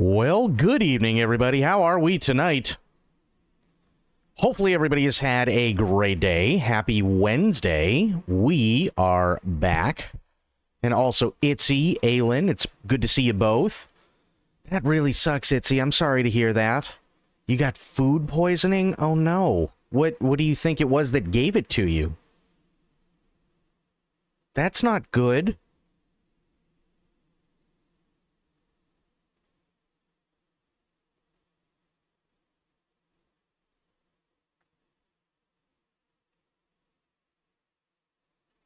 Well, good evening, everybody. How are we tonight? Hopefully, everybody has had a great day. Happy Wednesday. We are back. And also, Itzy, Aylin, it's good to see you both. That really sucks, Itzy. I'm sorry to hear that. You got food poisoning? Oh, no. What do you think it was that gave it to you? That's not good.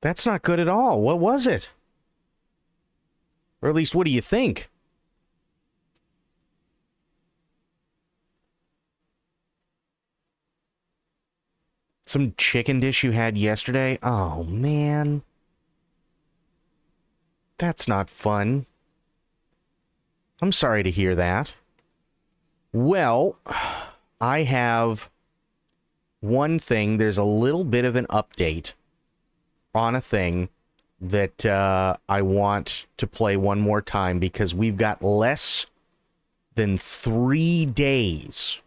That's not good at all. What was it? Or at least, what do you think? Some chicken dish you had yesterday? Oh, man. That's not fun. I'm sorry to hear that. Well, I have one thing. There's a little bit of an update on a thing that I want to play one more time because we've got less than 3 days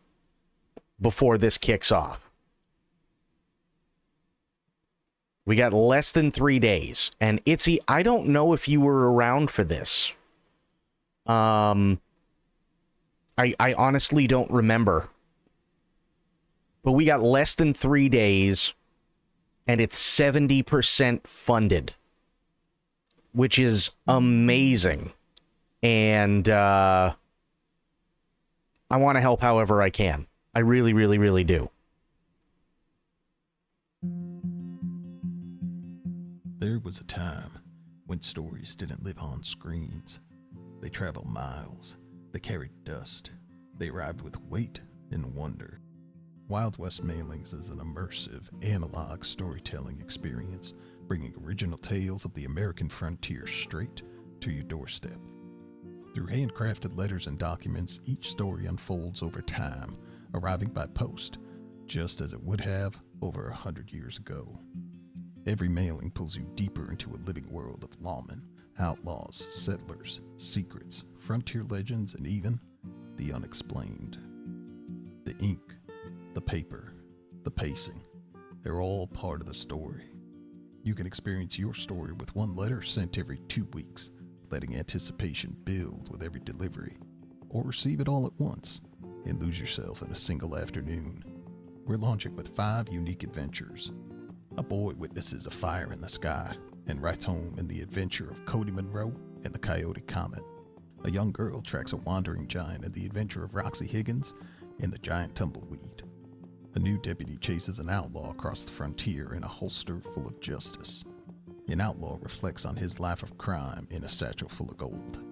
before this kicks off. We got less than 3 days. And Itzy, I don't know if you were around for this. I honestly don't remember. But we got less than 3 days, and it's 70% funded, which is amazing. And I want to help however I can. I really, really, really do. There was a time when stories didn't live on screens. They traveled miles. They carried dust. They arrived with weight and wonder. Wild West Mailings is an immersive, analog storytelling experience, bringing original tales of the American frontier straight to your doorstep. Through handcrafted letters and documents, each story unfolds over time, arriving by post, just as it would have over 100 years ago. Every mailing pulls you deeper into a living world of lawmen, outlaws, settlers, secrets, frontier legends, and even the unexplained. The ink, the paper, the pacing, they're all part of the story. You can experience your story with one letter sent every 2 weeks, letting anticipation build with every delivery, or receive it all at once and lose yourself in a single afternoon. We're launching with 5 unique adventures. A boy witnesses a fire in the sky and writes home in the adventure of Cody Monroe and the Coyote Comet. A young girl tracks a wandering giant in the adventure of Roxy Higgins and the Giant Tumbleweed. A new deputy chases an outlaw across the frontier in a holster full of justice. An outlaw reflects on his life of crime in a satchel full of gold.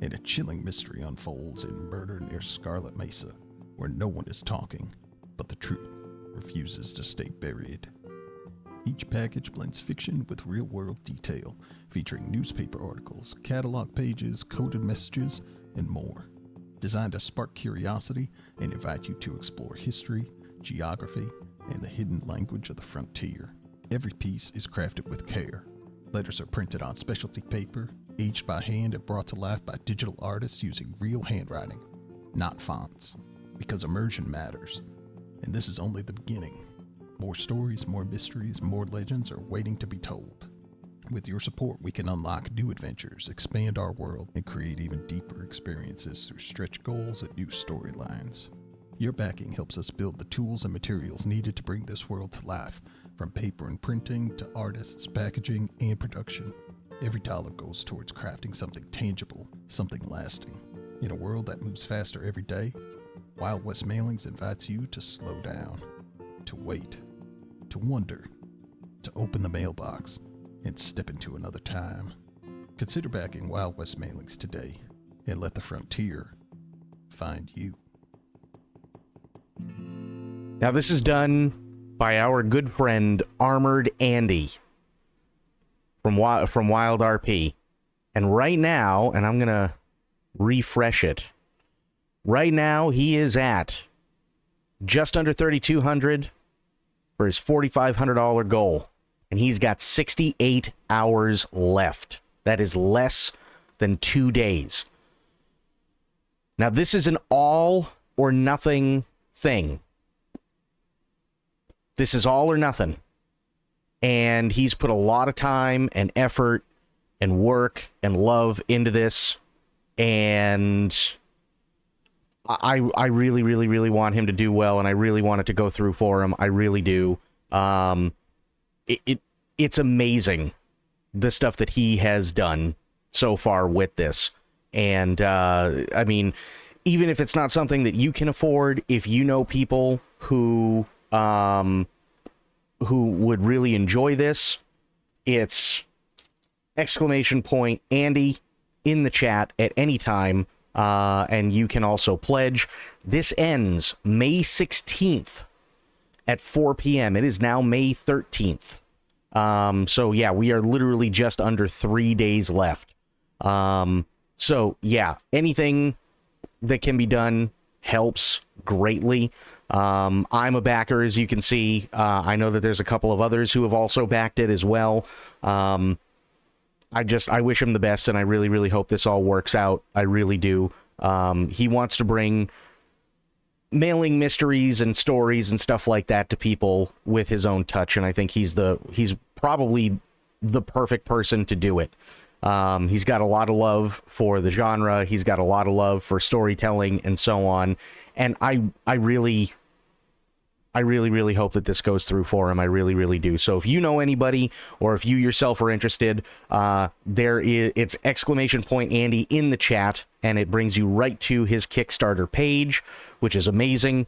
And a chilling mystery unfolds in Murder near Scarlet Mesa, where no one is talking, but the truth refuses to stay buried. Each package blends fiction with real-world detail, featuring newspaper articles, catalog pages, coded messages, and more. Designed to spark curiosity and invite you to explore history, geography, and the hidden language of the frontier. Every piece is crafted with care. Letters are printed on specialty paper, aged by hand and brought to life by digital artists using real handwriting, not fonts. Because immersion matters. And this is only the beginning. More stories, more mysteries, more legends are waiting to be told. With your support, we can unlock new adventures, expand our world, and create even deeper experiences through stretch goals and new storylines. Your backing helps us build the tools and materials needed to bring this world to life, from paper and printing to artists, packaging, and production. Every dollar goes towards crafting something tangible, something lasting. In a world that moves faster every day, Wild West Mailings invites you to slow down, to wait, to wonder, to open the mailbox, and step into another time. Consider backing Wild West Mailings today, and let the frontier find you. Now, this is done by our good friend Armored Andy from Wild RP. And right now, and I'm going to refresh it, right now he is at just under 3,200 for his $4,500 goal. And he's got 68 hours left. That is less than 2 days. Now, this is an all or nothing thing. This is all or nothing. And he's put a lot of time and effort and work and love into this. And I really, really, really want him to do well, and I really want it to go through for him. I really do. It's amazing, the stuff that he has done so far with this. And, I mean, even if it's not something that you can afford, if you know people who would really enjoy this, it's !Andy in the chat at any time. And you can also pledge. This ends May 16th at 4 p.m. It is now May 13th. So yeah, we are literally just under 3 days left. So yeah, anything that can be done helps greatly. I'm a backer, as you can see. I know that there's a couple of others who have also backed it as well. I wish him the best, and I really, really hope this all works out. I really do. He wants to bring mailing mysteries and stories and stuff like that to people with his own touch, and I think he's probably the perfect person to do it. He's got a lot of love for the genre. He's got a lot of love for storytelling and so on. And I really, really hope that this goes through for him. I really, really do. So if you know anybody, or if you yourself are interested, it's !Andy in the chat, and it brings you right to his Kickstarter page, which is amazing.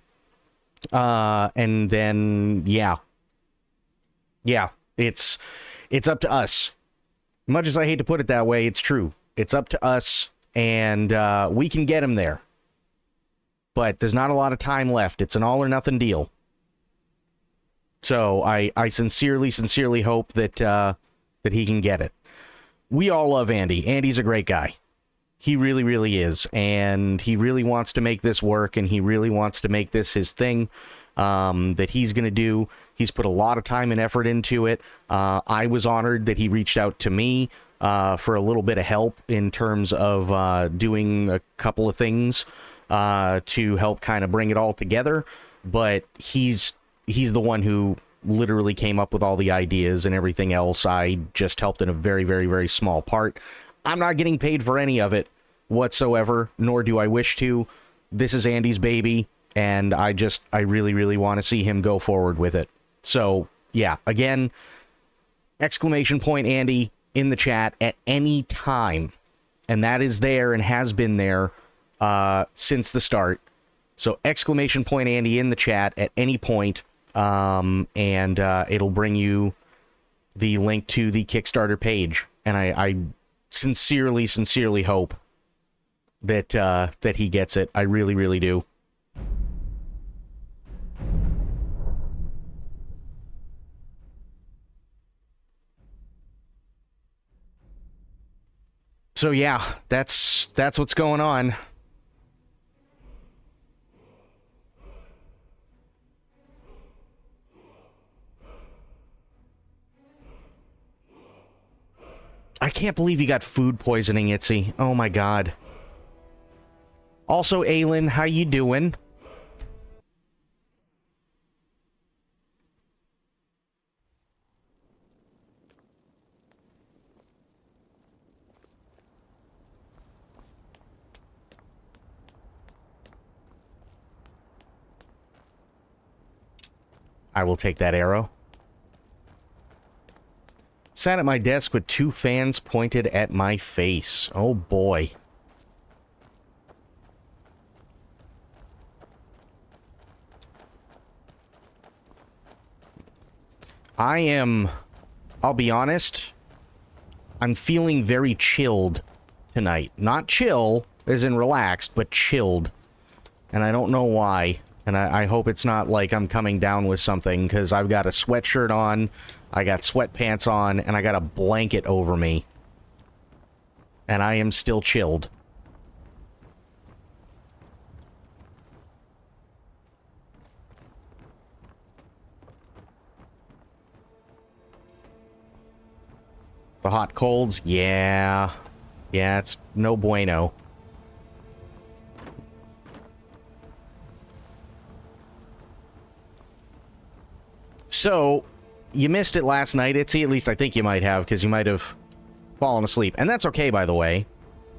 And then, yeah, it's up to us. Much as I hate to put it that way, it's true. It's up to us, and we can get him there. But there's not a lot of time left. It's an all or nothing deal. So I sincerely hope that he can get it. We all love Andy. Andy's a great guy. He really, really is. And he really wants to make this work, and he really wants to make this his thing that he's going to do. He's put a lot of time and effort into it. I was honored that he reached out to me for a little bit of help in terms of doing a couple of things to help kind of bring it all together. But he's the one who literally came up with all the ideas, and everything else I just helped in a very, very, very small part. I'm not getting paid for any of it whatsoever, nor do I wish to. This is Andy's baby, and I really, really want to see him go forward with it. So yeah, again, !Andy in the chat at any time, and that is there and has been there since the start. So !Andy in the chat at any point, and it'll bring you the link to the Kickstarter page. And I sincerely hope that he gets it. I really, really do. So yeah, that's what's going on. I can't believe you got food poisoning, Itzy. Oh my god. Also, Aylin, how you doing? I will take that arrow. Sat at my desk with 2 fans pointed at my face. Oh boy. I'll be honest, I'm feeling very chilled tonight. Not chill, as in relaxed, but chilled. And I don't know why. And I hope it's not like I'm coming down with something, because I've got a sweatshirt on, I got sweatpants on, and I got a blanket over me. And I am still chilled. The hot colds? Yeah. Yeah, it's no bueno. So, you missed it last night, Itzy. At least I think you might have, because you might have fallen asleep. And that's okay, by the way.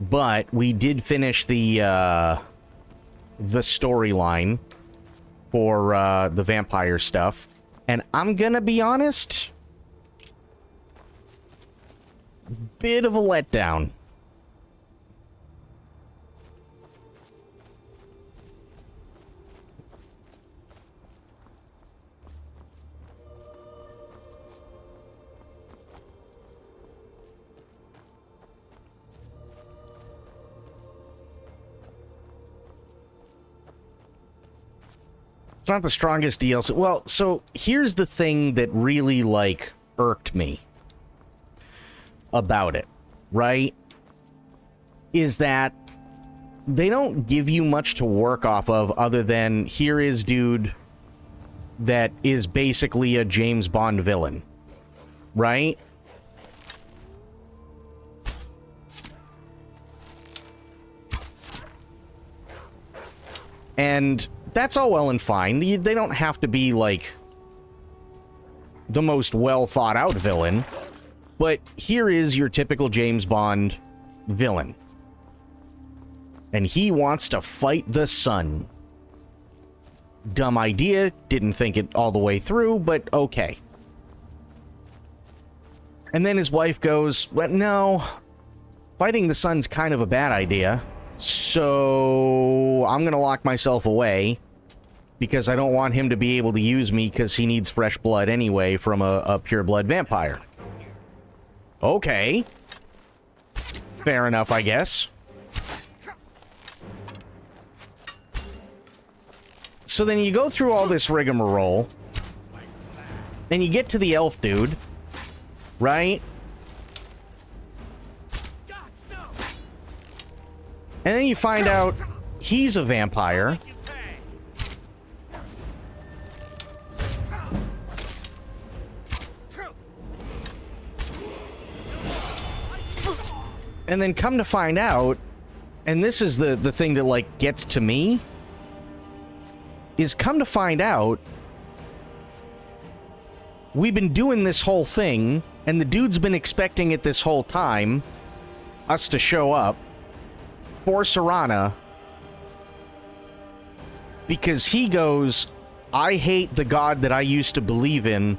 But we did finish the storyline for the vampire stuff. And I'm gonna be honest, bit of a letdown. It's not the strongest DLC. Well, so here's the thing that really, like, irked me about it, right? Is that they don't give you much to work off of other than here is dude that is basically a James Bond villain, right? And that's all well and fine. They don't have to be, like, the most well-thought-out villain. But here is your typical James Bond villain. And he wants to fight the sun. Dumb idea. Didn't think it all the way through, but okay. And then his wife goes, well, no, fighting the sun's kind of a bad idea. So I'm going to lock myself away because I don't want him to be able to use me because he needs fresh blood anyway from a pure blood vampire. Okay. Fair enough, I guess. So then you go through all this rigmarole and you get to the elf dude, right? And then you find out he's a vampire. And then come to find out, and this is the thing that, like, gets to me, is come to find out, we've been doing this whole thing, and the dude's been expecting it this whole time, us to show up, for Serana, because he goes, I hate the god that I used to believe in,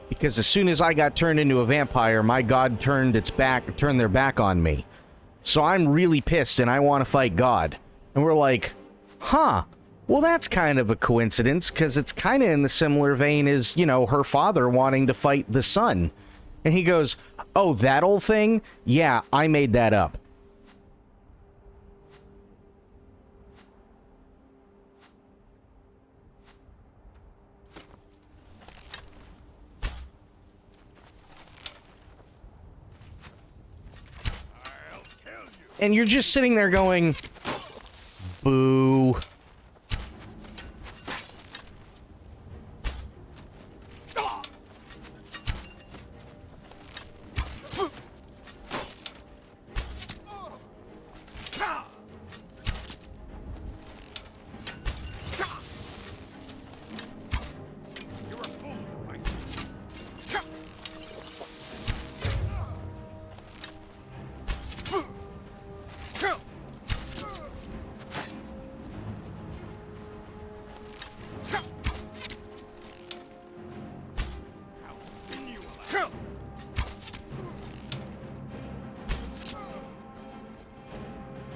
because as soon as I got turned into a vampire, my god turned their back on me. So I'm really pissed and I want to fight God. And we're like, huh, well that's kind of a coincidence, because it's kind of in the similar vein as, you know, her father wanting to fight the sun. And he goes, oh, that old thing? Yeah, I made that up. And you're just sitting there going, boo.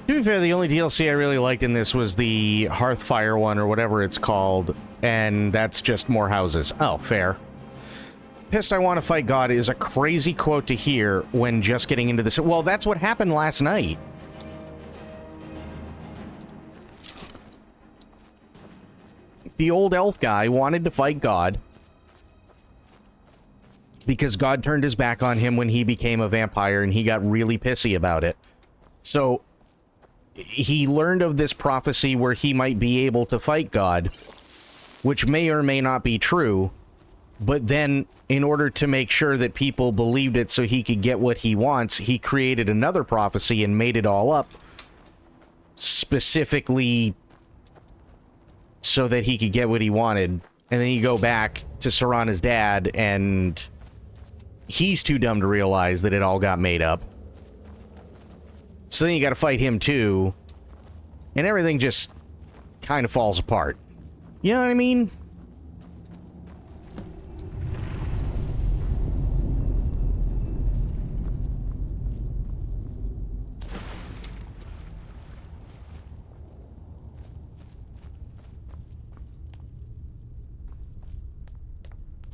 To be fair, the only DLC I really liked in this was the Hearthfire one, or whatever it's called, and that's just more houses. Oh, fair. Pissed I want to fight God is a crazy quote to hear when just getting into this. Well, that's what happened last night. The old elf guy wanted to fight God because God turned his back on him when he became a vampire, and he got really pissy about it. So he learned of this prophecy where he might be able to fight God, which may or may not be true, but then in order to make sure that people believed it so he could get what he wants, he created another prophecy and made it all up specifically so that he could get what he wanted. And then you go back to Serana's dad, and he's too dumb to realize that it all got made up. So then you gotta fight him too, and everything just kind of falls apart. You know what I mean?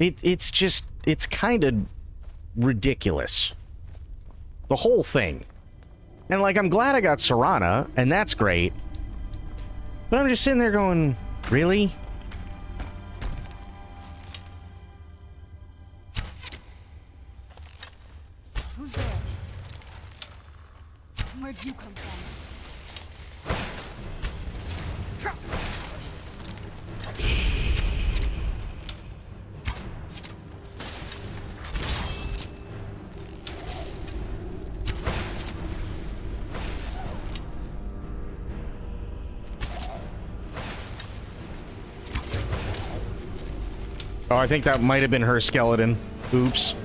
It's kind of ridiculous. The whole thing. And, like, I'm glad I got Serana, and that's great. But I'm just sitting there going, really? Who's there? Where'd you come from? Oh, I think that might have been her skeleton. Oops.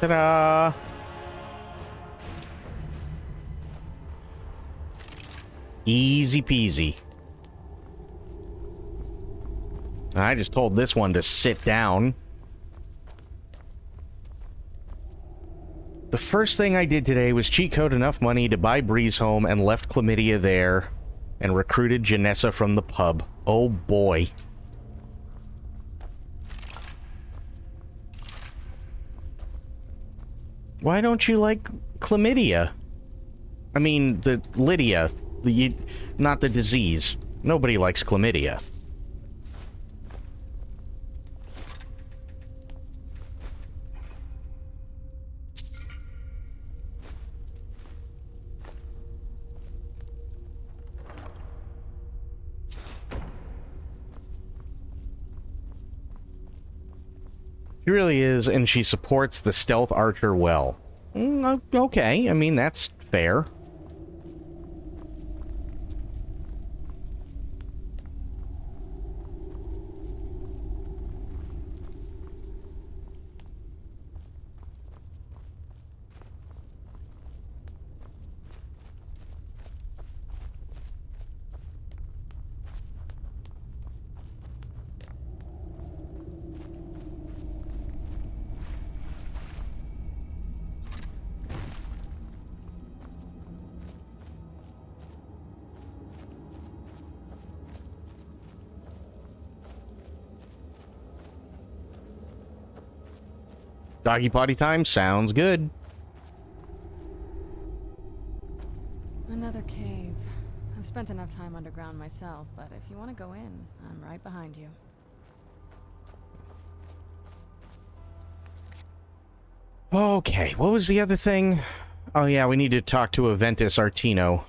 Ta-da! Easy peasy. I just told this one to sit down. The first thing I did today was cheat code enough money to buy Breeze home and left Chlamydia there and recruited Janessa from the pub. Oh boy. Why don't you like Chlamydia? I mean, the Lydia. Not the disease. Nobody likes Chlamydia. She really is, and she supports the stealth archer well. Okay, I mean, that's fair. Doggy potty time? Sounds good. Another cave. I've spent enough time underground myself, but if you want to go in, I'm right behind you. Okay, what was the other thing? Oh yeah, we need to talk to Aventus Artino.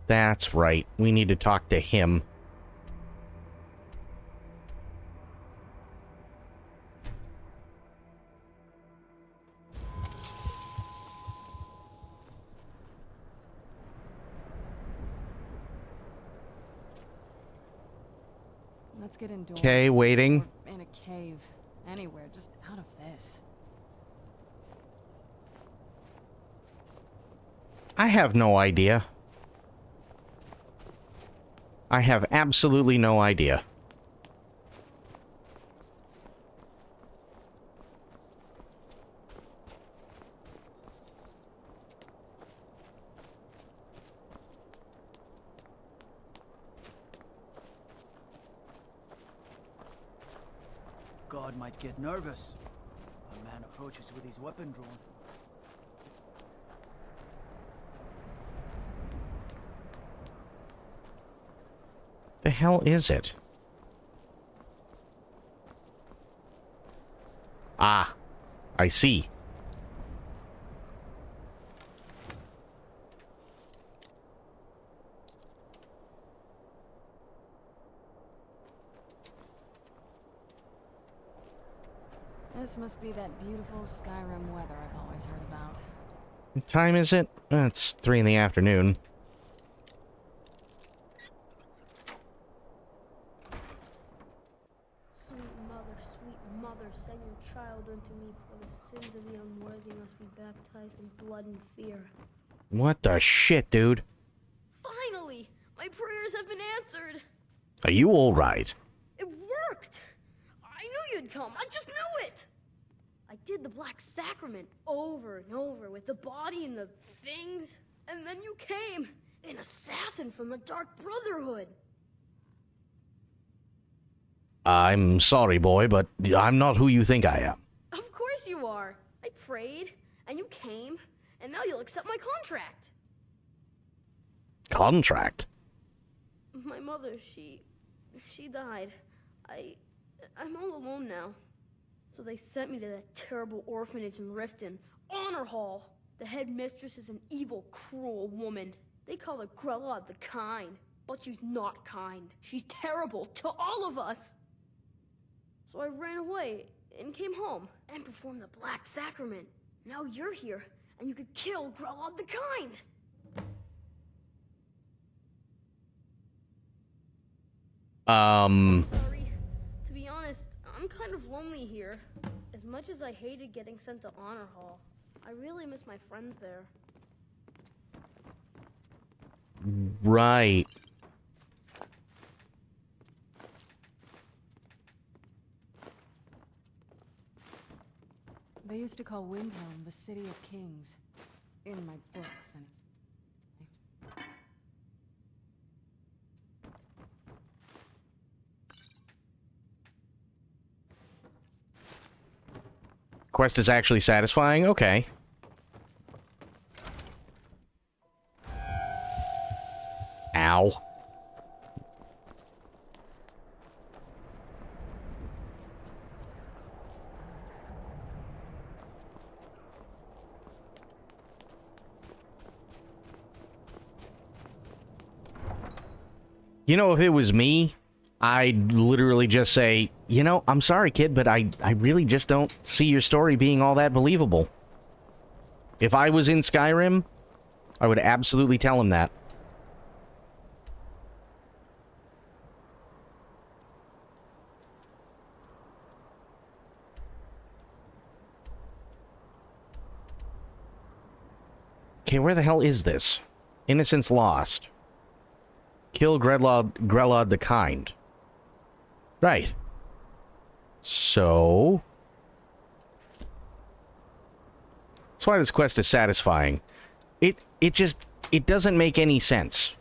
That's right, we need to talk to him. Let's get indoors. Okay, waiting. Or in a cave. Anywhere, just out of this. I have no idea. I have absolutely no idea. guard might get nervous. A man approaches with his weapon drawn. The hell is it? Ah, I see. This must be that beautiful Skyrim weather I've always heard about. What time is it? It's 3 in the afternoon. Sweet mother, send your child unto me, for the sins of the unworthy must be baptized in blood and fear. What the shit, dude? Finally! My prayers have been answered! Are you alright? It worked! I knew you'd come, I just knew it! I did the Black Sacrament over and over with the body and the things, and then you came, an assassin from the Dark Brotherhood. I'm sorry, boy, but I'm not who you think I am. Of course you are. I prayed, and you came, and now you'll accept my contract. Contract? My mother, she died. I'm all alone now. So they sent me to that terrible orphanage in Riften, Honor Hall. The headmistress is an evil, cruel woman. They call her Grella the Kind, but she's not kind. She's terrible to all of us. So I ran away and came home and performed the Black Sacrament. Now you're here, and you could kill Grella the Kind. Sorry. To be honest, I'm kind of lonely here. As much as I hated getting sent to Honor Hall, I really miss my friends there. Right. They used to call Windhelm the City of Kings. In my books, and... Quest is actually satisfying? Okay. Ow. You know, if it was me, I'd literally just say, you know, I'm sorry, kid, but I really just don't see your story being all that believable. If I was in Skyrim, I would absolutely tell him that. Okay, where the hell is this? Innocence Lost. Kill Grella the Kind. Right. So... that's why this quest is satisfying. It doesn't make any sense.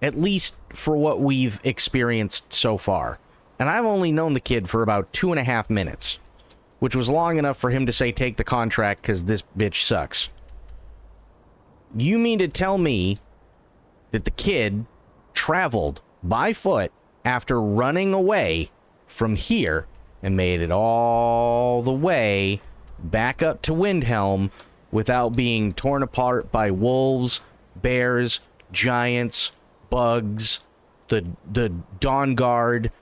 At least for what we've experienced so far. And I've only known the kid for about 2.5 minutes. Which was long enough for him to say take the contract because this bitch sucks. You mean to tell me that the kid traveled by foot after running away from here and made it all the way back up to Windhelm without being torn apart by wolves, bears, giants, bugs, the Dawn Guard,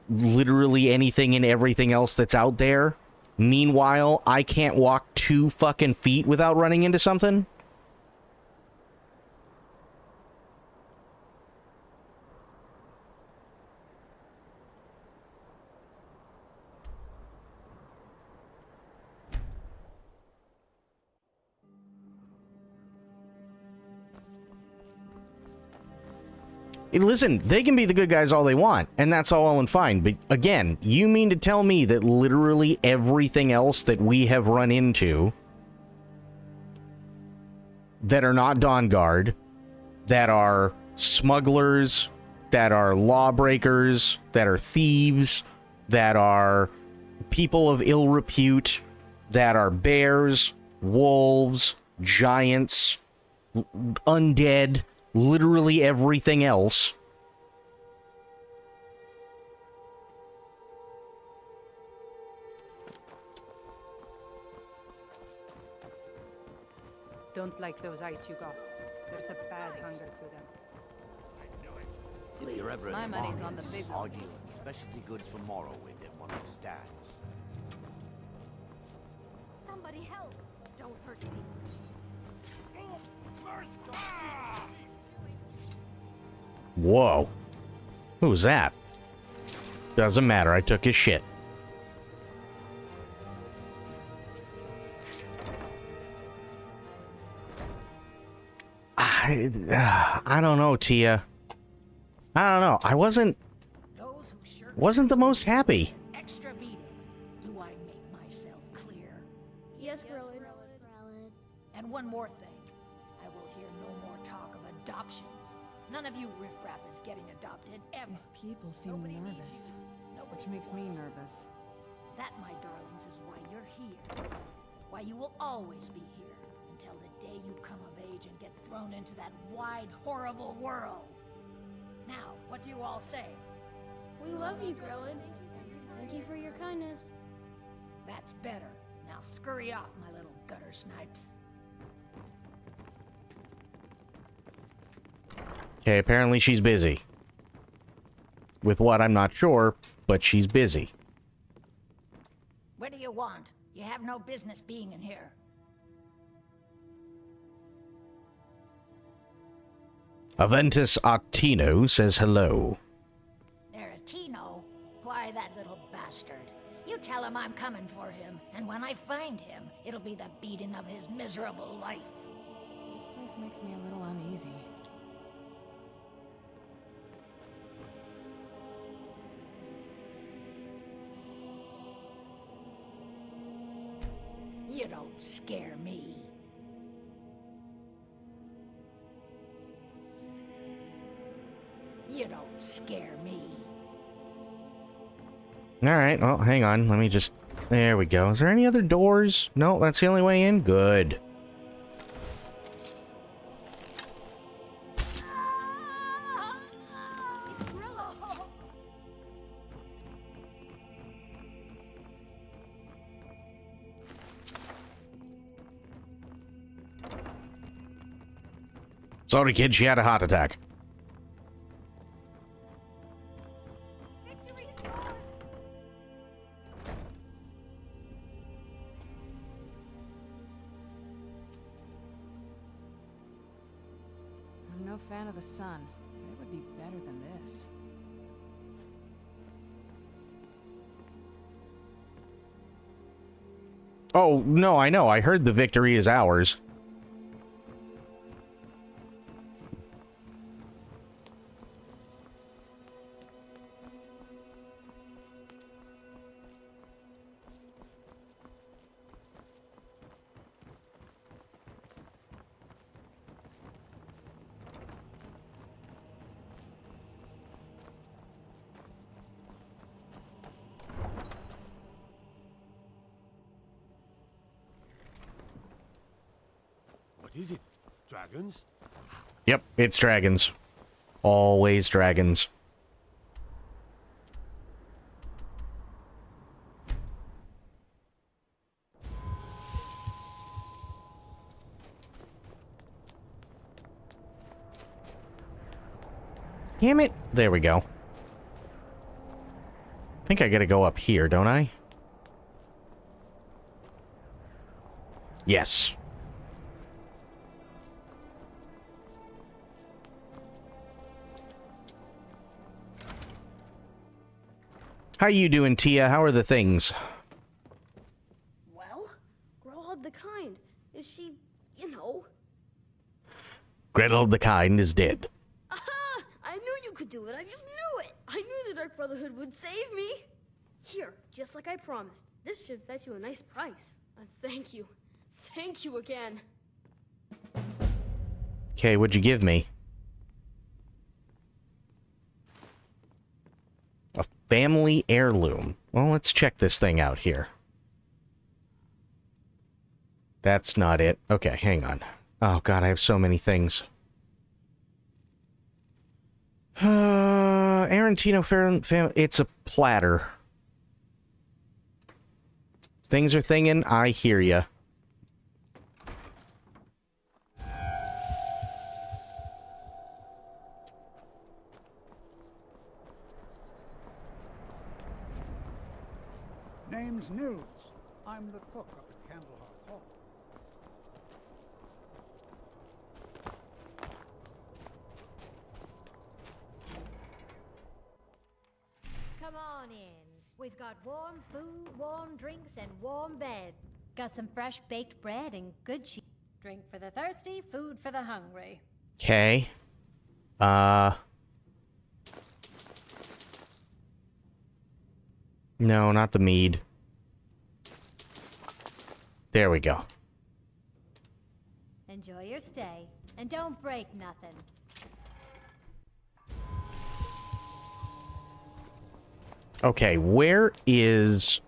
literally anything and everything else that's out there? Meanwhile, I can't walk 2 fucking feet without running into something? Listen, they can be the good guys all they want, and that's all well and fine, but again, you mean to tell me that literally everything else that we have run into that are not Dawn Guard, that are smugglers, that are lawbreakers, that are thieves, that are people of ill repute that are bears, wolves, giants, undead, literally everything else. Don't like those eyes you got. There's a bad hunger to them. If you're ever My in money's on the Morgan's, big I'll deal in specialty goods from Morrowind at one of the stands. Somebody help! Don't hurt me. Whoa. Who was that? Doesn't matter, I took his shit. I don't know, Tia. I don't know. I wasn't the most happy. Extra beating. Do I make myself clear? Yes, Grillin. And one more thing. I will hear no more talk of adoptions. None of you riffraff is getting adopted ever. These people seem Nobody needs nervous, you. Nobody which makes me wants you. nervous. That, my darlings, is why you're here. Why you will always be here until the day you come of age and get thrown into that wide, horrible world. Now, what do you all say? We love you, Grillin. Thank you for your kindness. That's better. Now scurry off, my little gutter snipes. Okay, apparently she's busy. With what, I'm not sure, but she's busy. What do you want? You have no business being in here. Aventus Octino says hello. Tino? Why, that little bastard. You tell him I'm coming for him, and when I find him, it'll be the beating of his miserable life. This place makes me a little uneasy. You don't scare me. You don't scare me. Alright, well, hang on. Let me just... There we go. Is there any other doors? No, that's the only way in? Good. Sorry, kid, she had a heart attack. Victory is yours! I'm no fan of the sun, but it would be better than this. Oh, no, I know. I heard the victory is ours. What is it? Dragons? Yep, it's dragons. Always dragons. Damn it. There we go. I think I gotta go up here, don't I? Yes. How you doing, Tia? How are the things? Well, Grohard the Kind. Is she, you know? Gretel the Kind is dead. Aha! I knew you could do it. I just knew it. I knew the Dark Brotherhood would save me. Here, just like I promised. This should fetch you a nice price. Thank you. Thank you again. Okay, what'd you give me? A Family heirloom. Well, let's check this thing out here. That's not it. Okay, hang on. Oh, God, I have so many things. Arantino family. It's a platter. Things are thinging. I hear ya. Name's Nils. I'm the cook up at Candlehearth Hall. Come on in. We've got warm food, warm drinks, and warm bed. Got some fresh baked bread and good cheese. Drink for the thirsty, food for the hungry. Okay. No, not the mead. There we go. Enjoy your stay, and don't break nothing. Okay, where is...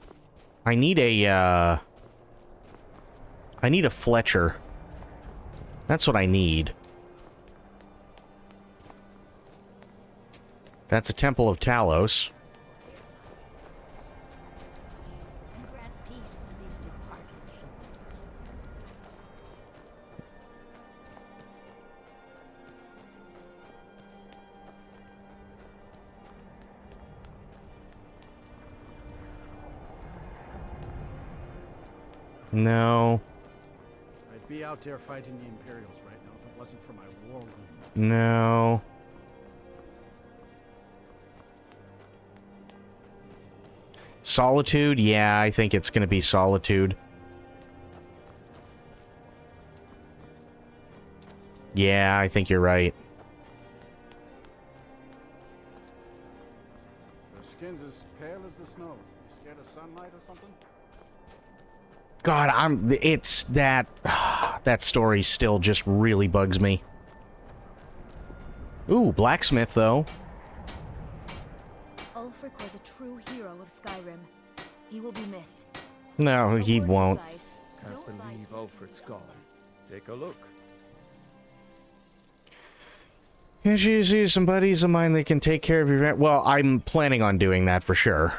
I need a Fletcher. That's what I need. That's a Temple of Talos. Grant peace to these departed souls. No. I'd be out there fighting the Imperials right now if it wasn't for my war wound. No. Solitude? Yeah, I think it's going to be Solitude. Yeah, I think you're right. Your skin's as pale as the snow. You scared of sunlight or something? God, it's that... that story still just really bugs me. Ooh, blacksmith, though. Ulfric was a true hero of Skyrim. He will be missed. No, he won't. Can't believe Ulfric's gone. Take a look. You should see some buddies of mine that can take care of your... Well, I'm planning on doing that for sure.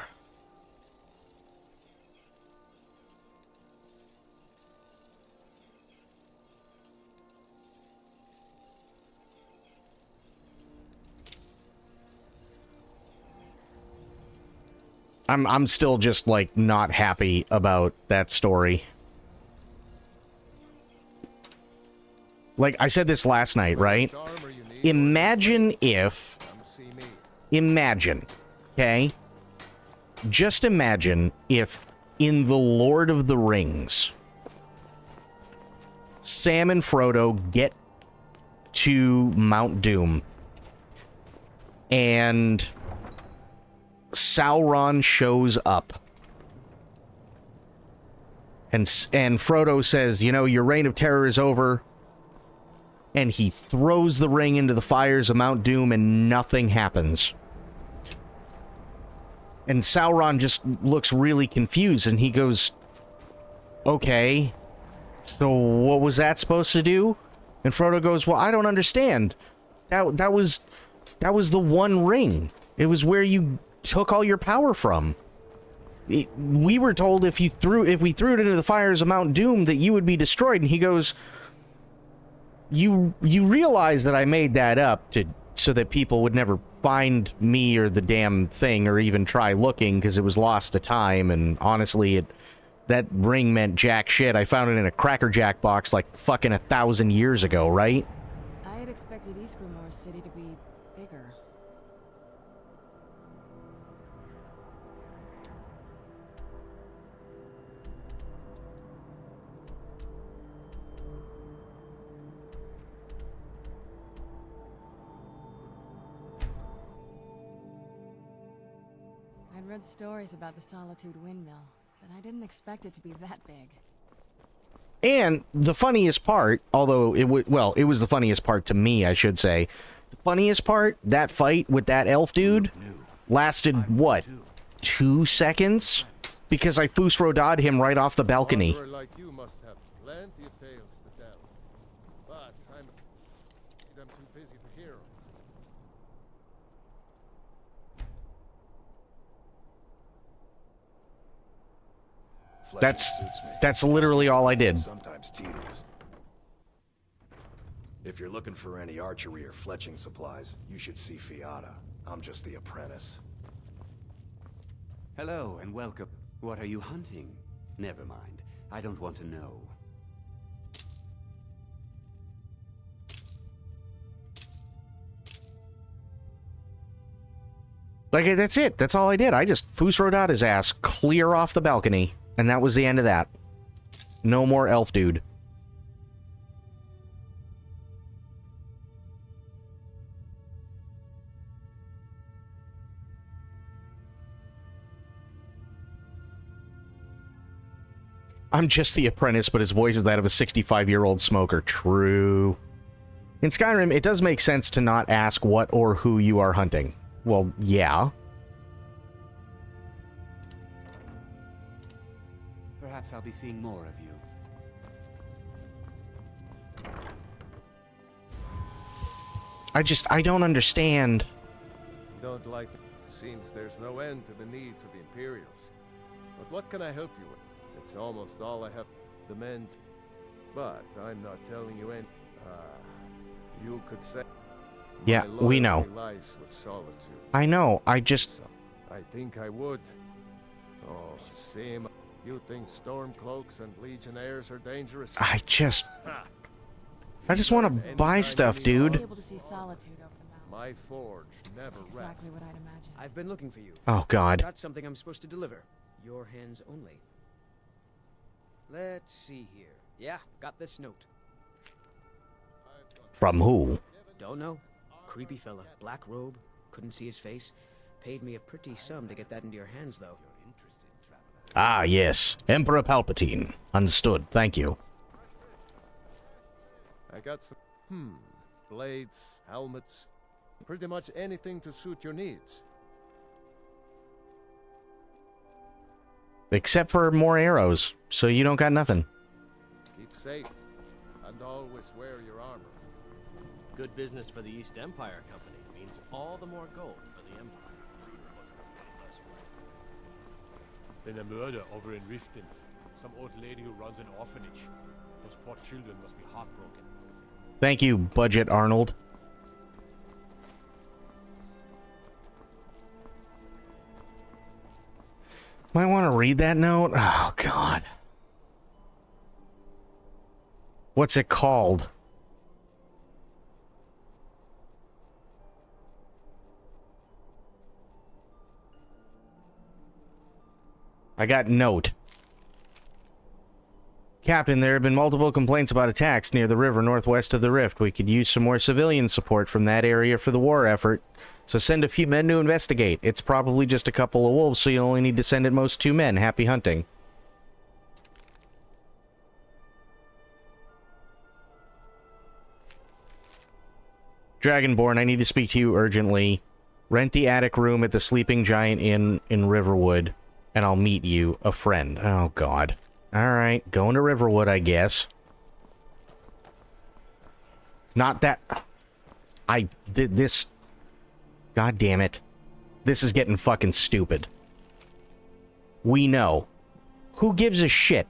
I'm still just, like, not happy about that story. Like, I said this last night, right? Imagine if... Imagine, okay? Just imagine if, in The Lord of the Rings, Sam and Frodo get to Mount Doom, and Sauron shows up. And Frodo says, you know, your reign of terror is over. And he throws the ring into the fires of Mount Doom and nothing happens. And Sauron just looks really confused and he goes, okay, so what was that supposed to do? And Frodo goes, well, I don't understand. That was the one ring. It was where you took all your power from. We were told if we threw it into the fires of Mount Doom that you would be destroyed. And he goes, you realize that I made that up so that people would never find me or the damn thing or even try looking because it was lost to time. And honestly, that ring meant jack shit. I found it in a Cracker Jack box like fucking 1,000 years ago, right? I had expected Ysgrimmar City to be bigger. I'd read stories about the Solitude Windmill, but I didn't expect it to be that big. And the funniest part, although it was the funniest part to me, I should say. The funniest part, that fight with that elf dude, lasted, what, 2 seconds? Because I Fusroda'd him right off the balcony. Like you must have plenty of tales to tell. But I'm too busy to hear 'em. That's literally all I did. Sometimes tedious. If you're looking for any archery or fletching supplies, you should see Fiata. I'm just the apprentice. Hello and welcome. What are you hunting? Never mind. I don't want to know. Like, that's it. That's all I did. I just Fusroda'd his ass clear off the balcony. And that was the end of that. No more elf dude. I'm just the apprentice, but his voice is that of a 65-year-old smoker. True. In Skyrim, it does make sense to not ask what or who you are hunting. Well, yeah. Perhaps I'll be seeing more of you. I don't understand. Don't like it. Seems there's no end to the needs of the Imperials. But what can I help you with? It's almost all I have. The men. But I'm not telling you any. You could say. Yeah, we know. Lies with solitude. I know. I just. I think I would. Oh, same. You think Stormcloaks and Legionnaires are dangerous? I just want to buy stuff, dude. Able to see solitude over the mountains. My forge never That's exactly rests. what I'd imagine. I've been looking for you. Oh, God. Got something I'm supposed to deliver. Your hands only. Let's see here. Yeah, got this note. From who? Don't know. Creepy fella. Black robe. Couldn't see his face. Paid me a pretty sum to get that into your hands, though. Ah, yes. Emperor Palpatine. Understood. Thank you. I got some, blades, helmets, pretty much anything to suit your needs. Except for more arrows, so you don't got nothing. Keep safe, and always wear your armor. Good business for the East Empire Company means all the more gold for the Empire. Been a murder over in Riften. Some old lady who runs an orphanage. Those poor children must be heartbroken. Thank you, Budget Arnold. Might want to read that note? Oh, God. What's it called? I got note. Captain, there have been multiple complaints about attacks near the river northwest of the Rift. We could use some more civilian support from that area for the war effort. So send a few men to investigate. It's probably just a couple of wolves, so you only need to send at most 2 men. Happy hunting. Dragonborn, I need to speak to you urgently. Rent the attic room at the Sleeping Giant Inn in Riverwood, and I'll meet you, a friend. Oh, God. Alright, going to Riverwood, I guess. Not that... I did this... God damn it. This is getting fucking stupid. We know. Who gives a shit?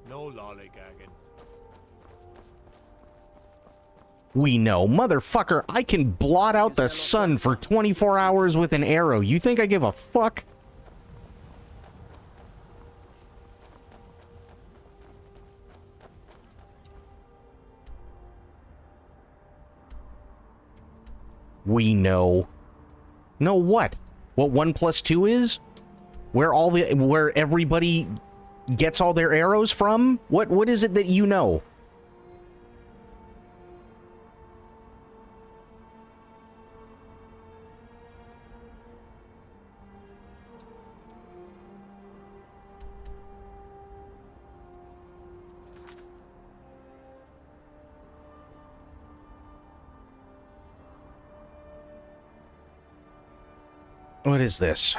No lollygagging. We know. Motherfucker, I can blot out the sun for 24 hours with an arrow. You think I give a fuck? We know. Know what? What 1 + 2 is? Where everybody gets all their arrows from? What is it that you know? What is this?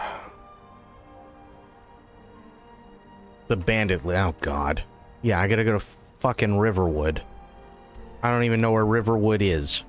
The bandit. Oh, God. Yeah, I gotta go to fucking Riverwood. I don't even know where Riverwood is.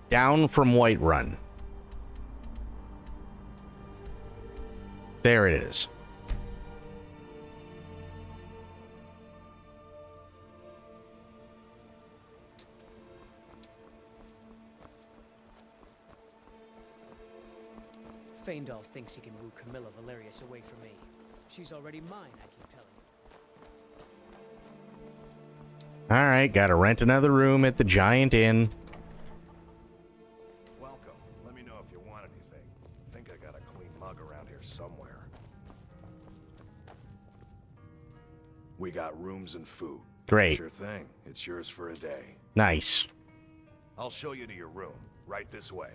Down from Whiterun. There it is. Faendal thinks he can woo Camilla Valerius away from me. She's already mine, I keep telling you. Alright, gotta rent another room at the Giant Inn. Welcome. Let me know if you want anything. I think I got a clean mug around here somewhere. We got rooms and food. Great. Sure thing. It's yours for a day. Nice. I'll show you to your room. Right this way.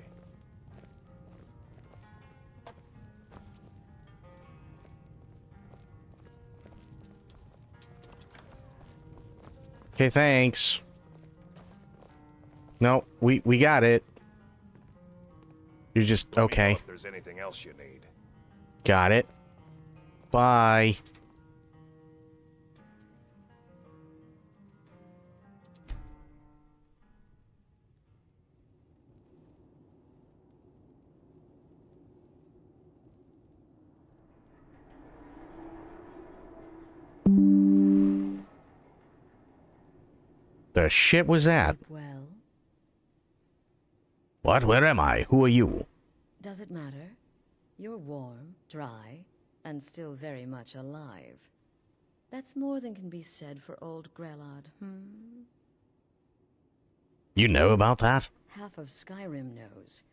Okay, thanks. No, we got it. You're just Let me know okay. if there's anything else you need. Got it. Bye. The shit was that? Well, What? Where am I? Who are you? does it matter? You're warm, dry, and still very much alive. That's more than can be said for old Grelod, You know about that? Half of Skyrim knows.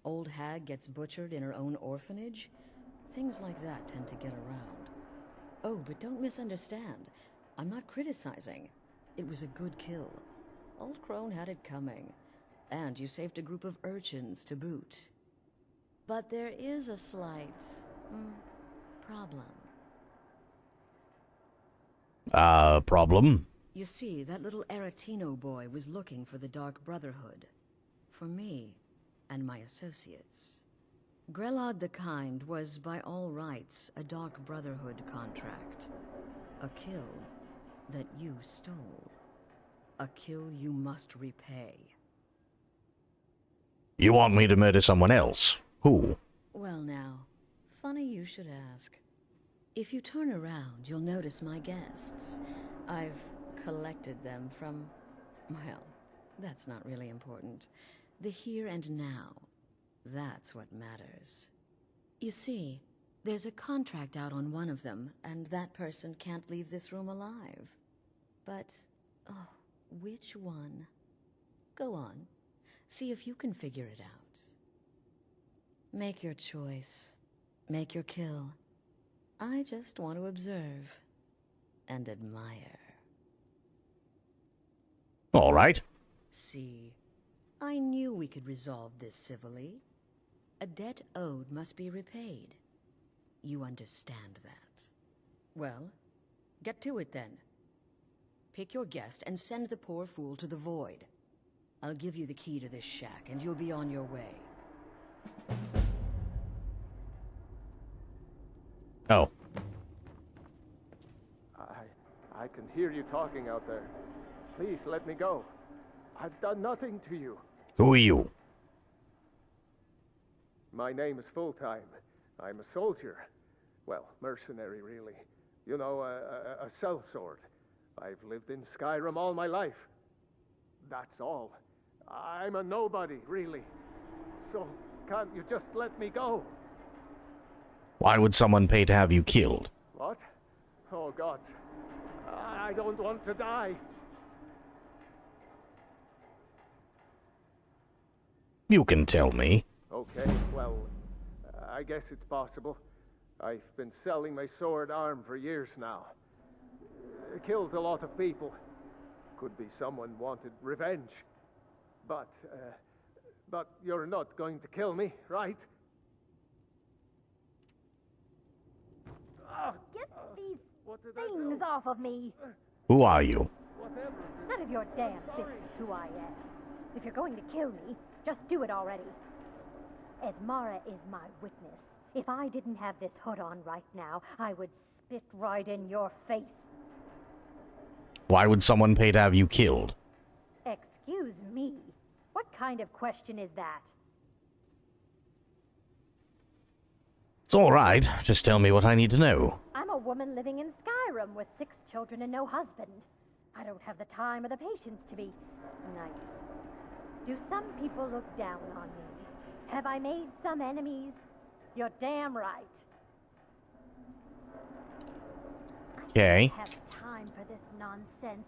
Old hag gets butchered in her own orphanage. Things like that tend to get around. Oh, but don't misunderstand. I'm not criticizing. It was a good kill. Old Crone had it coming. And you saved a group of urchins to boot. But there is a slight problem. Problem? You see, that little Aretino boy was looking for the Dark Brotherhood. For me and my associates. Grelod the Kind was, by all rights, a Dark Brotherhood contract. A kill that you stole. A kill you must repay. You want me to murder someone else? Who? Well now, funny you should ask. If you turn around, you'll notice my guests. I've collected them from, well, that's not really important. The here and now. That's what matters. You see, there's a contract out on one of them, and that person can't leave this room alive. But, oh, which one? Go on. See if you can figure it out. Make your choice. Make your kill. I just want to observe and admire. All right. See, I knew we could resolve this civilly. A debt owed must be repaid. You understand that. Well, get to it then. Pick your guest and send the poor fool to the void. I'll give you the key to this shack, and you'll be on your way. Oh. I can hear you talking out there. Please let me go. I've done nothing to you. Who are you? My name is Full-Time. I'm a soldier. Well, mercenary, really. You know, a sellsword. I've lived in Skyrim all my life. That's all. I'm a nobody, really. So, can't you just let me go? Why would someone pay to have you killed? What? Oh, God. I don't want to die. You can tell me. Okay, well, I guess it's possible. I've been selling my sword arm for years now. I killed a lot of people. Could be someone wanted revenge. But you're not going to kill me, right? Get these things off of me. Who are you? None of your damn business who I am. If you're going to kill me, just do it already. Esmara is my witness. If I didn't have this hood on right now, I would spit right in your face. Why would someone pay to have you killed? Excuse me. What kind of question is that? It's all right. Just tell me what I need to know. I'm a woman living in Skyrim with 6 children and no husband. I don't have the time or the patience to be nice. Do some people look down on me? Have I made some enemies? You're damn right. Okay. I don't have time for this nonsense.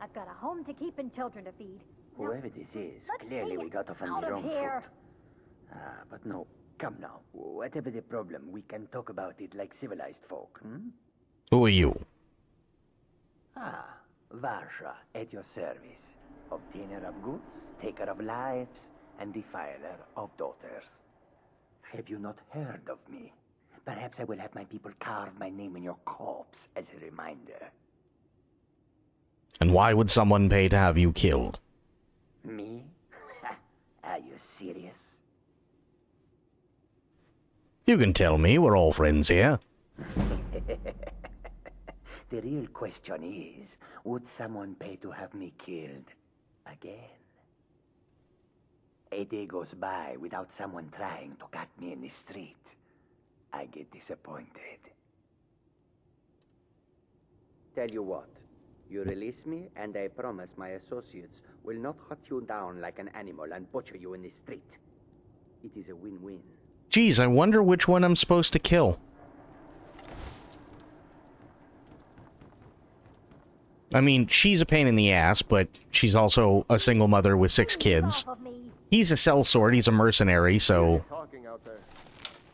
I've got a home to keep and children to feed. Whoever this is, let's clearly see we it got off on out the of wrong here. foot. But no, come now. Whatever the problem, we can talk about it like civilized folk, hmm? Who are you? Varsha, at your service. Obtainer of goods, taker of lives, and defiler of daughters. Have you not heard of me? Perhaps I will have my people carve my name in your corpse as a reminder. And why would someone pay to have you killed? Me? Are you serious? You can tell me. We're all friends here. The real question is, would someone pay to have me killed again? A day goes by without someone trying to cut me in the street. I get disappointed. Tell you what, you release me and I promise my associates will not hunt you down like an animal and butcher you in the street. It is a win-win. Geez, I wonder which one I'm supposed to kill. I mean, she's a pain in the ass, but she's also a single mother with 6 kids. He's a sellsword, he's a mercenary, so... Talking out there.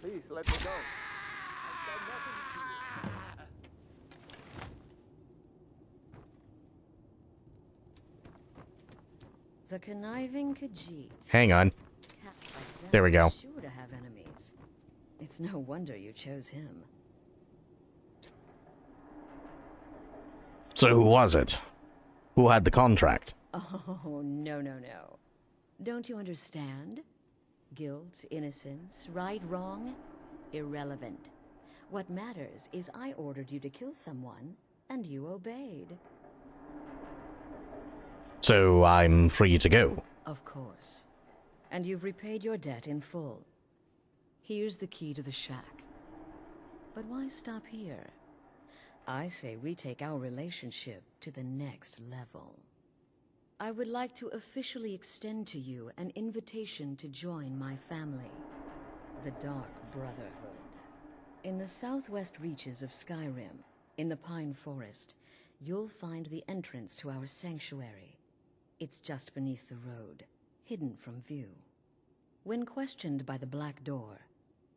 Please let me go. The conniving Khajiit. Hang on. There we go. Sure to have enemies. It's no wonder you chose him. So who was it? Who had the contract? Oh, no, no, no. Don't you understand? Guilt, innocence, right, wrong, irrelevant. What matters is I ordered you to kill someone, and you obeyed. So I'm free to go. Of course. And you've repaid your debt in full. Here's the key to the shack. But why stop here? I say we take our relationship to the next level. I would like to officially extend to you an invitation to join my family, the Dark Brotherhood. In the southwest reaches of Skyrim, in the Pine Forest, you'll find the entrance to our sanctuary. It's just beneath the road, hidden from view. When questioned by the Black Door,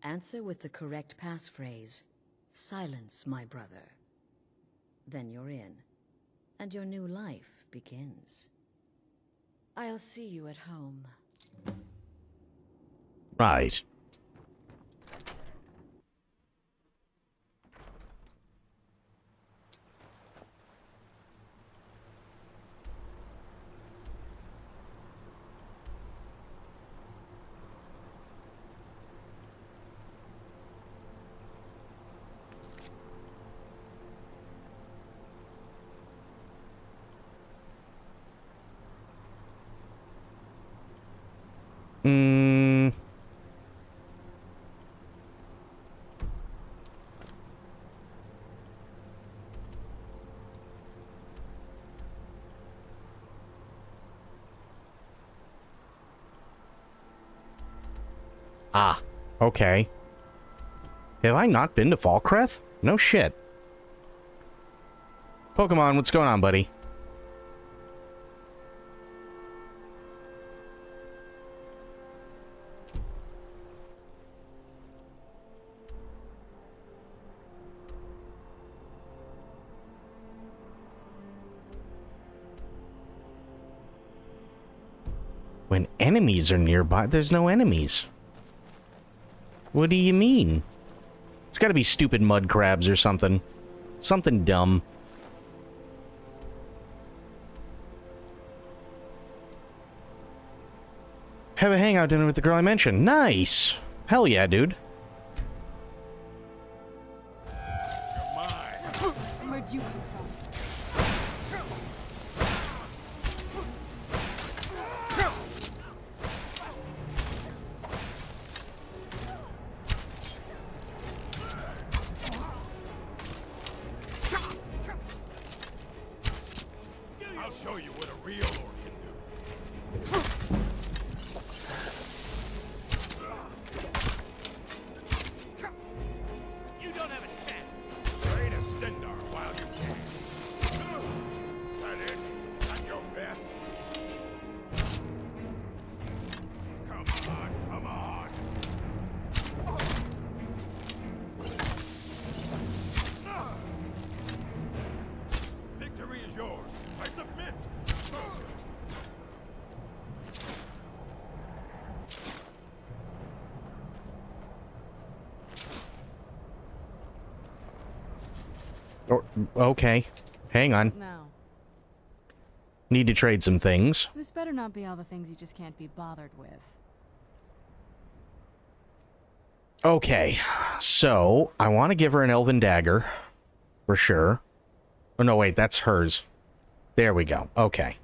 answer with the correct passphrase, "Silence, my brother." Then you're in, and your new life begins. I'll see you at home. Right. Ah, okay. Have I not been to Falkreath? No shit. Pokemon, what's going on, buddy? When enemies are nearby, there's no enemies. What do you mean? It's gotta be stupid mud crabs or something. Something dumb. Have a hangout dinner with the girl I mentioned. Nice! Hell yeah, dude. Where'd you come I'll show you what a real orc can do. You don't have a chance. Train a Stendar while you can. That it? That's your best? Come on, come on. Victory is yours. I submit. Okay. Hang on. No. Need to trade some things. This better not be all the things you just can't be bothered with. Okay, so I want to give her an elven dagger. For sure. Oh, no, wait, that's hers. There we go. Okay.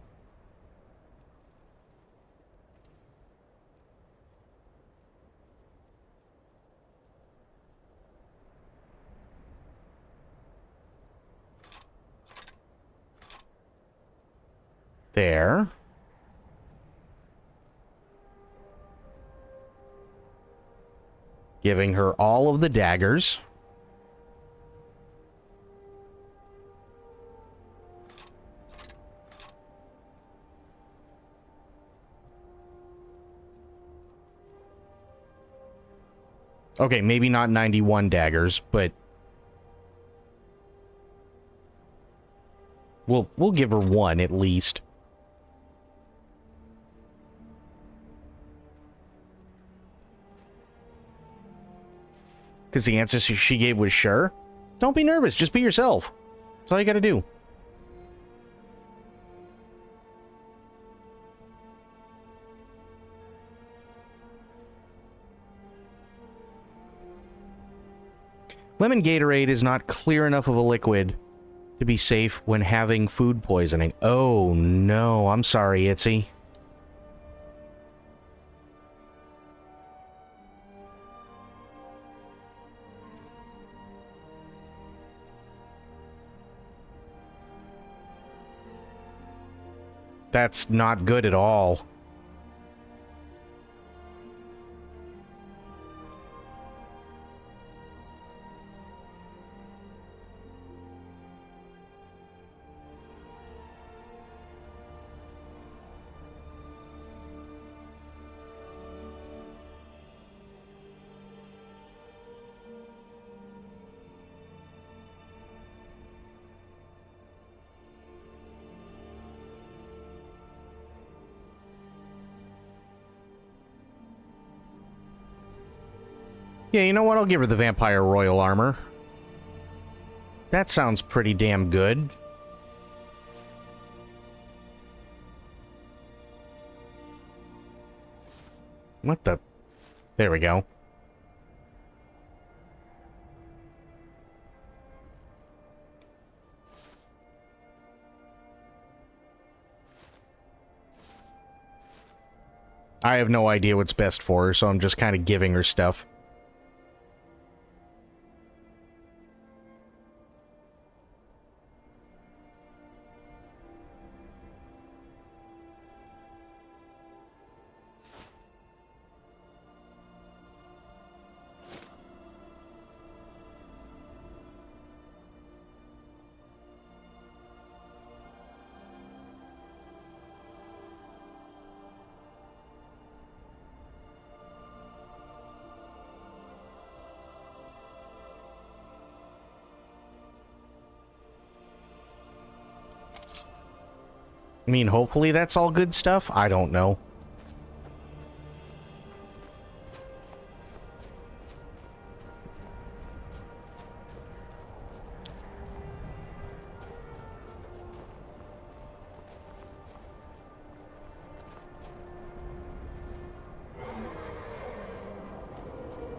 There. Giving her all of the daggers. Okay, maybe not 91 daggers, but we'll give her one at least. Because the answer she gave was sure. Don't be nervous, just be yourself. That's all you gotta do. Lemon Gatorade is not clear enough of a liquid to be safe when having food poisoning. Oh no, I'm sorry, Itzy. That's not good at all. Yeah, you know what? I'll give her the Vampire Royal Armor. That sounds pretty damn good. What the? There we go. I have no idea what's best for her, so I'm just kind of giving her stuff. I mean, hopefully that's all good stuff. I don't know.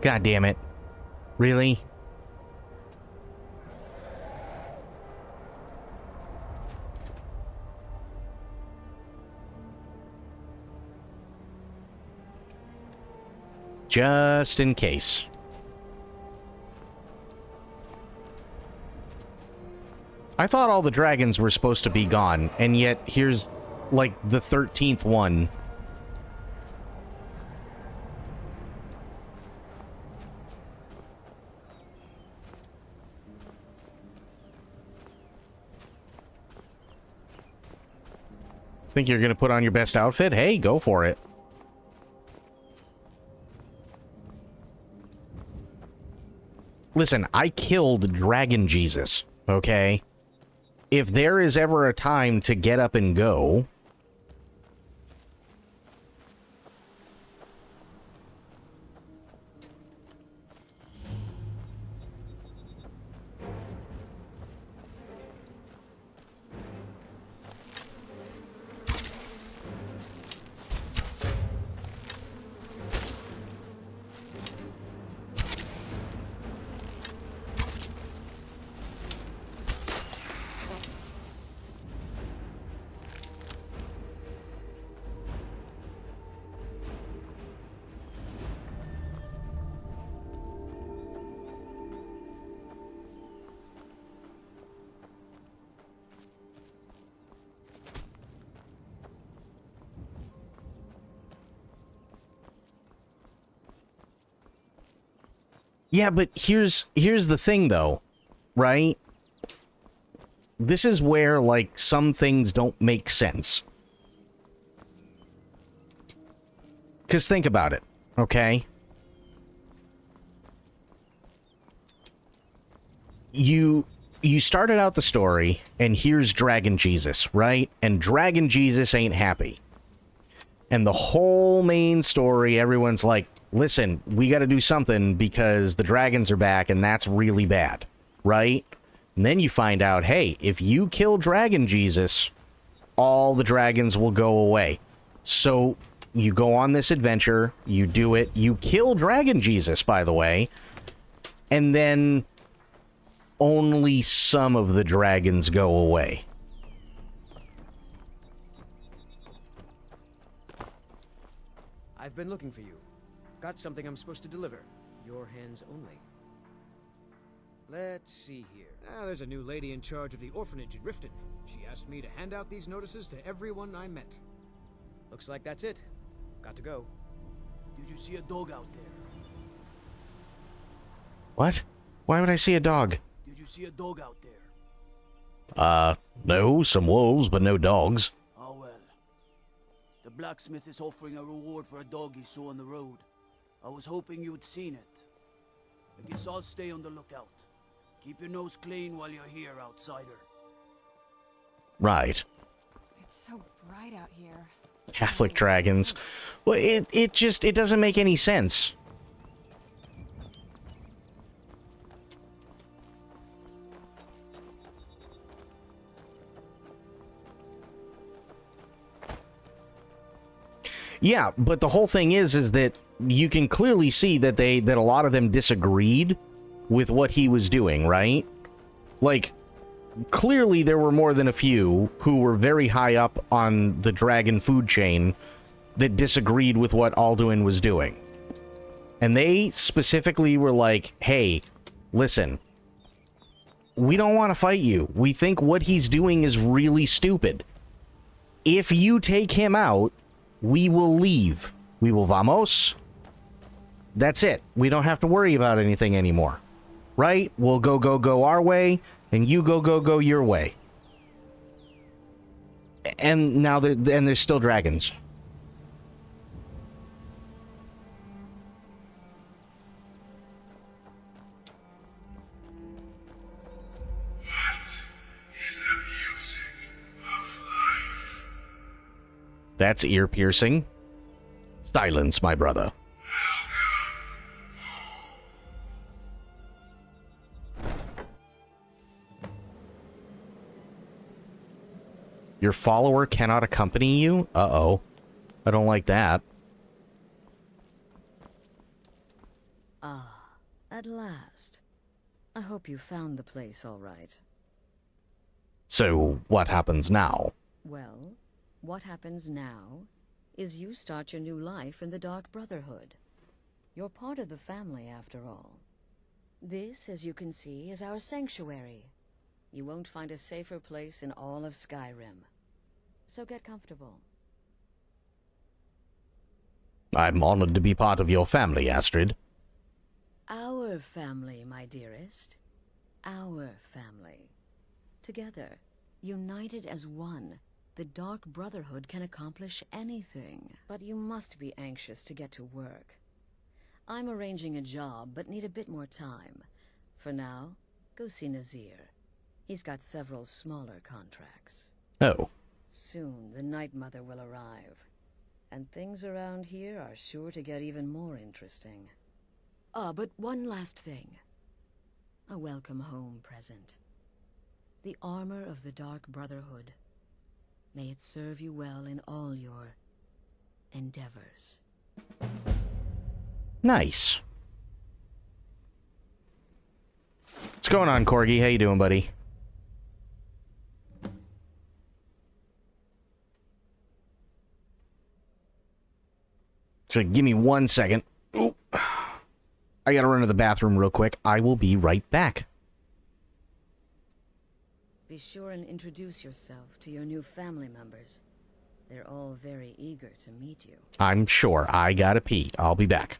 God damn it. Really? Just in case. I thought all the dragons were supposed to be gone, and yet here's, like, the 13th one. Think you're gonna put on your best outfit? Hey, go for it. Listen, I killed Dragon Jesus, okay? If there is ever a time to get up and go... Yeah, but here's the thing, though, right? This is where, like, some things don't make sense. Because think about it, okay? You started out the story, and here's Dragon Jesus, right? And Dragon Jesus ain't happy. And the whole main story, everyone's like, listen, we got to do something because the dragons are back and that's really bad, right? And then you find out, hey, if you kill Dragon Jesus, all the dragons will go away. So you go on this adventure, you do it, you kill Dragon Jesus, by the way, and then only some of the dragons go away. I've been looking for you. Got something I'm supposed to deliver. Your hands only. Let's see here. There's a new lady in charge of the orphanage in Riften. She asked me to hand out these notices to everyone I met. Looks like that's it. Got to go. Did you see a dog out there? What? Why would I see a dog? Did you see a dog out there? No, some wolves, but no dogs. Oh well. The blacksmith is offering a reward for a dog he saw on the road. I was hoping you'd seen it. I guess I'll stay on the lookout. Keep your nose clean while you're here, outsider. Right. It's so bright out here. Catholic dragons. Well, it doesn't make any sense. Yeah, but the whole thing is that you can clearly see that that a lot of them disagreed with what he was doing, right? Like, clearly there were more than a few who were very high up on the dragon food chain that disagreed with what Alduin was doing. And they specifically were like, hey, listen, we don't want to fight you. We think what he's doing is really stupid. If you take him out, we will leave. We will vamos. That's it. We don't have to worry about anything anymore. Right? We'll go our way, and you go your way. And now there's still dragons. That's ear-piercing. Silence, my brother. Your follower cannot accompany you? Uh-oh. I don't like that. At last. I hope you found the place all right. So, what happens now? Well, what happens now is you start your new life in the Dark Brotherhood. You're part of the family, after all. This, as you can see, is our sanctuary. You won't find a safer place in all of Skyrim. So get comfortable. I'm honored to be part of your family, Astrid. Our family, my dearest. Our family. Together, united as one, the Dark Brotherhood can accomplish anything. But you must be anxious to get to work. I'm arranging a job, but need a bit more time. For now, go see Nazir. He's got several smaller contracts. Oh. Soon, the Night Mother will arrive. And things around here are sure to get even more interesting. Ah, but one last thing. A welcome home present. The armor of the Dark Brotherhood. May it serve you well in all your endeavors. Nice. What's going on, Corgi? How you doing, buddy? So give me 1 second. Ooh. I gotta run to the bathroom real quick. I will be right back. Be sure and introduce yourself to your new family members. They're all very eager to meet you. I'm sure. I gotta pee. I'll be back.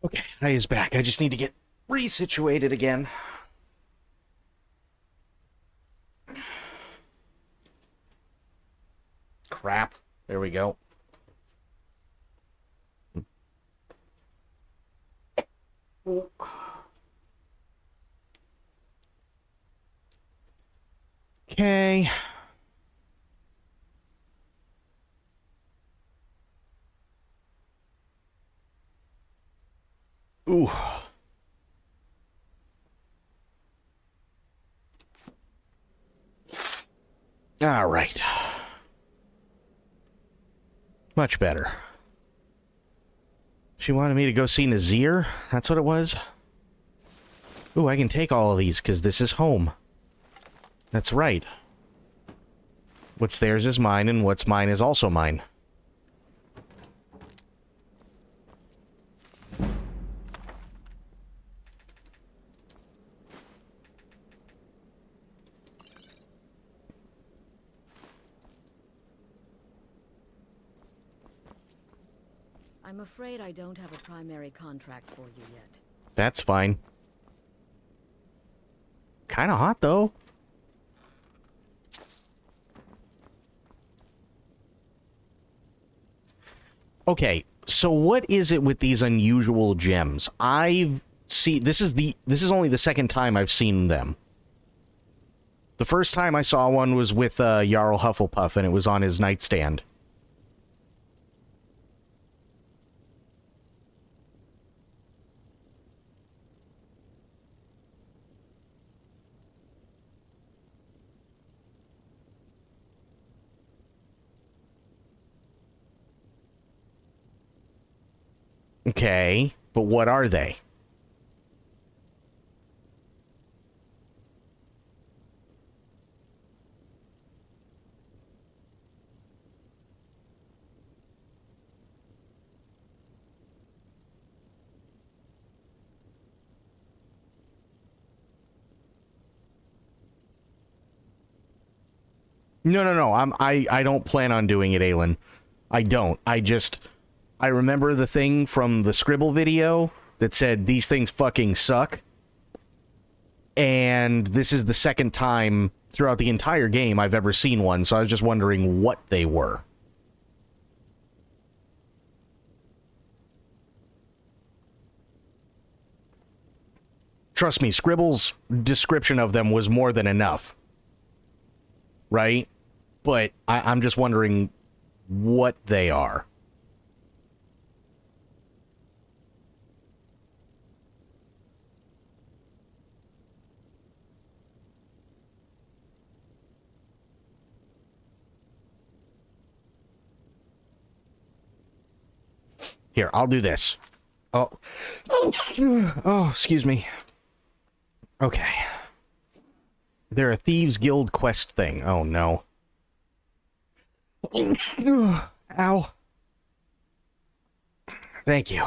Okay, I is back. I just need to get resituated again. Crap. There we go. Okay. Ooh. All right. Much better. She wanted me to go see Nazir? That's what it was? Ooh, I can take all of these because this is home. That's right. What's theirs is mine, and what's mine is also mine. I'm afraid I don't have a primary contract for you yet. That's fine. Kind of hot, though. Okay, so what is it with these unusual gems? This is only the second time I've seen them. The first time I saw one was with Jarl Hufflepuff, and it was on his nightstand. Okay, but what are they? No. I don't plan on doing it, Aelin. I don't. I remember the thing from the Scribble video that said these things fucking suck. And this is the second time throughout the entire game I've ever seen one, so I was just wondering what they were. Trust me, Scribble's description of them was more than enough. Right? But I'm just wondering what they are. Here, I'll do this. Oh, excuse me. Okay. They're a Thieves Guild quest thing. Oh, no. Ow. Thank you.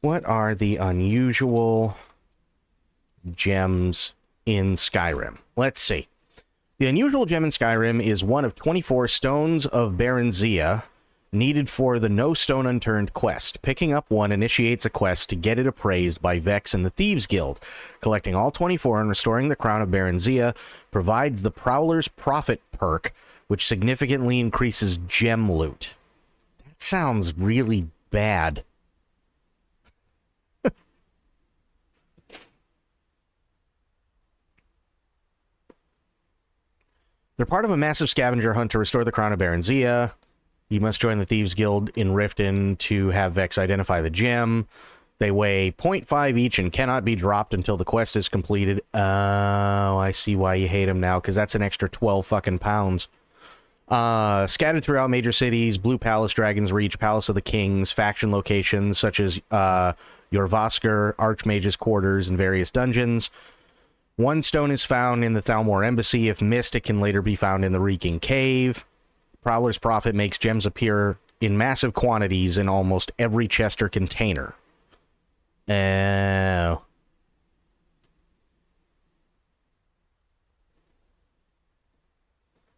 What are the unusual gems in Skyrim? Let's see. The unusual gem in Skyrim is one of 24 stones of Baranzia, needed for the No Stone Unturned quest. Picking up one initiates a quest to get it appraised by Vex and the Thieves Guild. Collecting all 24 and restoring the Crown of Baranzia provides the Prowler's Profit perk, which significantly increases gem loot. That sounds really bad. They're part of a massive scavenger hunt to restore the Crown of Baranzia. You must join the Thieves Guild in Riften to have Vex identify the gem. They weigh 0.5 each and cannot be dropped until the quest is completed. Oh, I see why you hate them now, because that's an extra 12 fucking pounds. Scattered throughout major cities, Blue Palace, Dragon's Reach, Palace of the Kings, faction locations such as Jorrvaskr, Archmage's Quarters, and various dungeons. One stone is found in the Thalmor Embassy. If missed, it can later be found in the Reeking Cave. Prowler's Profit makes gems appear in massive quantities in almost every chest or container. Oh.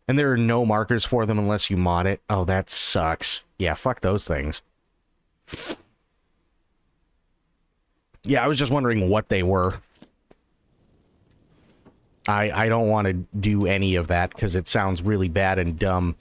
And there are no markers for them unless you mod it. Oh, that sucks. Yeah, fuck those things. Yeah, I was just wondering what they were. I don't want to do any of that because it sounds really bad and dumb.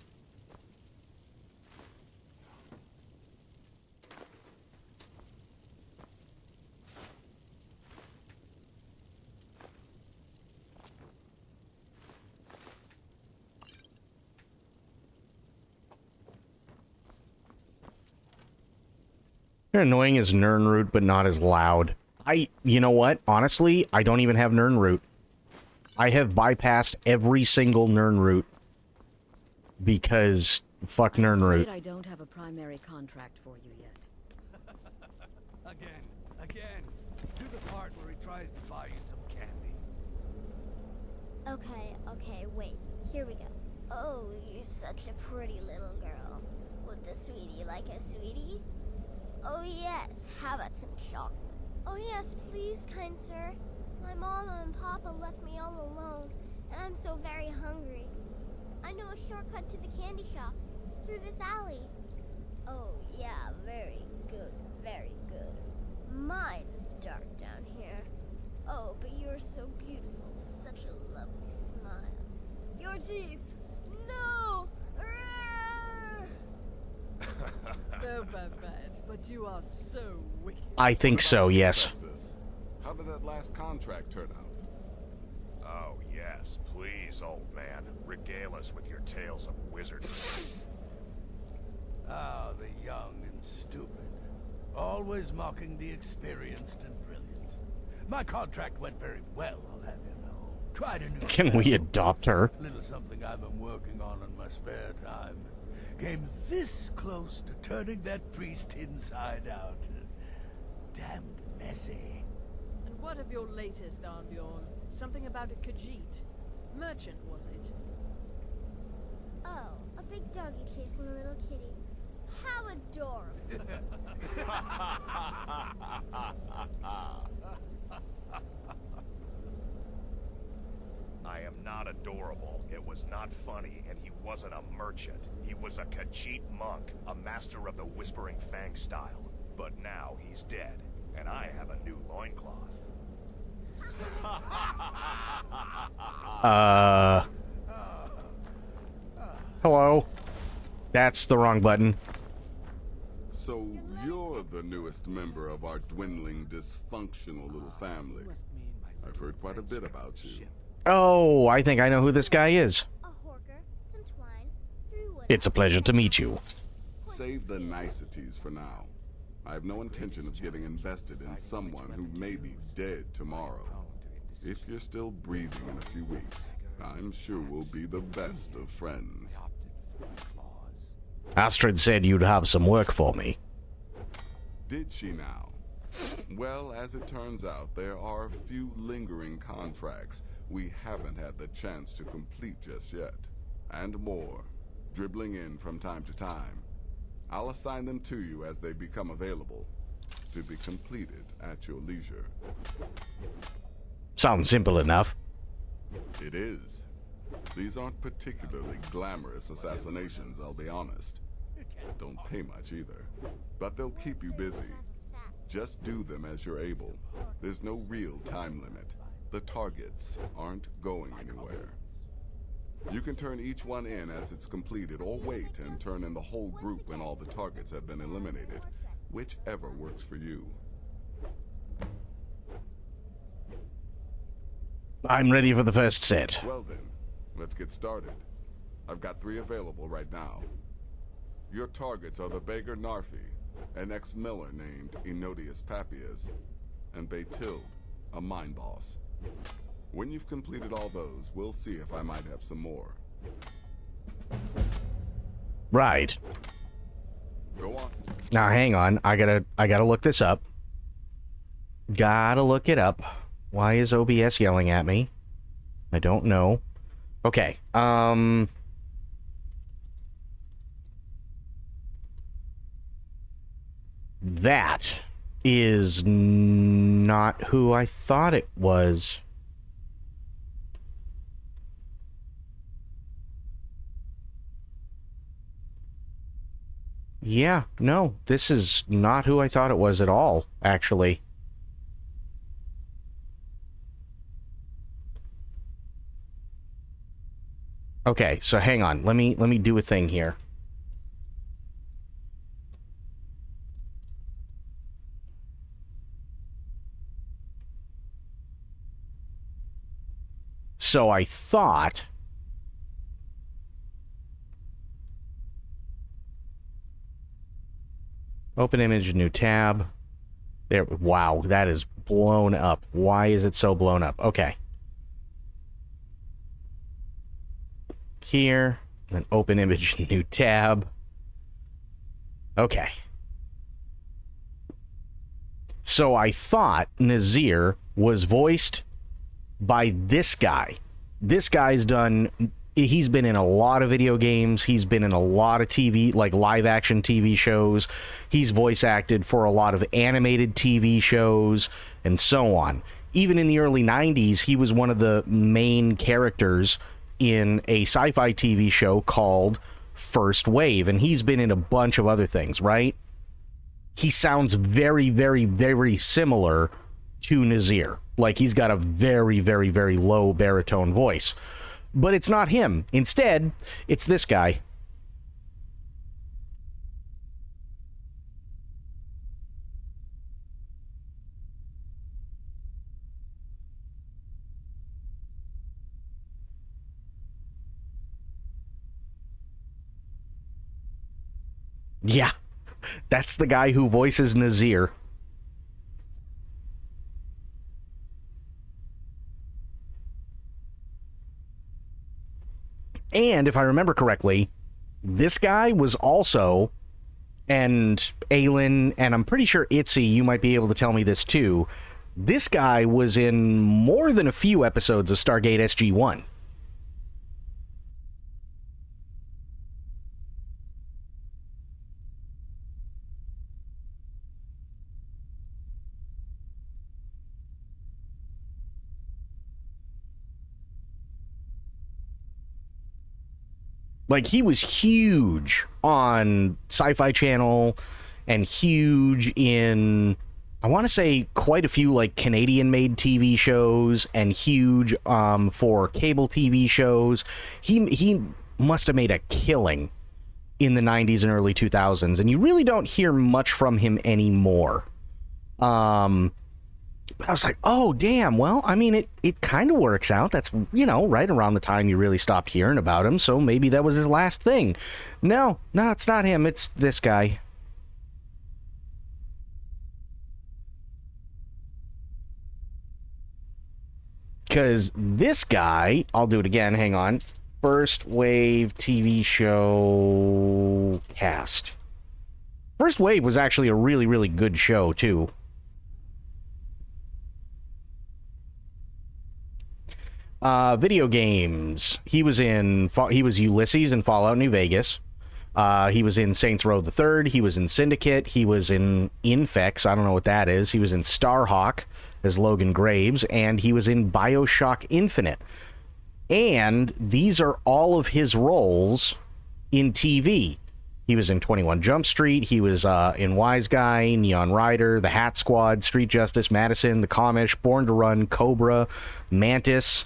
They're annoying as Nirnroot, but not as loud. You know what? Honestly, I don't even have Nirnroot. I have bypassed every single Nirnroot because fuck Nirnroot. I don't have a primary contract for you yet. Again. Do the part where he tries to buy you some candy. Okay, wait. Here we go. Oh, you're such a pretty little girl. Would the sweetie like a sweetie? Oh yes, how about some chocolate? Oh yes, please, kind sir. My mama and papa left me all alone, and I'm so very hungry. I know a shortcut to the candy shop, through this alley. Oh yeah, very good, very good. Mine's dark down here. Oh, but you're so beautiful, such a lovely smile. Your teeth! No! No, Babette, but you are so wicked. I think so, yes. Festus, how did that last contract turn out? Oh, yes. Please, old man. Regale us with your tales of wizardry. Ah, the young and stupid. Always mocking the experienced and brilliant. My contract went very well, I'll have you know. Tried a new Can we adopt her? little something I've been working on in my spare time. Came this close to turning that priest inside out. Damned messy. And what of your latest, Arnbjorn? Something about a Khajiit. Merchant, was it? Oh, a big doggy chasing a little kitty. How adorable. I am not adorable. It was not funny, and he wasn't a merchant. He was a Khajiit monk, a master of the Whispering Fang style. But now he's dead, and I have a new loincloth. Hello? That's the wrong button. So you're the newest member of our dwindling, dysfunctional little family. I've heard quite a bit about you. Oh, I think I know who this guy is. It's a pleasure to meet you. Save the niceties for now. I have no intention of getting invested in someone who may be dead tomorrow. If you're still breathing in a few weeks, I'm sure we'll be the best of friends. Astrid said you'd have some work for me. Did she now? Well, as it turns out, there are a few lingering contracts we haven't had the chance to complete just yet. And more, dribbling in from time to time. I'll assign them to you as they become available, to be completed at your leisure. Sounds simple enough. It is. These aren't particularly glamorous assassinations, I'll be honest. Don't pay much either. But they'll keep you busy. Just do them as you're able. There's no real time limit. The targets aren't going anywhere. You can turn each one in as it's completed, or wait and turn in the whole group when all the targets have been eliminated. Whichever works for you. I'm ready for the first set. Well then, let's get started. I've got 3 available right now. Your targets are the beggar Narfi, an ex-miller named Enodius Papias, and Baytild, a mine boss. When you've completed all those, we'll see if I might have some more. Right. Go on. Now hang on, I gotta look this up. Gotta look it up. Why is OBS yelling at me? I don't know. Okay. That is not who I thought it was. Yeah, no, this is not who I thought it was at all, actually. Okay, so hang on. Let me do a thing here. So I thought open image, new tab. There, wow, that is blown up. Why is it so blown up? Okay. Here, then open image, new tab. Okay. So I thought Nazir was voiced by this guy. This guy's he's been in a lot of video games. He's been in a lot of TV, like live action TV shows. He's voice acted for a lot of animated TV shows and so on. Even in the early 90s, he was one of the main characters in a sci-fi TV show called First Wave, and he's been in a bunch of other things, right? He sounds very, very, very similar to Nazir. Like, he's got a very, very, very low baritone voice. But it's not him. Instead, it's this guy. Yeah, that's the guy who voices Nazir. And if I remember correctly, this guy was also, and Aelin, and I'm pretty sure Itzy, you might be able to tell me this too, this guy was in more than a few episodes of Stargate SG-1. Like, he was huge on Sci-Fi Channel and huge in, I want to say, quite a few, like, Canadian-made TV shows and huge for cable TV shows. He must have made a killing in the 90s and early 2000s, and you really don't hear much from him anymore. I was like, oh, damn, well, I mean, it kind of works out. That's, you know, right around the time you really stopped hearing about him, so maybe that was his last thing. No, it's not him. It's this guy. Because this guy, I'll do it again, hang on. First Wave TV show cast. First Wave was actually a really, really good show, too. Video games. He was Ulysses in Fallout New Vegas. He was in Saints Row the Third. He was in Syndicate. He was in Infex. I don't know what that is. He was in Starhawk as Logan Graves, and he was in BioShock Infinite. And these are all of his roles in TV. He was in 21 Jump Street. He was in Wise Guy, Neon Rider, The Hat Squad, Street Justice, Madison, The Comish, Born to Run, Cobra, Mantis,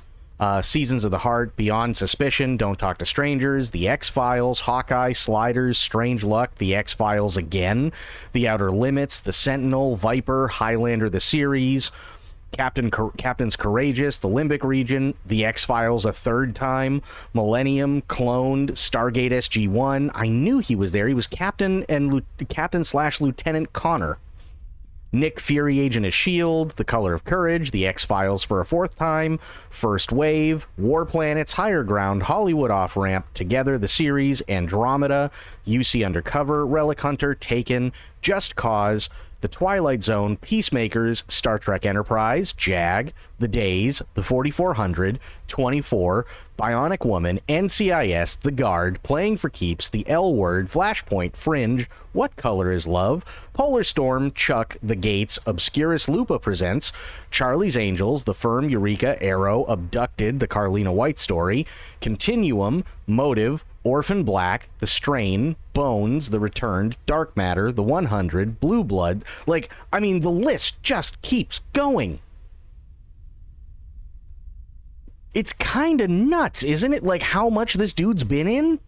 Seasons of the Heart, Beyond Suspicion, Don't Talk to Strangers, The X-Files, Hawkeye, Sliders, Strange Luck, The X-Files Again, The Outer Limits, The Sentinel, Viper, Highlander the Series, Captain's Courageous, The Limbic Region, The X-Files a third time, Millennium, Cloned, Stargate SG-1. I knew he was there. He was Captain/Lieutenant Connor. Nick Fury, Agent of S.H.I.E.L.D., The Color of Courage, The X-Files for a fourth time, First Wave, War Planets, Higher Ground, Hollywood Off-Ramp, Together, the series, Andromeda, UC Undercover, Relic Hunter, Taken, Just Cause, The Twilight Zone, Peacemakers, Star Trek Enterprise, JAG, The Days, The 4400, 24, Bionic Woman, NCIS, The Guard, Playing for Keeps, The L Word, Flashpoint, Fringe, What Color is Love, Polar Storm, Chuck, The Gates, Obscurus Lupa Presents, Charlie's Angels, The Firm, Eureka, Arrow, Abducted, The Carlina White Story, Continuum, Motive, Orphan Black, The Strain, Bones, The Returned, Dark Matter, The 100, Blue Blood. Like, I mean, the list just keeps going. It's kind of nuts, isn't it? Like, how much this dude's been in?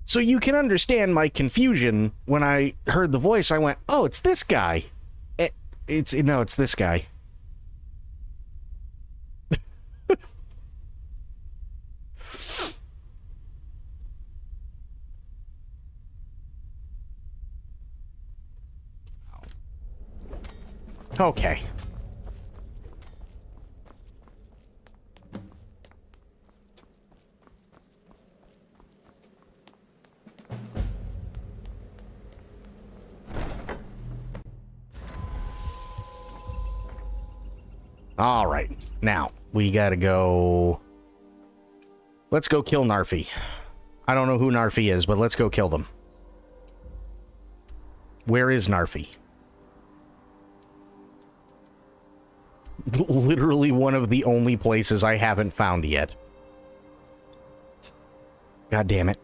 So you can understand my confusion when I heard the voice. I went, "Oh, it's this guy." It's this guy. Okay. All right. Now, we gotta go... Let's go kill Narfi. I don't know who Narfi is, but let's go kill them. Where is Narfi? Literally one of the only places I haven't found yet. God damn it.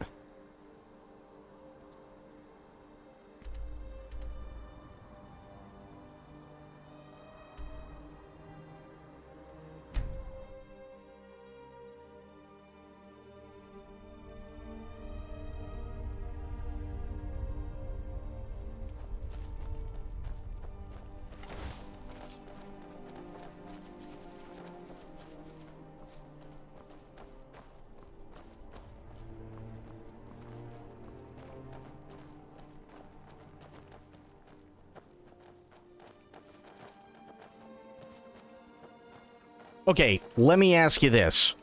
Okay, let me ask you this,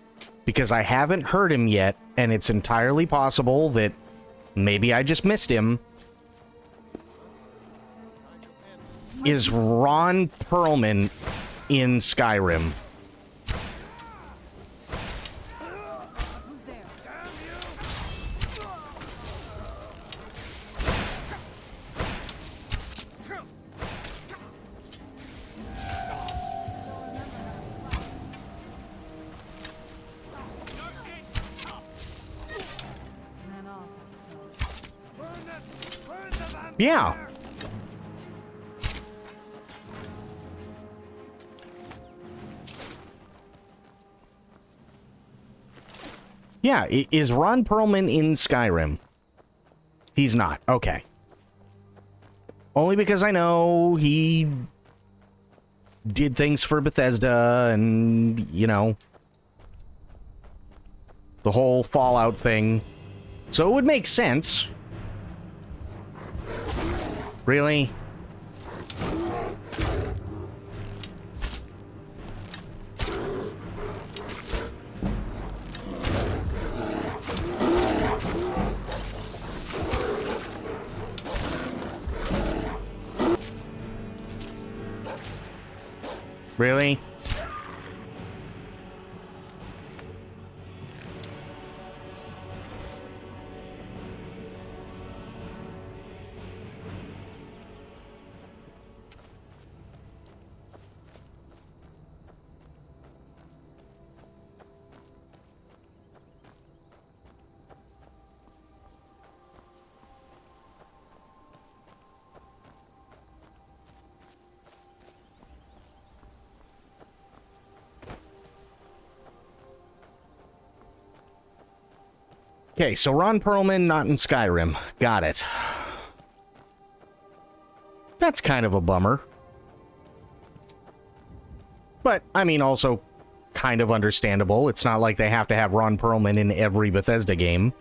because I haven't heard him yet, and it's entirely possible that maybe I just missed him. Is Ron Perlman in Skyrim? Yeah. Yeah, is Ron Perlman in Skyrim? He's not. Okay. Only because I know he did things for Bethesda and, you know, the whole Fallout thing. So it would make sense. Really? Really? Okay, so Ron Perlman not in Skyrim. Got it. That's kind of a bummer. But, I mean, also kind of understandable. It's not like they have to have Ron Perlman in every Bethesda game.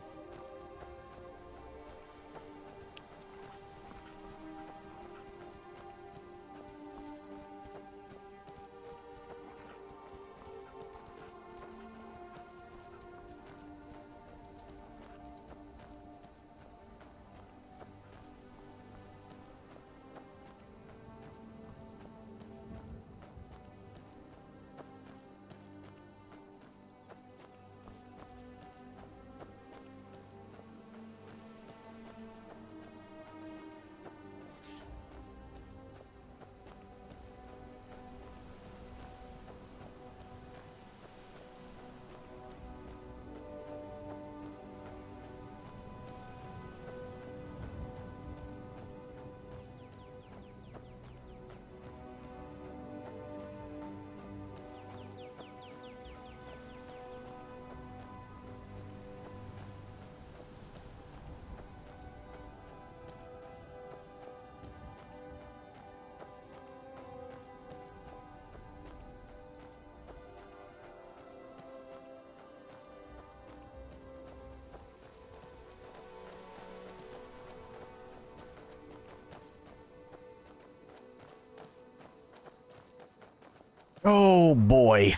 Oh, boy.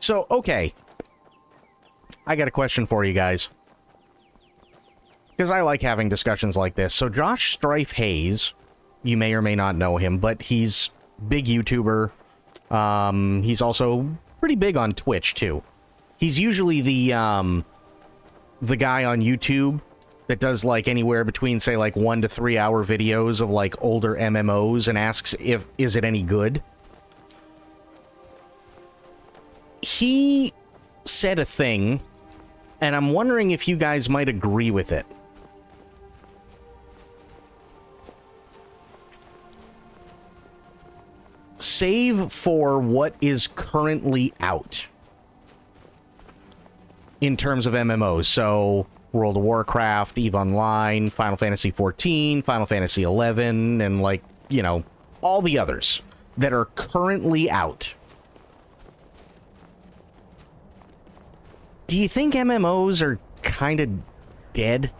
So, okay. I got a question for you guys. Because I like having discussions like this. So, Josh Strife Hayes, you may or may not know him, but he's big YouTuber. He's also pretty big on Twitch, too. He's usually the guy on YouTube that does, like, anywhere between, say, like, 1 to 3 hour videos of, like, older MMOs and asks is it any good? He said a thing, and I'm wondering if you guys might agree with it. Save for what is currently out in terms of MMOs. So, World of Warcraft, EVE Online, Final Fantasy XIV, Final Fantasy XI, and, like, you know, all the others that are currently out. Do you think MMOs are kind of dead?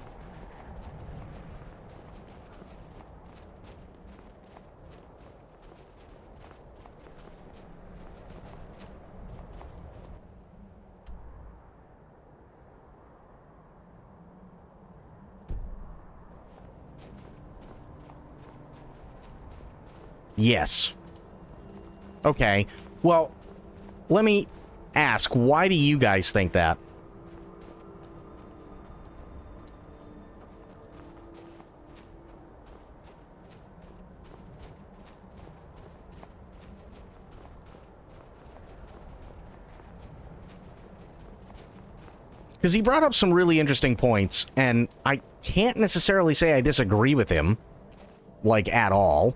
Yes. Okay. Well, let me ask, why do you guys think that? Because he brought up some really interesting points, and I can't necessarily say I disagree with him, like, at all.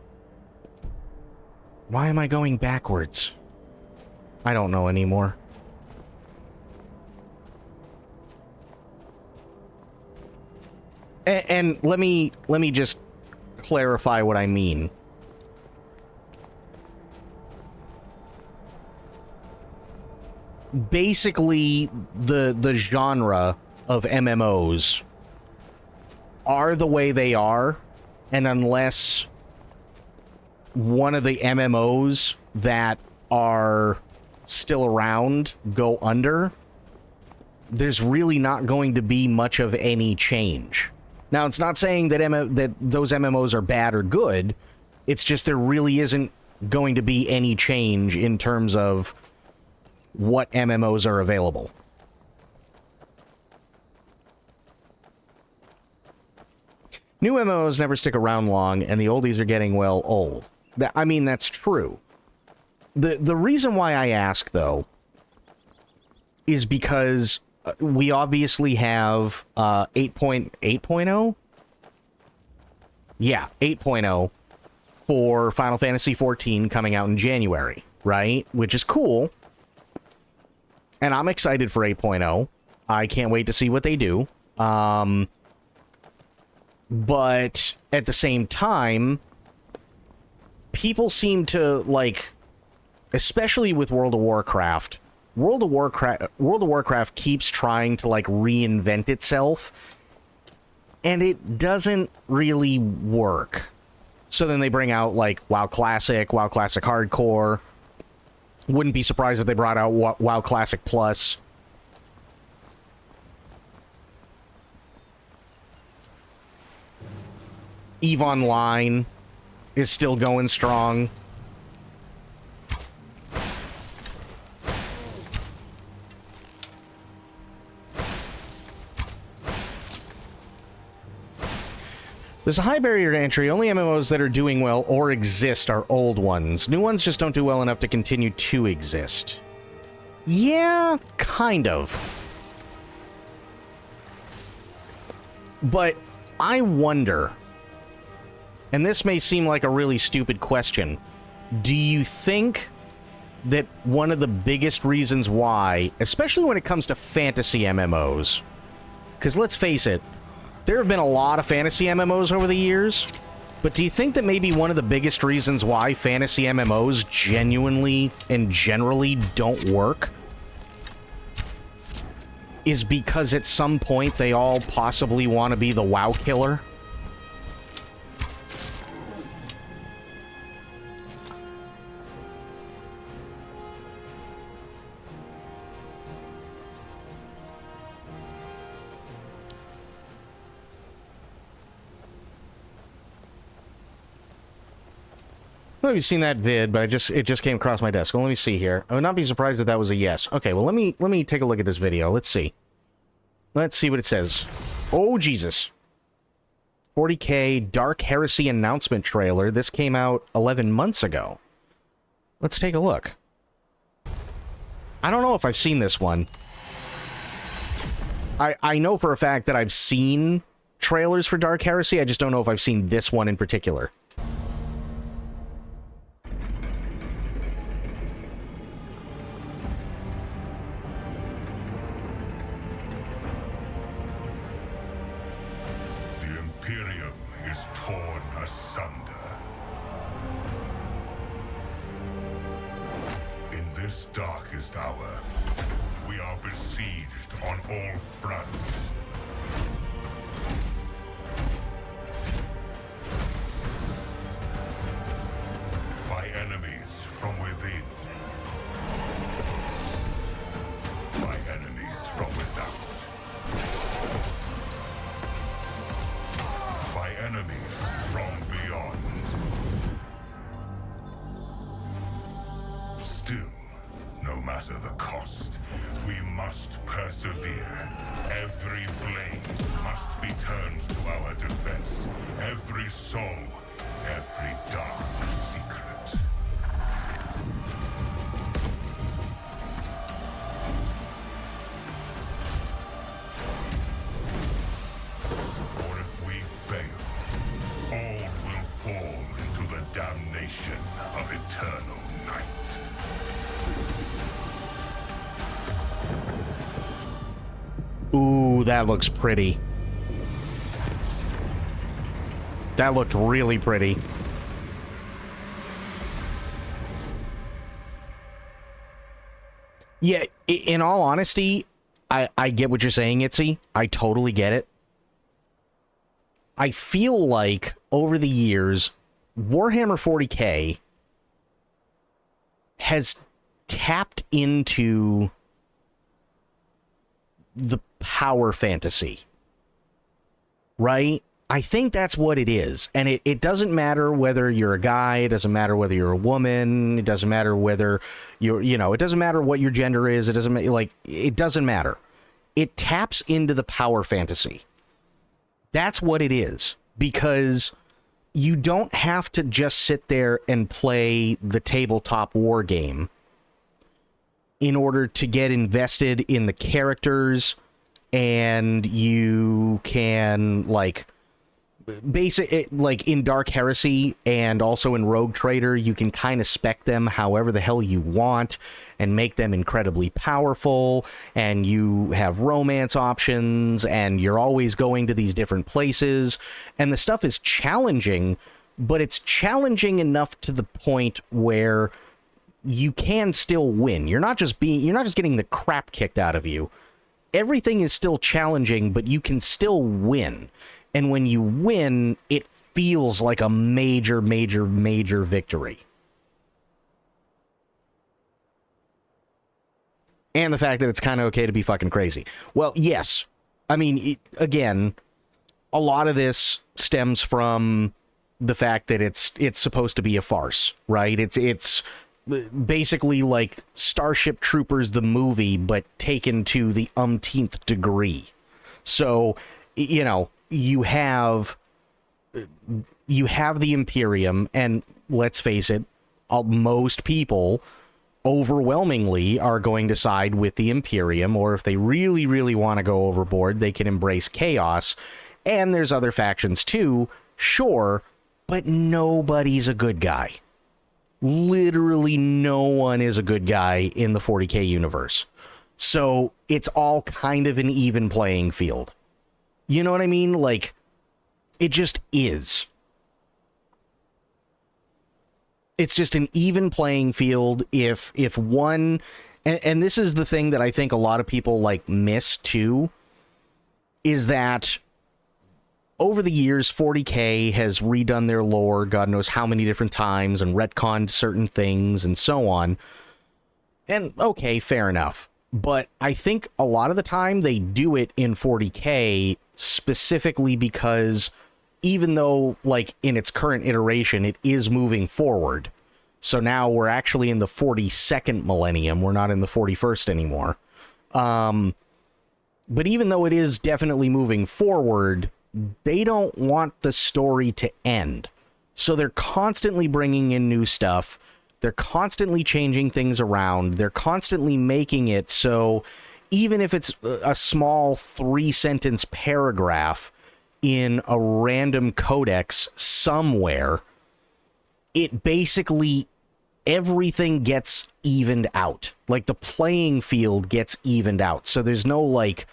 Why am I going backwards? I don't know anymore. And let me just clarify what I mean. Basically, the genre of MMOs are the way they are, and unless one of the MMOs that are still around go under, there's really not going to be much of any change. Now, it's not saying that that those MMOs are bad or good. It's just there really isn't going to be any change in terms of what MMOs are available. New MMOs never stick around long, and the oldies are getting, well, old. I mean, that's true. The reason why I ask, though, is because we obviously have 8.0? Yeah, 8.0 for Final Fantasy XIV coming out in January, right? Which is cool. And I'm excited for 8.0. I can't wait to see what they do. But at the same time, people seem to, like, especially with World of Warcraft, World of Warcraft keeps trying to, like, reinvent itself, and it doesn't really work. So then they bring out, like, WoW Classic Hardcore. Wouldn't be surprised if they brought out WoW Classic Plus. EVE Online is still going strong. There's a high barrier to entry. Only MMOs that are doing well or exist are old ones. New ones just don't do well enough to continue to exist. Yeah, kind of. But I wonder, and this may seem like a really stupid question, do you think that one of the biggest reasons why, especially when it comes to fantasy MMOs, because let's face it, there have been a lot of fantasy MMOs over the years, but do you think that maybe one of the biggest reasons why fantasy MMOs genuinely and generally don't work is because at some point they all possibly want to be the WoW killer? I don't know if you've seen that vid, but it just came across my desk. Well, let me see here. I would not be surprised if that was a yes. Okay, well, let me take a look at this video. Let's see. Let's see what it says. Oh, Jesus. 40K Dark Heresy announcement trailer. This came out 11 months ago. Let's take a look. I don't know if I've seen this one. I know for a fact that I've seen trailers for Dark Heresy. I just don't know if I've seen this one in particular. The Imperium is torn asunder. In this darkest hour, we are besieged on all fronts. By enemies from within. By enemies from without. By enemies from beyond. Still, no matter the cost, we must persevere. Every blade must be turned to our defense. Every soul, every dark secret. For if we fail, all will fall into the damnation of eternal night. Ooh, that looks pretty. That looked really pretty. Yeah, in all honesty, I get what you're saying, Itzy. I totally get it. I feel like, over the years, Warhammer 40K has tapped into the power fantasy, right? I think that's what it is. And it doesn't matter whether you're a guy, it doesn't matter whether you're a woman, it doesn't matter whether you're, it doesn't matter what your gender is, it doesn't it doesn't matter. It taps into the power fantasy. That's what it is, because you don't have to just sit there and play the tabletop war game in order to get invested in the characters, and you can, like in Dark Heresy and also in Rogue Trader, you can kind of spec them however the hell you want and make them incredibly powerful, and you have romance options, and you're always going to these different places, and the stuff is challenging, but it's challenging enough to the point where you can still win. You're not just getting the crap kicked out of you. Everything is still challenging, but you can still win. And when you win, it feels like a major, major, major victory. And the fact that it's kind of okay to be fucking crazy. Well, yes. I mean, again, a lot of this stems from the fact that it's supposed to be a farce, right? It's basically like Starship Troopers the movie, but taken to the umpteenth degree. So, you have the Imperium, and let's face it, most people overwhelmingly are going to side with the Imperium, or if they really, really want to go overboard, they can embrace chaos. And there's other factions too, sure, but nobody's a good guy. Literally no one is a good guy in the 40K universe. So it's all kind of an even playing field. You know what I mean? Like, it just is. It's just an even playing field if one... And this is the thing that I think a lot of people, miss, too, is that over the years, 40K has redone their lore, God knows how many different times, and retconned certain things, and so on. And, okay, fair enough. But I think a lot of the time they do it in 40K specifically because even though, like, in its current iteration, it is moving forward. So now we're actually in the 42nd millennium. We're not in the 41st anymore. But even though it is definitely moving forward, they don't want the story to end. So they're constantly bringing in new stuff. They're constantly changing things around. They're constantly making it so even if it's a small 3-sentence paragraph in a random codex somewhere, it basically, everything gets evened out. Like, the playing field gets evened out. So there's no, like,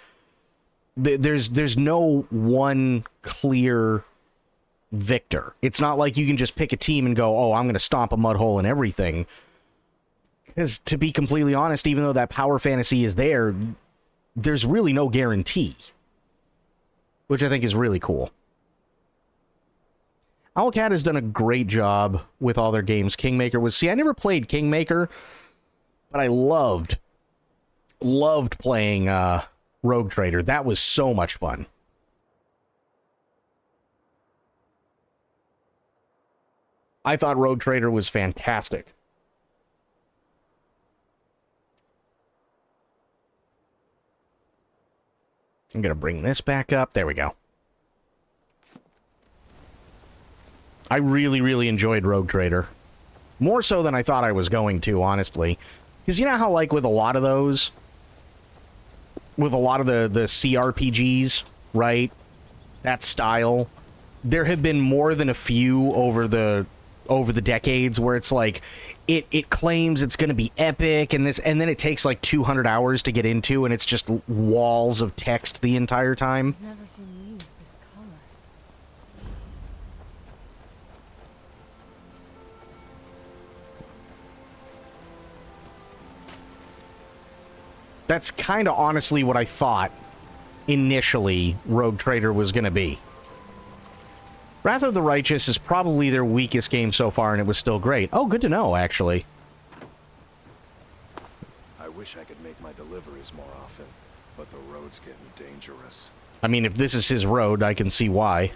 there's no one clear victor. It's not like you can just pick a team and go, oh, I'm going to stomp a mud hole in everything. Because, to be completely honest, even though that power fantasy is there, there's really no guarantee. Which I think is really cool. Owlcat has done a great job with all their games. Kingmaker was... See, I never played Kingmaker, but I loved playing Rogue Trader. That was so much fun. I thought Rogue Trader was fantastic. I'm going to bring this back up. There we go. I really, really enjoyed Rogue Trader. More so than I thought I was going to, honestly. Because you know how, like, with a lot of those, with a lot of the CRPGs, right? That style, there have been more than a few over the decades where it's like, it claims it's going to be epic, and then it takes like 200 hours to get into, and it's just walls of text the entire time. I've never seen leaves this color. That's kind of honestly what I thought initially Rogue Trader was going to be. Wrath of the Righteous is probably their weakest game so far, and it was still great. Oh, good to know, actually. I wish I could make my deliveries more often, but the road's getting dangerous. I mean, if this is his road, I can see why.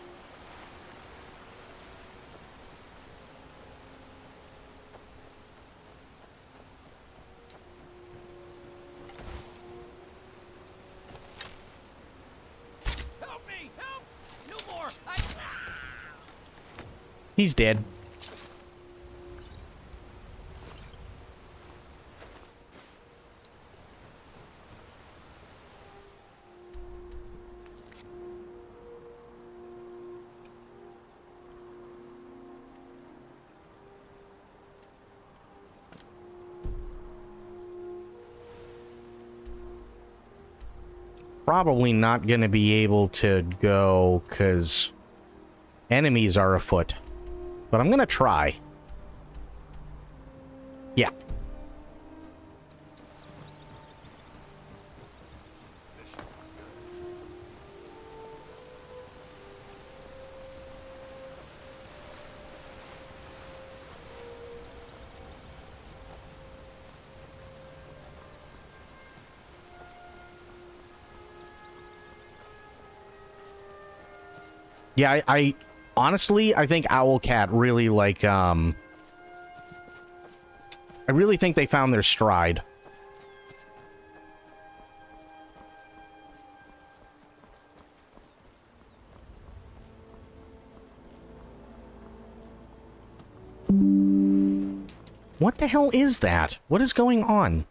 Help me! Help! No more! He's dead. Probably not going to be able to go because enemies are afoot. But I'm going to try. Yeah. Yeah, I honestly, I think Owlcat really, like, I really think they found their stride. What the hell is that? What is going on?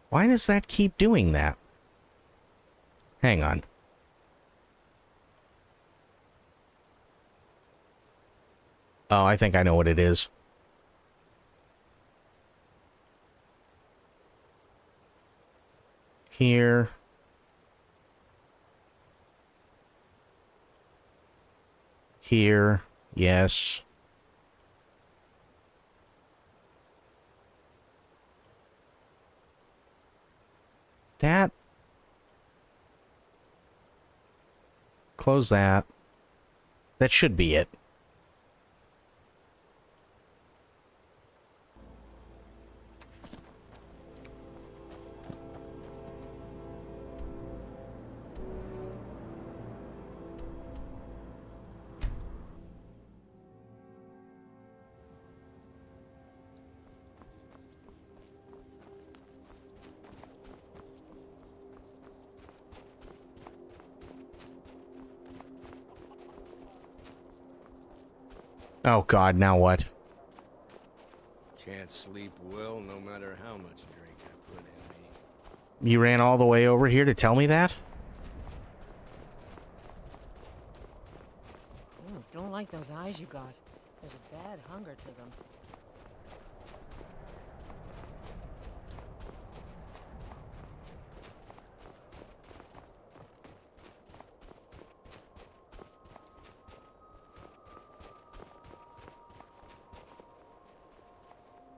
Why does that keep doing that? Hang on. Oh, I think I know what it is. Here. Here. Yes. That. Close that. That should be it. Oh god, now what? Can't sleep well no matter how much drink I put in me. You ran all the way over here to tell me that? Ooh, don't like those eyes you got. There's a bad hunger to them.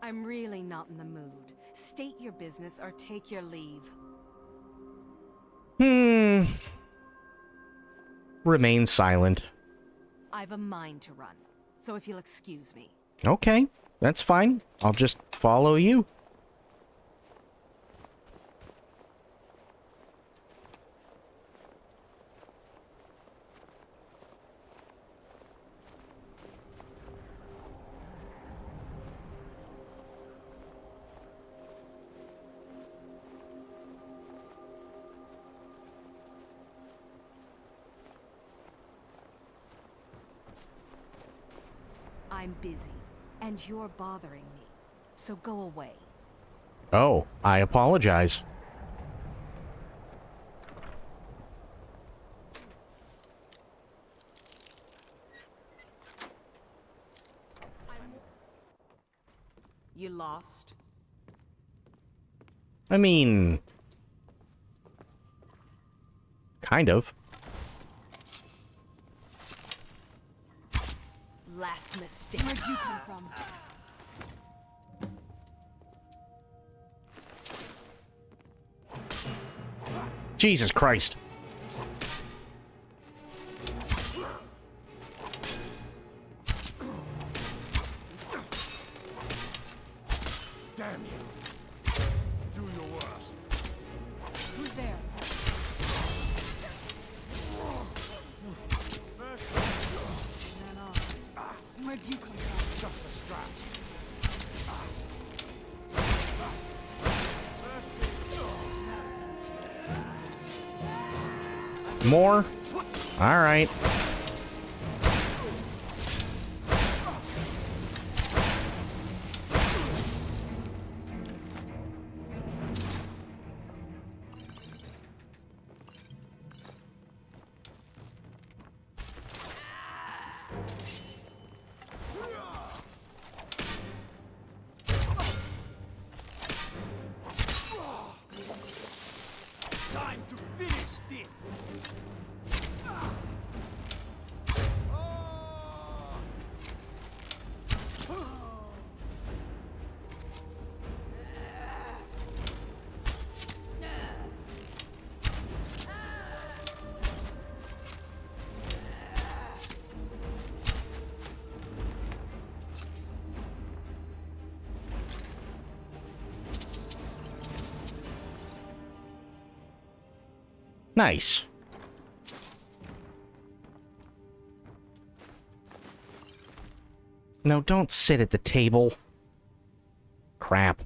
I'm really not in the mood. State your business or take your leave. Remain silent. I've a mind to run, so if you'll excuse me. Okay, that's fine. I'll just follow you. I'm busy, and you're bothering me, so go away. Oh, I apologize. You lost? I mean... kind of. Last mistake. Where'd you come from? Jesus Christ. Damn you. Do your worst. Who's there? Where'd you come from? Just a scratch. More? Alright. Time to finish this! Nice. No, don't sit at the table. Crap.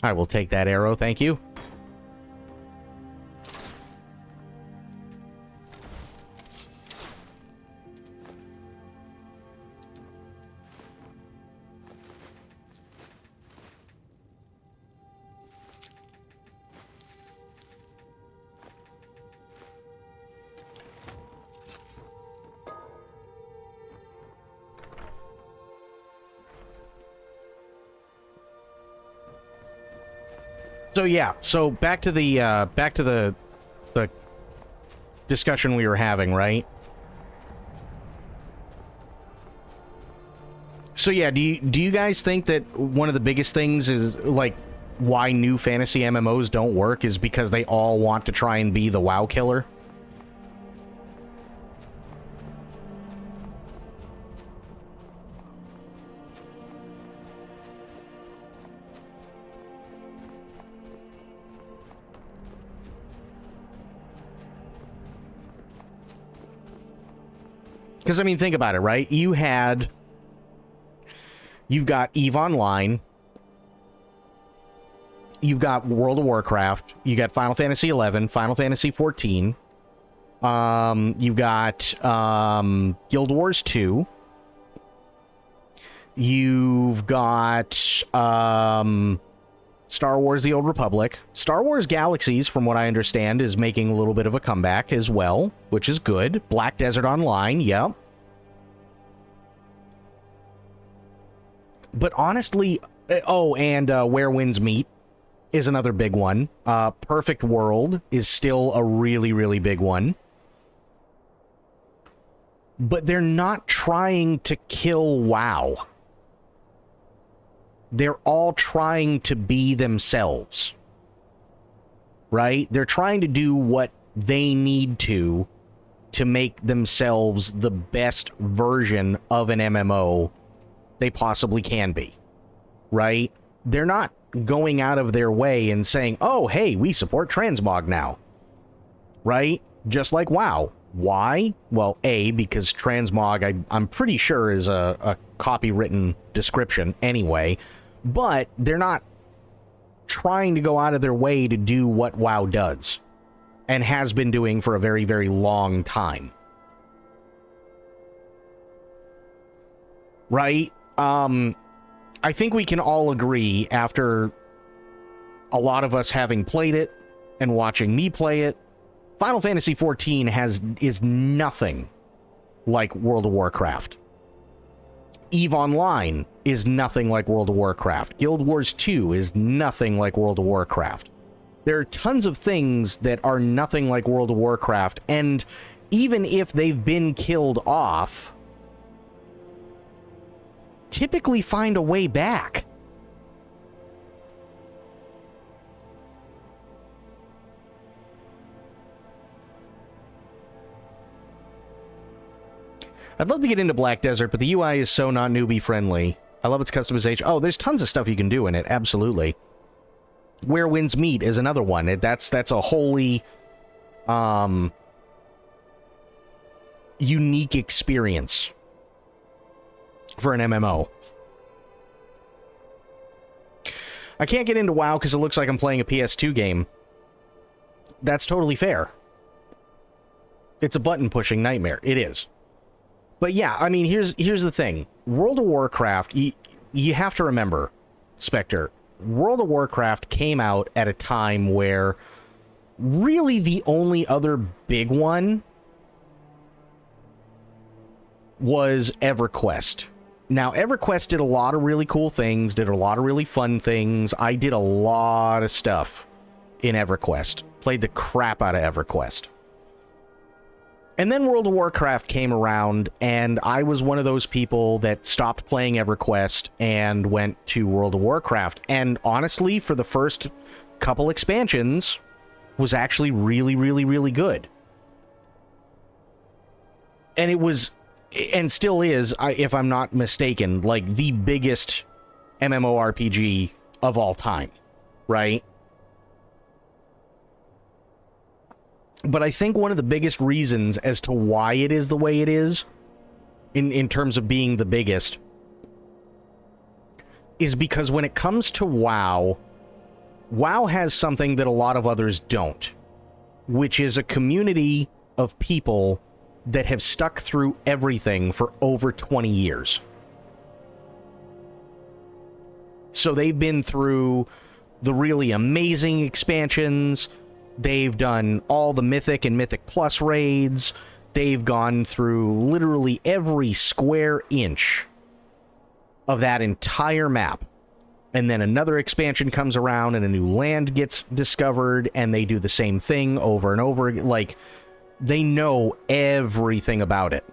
I will take that arrow, thank you. So yeah, so back to the discussion we were having, right? So yeah, do you guys think that one of the biggest things is like why new fantasy MMOs don't work is because they all want to try and be the WoW killer? Because, I mean, think about it, right? You've got EVE Online, you've got World of Warcraft, you got Final Fantasy 11, Final Fantasy 14, you've got Guild Wars 2, you've got Star Wars The Old Republic. Star Wars Galaxies, from what I understand, is making a little bit of a comeback as well, which is good. Black Desert Online, yep. But honestly, and Where Winds Meet is another big one. Perfect World is still a really, really big one. But they're not trying to kill WoW. They're all trying to be themselves. Right? They're trying to do what they need to make themselves the best version of an MMO they possibly can be. Right? They're not going out of their way and saying, oh, hey, we support transmog now. Right? Just like WoW. Why? Well, A, because transmog, I'm pretty sure, is a copywritten description anyway, but they're not trying to go out of their way to do what WoW does and has been doing for a very, very long time. Right? I think we can all agree, after a lot of us having played it and watching me play it, Final Fantasy XIV is nothing like World of Warcraft. EVE Online is nothing like World of Warcraft. Guild Wars 2 is nothing like World of Warcraft. There are tons of things that are nothing like World of Warcraft, and even if they've been killed off, typically find a way back. I'd love to get into Black Desert, but the UI is so not newbie friendly. I love its customization. Oh, there's tons of stuff you can do in it, absolutely. Where Winds Meet is another one. That's a wholly unique experience for an MMO. I can't get into WoW because it looks like I'm playing a PS2 game. That's totally fair. It's a button-pushing nightmare. It is. But yeah, I mean, here's the thing. World of Warcraft, you have to remember, Spectre, World of Warcraft came out at a time where really the only other big one was EverQuest. Now, EverQuest did a lot of really cool things, did a lot of really fun things. I did a lot of stuff in EverQuest. Played the crap out of EverQuest. And then World of Warcraft came around, and I was one of those people that stopped playing EverQuest and went to World of Warcraft. And honestly, for the first couple expansions, was actually really, really, really good. And it was, and still is, if I'm not mistaken, like the biggest MMORPG of all time, right? But I think one of the biggest reasons as to why it is the way it is, in terms of being the biggest, is because when it comes to WoW, WoW has something that a lot of others don't, which is a community of people that have stuck through everything for over 20 years. So they've been through the really amazing expansions. They've done all the Mythic and Mythic Plus raids. They've gone through literally every square inch of that entire map. And then another expansion comes around and a new land gets discovered, and they do the same thing over and over again. Like, they know everything about it.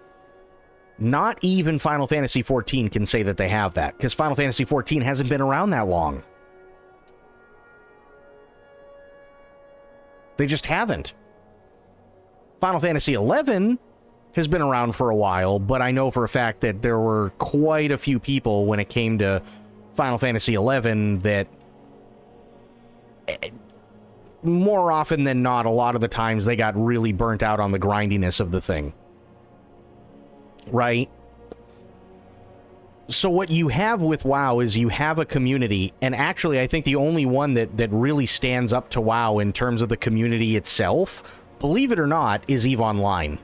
Not even Final Fantasy XIV can say that they have that, because Final Fantasy XIV hasn't been around that long. They just haven't. Final Fantasy XI has been around for a while, but I know for a fact that there were quite a few people when it came to Final Fantasy XI that, more often than not, a lot of the times they got really burnt out on the grindiness of the thing. right? So what you have with WoW is you have a community, and actually I think the only one that really stands up to WoW in terms of the community itself, believe it or not, is EVE Online.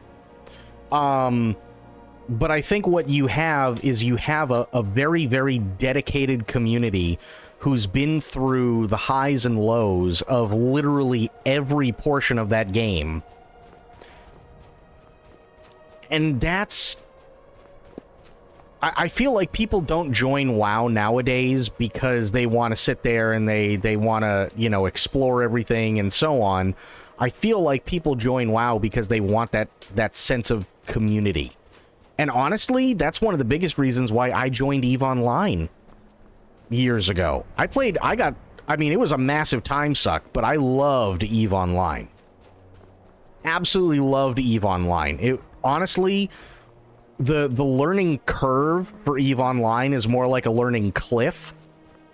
But I think what you have is you have a very, very dedicated community who's been through the highs and lows of literally every portion of that game. And that's... I feel like people don't join WoW nowadays because they want to sit there and they want to, you know, explore everything and so on. I feel like people join WoW because they want that sense of community. And honestly, that's one of the biggest reasons why I joined EVE Online years ago. I mean, it was a massive time suck, but I loved EVE Online. Absolutely loved EVE Online. Honestly, the learning curve for EVE Online is more like a learning cliff,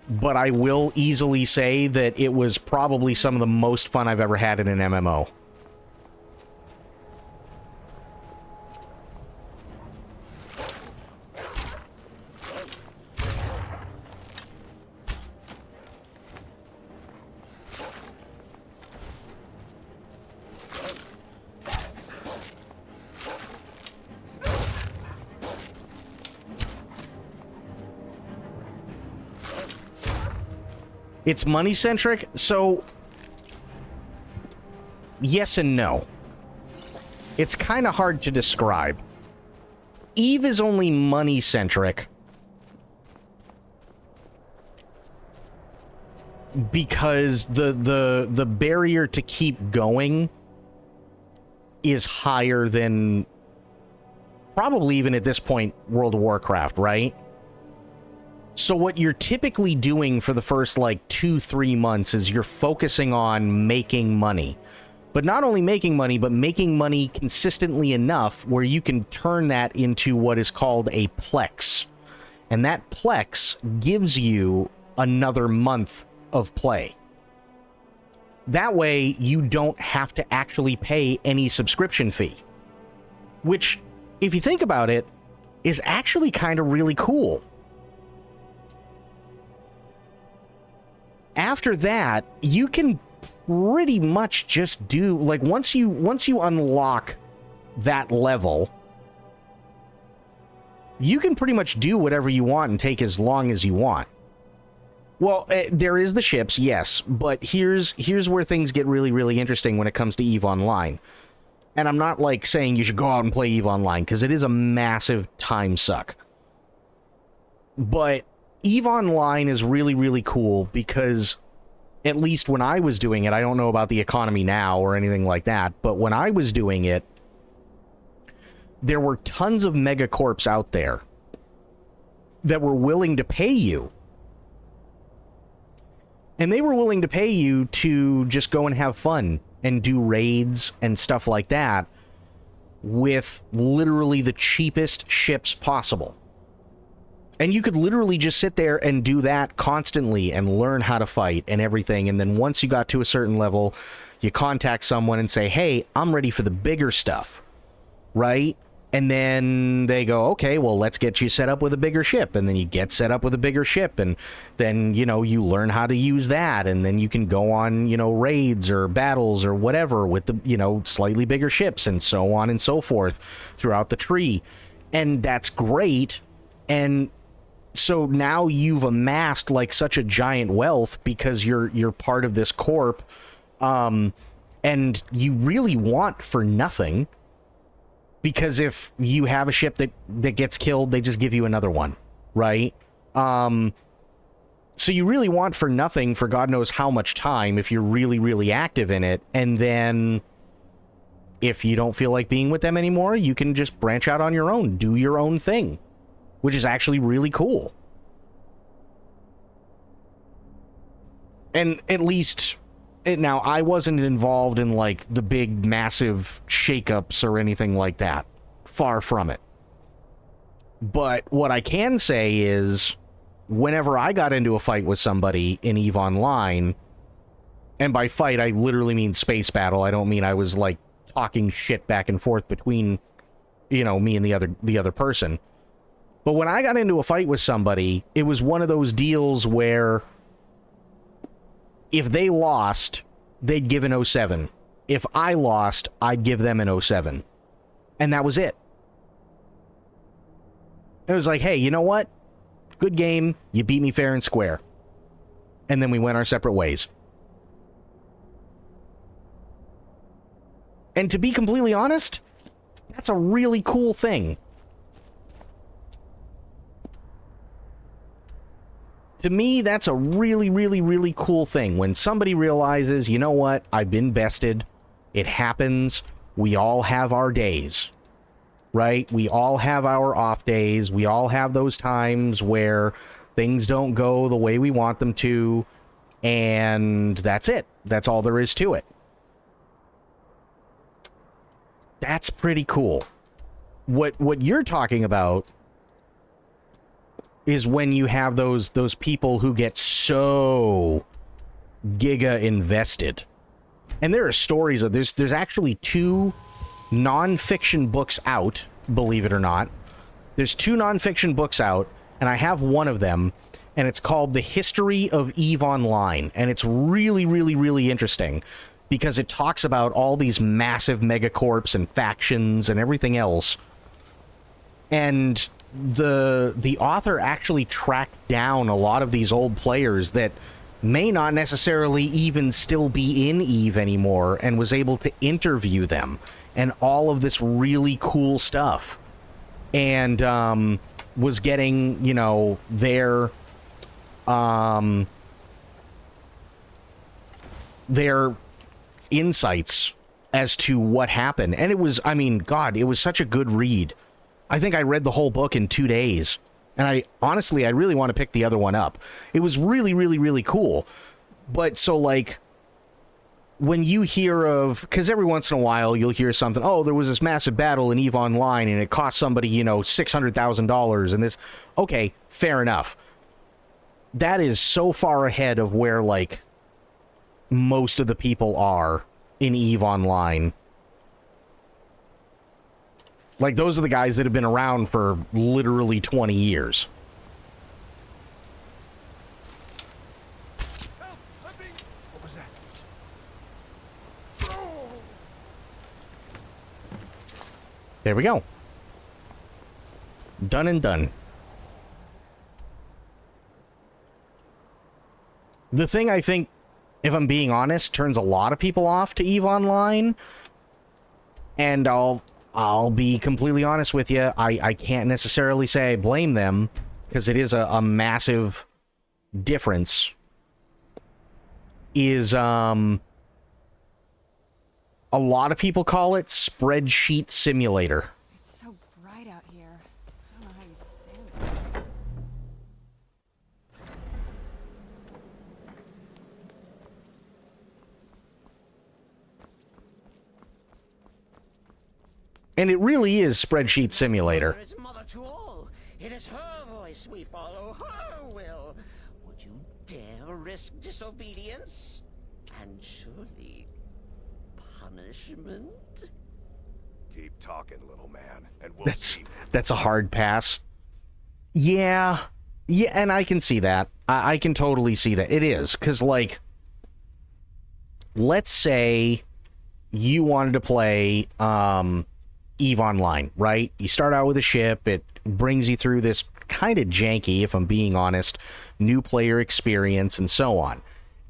but I will easily say that it was probably some of the most fun I've ever had in an MMO. It's money-centric, so yes and no. It's kind of hard to describe. EVE is only money-centric because the barrier to keep going is higher than probably even at this point World of Warcraft, right? So what you're typically doing for the first, like, 2-3 months is you're focusing on making money. But not only making money, but making money consistently enough where you can turn that into what is called a Plex. And that Plex gives you another month of play. That way, you don't have to actually pay any subscription fee. Which, if you think about it, is actually kind of really cool. After that, you can pretty much just do, like, once you unlock that level, you can pretty much do whatever you want and take as long as you want. Well, there is the ships, yes, but here's where things get really, really interesting when it comes to EVE Online. And I'm not, like, saying you should go out and play EVE Online, because it is a massive time suck. But EVE Online is really, really cool because, at least when I was doing it, I don't know about the economy now or anything like that, but when I was doing it, there were tons of megacorps out there that were willing to pay you. And they were willing to pay you to just go and have fun and do raids and stuff like that with literally the cheapest ships possible. And you could literally just sit there and do that constantly and learn how to fight and everything. And then once you got to a certain level, you contact someone and say, hey, I'm ready for the bigger stuff, right? And then they go, okay, well, let's get you set up with a bigger ship. And then you get set up with a bigger ship. And then, you know, you learn how to use that. And then you can go on, you know, raids or battles or whatever with the, you know, slightly bigger ships and so on and so forth throughout the tree. And that's great. And so now you've amassed like such a giant wealth because you're part of this corp, and you really want for nothing, because if you have a ship that gets killed, they just give you another one, right? So you really want for nothing for God knows how much time if you're really, really active in it, and then if you don't feel like being with them anymore, you can just branch out on your own, do your own thing, which is actually really cool. And at least, now, I wasn't involved in, like, the big, massive shakeups or anything like that. Far from it. But what I can say is, whenever I got into a fight with somebody in EVE Online, and by fight, I literally mean space battle. I don't mean I was, like, talking shit back and forth between you know, me and the other person. But when I got into a fight with somebody, it was one of those deals where if they lost, they'd give an 07. If I lost, I'd give them an 07. And that was it. It was like, hey, you know what? Good game. You beat me fair and square. And then we went our separate ways. And to be completely honest, that's a really cool thing. To me, that's a really, really, really cool thing. When somebody realizes, you know what, I've been bested. It happens. We all have our days. Right? We all have our off days. We all have those times where things don't go the way we want them to. And that's it. That's all there is to it. That's pretty cool. What you're talking about is when you have those people who get so giga invested. And there are stories of there's actually 2 non-fiction books out, believe it or not. There's 2 non-fiction books out, and I have one of them, and it's called The History of EVE Online, and it's really, really, really interesting because it talks about all these massive megacorps and factions and everything else. And the author actually tracked down a lot of these old players that may not necessarily even still be in EVE anymore and was able to interview them and all of this really cool stuff. And was getting, you know, their insights as to what happened. And it was, I mean, God, it was such a good read. I think I read the whole book in 2 days. And I really want to pick the other one up. It was really, really, really cool. But so, like, when you hear of, because every once in a while you'll hear something, oh, there was this massive battle in EVE Online and it cost somebody, you know, $600,000 and this. Okay, fair enough. That is so far ahead of where, like, most of the people are in EVE Online. Like, those are the guys that have been around for literally 20 years. What was that? There we go. Done and done. The thing I think, if I'm being honest, turns a lot of people off to EVE Online, and I'll be completely honest with you, I can't necessarily say I blame them, because it is a massive difference, is, a lot of people call it Spreadsheet Simulator. It's so bright out here. I don't know how you stand it. And it really is Spreadsheet Simulator. Is mother to all. It is her voice we follow, her will. Would you dare risk disobedience? And surely punishment? Keep talking, little man, and we'll see. That's a hard pass. Yeah, and I can see that. I can totally see that. It is, because, like, let's say you wanted to play EVE Online, right? You start out with a ship, it brings you through this kind of janky, if I'm being honest, new player experience and so on.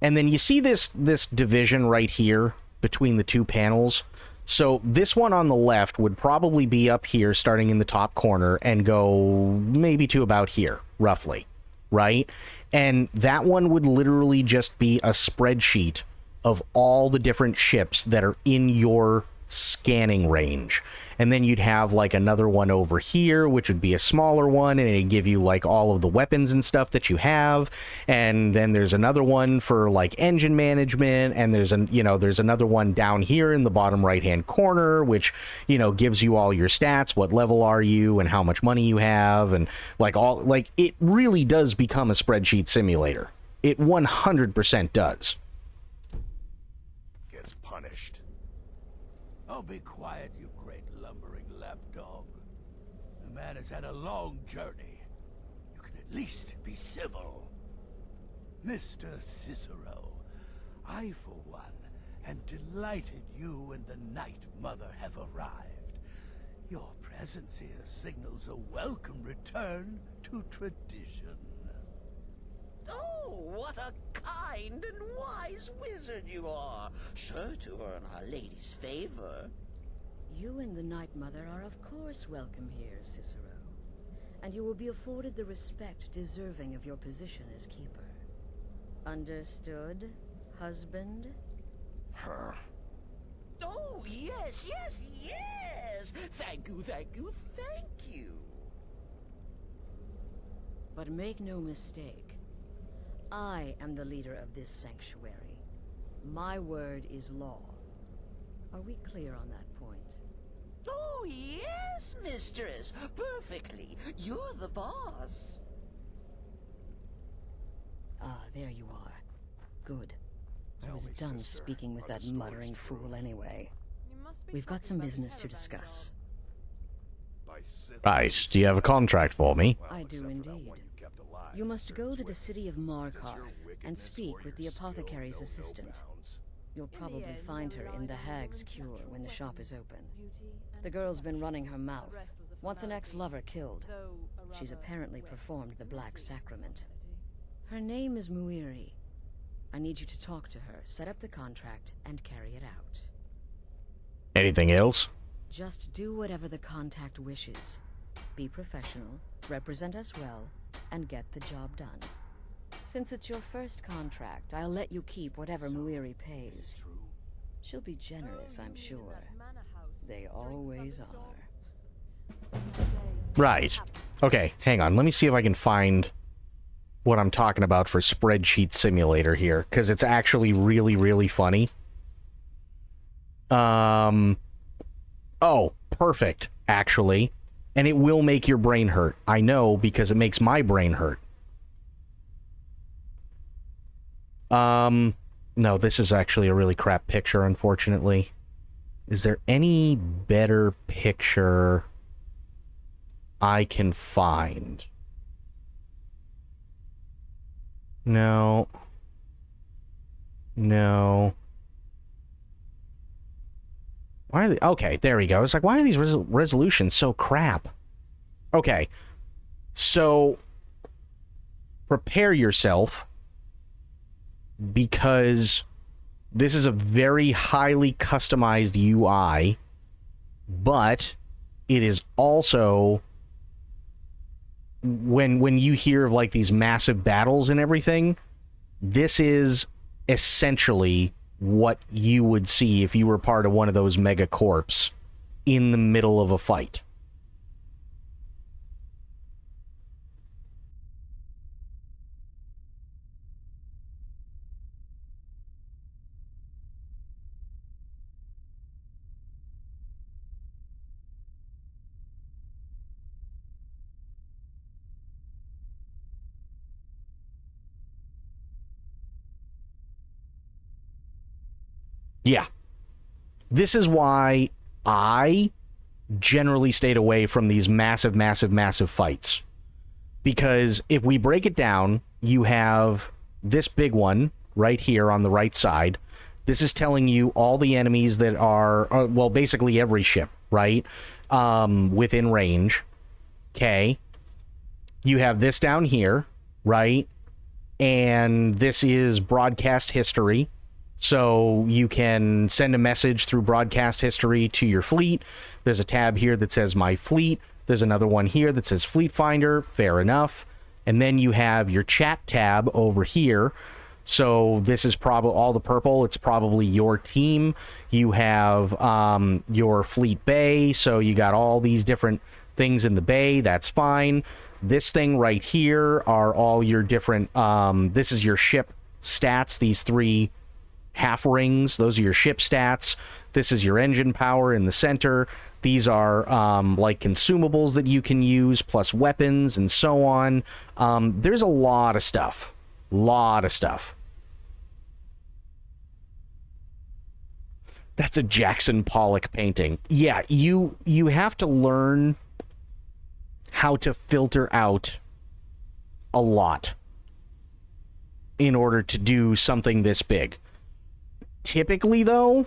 And then you see this division right here between the 2 panels. So this one on the left would probably be up here starting in the top corner and go maybe to about here, roughly, right? And that one would literally just be a spreadsheet of all the different ships that are in your scanning range. And then you'd have like another one over here, which would be a smaller one, and it'd give you like all of the weapons and stuff that you have. And then there's another one for like engine management, and there's another one down here in the bottom right hand corner, which, you know, gives you all your stats, what level are you and how much money you have, and it really does become a spreadsheet simulator. It 100% does. Gets punished. Oh, be quiet, you great lumbering lapdog. The man has had a long journey. You can at least be civil. Mr. Cicero, I, for one, am delighted you and the Night Mother have arrived. Your presence here signals a welcome return to tradition. Oh, what a kind and wise wizard you are, sure to earn Our Lady's favor. You and the Night Mother are of course welcome here, Cicero. And you will be afforded the respect deserving of your position as keeper. Understood, husband? Her. Oh, yes, yes, yes! Thank you, thank you, thank you! But make no mistake. I am the leader of this sanctuary. My word is law. Are we clear on that point? Oh, yes, mistress. Perfectly. You're the boss. Ah, there you are. Good. I was done speaking with that muttering fool anyway. We've got some business to discuss. Right. Do you have a contract for me? I do indeed. You must go to the city of Markarth and speak with the apothecary's assistant. You'll probably find her in the Hag's Cure when the shop is open. The girl's been running her mouth. Wants an ex-lover killed. She's apparently performed the Black Sacrament. Her name is Muiri. I need you to talk to her, set up the contract, and carry it out. Anything else? Just do whatever the contact wishes. Be professional, represent us well, and get the job done. Since it's your first contract, I'll let you keep whatever Muiri pays. She'll be generous, I'm sure. They always are. Right. Okay, hang on. Let me see if I can find what I'm talking about for Spreadsheet Simulator here, because it's actually really, really funny. Oh, perfect, actually. And it will make your brain hurt. I know, because it makes my brain hurt. No, this is actually a really crap picture, unfortunately. Is there any better picture I can find? No. No. Why are they... Okay, there we go. It's like, why are these resolutions so crap? Okay. So, prepare yourself, because this is a very highly customized UI, but it is also... When you hear of, like, these massive battles and everything, this is essentially what you would see if you were part of one of those mega corps in the middle of a fight. Yeah. This is why I generally stayed away from these massive, massive, massive fights. Because if we break it down, you have this big one right here on the right side. This is telling you all the enemies that are, well, basically every ship, right? Within range. Okay. You have this down here, right? And this is broadcast history. So you can send a message through broadcast history to your fleet. There's a tab here that says My Fleet. There's another one here that says Fleet Finder. Fair enough. And then you have your chat tab over here. So this is probably all the purple. It's probably your team. You have your fleet bay. So you got all these different things in the bay. That's fine. This thing right here are all your different... this is your ship stats. These three half rings, those are your ship stats. This is your engine power in the center. These are like consumables that you can use, plus weapons and so on. There's a lot of stuff. That's a Jackson Pollock painting. Yeah, you have to learn how to filter out a lot in order to do something this big. Typically, though,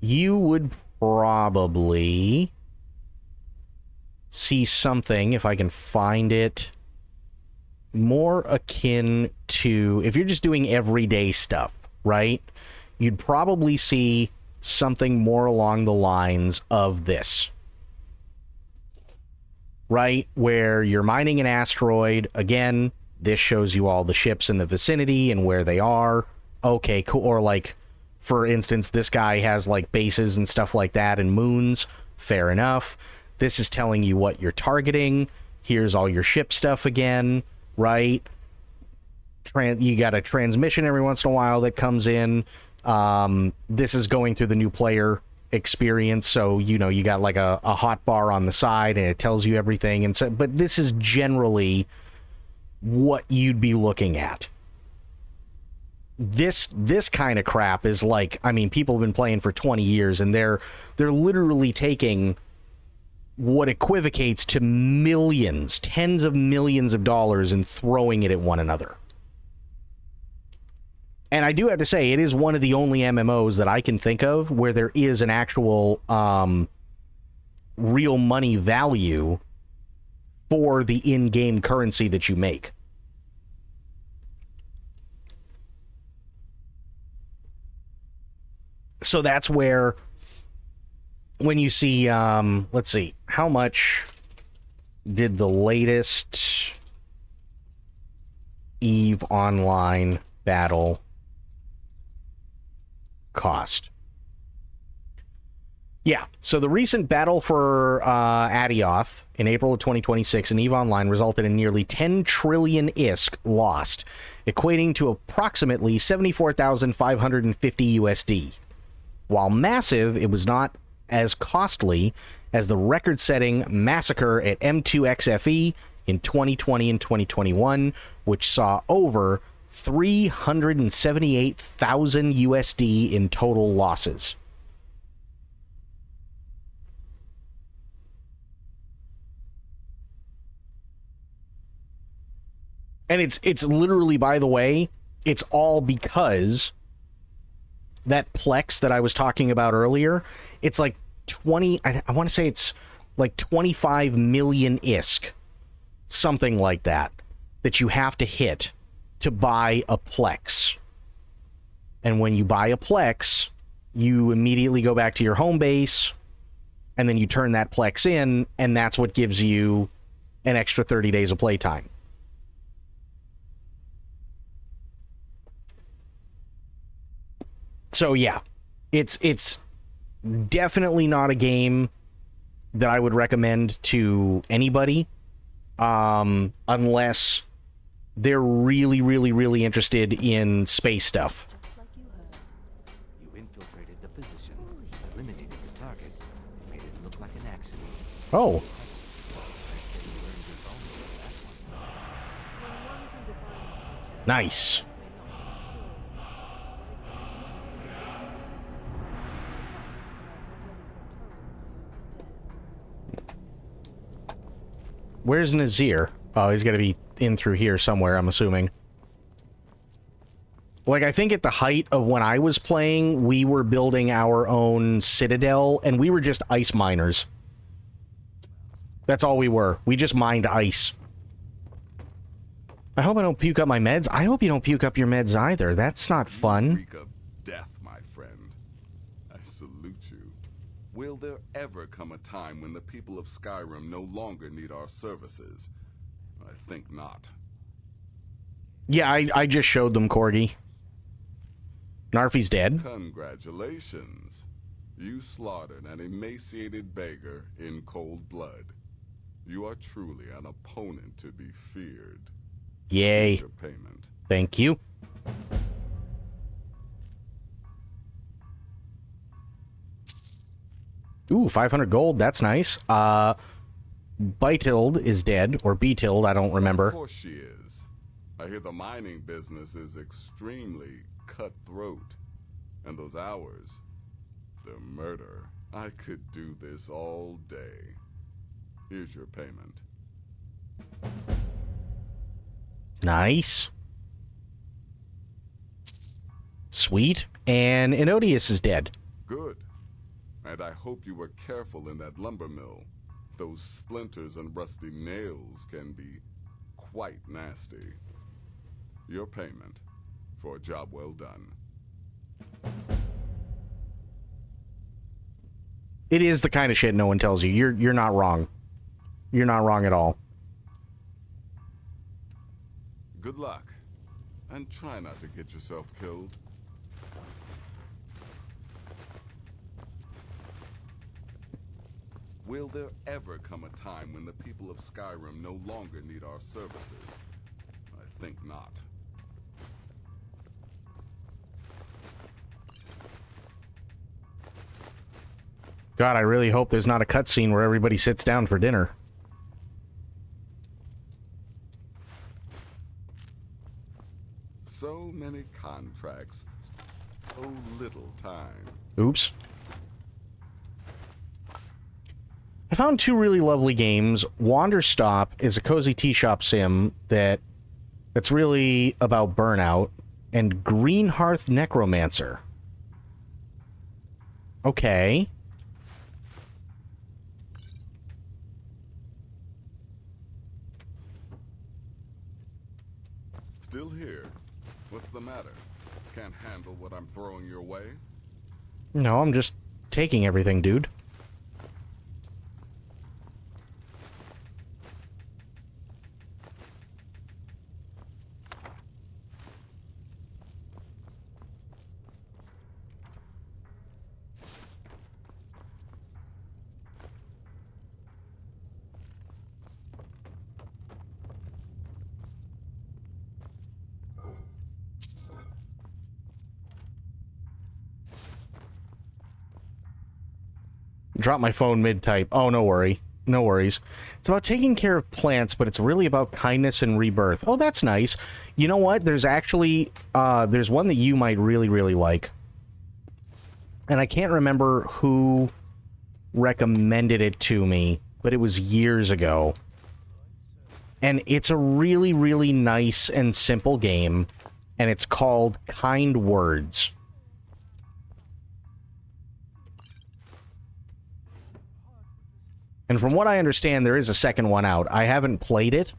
you would probably see something, if I can find it, more akin to, if you're just doing everyday stuff, right? You'd probably see something more along the lines of this, right? Where you're mining an asteroid. Again, this shows you all the ships in the vicinity and where they are. Okay, cool. Or like, for instance, this guy has like bases and stuff like that and moons. Fair enough. This is telling you what you're targeting. Here's all your ship stuff again, right? You got a transmission every once in a while that comes in. This is going through the new player experience, so you got like a hot bar on the side and it tells you everything. And so, but this is generally what you'd be looking at. This kind of crap is like, I mean, people have been playing for 20 years and they're literally taking what equivocates to millions, tens of millions of dollars, and throwing it at one another. And I do have to say, it is one of the only MMOs that I can think of where there is an actual real money value for the in-game currency that you make. So that's where, when you see, let's see, how much did the latest EVE Online battle cost? Yeah, so the recent battle for Adioth in April of 2026 in EVE Online resulted in nearly 10 trillion ISK lost, equating to approximately 74,550 USD. While massive, it was not as costly as the record-setting massacre at M2XFE in 2020 and 2021, which saw over 378,000 USD in total losses. And it's literally, by the way, it's all because that Plex that I was talking about earlier, it's like 20, I want to say it's like 25 million ISK, something like that you have to hit to buy a Plex. And when you buy a Plex, you immediately go back to your home base, and then you turn that Plex in, and that's what gives you an extra 30 days of playtime. So yeah, it's definitely not a game that I would recommend to anybody, unless they're really, really, really interested in space stuff. You infiltrated the position, eliminated the target, and made it look like an accident. Oh. Nice. Where's Nazir? Oh, he's got to be in through here somewhere, I'm assuming. Like, I think at the height of when I was playing, we were building our own citadel, and we were just ice miners. That's all we were. We just mined ice. I hope I don't puke up my meds. I hope you don't puke up your meds either. That's not fun. Freak of death, my friend. I salute you. Will there ever come a time when the people of Skyrim no longer need our services? I think not. Yeah, I just showed them Corgi. Narfi's dead. Congratulations. You slaughtered an emaciated beggar in cold blood. You are truly an opponent to be feared. Yay. Here's your payment. Thank you. Ooh, 500 gold. That's nice. Beitild is dead, or Beetild, I don't remember. Of course she is. I hear the mining business is extremely cutthroat. And those hours, the murder. I could do this all day. Here's your payment. Nice. Sweet. And Enodius is dead. Good. And I hope you were careful in that lumber mill. Those splinters and rusty nails can be quite nasty. Your payment for a job well done. It is the kind of shit no one tells you. You're not wrong. You're not wrong at all. Good luck. And try not to get yourself killed. Will there ever come a time when the people of Skyrim no longer need our services? I think not. God, I really hope there's not a cutscene where everybody sits down for dinner. So many contracts, so little time. Oops. I found two really lovely games. Wanderstop is a cozy tea shop sim that's really about burnout, and Greenhearth Necromancer. Okay. Still here? What's the matter? Can't handle what I'm throwing your way? No, I'm just taking everything, dude. Drop my phone mid-type. Oh, no worry. No worries. It's about taking care of plants, but it's really about kindness and rebirth. Oh, that's nice. You know what? There's actually, there's one that you might really, really like. And I can't remember who recommended it to me, but it was years ago. And it's a really, really nice and simple game, and it's called Kind Words. And from what I understand, there is a second one out. I haven't played it.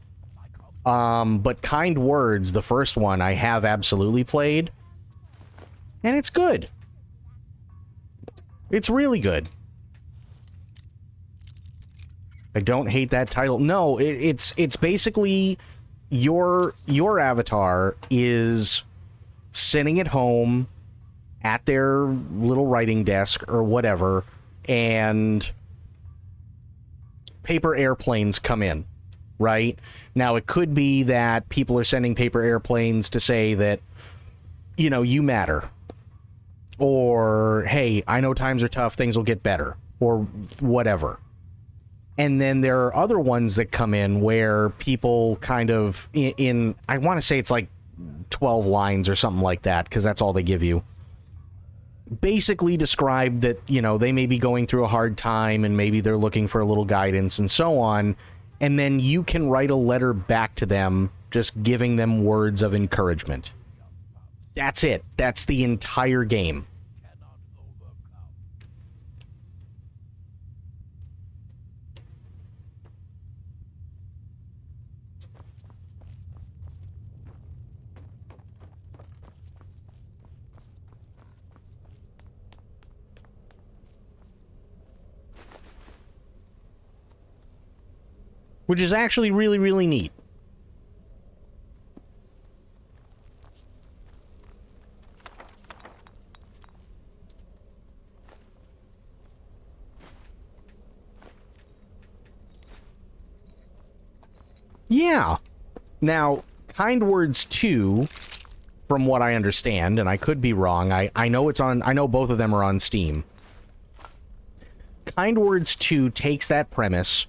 But Kind Words, the first one, I have absolutely played. And it's good. It's really good. I don't hate that title. No, it's basically your avatar is sitting at home at their little writing desk or whatever, and paper airplanes come in, right? Now, it could be that people are sending paper airplanes to say that, you know, you matter. Or, hey, I know times are tough, things will get better. Or whatever. And then there are other ones that come in where people kind of, in I want to say it's like 12 lines or something like that, because that's all they give you. Basically describe that, you know, they may be going through a hard time and maybe they're looking for a little guidance and so on. And then you can write a letter back to them, just giving them words of encouragement. That's it. That's the entire game. Which is actually really, really neat. Yeah. Now, Kind Words 2, from what I understand, and I could be wrong, I know it's on, I know both of them are on Steam. Kind Words 2 takes that premise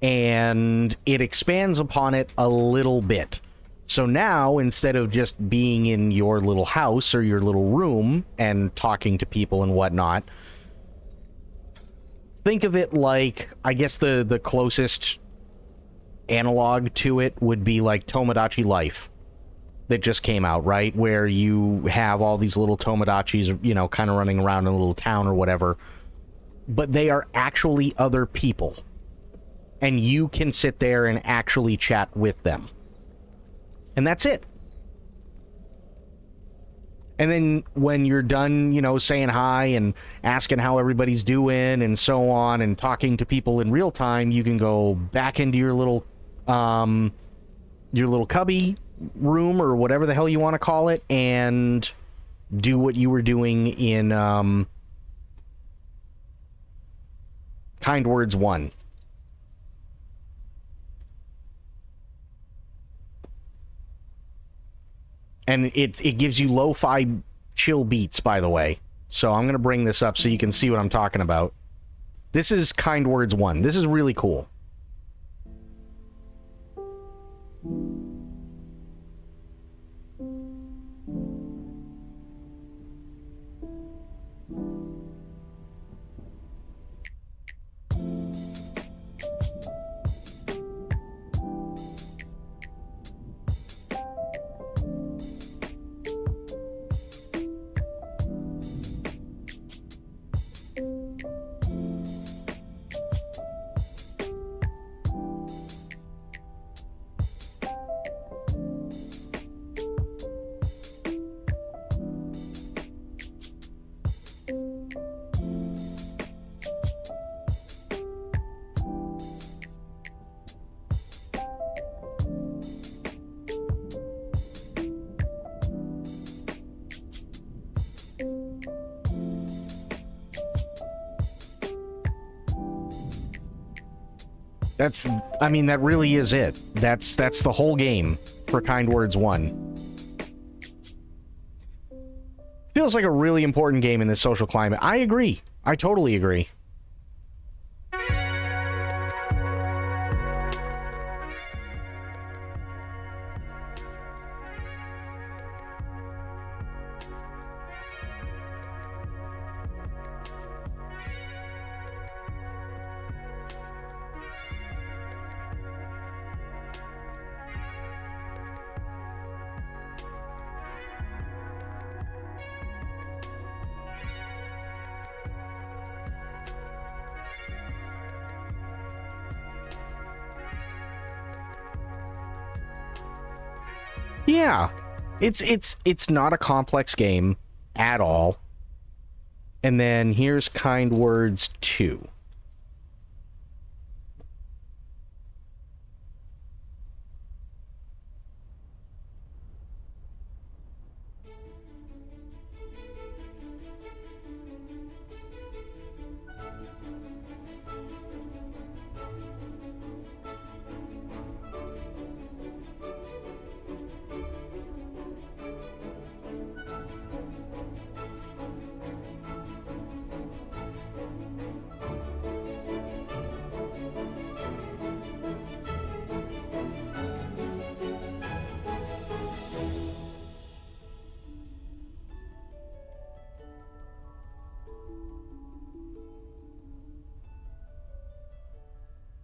and it expands upon it a little bit. So now, instead of just being in your little house or your little room and talking to people and whatnot, think of it like, I guess the closest analog to it would be like Tomodachi Life that just came out, right? Where you have all these little Tomodachis, you know, kind of running around in a little town or whatever, but they are actually other people. And you can sit there and actually chat with them. And that's it. And then when you're done, you know, saying hi and asking how everybody's doing and so on and talking to people in real time, you can go back into your little cubby room or whatever the hell you want to call it and do what you were doing in Kind Words 1. And it gives you lo-fi chill beats, by the way. So I'm going to bring this up so you can see what I'm talking about. This is Kind Words 1. This is really cool. I mean, that really is it. That's the whole game for Kind Words 1. Feels like a really important game in this social climate. I agree. I totally agree. Yeah, it's not a complex game at all. And then here's Kind Words 2.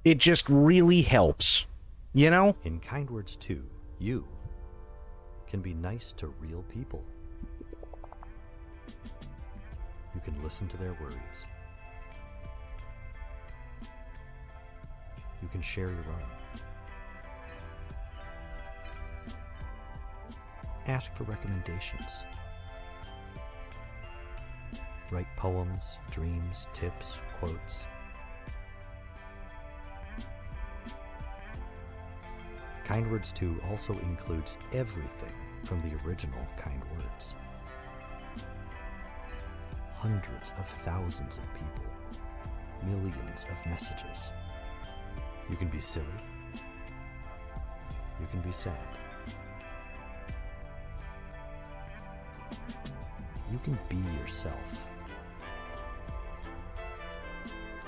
It just really helps, you know? In Kind Words 2, you can be nice to real people. You can listen to their worries. You can share your own. Ask for recommendations. Write poems, dreams, tips, quotes. Kind Words 2 also includes everything from the original Kind Words. Hundreds of thousands of people, millions of messages. You can be silly. You can be sad. You can be yourself.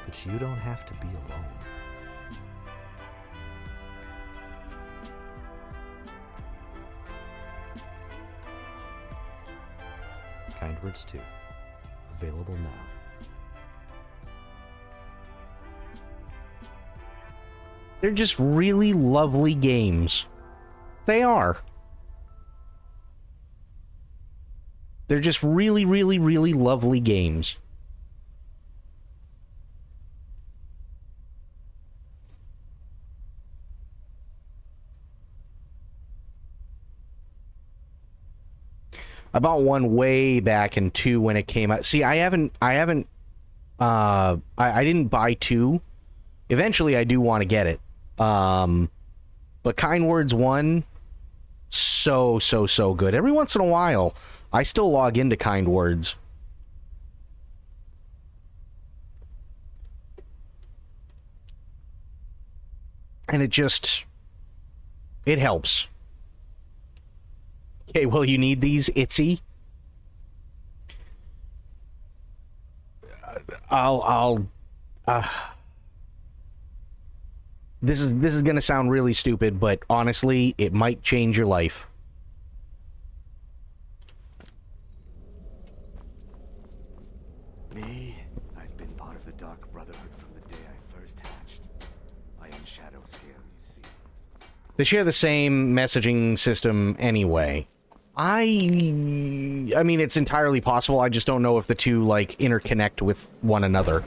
But you don't have to be alone. Kind Words 2. Available now. They're just really lovely games. They are. They're just really, really, really lovely games. I bought one way back in 2 when it came out. See, I didn't buy 2. Eventually I do want to get it. But Kind Words 1, so good. Every once in a while, I still log into Kind Words. And it helps. Okay, well, you need these, Itsy. This is gonna sound really stupid, but honestly, it might change your life. Me, I've been part of the Dark Brotherhood from the day I first hatched. I am Shadow Scale, you see. They share the same messaging system anyway. I mean, it's entirely possible. I just don't know if the two, like, interconnect with one another.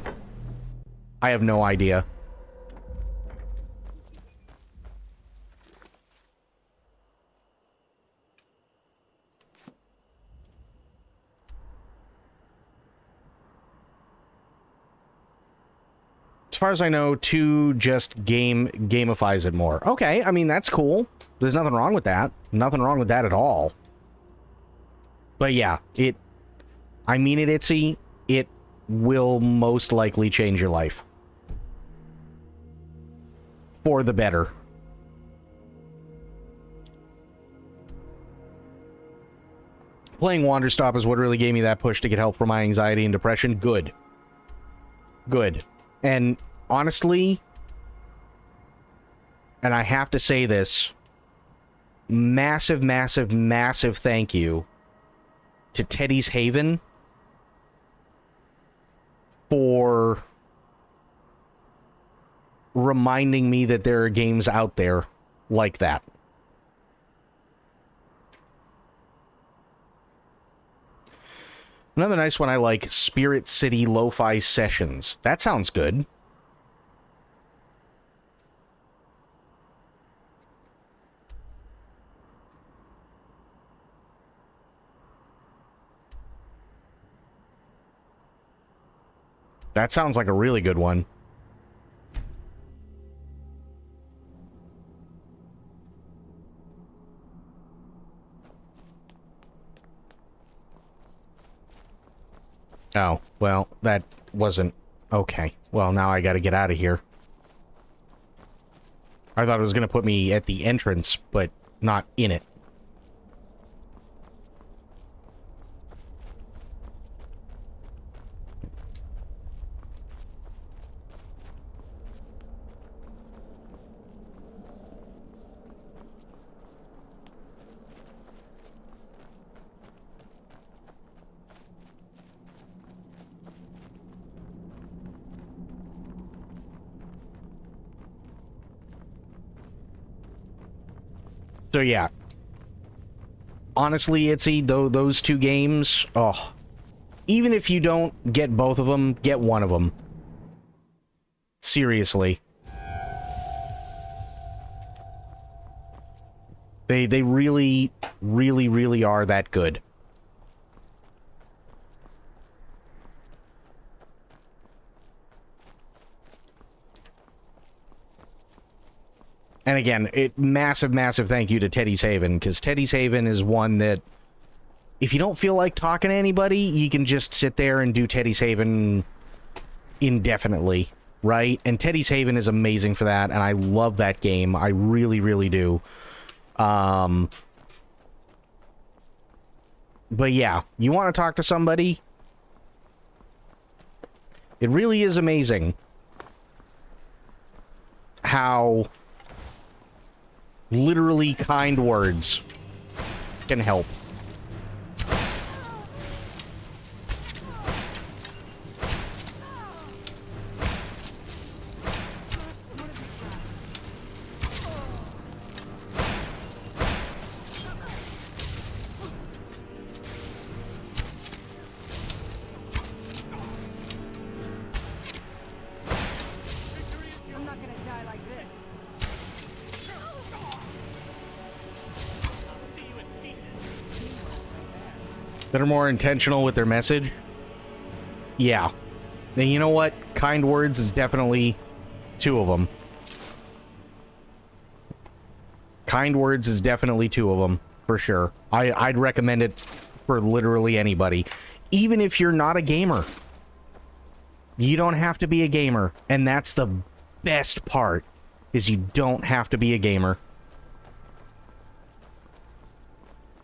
I have no idea. As far as I know, 2 just gamifies it more. Okay, I mean, that's cool. There's nothing wrong with that. Nothing wrong with that at all. But yeah, I mean it, Itsy, it will most likely change your life. For the better. Playing Wanderstop is what really gave me that push to get help for my anxiety and depression. Good. Good. And honestly, and I have to say this, massive, massive, massive thank you to Teddy's Haven for reminding me that there are games out there like that. Another nice one I like, Spirit City Lo-Fi Sessions. That sounds good. That sounds like a really good one. Oh, well, that wasn't... Okay. Well, now I gotta get out of here. I thought it was gonna put me at the entrance, but not in it. So yeah, honestly, Itsy, those 2 games, oh, even if you don't get both of them, get one of them. Seriously. They really, really, really are that good. And again, massive, massive thank you to Teddy's Haven, because Teddy's Haven is one that, if you don't feel like talking to anybody, you can just sit there and do Teddy's Haven indefinitely, right? And Teddy's Haven is amazing for that, and I love that game. I really, really do. But yeah, you want to talk to somebody? It really is amazing how literally kind words can help. that are more intentional with their message. Yeah. And you know what? Kind words is definitely two of them. Kind words is definitely two of them, for sure. I'd recommend it for literally anybody. Even if you're not a gamer. You don't have to be a gamer. And that's the best part, is you don't have to be a gamer.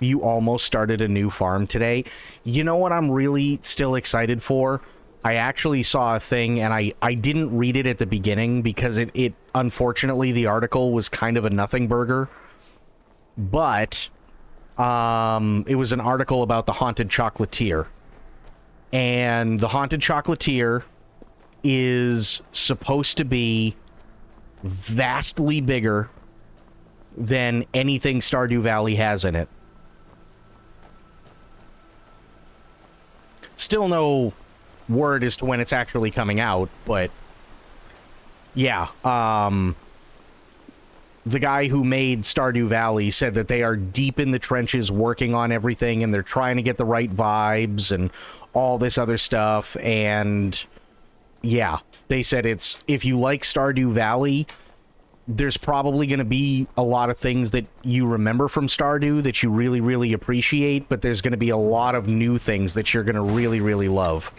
You almost started a new farm today. You know what I'm really still excited for? I actually saw a thing, and I didn't read it at the beginning because it unfortunately, the article was kind of a nothing burger. But it was an article about the Haunted Chocolatier. And the Haunted Chocolatier is supposed to be vastly bigger than anything Stardew Valley has in it. Still no word as to when it's actually coming out, but yeah, the guy who made Stardew Valley said that they are deep in the trenches working on everything, and they're trying to get the right vibes and all this other stuff. And yeah, they said it's, if you like Stardew Valley, there's probably going to be a lot of things that you remember from Stardew that you really, really appreciate, but there's going to be a lot of new things that you're going to really, really love.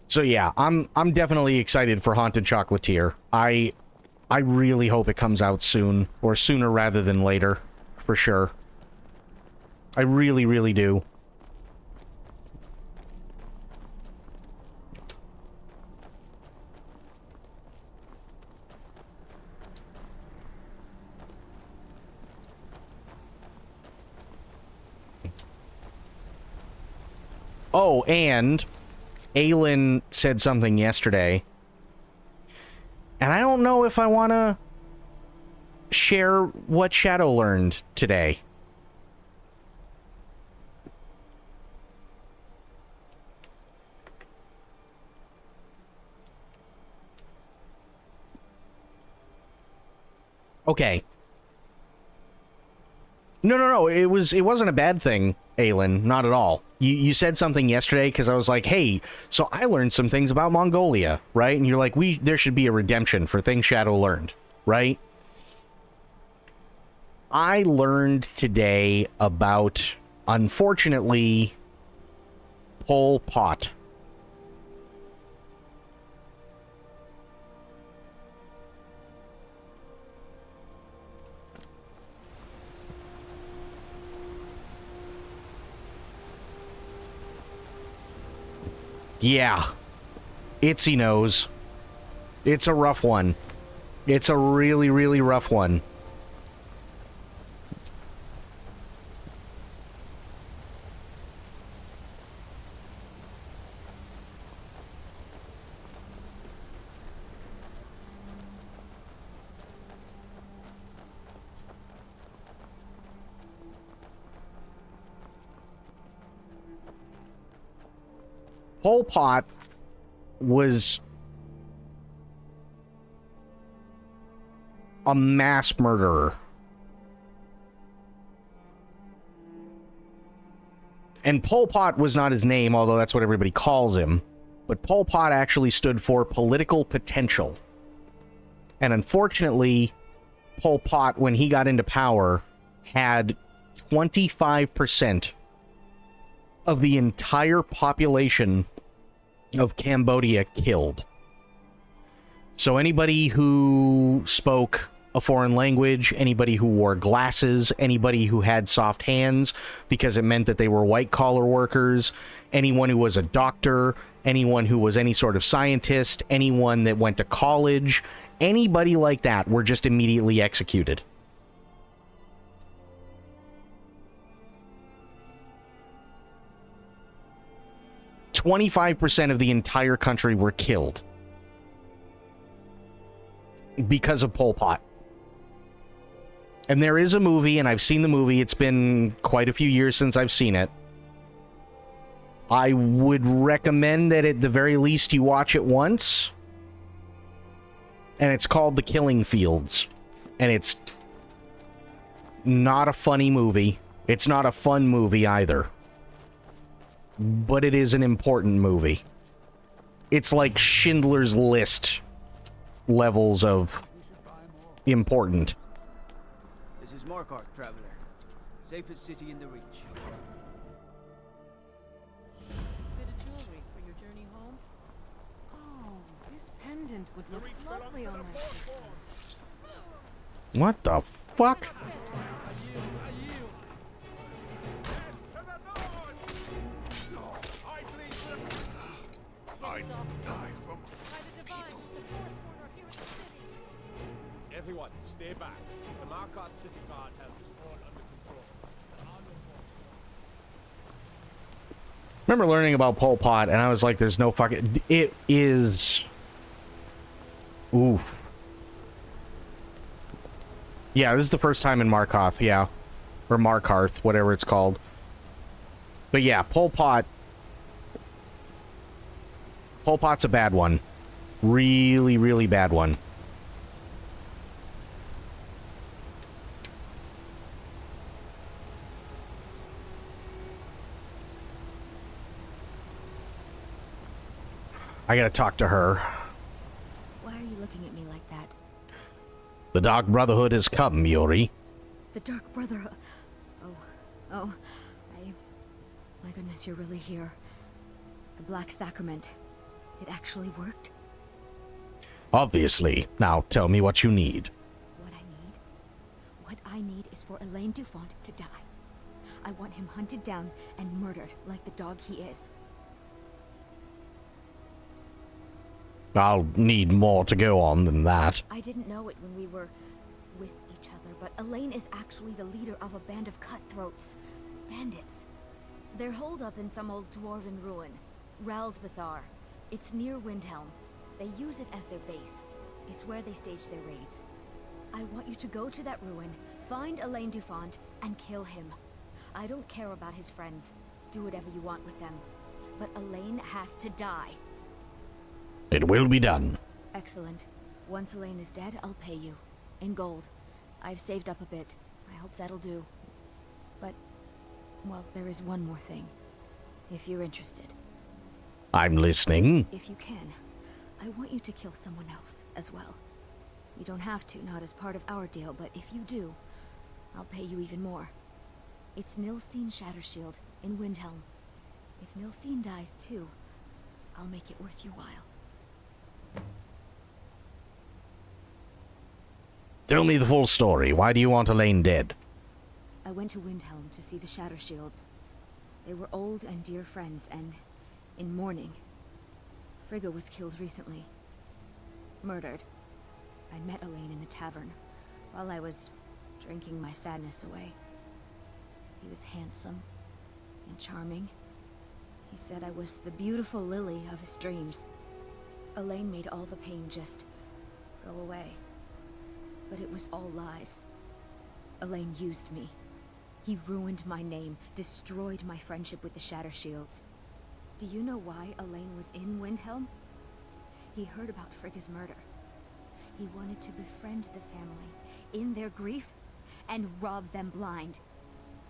So yeah, I'm definitely excited for Haunted Chocolatier. I really hope it comes out soon, or sooner rather than later, for sure. I really, really do. Oh, and Aelin said something yesterday, and I don't know if I want to share what Shadow learned today. Okay. No. It wasn't a bad thing, Aelin. Not at all. You said something yesterday because I was like, hey, so I learned some things about Mongolia, right? And you're like, there should be a redemption for things Shadow learned, right? I learned today about, unfortunately, Pol Pot. Yeah. Itsy knows. It's a rough one. It's a really, really rough one. Pol Pot was a mass murderer. And Pol Pot was not his name, although that's what everybody calls him. But Pol Pot actually stood for political potential. And unfortunately, Pol Pot, when he got into power, had 25% of the entire population of Cambodia killed. So anybody who spoke a foreign language, anybody who wore glasses, anybody who had soft hands because it meant that they were white-collar workers, anyone who was a doctor, anyone who was any sort of scientist, anyone that went to college, anybody like that were just immediately executed. 25% of the entire country were killed because of Pol Pot. And there is a movie, and I've seen the movie. It's been quite a few years since I've seen it. I would recommend that at the very least you watch it once. And it's called The Killing Fields. And it's not a funny movie. It's not a fun movie either. But it is an important movie. It's like Schindler's List levels of important. This is Markarth, traveler. Safest city in the Reach. Bit of jewelry for your journey home? Oh, this pendant would look lovely on my sister. What the fuck? I die from Everyone, stay back. The Markarth City Guard has this all under control. Remember learning about Pol Pot, and I was like, there's no fucking... It is... Oof. Yeah, this is the first time in Markarth, yeah. Or Markarth, whatever it's called. But yeah, Pol Pot... Pol Pot's a bad one. Really, really bad one. I gotta talk to her. Why are you looking at me like that? The Dark Brotherhood has come, Yuri. The Dark Brotherhood. Oh, my goodness, you're really here. The Black Sacrament. It actually worked? Obviously. Now tell me what you need. What I need is for Elaine Dufont to die. I want him hunted down and murdered like the dog he is. I'll need more to go on than that. I didn't know it when we were with each other, but Elaine is actually the leader of a band of cutthroats. Bandits. They're holed up in some old dwarven ruin. Raldbethar. It's near Windhelm. They use it as their base. It's where they stage their raids. I want you to go to that ruin, find Elaine Dufont, and kill him. I don't care about his friends. Do whatever you want with them. But Elaine has to die. It will be done. Excellent. Once Elaine is dead, I'll pay you. In gold. I've saved up a bit. I hope that'll do. But, well, there is one more thing. If you're interested. I'm listening. If you can, I want you to kill someone else as well. You don't have to, not as part of our deal, but if you do, I'll pay you even more. It's Nilsine Shattershield in Windhelm. If Nilsine dies too, I'll make it worth your while. Tell me the full story. Why do you want Elaine dead? I went to Windhelm to see the Shattershields. They were old and dear friends, and in mourning. Frigga was killed recently. Murdered. I met Elaine in the tavern, while I was drinking my sadness away. He was handsome and charming. He said I was the beautiful lily of his dreams. Elaine made all the pain just go away. But it was all lies. Elaine used me. He ruined my name, destroyed my friendship with the Shattershields. Do you know why Elaine was in Windhelm? He heard about Frigga's murder. He wanted to befriend the family in their grief and rob them blind.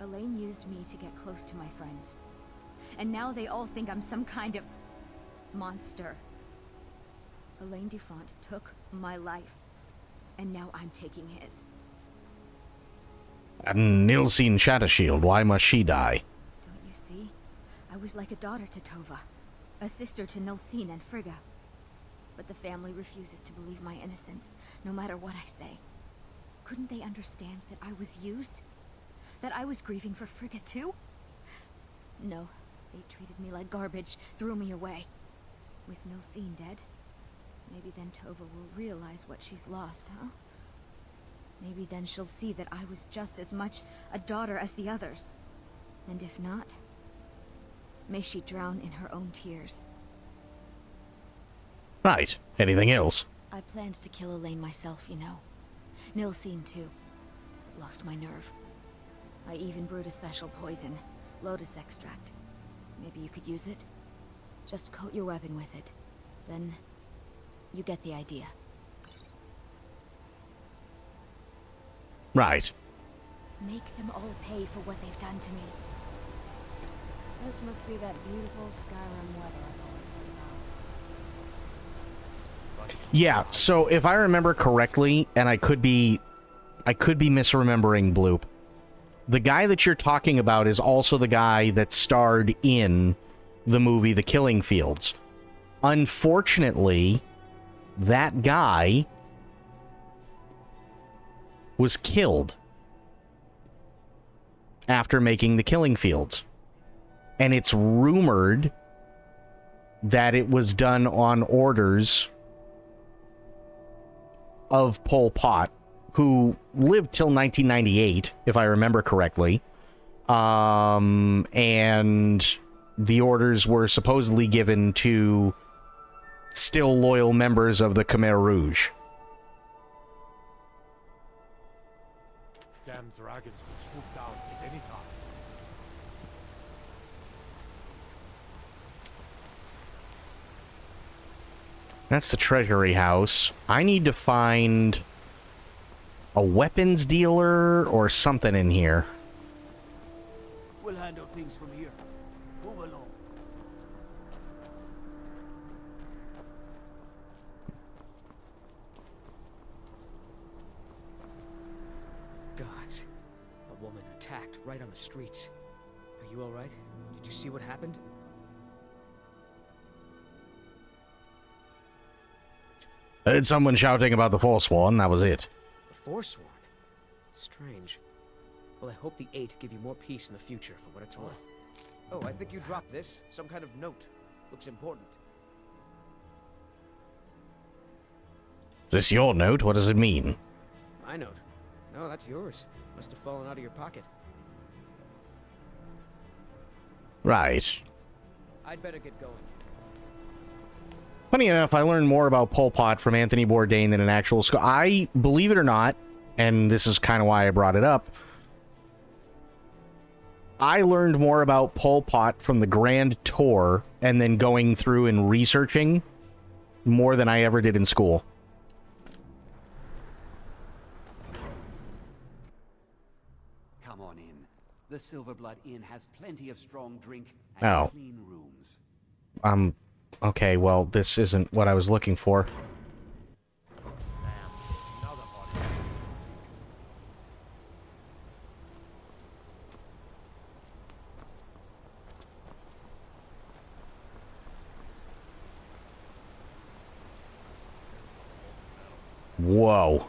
Elaine used me to get close to my friends. And now they all think I'm some kind of monster. Elaine Dufont took my life, and now I'm taking his. And Nilsine Shattershield, why must she die? Don't you see? I was like a daughter to Tova, a sister to Nilsine and Frigga. But the family refuses to believe my innocence, no matter what I say. Couldn't they understand that I was used? That I was grieving for Frigga too? No, they treated me like garbage, threw me away. With Nilsine dead, maybe then Tova will realize what she's lost, huh? Maybe then she'll see that I was just as much a daughter as the others. And if not, May she drown in her own tears. Right. Anything else? I planned to kill Elaine myself, you know. Nilsine too. Lost my nerve. I even brewed a special poison, lotus extract. Maybe you could use it? Just coat your weapon with it. Then, you get the idea. Right. Make them all pay for what they've done to me. This must be that beautiful Skyrim weather I've always heard about. Yeah, so if I remember correctly, and I could be misremembering Bloop, the guy that you're talking about is also the guy that starred in the movie The Killing Fields. Unfortunately, that guy was killed after making The Killing Fields. And it's rumored that it was done on orders of Pol Pot, who lived till 1998, if I remember correctly. And the orders were supposedly given to still loyal members of the Khmer Rouge. Damn dragons could swoop down at any time. That's the treasury house. I need to find a weapons dealer or something in here. We'll handle things from here. Move along. Gods. A woman attacked right on the streets. Are you alright? Did you see what happened? I heard someone shouting about the Forsworn, that was it. The Forsworn? Strange. Well, I hope the Eight give you more peace in the future, for what it's worth. Oh, I think you dropped this. Some kind of note. Looks important. Is this your note? What does it mean? My note? No, that's yours. Must have fallen out of your pocket. Right. I'd better get going. Funny enough, I learned more about Pol Pot from Anthony Bourdain than an actual school. I, believe it or not, and this is kind of why I brought it up, I learned more about Pol Pot from the Grand Tour and then going through and researching more than I ever did in school. Come on in. The Silverblood Inn has plenty of strong drink and Oh. clean rooms. Okay, well, this isn't what I was looking for. Whoa.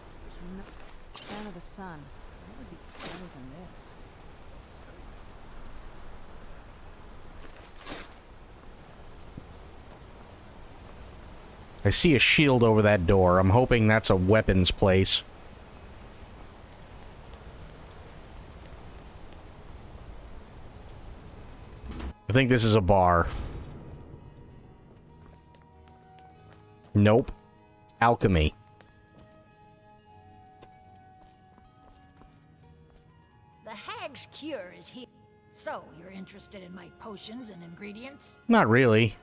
Fan of the sun. What would be better than this? I see a shield over that door. I'm hoping that's a weapons place. I think this is a bar. Nope. Alchemy. The Hag's Cure is here. So, you're interested in my potions and ingredients? Not really.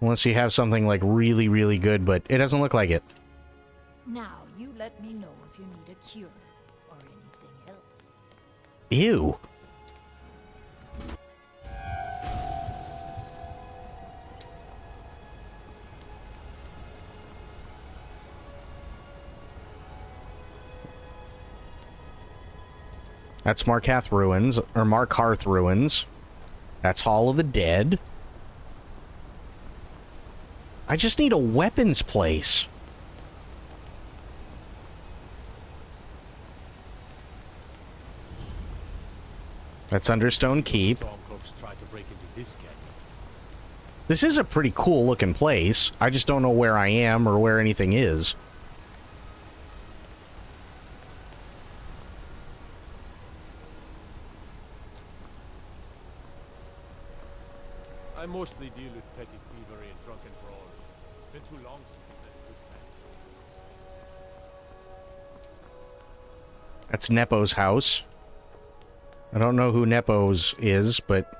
Unless you have something like really, really good, but it doesn't look like it. Now, you let me know if you need a cure or anything else. Ew. That's Markarth Ruins, or Markarth Ruins. That's Hall of the Dead. I just need a weapons place. That's Understone Keep. Stormcloaks tried to break into this canyon. This is a pretty cool looking place. I just don't know where I am or where anything is. I mostly deal with petty thievery and drunken brawls. Been too long since I've met a good man. That's Nepo's house. I don't know who Nepo's is, but...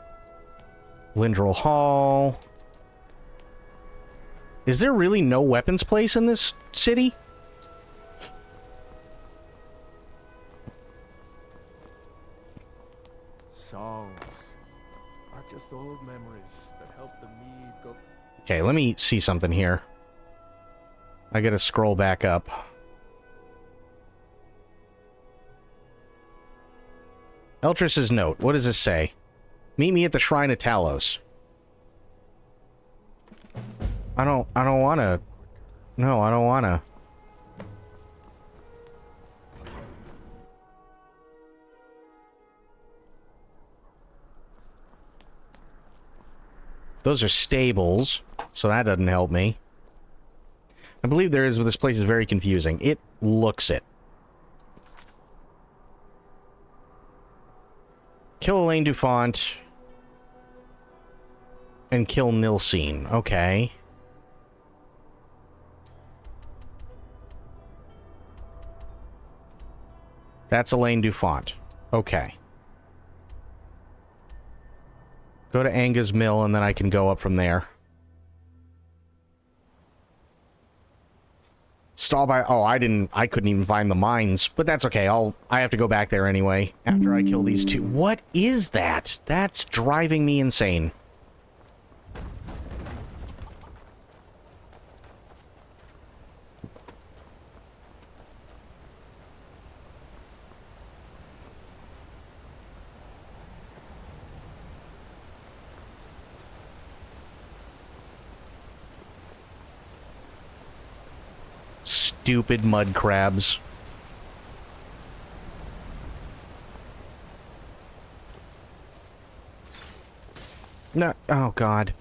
Lindrel Hall... Is there really no weapons place in this city? Songs are just old memories that help the mead go. Okay, let me see something here. I gotta scroll back up. Eltriss's note. What does this say? Meet me at the Shrine of Talos. I don't wanna. No, I don't wanna. Those are stables, so that doesn't help me. I believe there is, but this place is very confusing. It looks it. Kill Elaine Dufont. And kill Nilsine. Okay. That's Elaine Dufont. Okay. Go to Anga's Mill, and then I can go up from there. Stall by... Oh, I couldn't even find the mines. But that's okay. I have to go back there anyway. After I kill these two. What is that? That's driving me insane. Stupid mud crabs. No, oh god.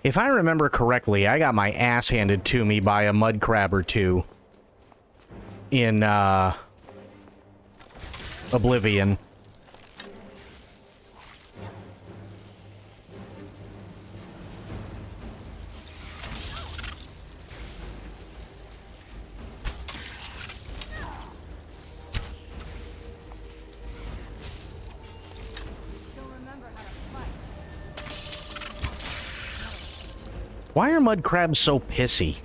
If I remember correctly, I got my ass handed to me by a mud crab or two in Oblivion. Why are mud crabs so pissy?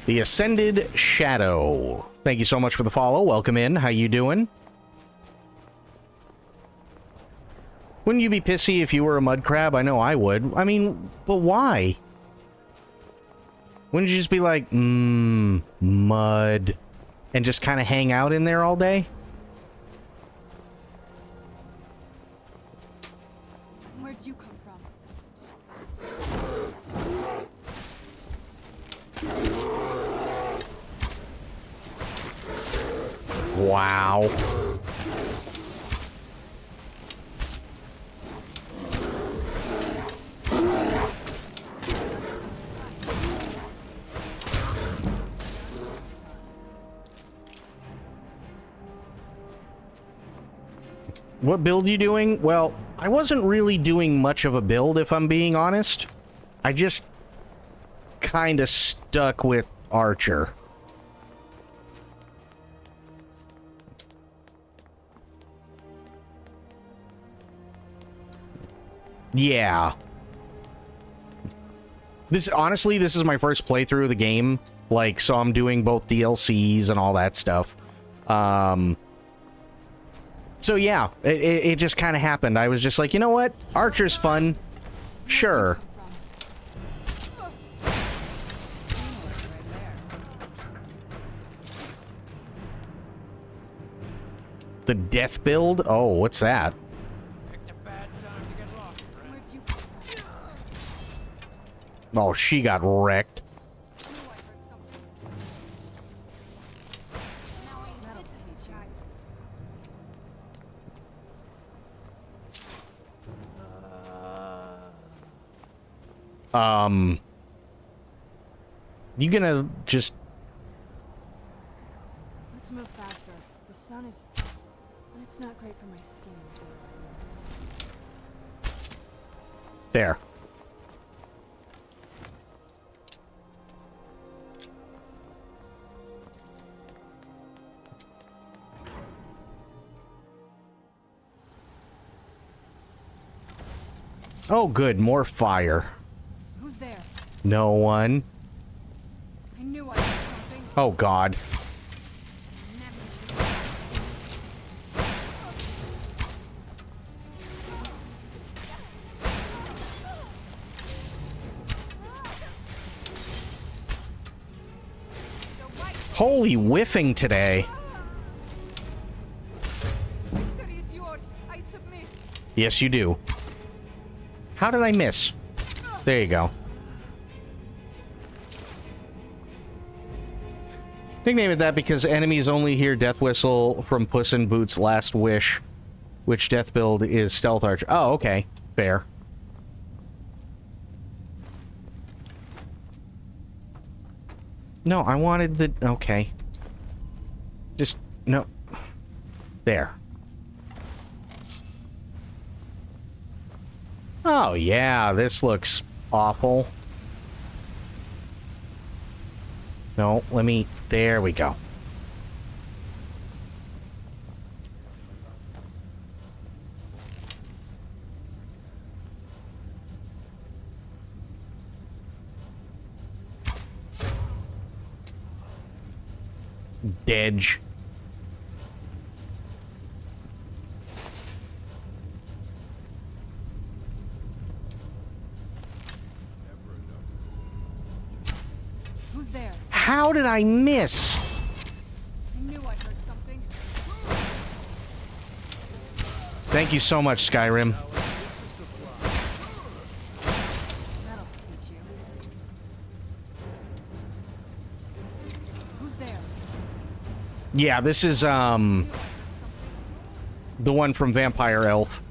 The Ascended Shadow. Thank you so much for the follow. Welcome in. How you doing? Wouldn't you be pissy if you were a mud crab? I know I would. I mean, but why? Wouldn't you just be like, mud, and just kind of hang out in there all day? Where'd you come from? Wow. What build you doing? Well, I wasn't really doing much of a build, if I'm being honest. I just kind of stuck with Archer. Yeah. Honestly, this is my first playthrough of the game. Like, so I'm doing both DLCs and all that stuff. So yeah, it just kind of happened. I was just like, you know what? Archer's fun. Sure. The death build? Oh, what's that? Oh, she got wrecked. You gonna just... Let's move faster. The sun is... It's not great for my skin. There. Oh, good. More fire. Who's there? No one. I knew I heard something. Oh, God. Holy whiffing today. Yes, you do. How did I miss? There you go. Nickname it that because enemies only hear Death Whistle from Puss in Boots' Last Wish, which death build is Stealth Archer. Oh, okay. Fair. No, I wanted the... Okay. Just... No. There. Oh, yeah, this looks awful. No, let me... There we go. Dedge. Who's there? How did I miss? I knew I heard something. Thank you so much, Skyrim. That'll teach you. Who's there? Yeah, this is, the one from Vampire Elf.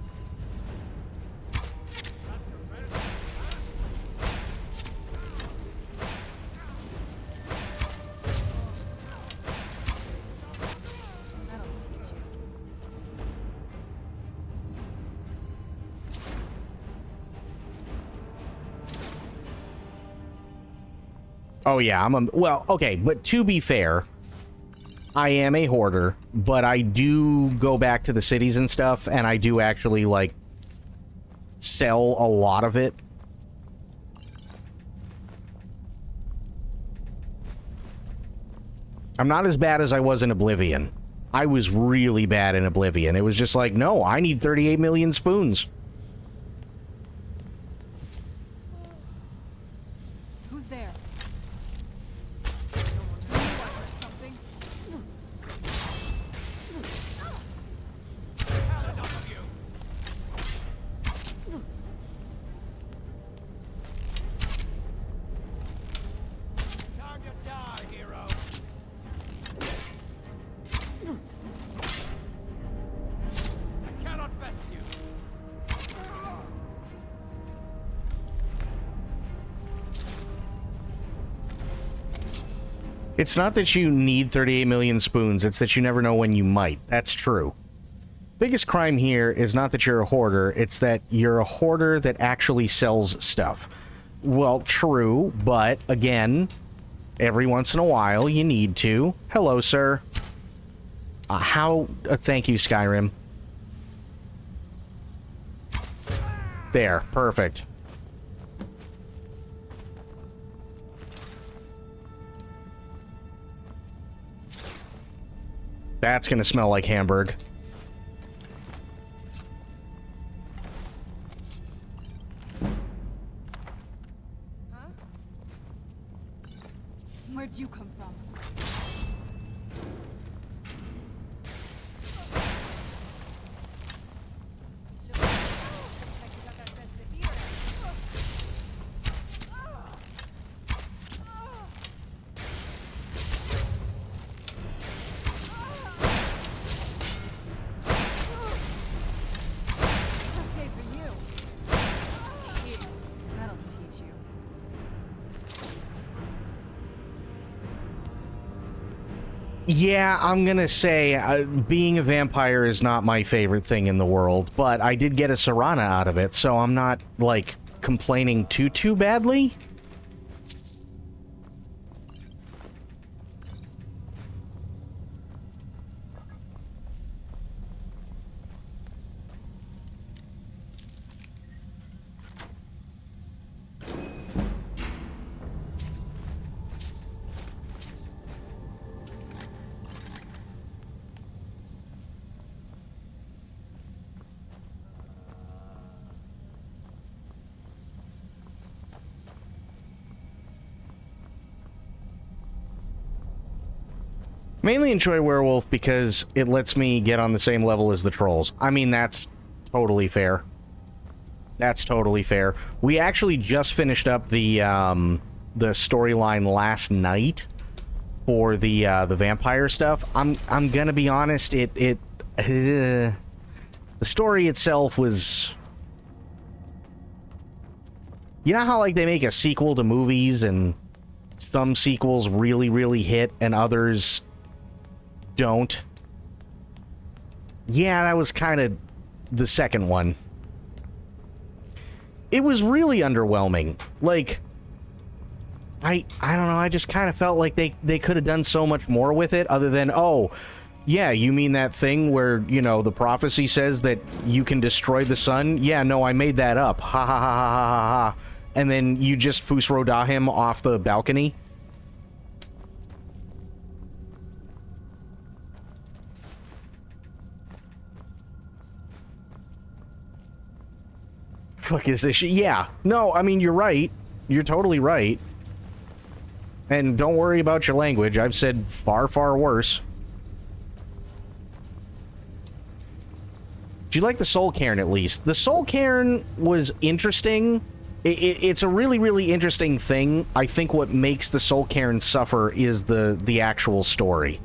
Oh yeah, I'm a... Well, okay, but to be fair, I am a hoarder, but I do go back to the cities and stuff, and I do actually, like, sell a lot of it. I'm not as bad as I was in Oblivion. I was really bad in Oblivion. It was just like, no, I need 38 million spoons. Who's there? It's not that you need 38 million spoons, it's that you never know when you might. That's true. Biggest crime here is not that you're a hoarder, it's that you're a hoarder that actually sells stuff. Well, true, but again, every once in a while you need to. Hello, sir. Thank you, Skyrim. There, perfect. That's gonna smell like Hamburg. Yeah, I'm gonna say being a vampire is not my favorite thing in the world, but I did get a Serana out of it, so I'm not, like, complaining too badly. Mainly enjoy Werewolf because it lets me get on the same level as the trolls. I mean, that's totally fair. That's totally fair. We actually just finished up the storyline last night for the vampire stuff. I'm gonna be honest. The story itself was. You know how, like, they make a sequel to movies and some sequels really hit and others don't? Yeah, that was kind of the second one. It was really underwhelming. Like, I don't know, I just kind of felt like they could have done so much more with it other than, oh, yeah, you mean that thing where, you know, the prophecy says that you can destroy the sun? Yeah, no, I made that up. Ha ha ha ha ha ha ha. And then you just Fus Rodah him off the balcony? Fuck is this shit? Yeah. No, I mean, you're right. You're totally right. And don't worry about your language. I've said far worse. Do you like the Soul Cairn at least? The Soul Cairn was interesting. It's a really interesting thing. I think what makes the Soul Cairn suffer is the actual story.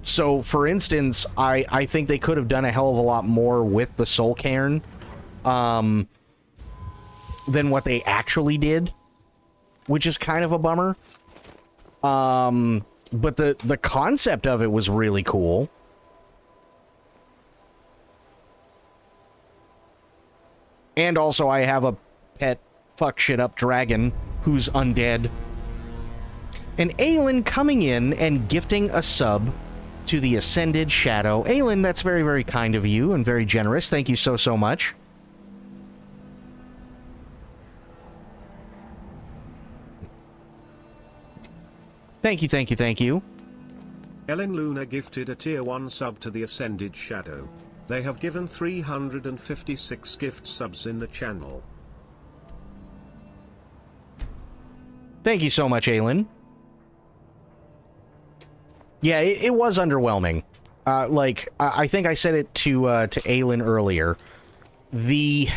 So, for instance, I think they could have done a hell of a lot more with the Soul Cairn. Than what they actually did, which is kind of a bummer. But the concept of it was really cool. And also I have a pet fuck shit up dragon who's undead. And Aelin coming in and gifting a sub to the Ascended Shadow. Aelin, that's very kind of you and very generous. Thank you so much. Thank you. Ellen Luna gifted a tier 1 sub to the Ascended Shadow. They have given 356 gift subs in the channel. Thank you so much, Aelin. Yeah, it was underwhelming. I think I said it to Aelin earlier. The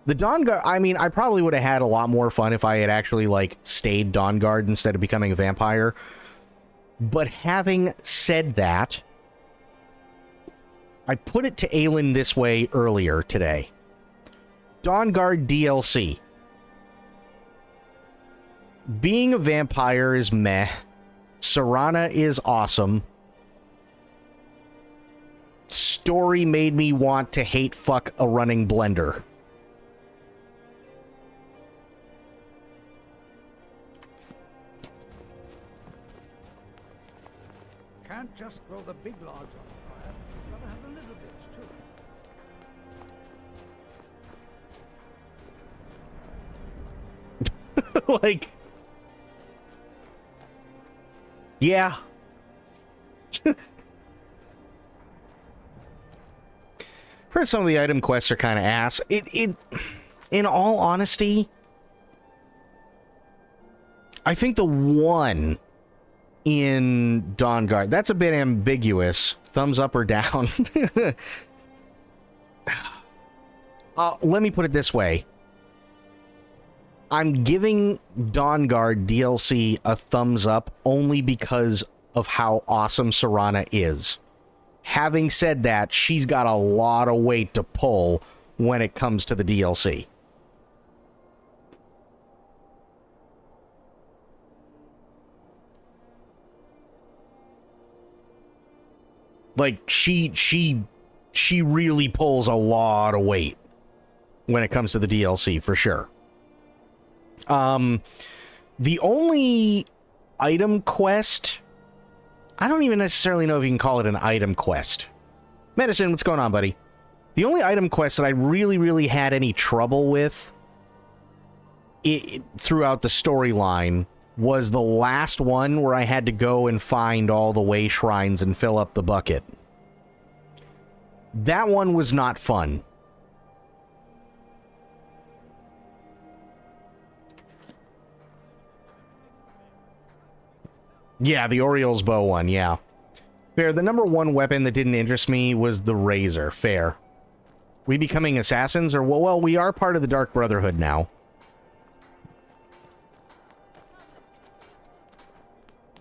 Dawnguard, I mean, I probably would have had a lot more fun if I had actually, like, stayed Dawnguard instead of becoming a vampire. But having said that, I put it to Aelin this way earlier today. Dawnguard DLC. Being a vampire is meh. Serana is awesome. Story made me want to hate fuck a running blender. Can't just throw the big logs on the fire. Gotta have the little bits, too. Like... Yeah. Heard some of the item quests are kind of ass. In all honesty, I think the one in Dawnguard, that's a bit ambiguous. Thumbs up or down. Let me put it this way. I'm giving Dawnguard DLC a thumbs up only because of how awesome Serana is. Having said that, she's got a lot of weight to pull when it comes to the DLC. Like, she really pulls a lot of weight when it comes to the DLC, for sure. The only item quest, I don't even necessarily know if you can call it an item quest. Medicine, what's going on, buddy? The only item quest that I really had any trouble with throughout the storyline was the last one where I had to go and find all the way shrines and fill up the bucket. That one was not fun. Yeah, the Oriole's bow one, yeah. Fair. The number one weapon that didn't interest me was the razor. Fair. We becoming assassins? Or, well, we are part of the Dark Brotherhood now.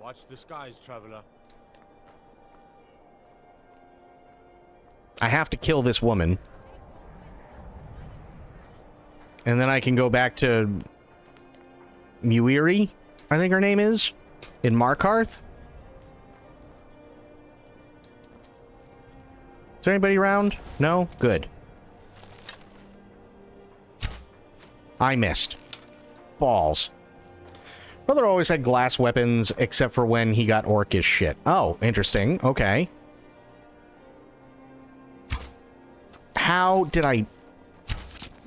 Watch the skies, traveler. I have to kill this woman. And then I can go back to Muiri, I think her name is, in Markarth. Is there anybody around? No? Good. I missed. Balls. Brother always had glass weapons, except for when he got orcish shit. Oh, interesting. Okay. How did I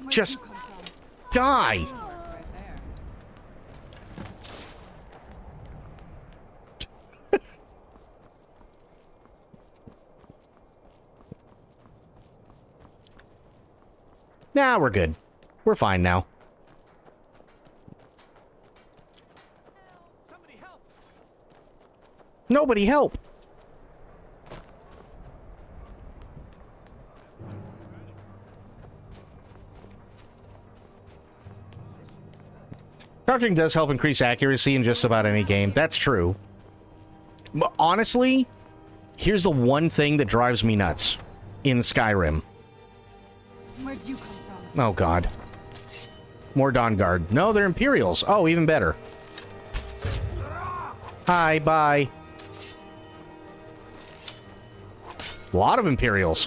just die? Nah, we're good. We're fine now. Nobody help! Crouching does help increase accuracy in just about any game. That's true. But honestly, here's the one thing that drives me nuts in Skyrim. Where'd you come from? Oh, God. More Dawnguard. No, they're Imperials. Oh, even better. Hi, bye. A lot of Imperials.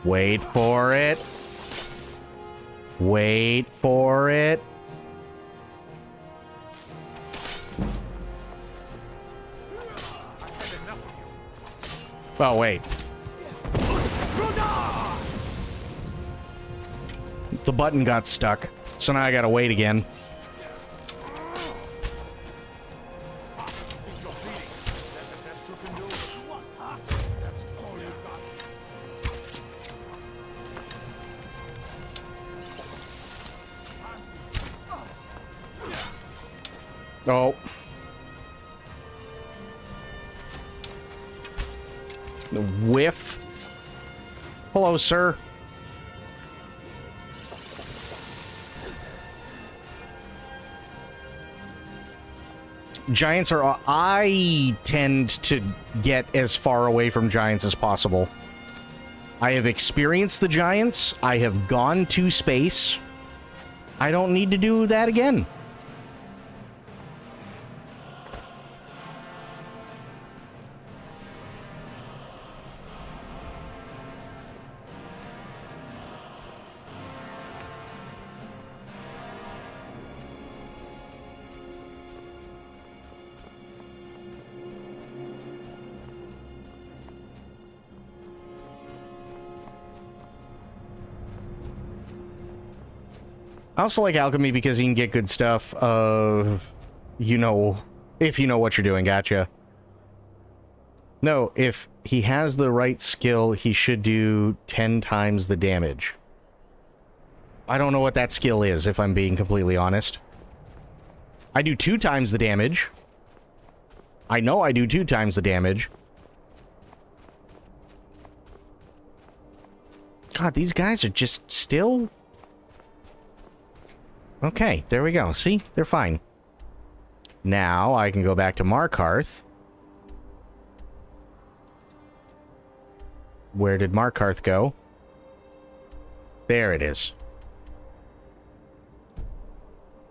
Wait for it. Wait for it. Oh, wait. The button got stuck, so now I gotta wait again. Oh. The whiff. Hello, sir. Giants are... I tend to get as far away from giants as possible. I have experienced the giants. I have gone to space. I don't need to do that again. I also like alchemy because you can get good stuff, you know, if you know what you're doing, gotcha. No, if he has the right skill, he should do 10 times the damage. I don't know what that skill is, if I'm being completely honest. I do 2 times the damage. I know I do 2 times the damage. God, these guys are just still... Okay, there we go. See? They're fine. Now I can go back to Markarth. Where did Markarth go? There it is.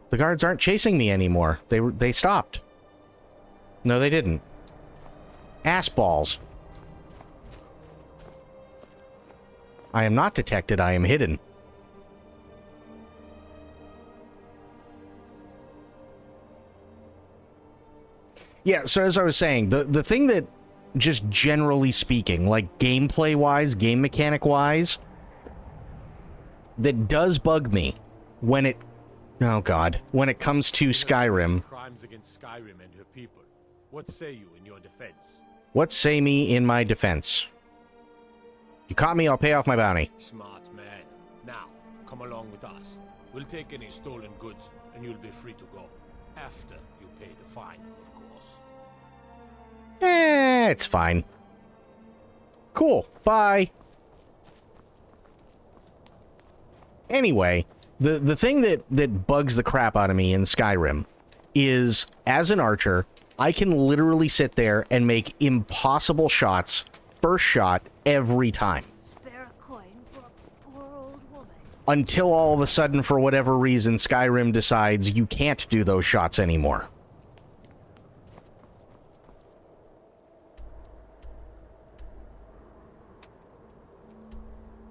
The guards aren't chasing me anymore. They stopped. No, they didn't. Ass balls. I am not detected. I am hidden. Yeah, so as I was saying, the thing that, just generally speaking, like gameplay-wise, game mechanic-wise, that does bug me when it... Oh god. When it comes to Skyrim. Crimes against Skyrim and her people. What say you in your defense? What say me in my defense? You caught me, I'll pay off my bounty. Smart man. Now, come along with us. We'll take any stolen goods, and you'll be free to go. After you pay the fine, of course. It's fine. Cool. Bye. Anyway, the thing that bugs the crap out of me in Skyrim is, as an archer, I can literally sit there and make impossible shots, first shot, every time. Spare a coin for a poor old woman. Until all of a sudden, for whatever reason, Skyrim decides you can't do those shots anymore.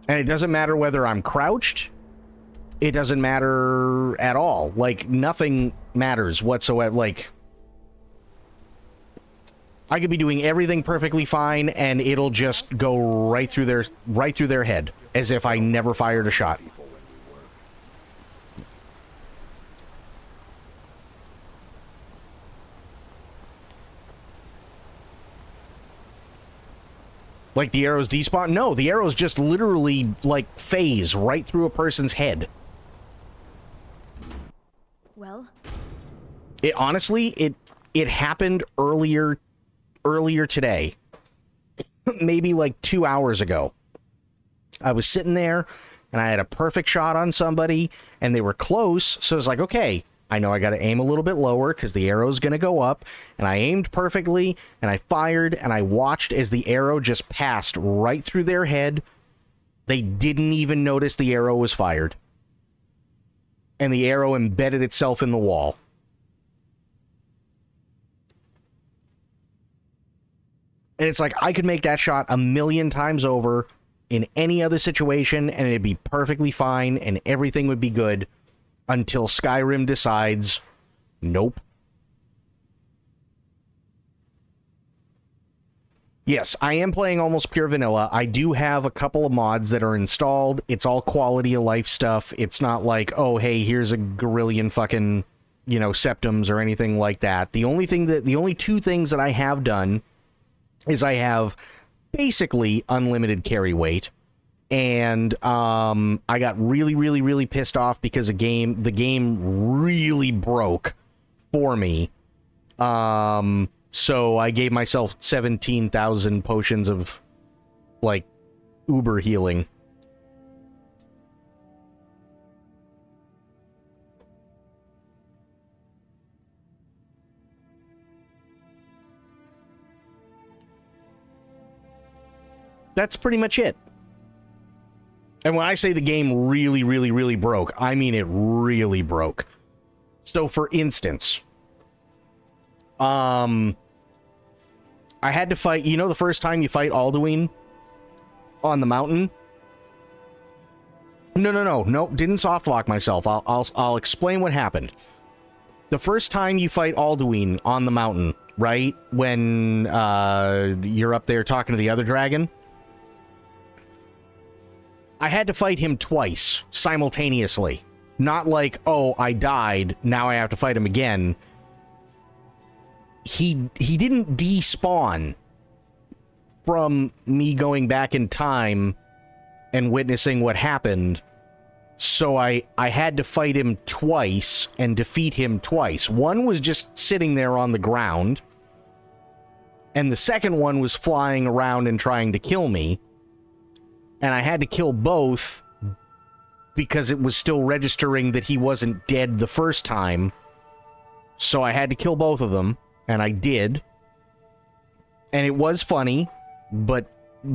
And it doesn't matter whether I'm crouched. It doesn't matter at all. Like, nothing matters whatsoever. Like, I could be doing everything perfectly fine, and it'll just go right through their head, as if I never fired a shot. Like the arrows despawn? No, the arrows just literally, like, phase right through a person's head. Well? It honestly, it happened earlier today. Maybe like 2 hours ago. I was sitting there, and I had a perfect shot on somebody, and they were close, so I was like, okay, I know I gotta aim a little bit lower because the arrow's gonna go up, and I aimed perfectly, and I fired, and I watched as the arrow just passed right through their head. They didn't even notice the arrow was fired. And the arrow embedded itself in the wall. And it's like, I could make that shot 1,000,000 times over in any other situation, and it'd be perfectly fine, and everything would be good. Until Skyrim decides, nope. Yes, I am playing almost pure vanilla. I do have a couple of mods that are installed. It's all quality of life stuff. It's not like, oh, hey, here's a Gorillion fucking, you know, septums or anything like that. The only 2 things that I have done is I have basically unlimited carry weight. And I got really, really, really pissed off because the game really broke for me. So I gave myself 17,000 potions of, like, uber healing. That's pretty much it. And when I say the game really, really, really broke, I mean it really broke. So, for instance, I had to fight, you know, the first time you fight Alduin on the mountain? No, didn't softlock myself. I'll explain what happened. The first time you fight Alduin on the mountain, right? When you're up there talking to the other dragon, I had to fight him twice, simultaneously. Not like, oh, I died, now I have to fight him again. He didn't despawn from me going back in time and witnessing what happened. So I had to fight him twice and defeat him twice. One was just sitting there on the ground. and the second one was flying around and trying to kill me. And I had to kill both because it was still registering that he wasn't dead the first time. So I had to kill both of them, and I did. And it was funny, but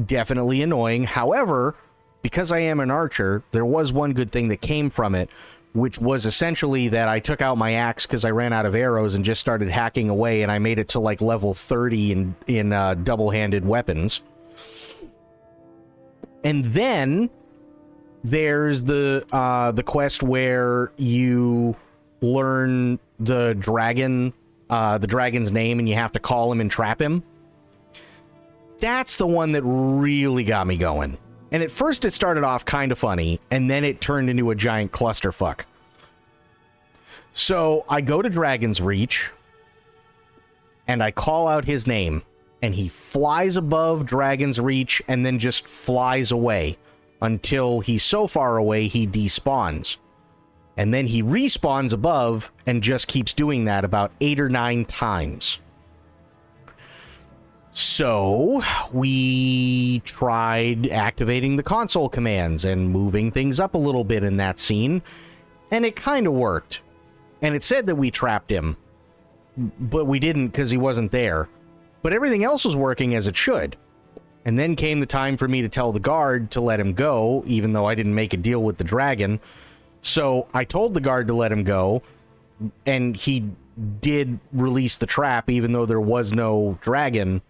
definitely annoying. However, because I am an archer, there was one good thing that came from it, which was essentially that I took out my axe because I ran out of arrows and just started hacking away, and I made it to like level 30 in double-handed weapons. And then there's the quest where you learn the dragon's name, and you have to call him and trap him. That's the one that really got me going. And at first it started off kind of funny, and then it turned into a giant clusterfuck. So I go to Dragon's Reach, and I call out his name, and he flies above Dragon's Reach and then just flies away until he's so far away he despawns. And then he respawns above and just keeps doing that about 8 or 9 times. So we tried activating the console commands and moving things up a little bit in that scene, and it kind of worked. And it said that we trapped him, but we didn't because he wasn't there. But everything else was working as it should. And then came the time for me to tell the guard to let him go, even though I didn't make a deal with the dragon. So I told the guard to let him go, and he did release the trap, even though there was no dragon.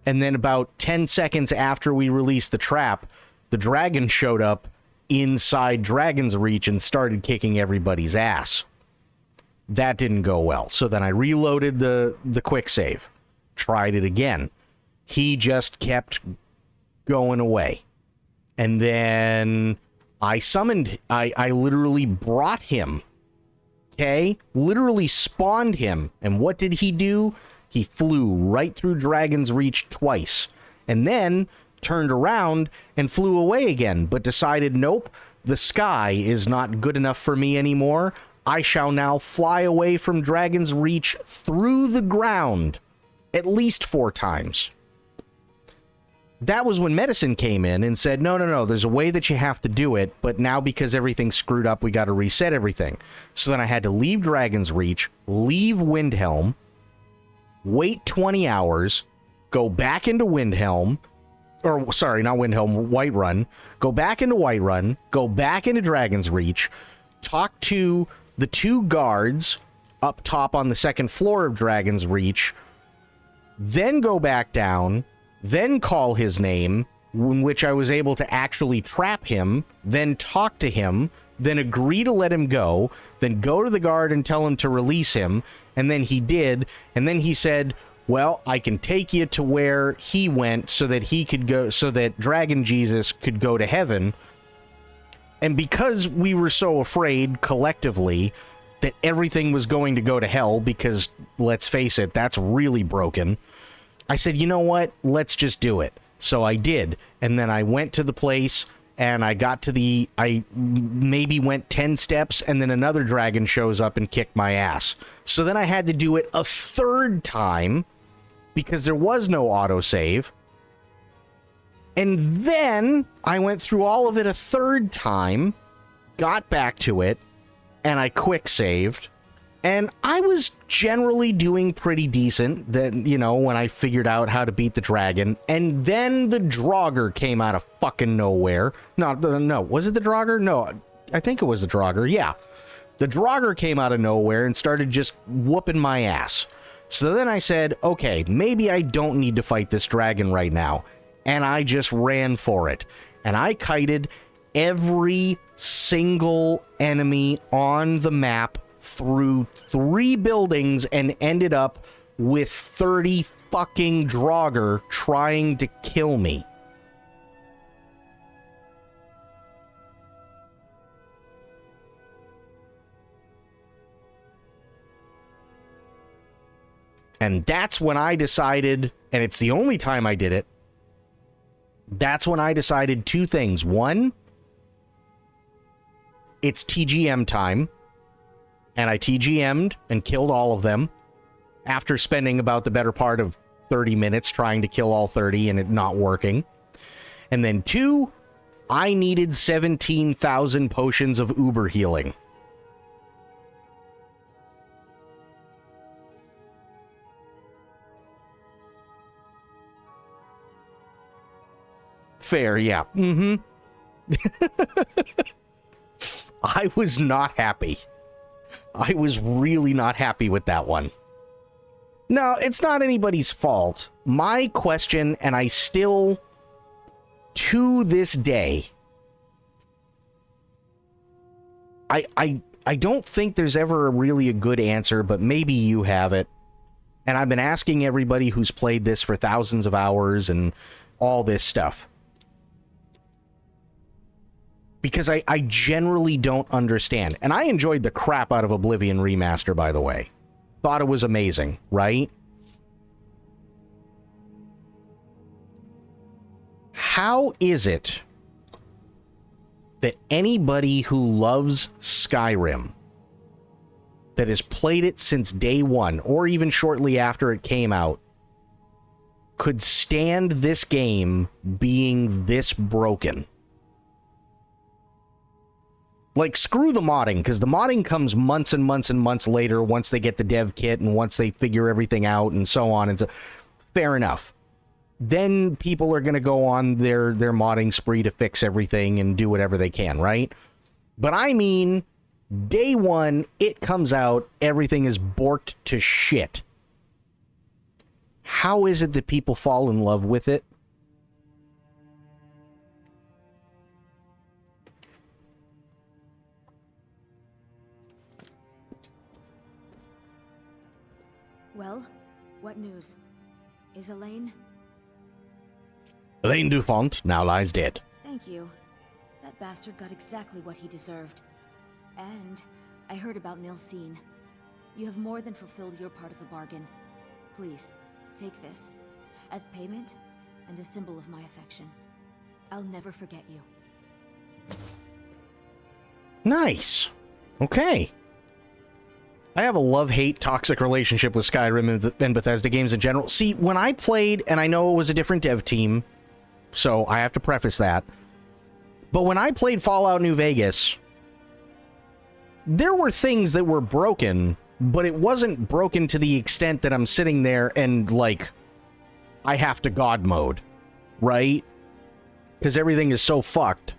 And then about 10 seconds after we released the trap, the dragon showed up inside Dragon's Reach and started kicking everybody's ass. That didn't go well. So then I reloaded the quick save, tried it again. He just kept going away. And then I literally brought him. Okay? Literally spawned him. And what did he do? He flew right through Dragon's Reach twice, and then turned around and flew away again, but decided, nope, the sky is not good enough for me anymore. I shall now fly away from Dragon's Reach through the ground at least 4 times. That was when Medicine came in and said, no, there's a way that you have to do it, but now because everything's screwed up, we got to reset everything. So then I had to leave Dragon's Reach, leave Windhelm, wait 20 hours, go back into Windhelm, or sorry, not Windhelm, Whiterun, go back into Whiterun, go back into Dragon's Reach, talk to the 2 guards up top on the 2nd floor of Dragon's Reach, then go back down, then call his name, in which I was able to actually trap him, then talk to him, then agree to let him go, then go to the guard and tell him to release him, and then he did, and then he said, well, I can take you to where he went so that he could go, so that Dragon Jesus could go to heaven. And because we were so afraid collectively that everything was going to go to hell, because let's face it, that's really broken, I said, you know what, let's just do it. So I did, and then I went to the place, and I got to I maybe went 10 steps, and then another dragon shows up and kicked my ass. So then I had to do it a 3rd time, because there was no autosave. And then I went through all of it a 3rd time, got back to it, and I quick saved. And I was generally doing pretty decent, then, you know, when I figured out how to beat the dragon. And then the Draugr came out of fucking nowhere. No, was it the Draugr? No, I think it was the Draugr, yeah. The Draugr came out of nowhere and started just whooping my ass. So then I said, okay, maybe I don't need to fight this dragon right now. And I just ran for it. And I kited every single enemy on the map through 3 buildings and ended up with 30 fucking Draugr trying to kill me. And that's when I decided, and it's the only time I did it, that's when I decided 2 things. 1, it's TGM time. And I TGM'd and killed all of them after spending about the better part of 30 minutes trying to kill all 30 and it not working. And then 2, I needed 17,000 potions of uber healing. Fair, yeah. I was not happy. I was really not happy with that one. No, it's not anybody's fault. My question, and I still, to this day, I don't think there's ever really a good answer, but maybe you have it. And I've been asking everybody who's played this for thousands of hours and all this stuff. Because I generally don't understand. And I enjoyed the crap out of Oblivion Remaster, by the way. Thought it was amazing, right? How is it that anybody who loves Skyrim, that has played it since day one, or even shortly after it came out, could stand this game being this broken? Like, screw the modding, because the modding comes months and months and months later once they get the dev kit and once they figure everything out and so on. And so, fair enough. Then people are going to go on their modding spree to fix everything and do whatever they can, right? But I mean, day one, it comes out, everything is borked to shit. How is it that people fall in love with it? Well, what news? Is Elaine? Elaine Dupont now lies dead. Thank you. That bastard got exactly what he deserved. And I heard about Nilsine. You have more than fulfilled your part of the bargain. Please, take this. As payment, and a symbol of my affection. I'll never forget you. Nice. Okay. I have a love-hate toxic relationship with Skyrim and Bethesda games in general. See, when I played, and I know it was a different dev team, so I have to preface that, but when I played Fallout New Vegas, there were things that were broken, but it wasn't broken to the extent that I'm sitting there and, like, I have to God mode, right? Because everything is so fucked.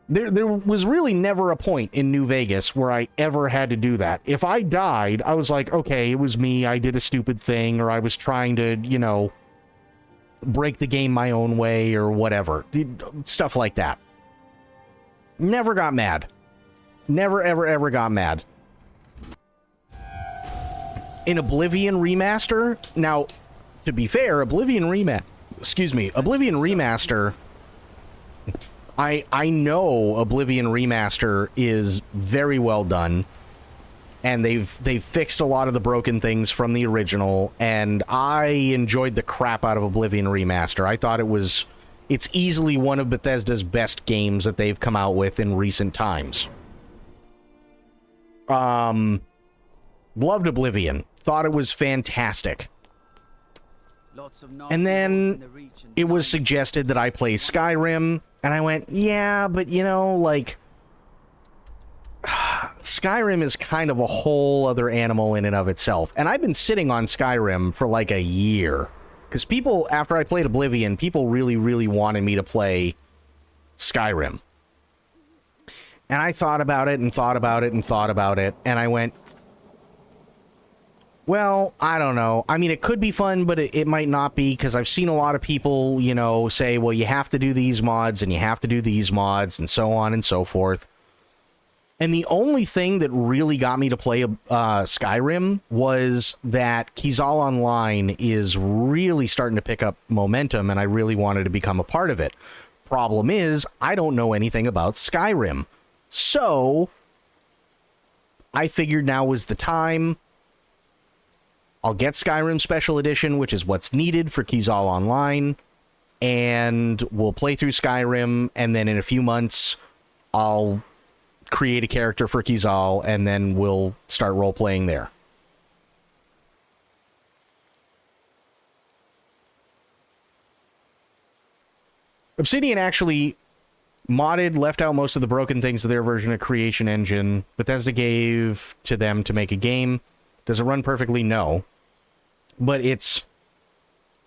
There was really never a point in New Vegas where I ever had to do that. If I died, I was like, okay, it was me, I did a stupid thing, or I was trying to, you know, break the game my own way, or whatever. Stuff like that. Never got mad. Never, ever, ever got mad. In Oblivion Remaster, now, to be fair, Oblivion Remaster... I know Oblivion Remaster is very well done, and they've fixed a lot of the broken things from the original, and I enjoyed the crap out of Oblivion Remaster. I thought it's easily one of Bethesda's best games that they've come out with in recent times. Loved Oblivion. Thought it was fantastic. And then it was suggested that I play Skyrim, and I went, yeah, but you know, like, Skyrim is kind of a whole other animal in and of itself. And I've been sitting on Skyrim for like a year. Because people, after I played Oblivion, people really, really wanted me to play Skyrim. And I thought about it and thought about it and thought about it, and I went, well, I don't know. I mean, it could be fun, but it might not be, because I've seen a lot of people, you know, say, well, you have to do these mods, and you have to do these mods, and so on and so forth. And the only thing that really got me to play Skyrim was that Kizal Online is really starting to pick up momentum, and I really wanted to become a part of it. Problem is, I don't know anything about Skyrim. So, I figured now was the time. I'll get Skyrim Special Edition, which is what's needed for Kizal Online, and we'll play through Skyrim, and then in a few months, I'll create a character for Kizal, and then we'll start role-playing there. Obsidian actually left out most of the broken things of their version of Creation Engine. Bethesda gave to them to make a game. Does it run perfectly? No. But it's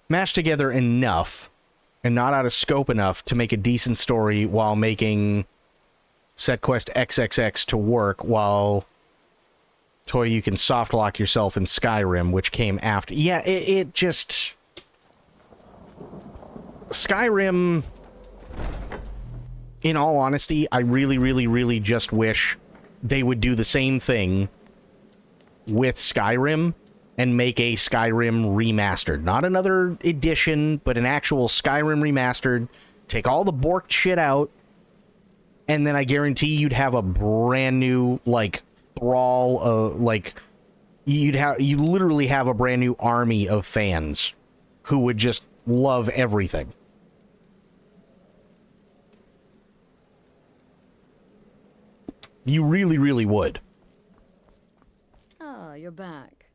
mashed together enough and not out of scope enough to make a decent story while making SetQuest XXX to work, while Toy, you can soft lock yourself in Skyrim, which came after. Yeah, it just... Skyrim... In all honesty, I really, really, really just wish they would do the same thing with Skyrim and make a Skyrim remastered. Not another edition, but an actual Skyrim remastered. Take all the borked shit out, and then I guarantee you'd have a brand new, like, thrall, you literally have a brand new army of fans who would just love everything. You really, really would. Ah, you're back.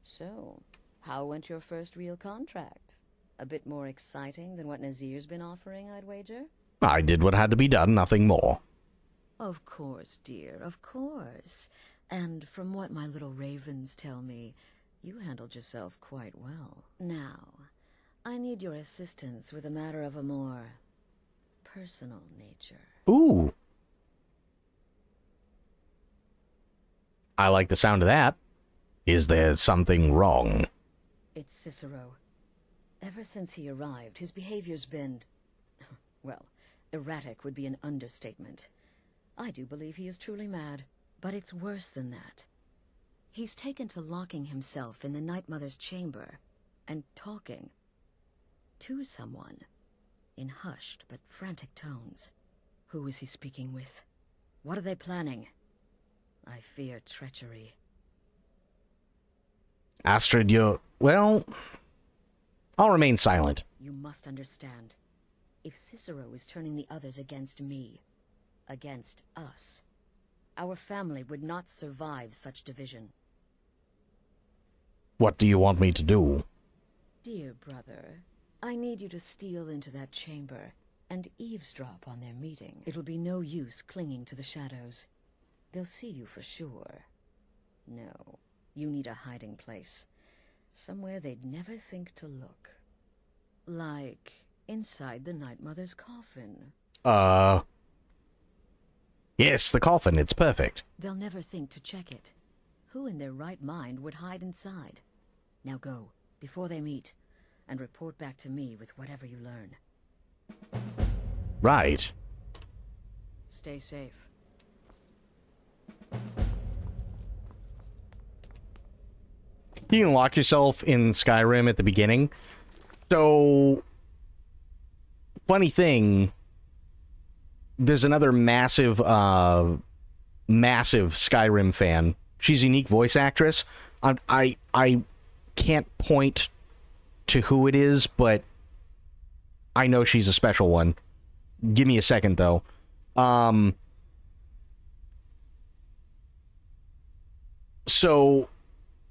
So, how went your first real contract? A bit more exciting than what Nazir's been offering, I'd wager? I did what had to be done, nothing more. Of course, dear, of course. And from what my little ravens tell me, you handled yourself quite well. Now, I need your assistance with a matter of a more personal nature. Ooh. I like the sound of that. Is there something wrong? It's Cicero. Ever since he arrived, his behavior's been... well, erratic would be an understatement. I do believe he is truly mad, but it's worse than that. He's taken to locking himself in the Night Mother's chamber and talking to someone in hushed but frantic tones. Who is he speaking with? What are they planning? I fear treachery. Astrid, well, I'll remain silent. You must understand. If Cicero is turning the others against me, against us, our family would not survive such division. What do you want me to do? Dear brother, I need you to steal into that chamber and eavesdrop on their meeting. It'll be no use clinging to the shadows. They'll see you for sure. No, you need a hiding place. Somewhere they'd never think to look. Like inside the Night Mother's coffin. Yes, the coffin, it's perfect. They'll never think to check it. Who in their right mind would hide inside? Now go, before they meet, and report back to me with whatever you learn. Right. Stay safe. You can lock yourself in Skyrim at the beginning. So, funny thing, there's another massive Skyrim fan. She's a unique voice actress. I can't point to who it is, but I know she's a special one. Give me a second, though. So,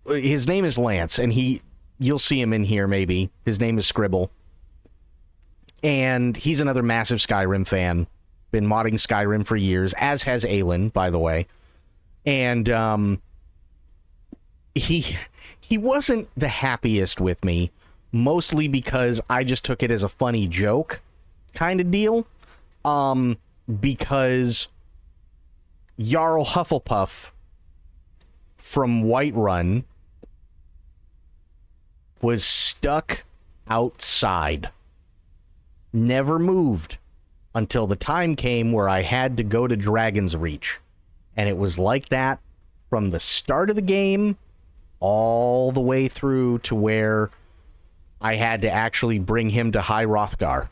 his name is Lance, and you'll see him in here, maybe. His name is Scribble. And he's another massive Skyrim fan. Been modding Skyrim for years, as has Aelin, by the way. And, he wasn't the happiest with me, mostly because I just took it as a funny joke kind of deal. Because Jarl Hufflepuff from Whiterun was stuck outside. Never moved until the time came where I had to go to Dragon's Reach. And it was like that from the start of the game all the way through to where I had to actually bring him to High Hrothgar.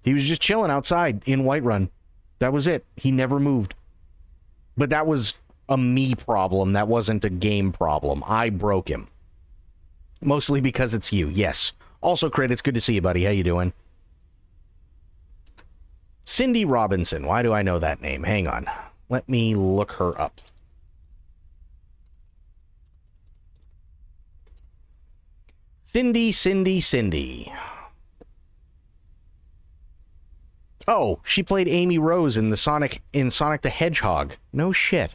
He was just chilling outside in Whiterun. That was it. He never moved. But that was a me problem. That wasn't a game problem. I broke him. Mostly because it's you. Yes. Also, Crit, it's good to see you, buddy. How you doing? Cindy Robinson. Why do I know that name? Hang on. Let me look her up. Cindy. Oh, she played Amy Rose in Sonic the Hedgehog. No shit.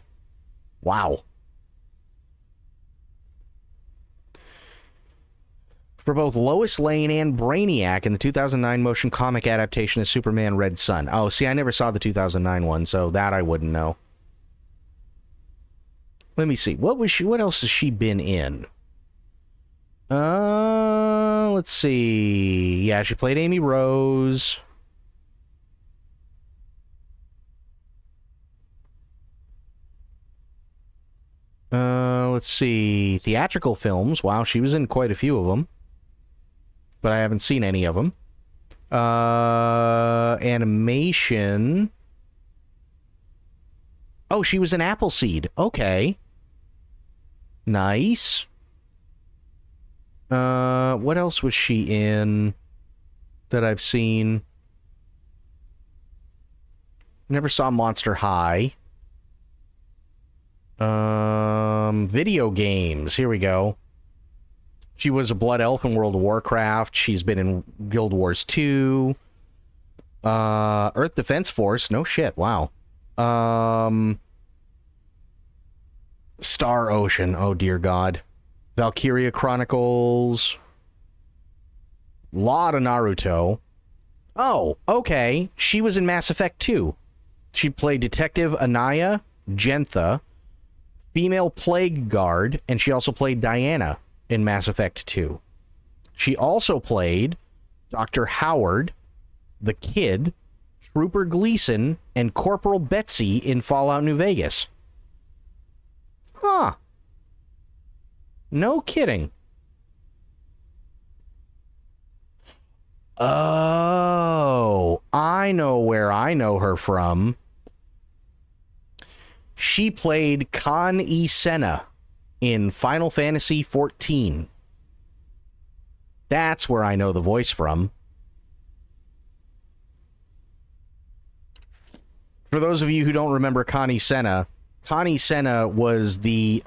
Wow. For both Lois Lane and Brainiac in the 2009 motion comic adaptation of Superman Red Sun. Oh, see, I never saw the 2009 one, so that I wouldn't know. Let me see. What else has she been in? Let's see. Yeah, she played Amy Rose. Let's see. Theatrical films. Wow, she was in quite a few of them. But I haven't seen any of them. Animation. Oh, she was in Appleseed. Okay. Nice. What else was she in that I've seen? Never saw Monster High. Video games. Here we go. She was a Blood Elf in World of Warcraft. She's been in Guild Wars 2. Earth Defense Force. No shit. Wow. Star Ocean. Oh, dear God. Valkyria Chronicles. Lot of Naruto. Oh, okay. She was in Mass Effect 2. She played Detective Anaya Gentha, female Plague Guard, and she also played Diana in Mass Effect 2. She also played Dr. Howard, the Kid, Trooper Gleason, and Corporal Betsy in Fallout New Vegas. Huh. No kidding. Oh, I know where I know her from. She played Kan Senna in Final Fantasy XIV. That's where I know the voice from. For those of you who don't remember Connie Senna was the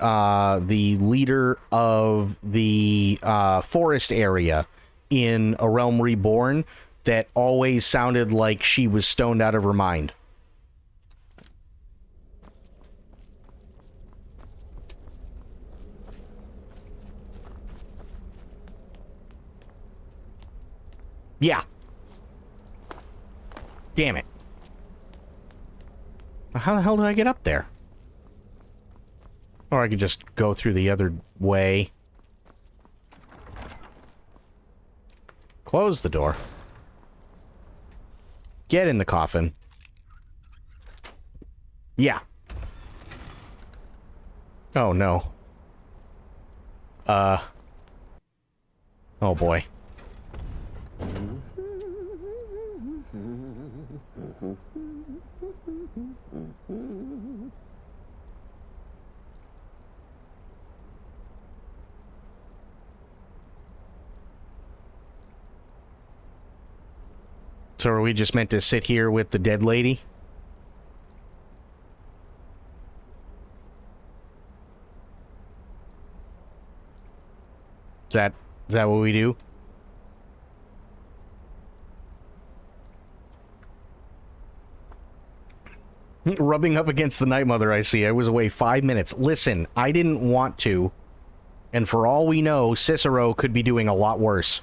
leader of the forest area in A Realm Reborn that always sounded like she was stoned out of her mind. Yeah. Damn it. How the hell do I get up there? Or I could just go through the other way. Close the door. Get in the coffin. Yeah. Oh, no. Oh, boy. So are we just meant to sit here with the dead lady? Is that what we do? Rubbing up against the Night Mother, I see. I was away 5 minutes. Listen, I didn't want to. And for all we know, Cicero could be doing a lot worse.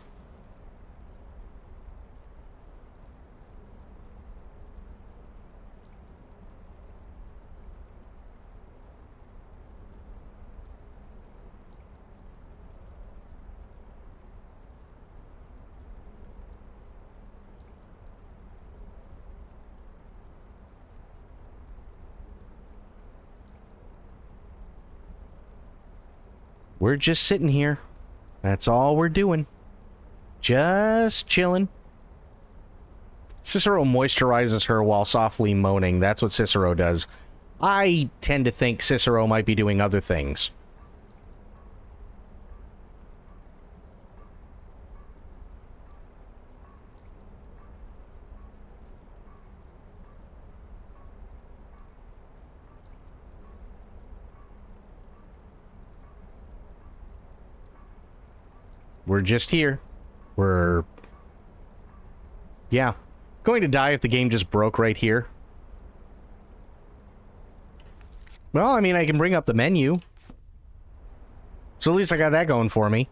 We're just sitting here. That's all we're doing. Just chilling. Cicero moisturizes her while softly moaning. That's what Cicero does. I tend to think Cicero might be doing other things. We're just here. We're... Yeah. Going to die if the game just broke right here. Well, I mean, I can bring up the menu. So at least I got that going for me.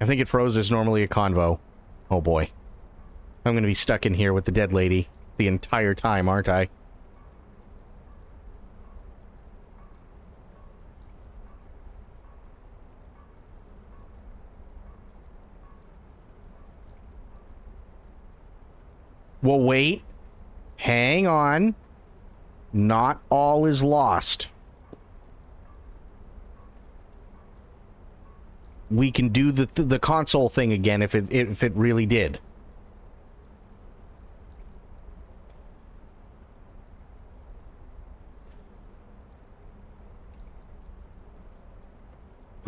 I think it froze. There's normally a convo. Oh boy. I'm gonna be stuck in here with the dead lady the entire time, aren't I? Well, wait. Hang on. Not all is lost. We can do the console thing again if it really did.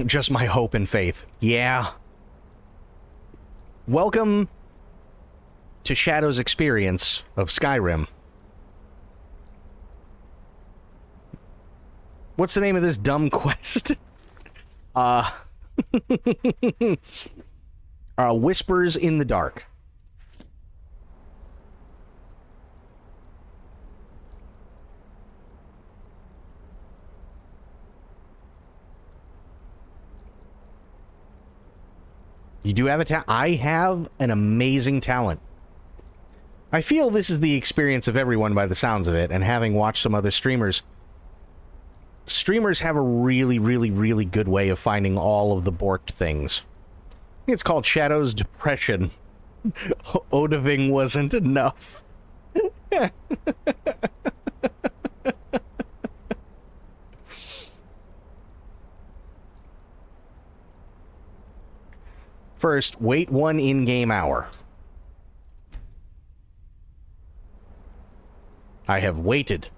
Just my hope and faith. Yeah. Welcome to Shadow's experience of Skyrim. What's the name of this dumb quest? Whispers in the Dark. You do have a talent. I have an amazing talent. I feel this is the experience of everyone by the sounds of it, and having watched some other streamers. Streamers have a really, really, really good way of finding all of the borked things. I think it's called Shadow's Depression. Odaving wasn't enough. First, wait 1 in-game hour. I have waited.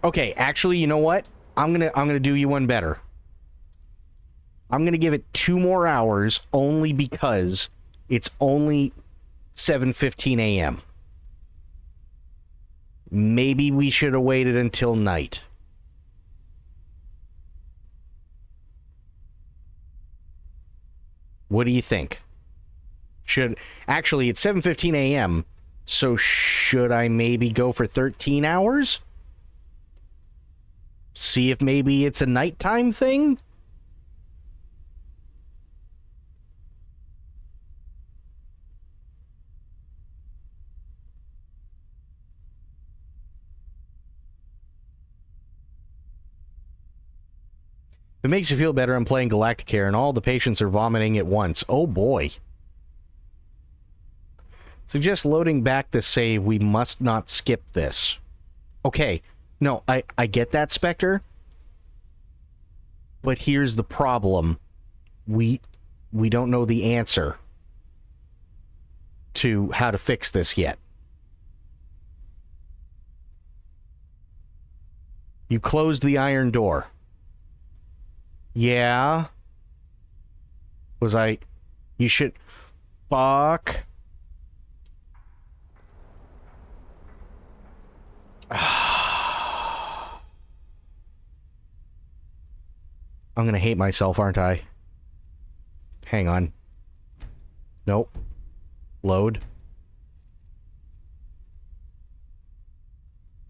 Okay, actually, you know what? I'm gonna do you one better. I'm gonna give it 2 more hours only because it's only 7:15 a.m. Maybe we should have waited until night. What do you think? Actually, it's 7:15 a.m., so should I maybe go for 13 hours? See if maybe it's a nighttime thing? If it makes you feel better, I'm playing Galacticare and all the patients are vomiting at once. Oh boy. Suggest loading back the save. We must not skip this. Okay. No, I get that, Spectre. But here's the problem. We don't know the answer to how to fix this yet. You closed the iron door. Yeah. You should... Fuck. I'm gonna hate myself, aren't I? Hang on. Nope. Load.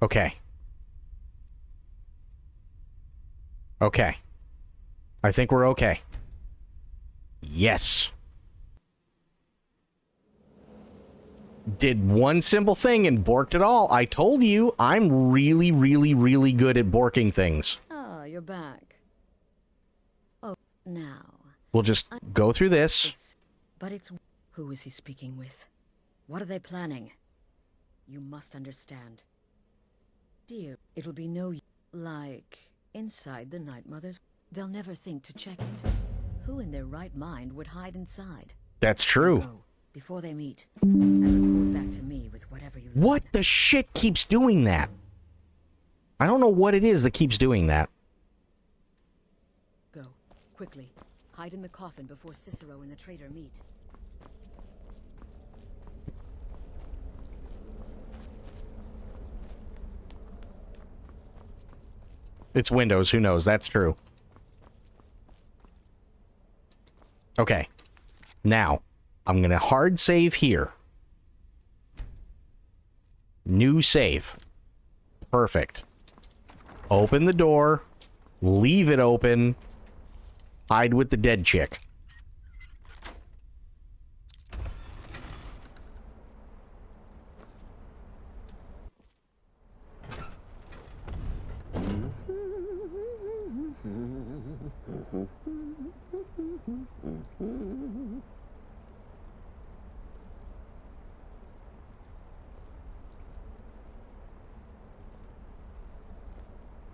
Okay. Okay. I think we're okay. Yes. Did one simple thing and borked it all. I told you, I'm really, really, really good at borking things. Ah, you're back. Oh, now. We'll just go through this. But it's... Who is he speaking with? What are they planning? You must understand. Dear, it'll be no... Like, inside the Night Mother's... They'll never think to check it. Who in their right mind would hide inside? That's true. Go, before they meet, and report back to me with whatever you... What the shit keeps doing that? I don't know what it is that keeps doing that. Go, quickly. Hide in the coffin before Cicero and the traitor meet. It's Windows, who knows? That's true. Okay. Now, I'm going to hard save here. New save. Perfect. Open the door. Leave it open. Hide with the dead chick.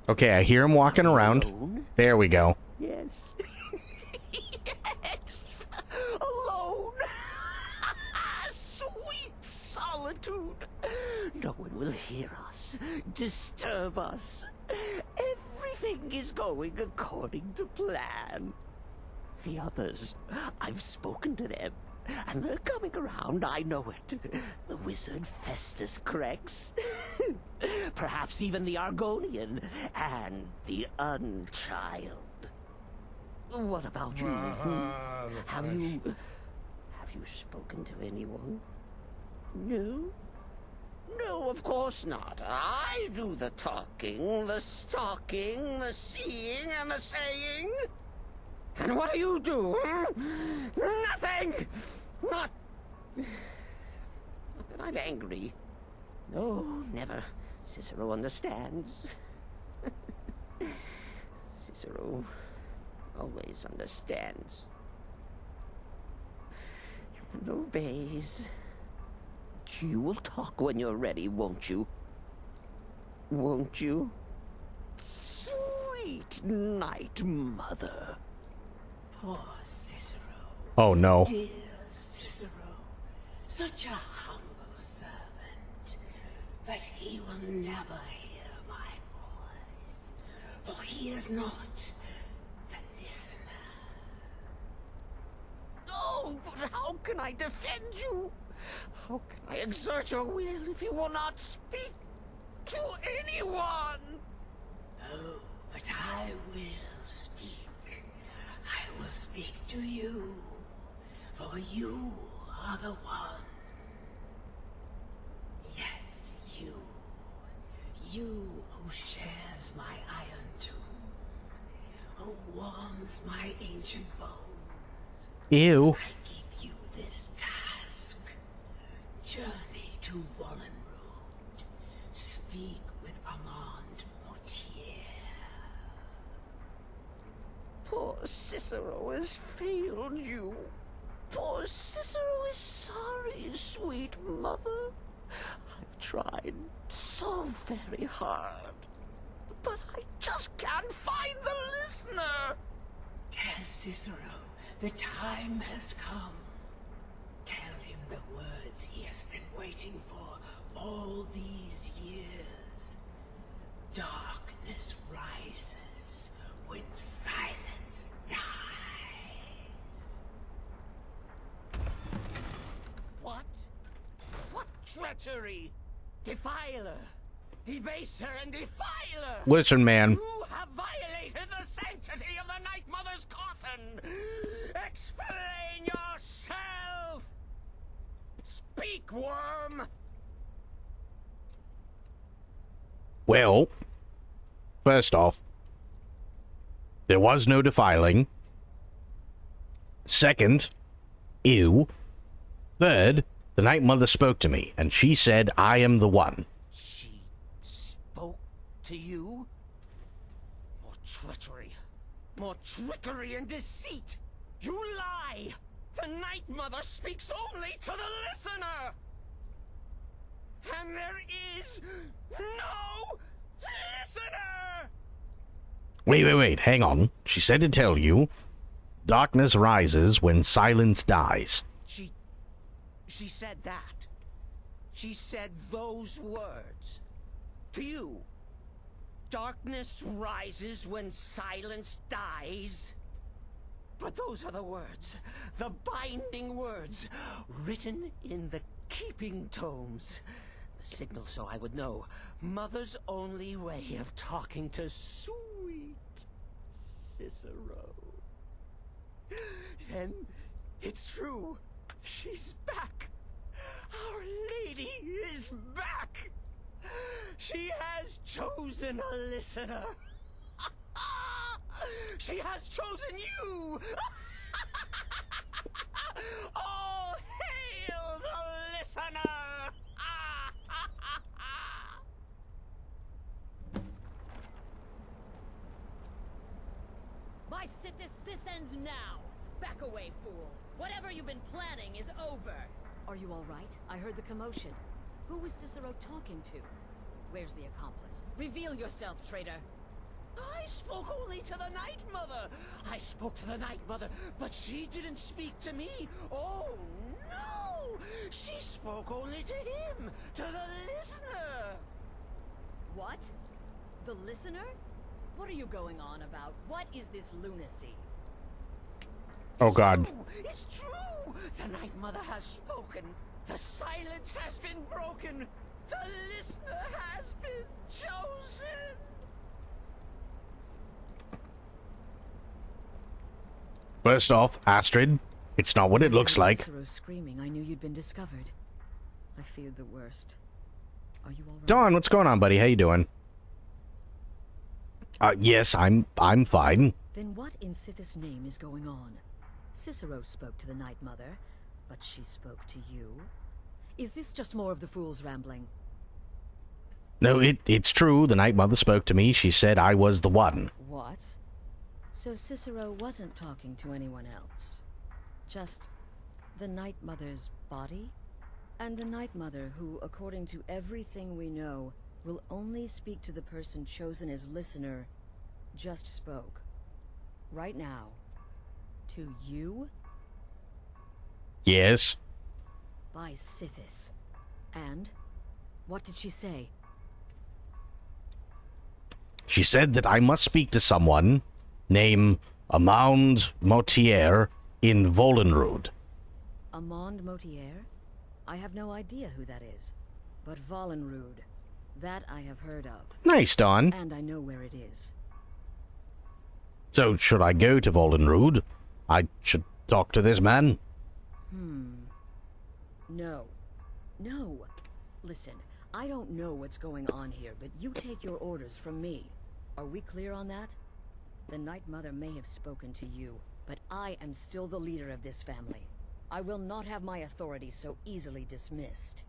Okay, I hear him walking around. There we go. Yes. Yes. Alone. Sweet solitude. No one will hear us, disturb us. Everything is going according to plan. The others, I've spoken to them, and they're coming around, I know it. The wizard Festus Crex. Perhaps even the Argonian and the Unchild. What about you? Have you spoken to anyone? No? No, of course not. I do the talking, the stalking, the seeing, and the saying. And what do you do? Nothing! Not that I'm angry. No, never. Cicero understands. Cicero always understands. And obeys. You will talk when you're ready, won't you? Won't you? Sweet night, Mother. Poor Cicero. Oh, no. Dear Cicero. Such a humble servant. But he will never hear my voice. For he is not the listener. Oh, but how can I defend you? How can I exert your will if you will not speak to anyone? Oh, but I will speak. I will speak to you, for you are the one. Yes, you. You who shares my iron tomb, who warms my ancient bones. Ew. I give you this task. Journey to Wallen Road. Speak with Armand Mortier. Poor Cicero has failed you. Poor Cicero is sorry, sweet mother. I've tried so very hard, but I just can't find the listener. Tell Cicero the time has come. Tell him the words he has been waiting for all these years. Darkness rises when silence dies. What? What treachery? Defiler, debaser, and defiler! Listen, man. You have violated the sanctity of the Night Mother's coffin! Explain yourself! Speak, worm! Well, first off, there was no defiling. Second, ew. Third, the Night Mother spoke to me, and she said I am the one. She spoke to you? More treachery. More trickery and deceit. You lie! The Night Mother speaks only to the listener! And there is no listener! Wait, hang on. She said to tell you, darkness rises when silence dies. She said that. She said those words. To you. Darkness rises when silence dies. But those are the words, the binding words, written in the keeping tomes. The signal so I would know. Mother's only way of talking to sweet Cicero. Then it's true. She's back. Our Lady is back. She has chosen a listener. She has chosen you. All hail the listener. By Sithis, this ends now. Back away, fool. Whatever you've been planning is over. Are you all right? I heard the commotion. Who was Cicero talking to? Where's the accomplice? Reveal yourself, traitor. I spoke only to the Night Mother. I spoke to the Night Mother, but she didn't speak to me. Oh, no! She spoke only to him, to the listener. What? The listener? What are you going on about? What is this lunacy? Oh God. It's true! The Night Mother has spoken. The silence has been broken. The listener has been chosen. First off, Astrid, it's not what it looks like. Cicero screaming, I knew you'd been discovered. I feared the worst. Are you all right? Dawn, what's going on, buddy? How you doing? Yes, I'm fine. Then what in Sithis' name is going on? Cicero spoke to the Night Mother, but she spoke to you? Is this just more of the fool's rambling? No, it's true. The Night Mother spoke to me. She said I was the one. What? So Cicero wasn't talking to anyone else? Just the Night Mother's body? And the Night Mother who, according to everything we know, will only speak to the person chosen as listener, just spoke. Right now. To you? Yes. By Sithis. And? What did she say? She said that I must speak to someone named Amand Motier in Volenrud. Amand Motier? I have no idea who that is. But Volenrud, that I have heard of. Nice, Dawn. And I know where it is. So, should I go to Volenrud? I should talk to this man? No. No. Listen, I don't know what's going on here, but you take your orders from me. Are we clear on that? The Night Mother may have spoken to you, but I am still the leader of this family. I will not have my authority so easily dismissed.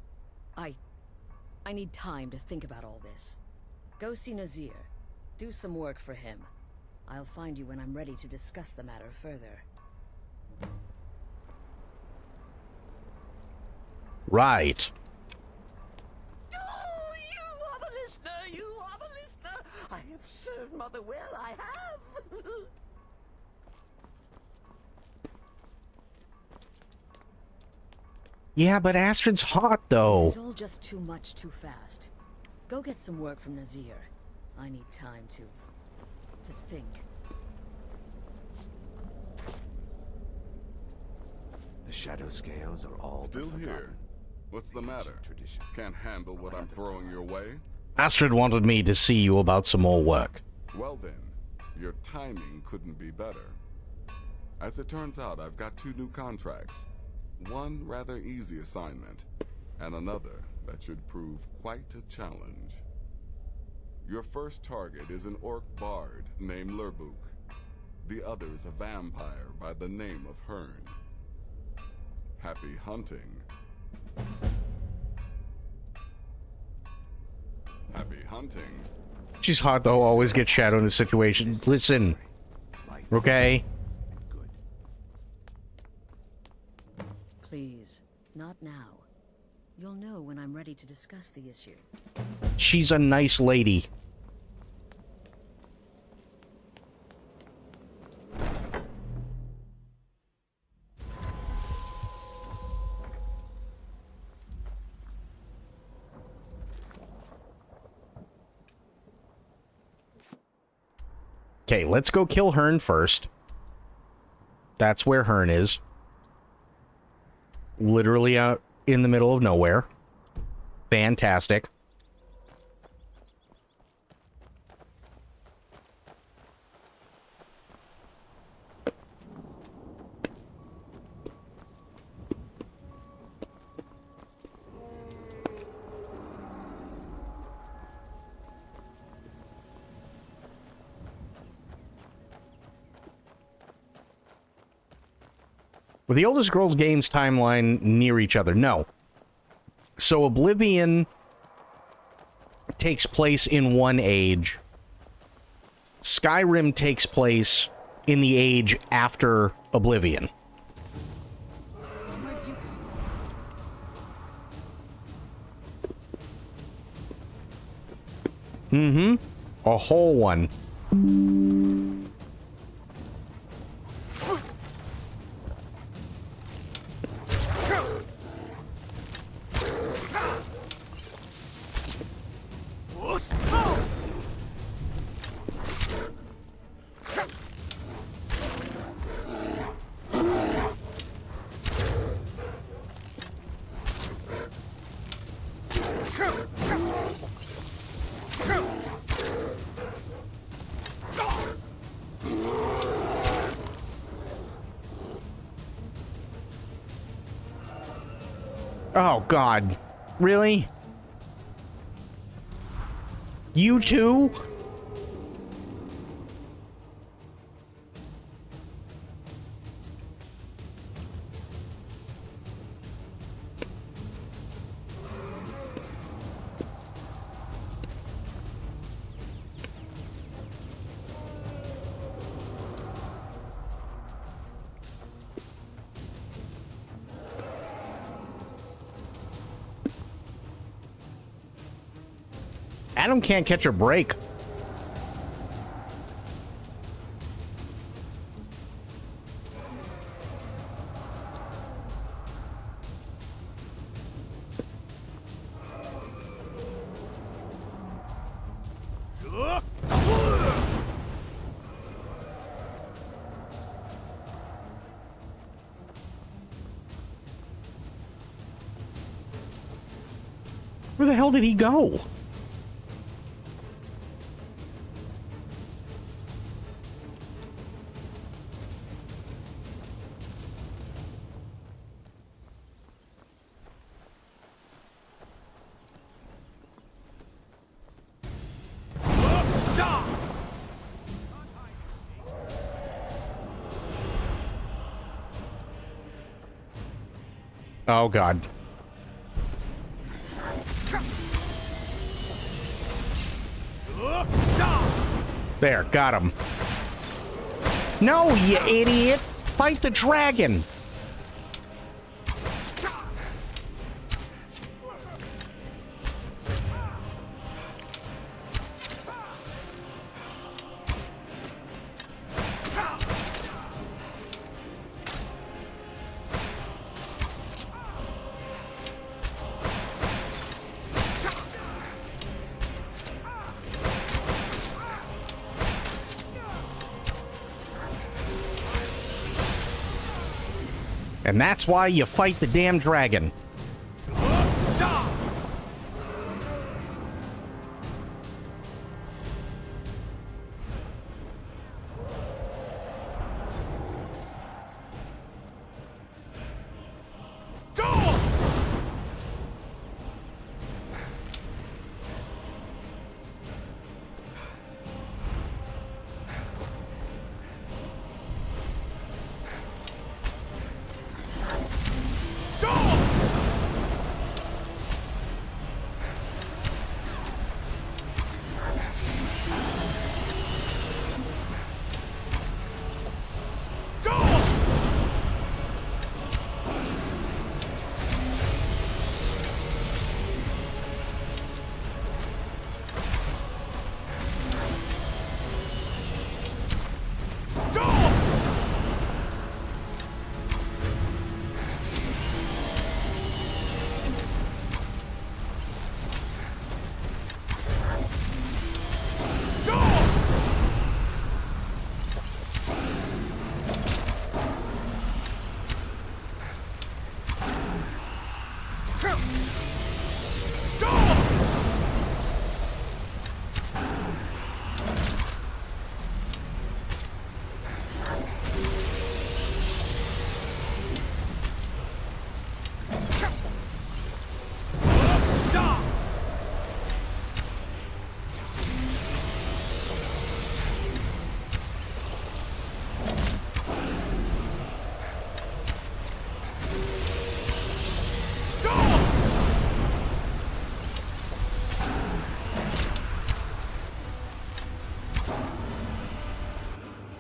I need time to think about all this. Go see Nazir. Do some work for him. I'll find you when I'm ready to discuss the matter further. Right. Oh, you are the listener! You are the listener! I have served Mother well, I have! Yeah, but Astrid's hot, though. This is all just too much too fast. Go get some work from Nazir. I need time to think. The shadow scales are all Still here. What's the matter? Can't handle what I'm throwing your way? Astrid wanted me to see you about some more work. Well then, your timing couldn't be better. As it turns out, I've got 2 new contracts. One rather easy assignment, and another that should prove quite a challenge. Your first target is an orc bard named Lurbuk. The other is a vampire by the name of Hearn. Happy hunting. Happy hunting. She's hot, though. Always get Shadow in this situation. Listen. Okay? Please, not now. You'll know when I'm ready to discuss the issue. She's a nice lady. Okay, let's go kill Hearn first. That's where Hearn is. Literally out in the middle of nowhere. Fantastic. Were the Elder Scrolls games timeline near each other? No. So Oblivion takes place in one age. Skyrim takes place in the age after Oblivion. Mm-hmm. A whole one. Oh, God. Really? You too? Adam can't catch a break. Where the hell did he go? Oh, God. There, got him. No, you idiot! Fight the dragon! And that's why you fight the damn dragon.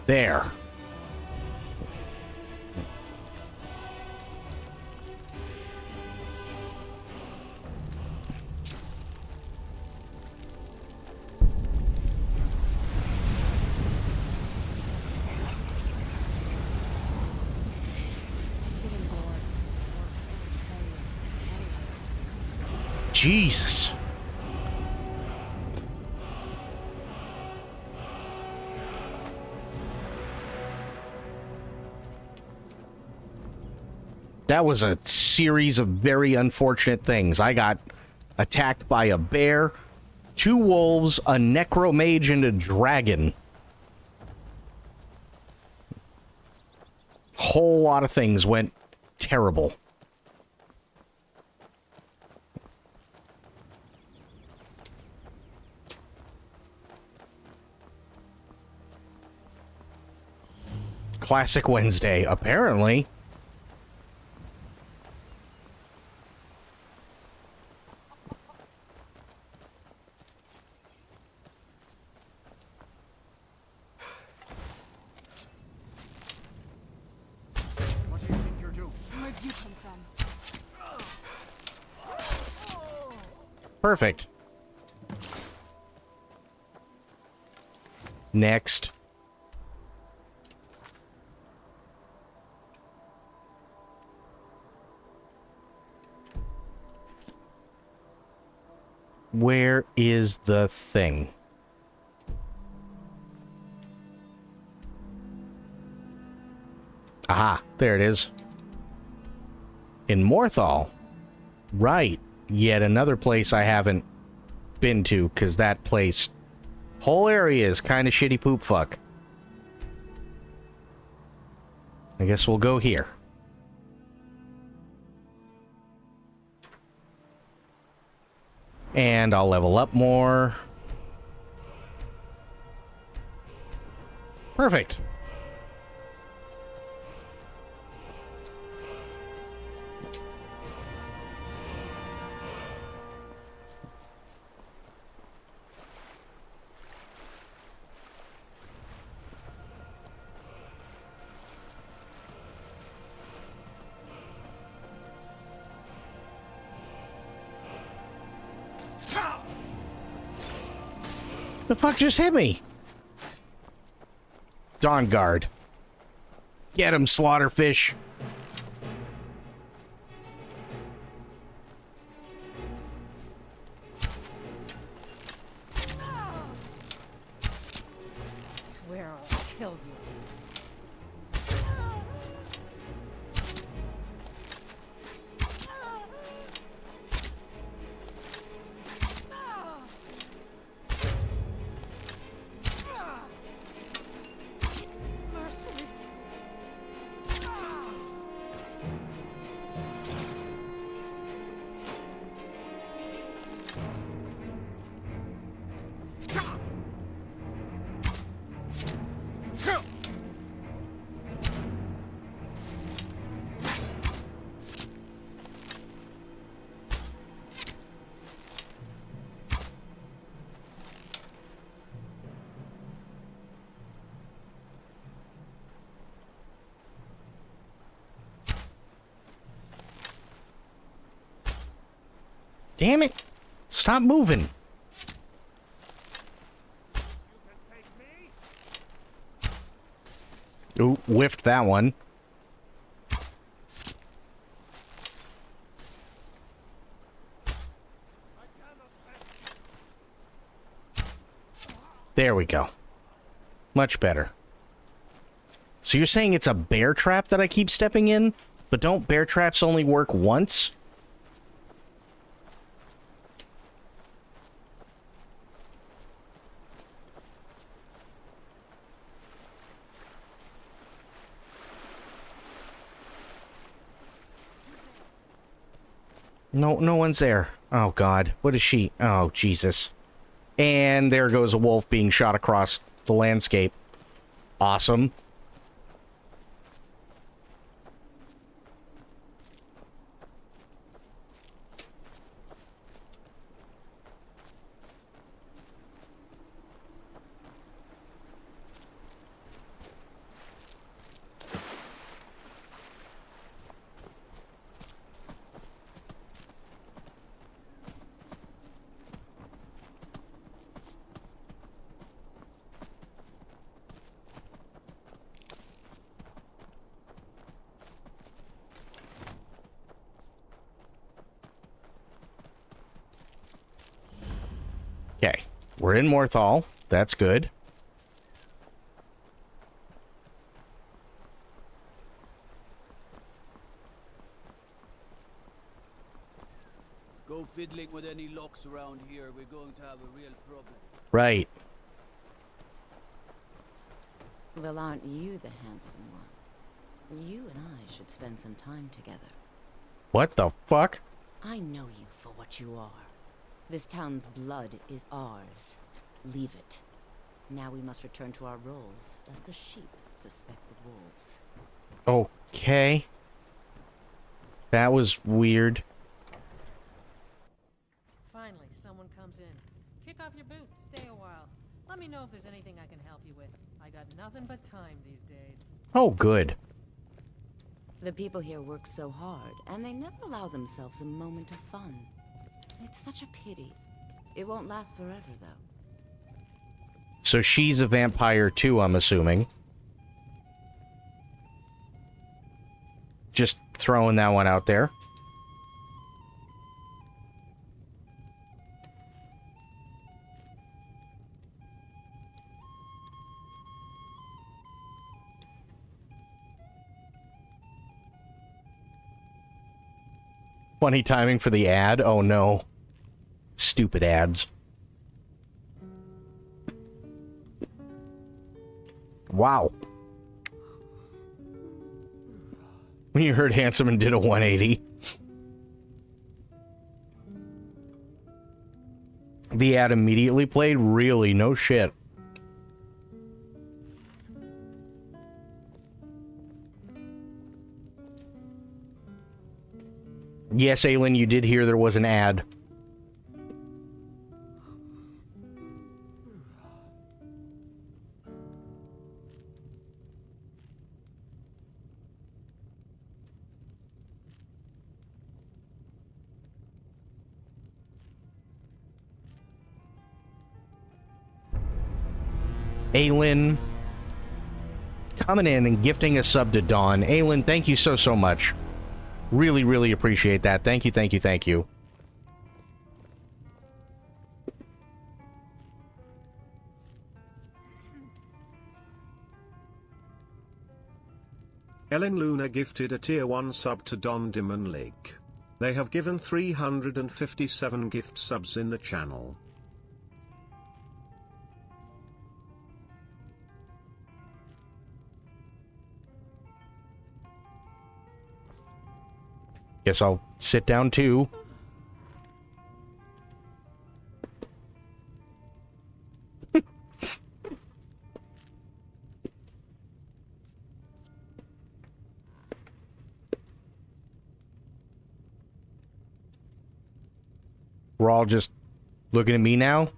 There. Jesus. That was a series of very unfortunate things. I got attacked by a bear, 2 wolves, a necromage, and a dragon. Whole lot of things went terrible. Classic Wednesday, apparently. What do you think you're doing? Where'd you come from? Perfect. Next. Where is the thing? Aha, there it is. In Morthal. Right. Yet another place I haven't been to, because that place, whole area is kind of shitty poop fuck. I guess we'll go here. And I'll level up more. Perfect. The fuck just hit me? Dawnguard. Get him, Slaughterfish. I swear I'll kill you. Damn it! Stop moving! Ooh, whiffed that one. There we go. Much better. So you're saying it's a bear trap that I keep stepping in? But don't bear traps only work once? No, no one's there. Oh, God. What is she? Oh, Jesus. And there goes a wolf being shot across the landscape. Awesome. We're in Morthal. That's good. Go fiddling with any locks around here, we're going to have a real problem. Right. Well, aren't you the handsome one? You and I should spend some time together. What the fuck? I know you for what you are. This town's blood is ours. Leave it. Now we must return to our roles, as the sheep suspect the wolves. Okay. That was weird. Finally, someone comes in. Kick off your boots, stay a while. Let me know if there's anything I can help you with. I got nothing but time these days. Oh, good. The people here work so hard, and they never allow themselves a moment of fun. It's such a pity. It won't last forever, though. So she's a vampire too, I'm assuming. Just throwing that one out there. Funny timing for the ad. Oh no. Stupid ads. Wow. When you heard handsome and did a 180. The ad immediately played? Really? No shit. Yes, Aylin, you did hear there was an ad. Aylin coming in and gifting a sub to Dawn. Aylin, thank you so much. Really, really appreciate that. Thank you, thank you, thank you. Ellen Luna gifted a tier 1 sub to Don Demon Lake. They have given 357 gift subs in the channel. Guess I'll sit down too. We're all just looking at me now.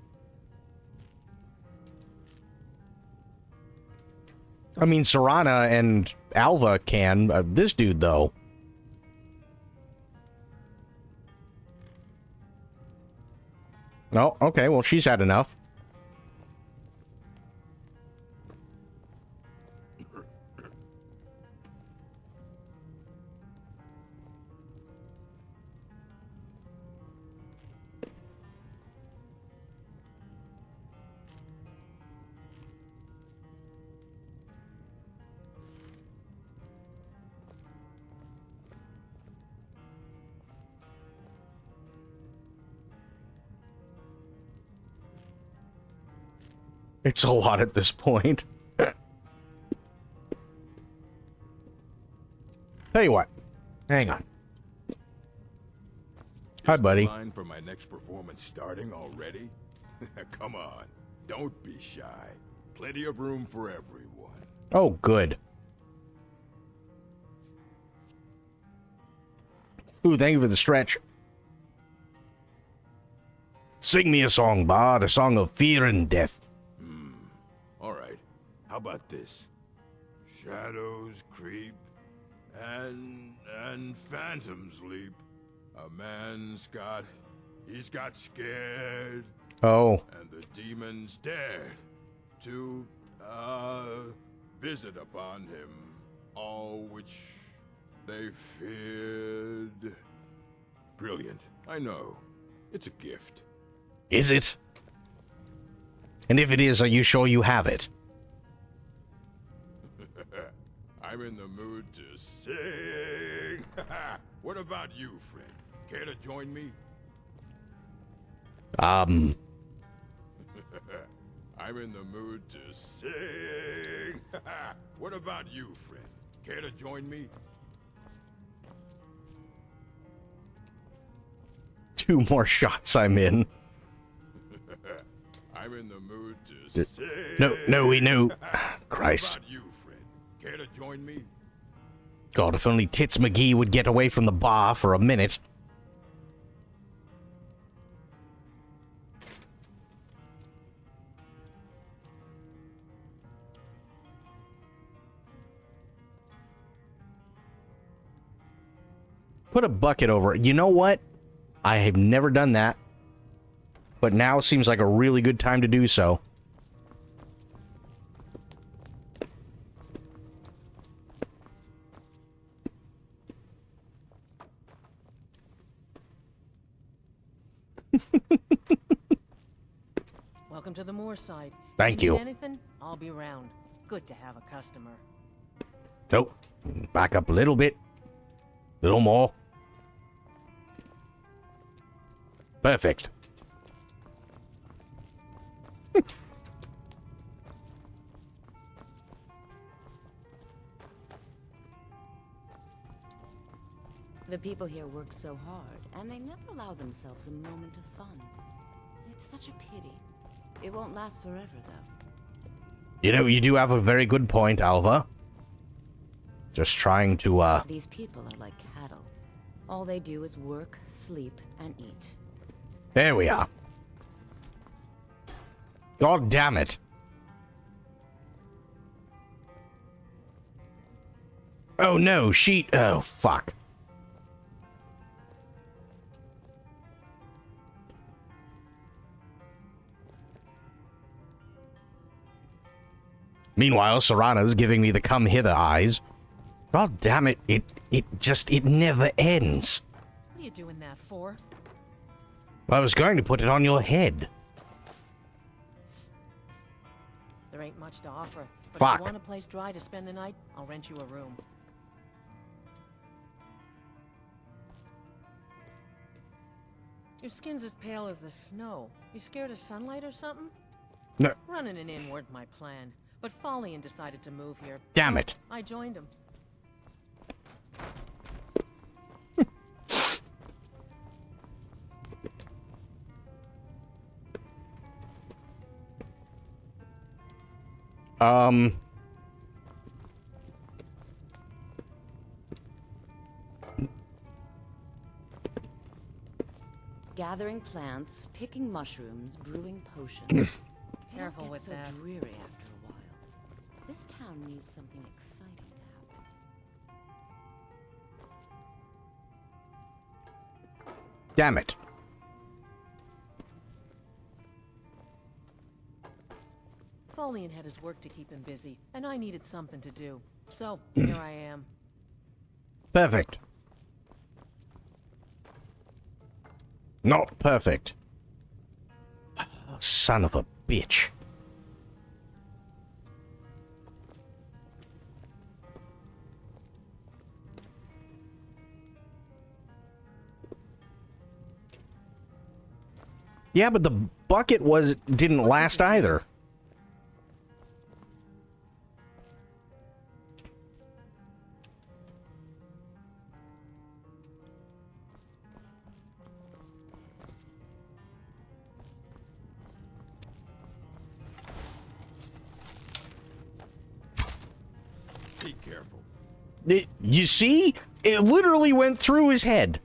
I mean, Serana and Alva can. This dude, though. Oh, okay. Well, she's had enough. It's a lot at this point. Tell you what. Hang on. Hi, buddy. Line for my next performance starting already? Come on. Don't be shy. Plenty of room for everyone. Oh, good. Ooh, thank you for the stretch. Sing me a song, Bard. A song of fear and death. Alright, how about this? Shadows creep, and phantoms leap. A man's he's got scared. Oh. And the demons dared to, visit upon him, all which they feared. Brilliant, I know. It's a gift. Is it? And if it is, are you sure you have it? I'm in the mood to sing. What about you, friend? Care to join me? Um, I'm in the mood to sing. What about you, friend? Care to join me? 2 more shots, I'm in. I'm in the mood to sing. No, we knew. Christ. What about you, friend? Care to join me? God, if only Tits McGee would get away from the bar for a minute. Put a bucket over it. You know what? I have never done that. But now seems like a really good time to do so. Welcome to the Moorside. Thank Need you. Anything? I'll be around. Good to have a customer. Nope. Back up a little bit. Little more. Perfect. The people here work so hard, and they never allow themselves a moment of fun. It's such a pity. It won't last forever, though. You know, you do have a very good point, Alva. Just trying to, These people are like cattle. All they do is work, sleep, and eat. There we are. God damn it. Oh no, oh fuck. Meanwhile, Serana's giving me the come hither eyes. God damn it, it never ends. What are you doing that for? I was going to put it on your head. There ain't much to offer. But Fuck. if you want a place dry to spend the night, I'll rent you a room. Your skin's as pale as the snow. You scared of sunlight or something? No. Running an inn weren't my plan, but Follian decided to move here. Damn it. I joined him. Gathering plants, picking mushrooms, brewing potions. Careful with so that. dreary after a while. This town needs something exciting to happen. Damn it. Follian had his work to keep him busy, and I needed something to do. So, here I am. Perfect. Not perfect. Son of a bitch. Yeah, but the bucket didn't last either. Be careful. You see? It literally went through his head.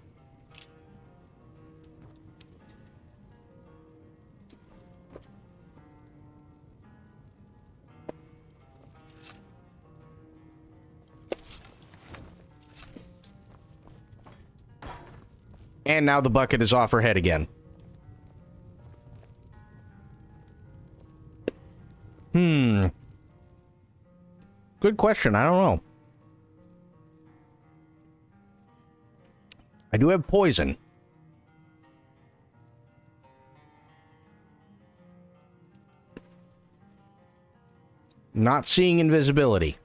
And now the bucket is off her head again. Good question. I don't know. I do have poison. Not seeing invisibility.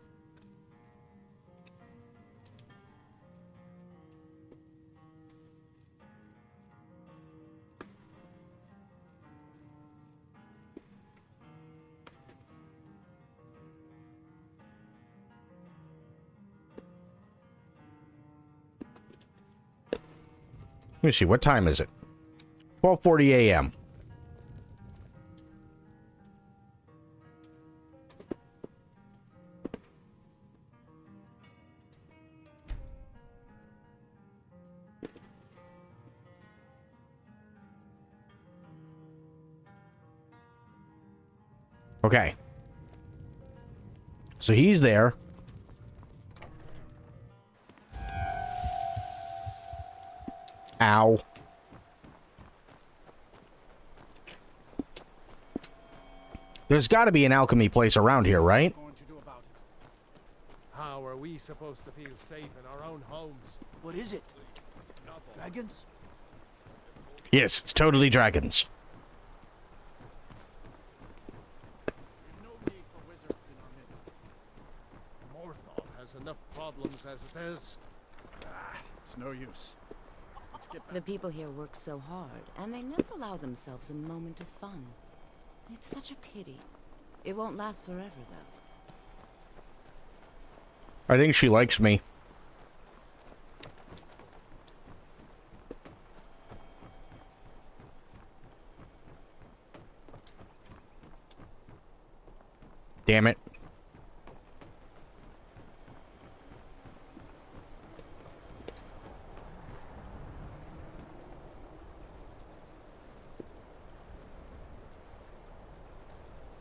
Let me see, what time is it? 12:40 a.m. Okay. So he's there. Ow. There's got to be an alchemy place around here, right? How are we supposed to feel safe in our own homes? What is it? Dragons? Yes, it's totally dragons. Morthal has enough problems as it is. It's no use. Let's get back. The people here work so hard, and they never allow themselves a moment of fun. It's such a pity. It won't last forever, though. I think she likes me. Damn it.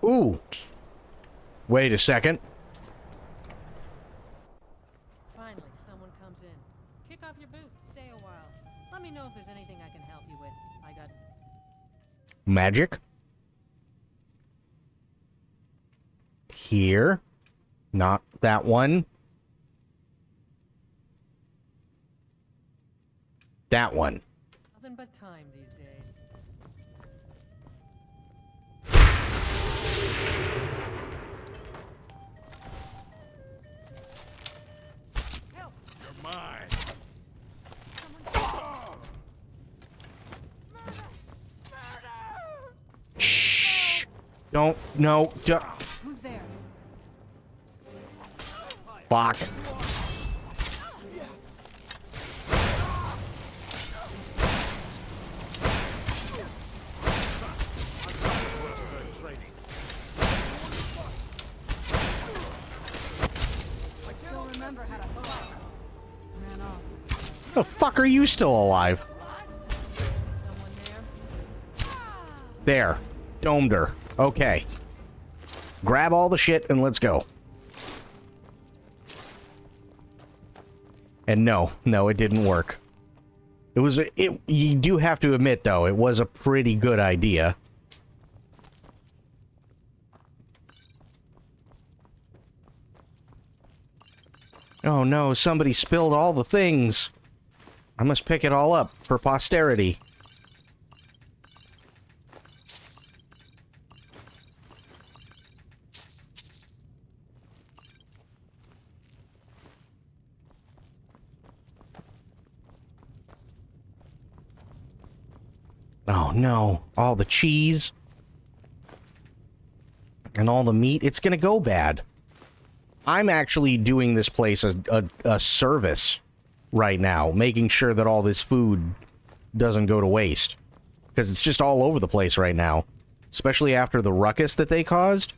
Ooh. Wait a second. Finally, someone comes in. Kick off your boots, stay a while. Let me know if there's anything I can help you with. I got... Magic. Here. Not that one. That one. Nothing but time these days. You're mine. Shh. Don't. No. Who's there? Fuck. I still remember how to fight. Ran off. The fuck are you still alive? There. Domed her. Okay. Grab all the shit and let's go. And no, it didn't work. It was you do have to admit though, it was a pretty good idea. Oh no, somebody spilled all the things. I must pick it all up for posterity. Oh no, all the cheese and all the meat, it's gonna go bad. I'm actually doing this place a service right now, making sure that all this food doesn't go to waste. Because it's just all over the place right now. Especially after the ruckus that they caused.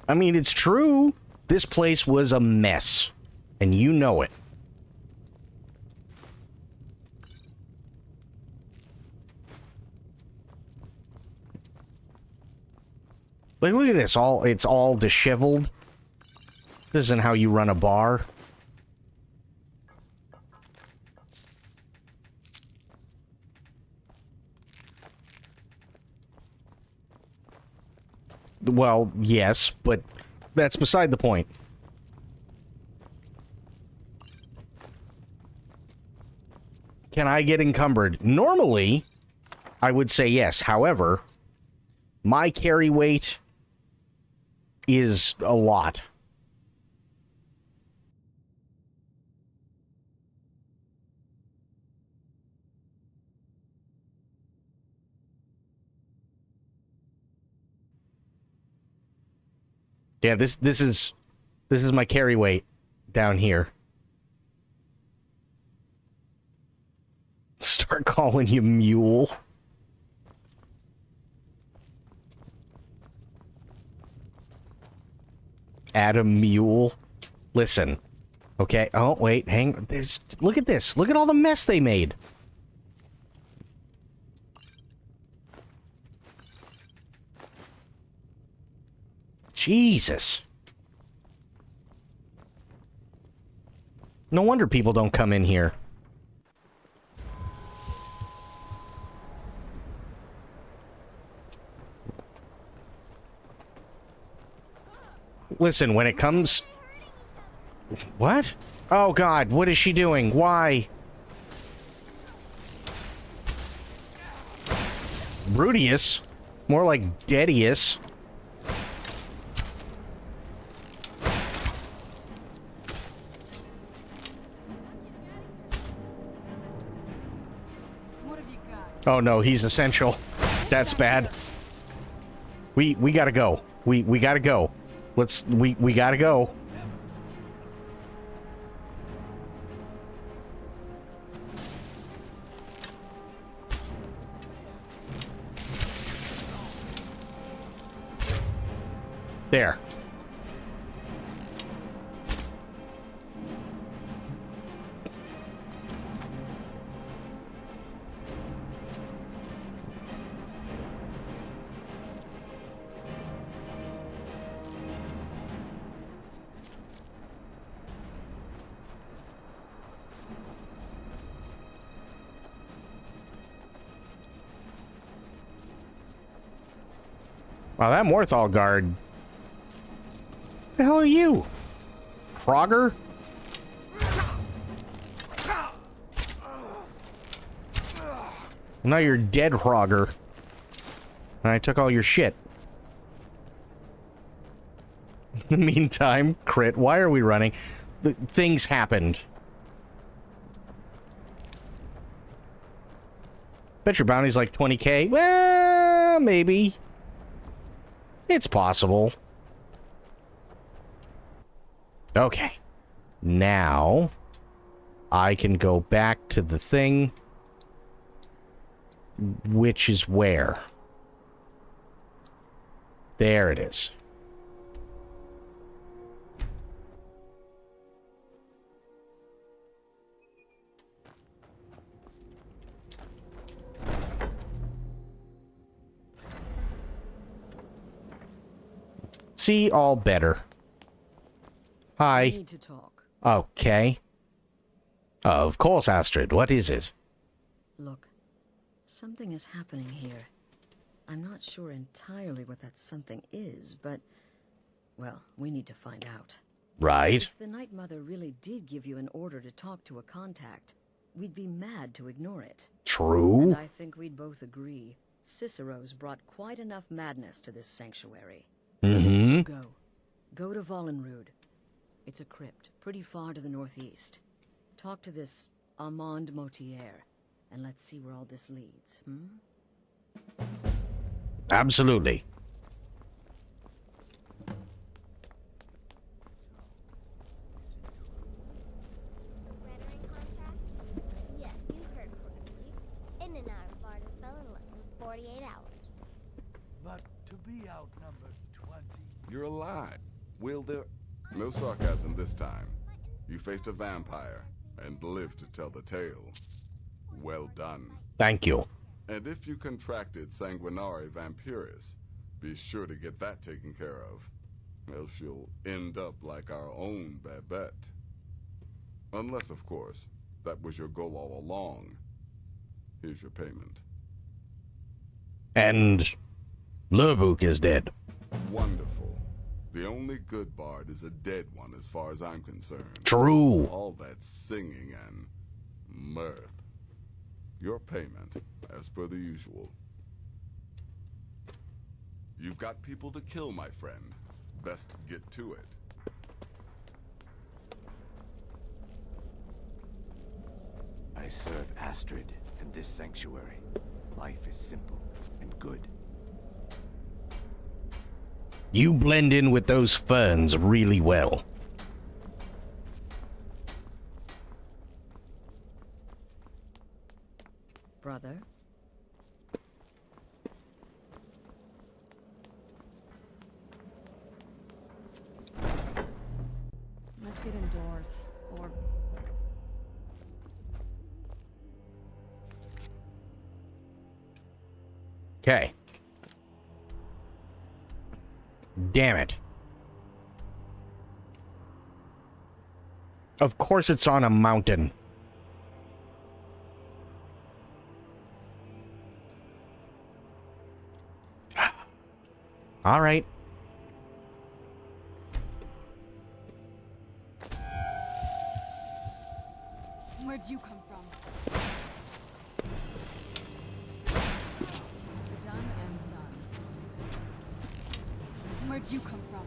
I mean, it's true. This place was a mess. And you know it. Like, look at this. It's all disheveled. This isn't how you run a bar. Well, yes, but that's beside the point. Can I get encumbered? Normally, I would say yes. However, my carry weight is a lot. Yeah, this is my carry weight down here. Start calling you Mule. Adam Mule. Listen. Okay. Oh, wait. Hang. Look at this. Look at all the mess they made. Jesus. No wonder people don't come in here. Listen, when it comes... What? Oh, God, what is she doing? Why? Brudius? More like Dedius. Oh, no, he's essential. That's bad. We gotta go. We gotta go. We gotta go. There. Wow, that Morthal guard. The hell are you? Frogger? Now you're dead, Frogger. And I took all your shit. In the meantime, Crit, why are we running? Things happened. Bet your bounty's like 20k. Well, maybe. It's possible. Okay. Now, I can go back to the thing. Which is where? There it is. See, all better. Hi. We need to talk. Okay. Of course, Astrid. What is it? Look, something is happening here. I'm not sure entirely what that something is, but... well, we need to find out. Right. If the Night Mother really did give you an order to talk to a contact, we'd be mad to ignore it. True. And I think we'd both agree Cicero's brought quite enough madness to this sanctuary. Mm-hmm. So go. Go to Vollenrude. It's a crypt, pretty far to the northeast. Talk to this Armand Motier, and let's see where all this leads, Absolutely. Yes, you heard correctly. In and out of Vardenfell in less than 48 hours. But to be outnumbered 20... You're alive. Will there... No sarcasm this time. You faced a vampire and lived to tell the tale. Well done. Thank you. And if you contracted Sanguinari Vampiris, be sure to get that taken care of. Else you'll end up like our own Babette. Unless, of course, that was your goal all along. Here's your payment. And Lerbuk is dead. Wonderful. The only good bard is a dead one as far as I'm concerned. True. All that singing and mirth. Your payment, as per the usual. You've got people to kill, my friend. Best get to it. I serve Astrid and this sanctuary. Life is simple and good. You blend in with those ferns really well. Brother? Let's get indoors. Or... Okay. Damn it. Of course it's on a mountain. All right. Where'd you come from? You're done and done. Where'd you come from?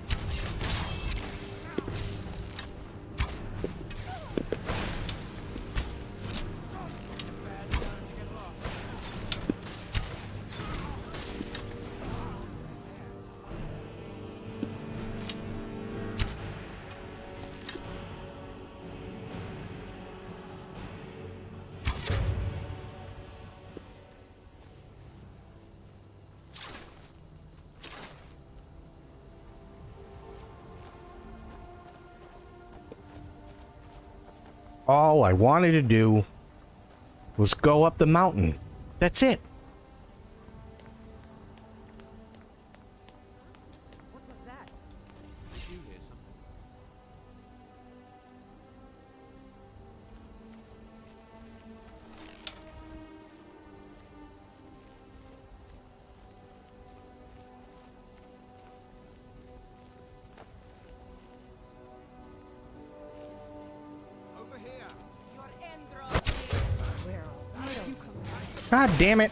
All I wanted to do was go up the mountain. That's it. What was that? Did you hear something? God damn it.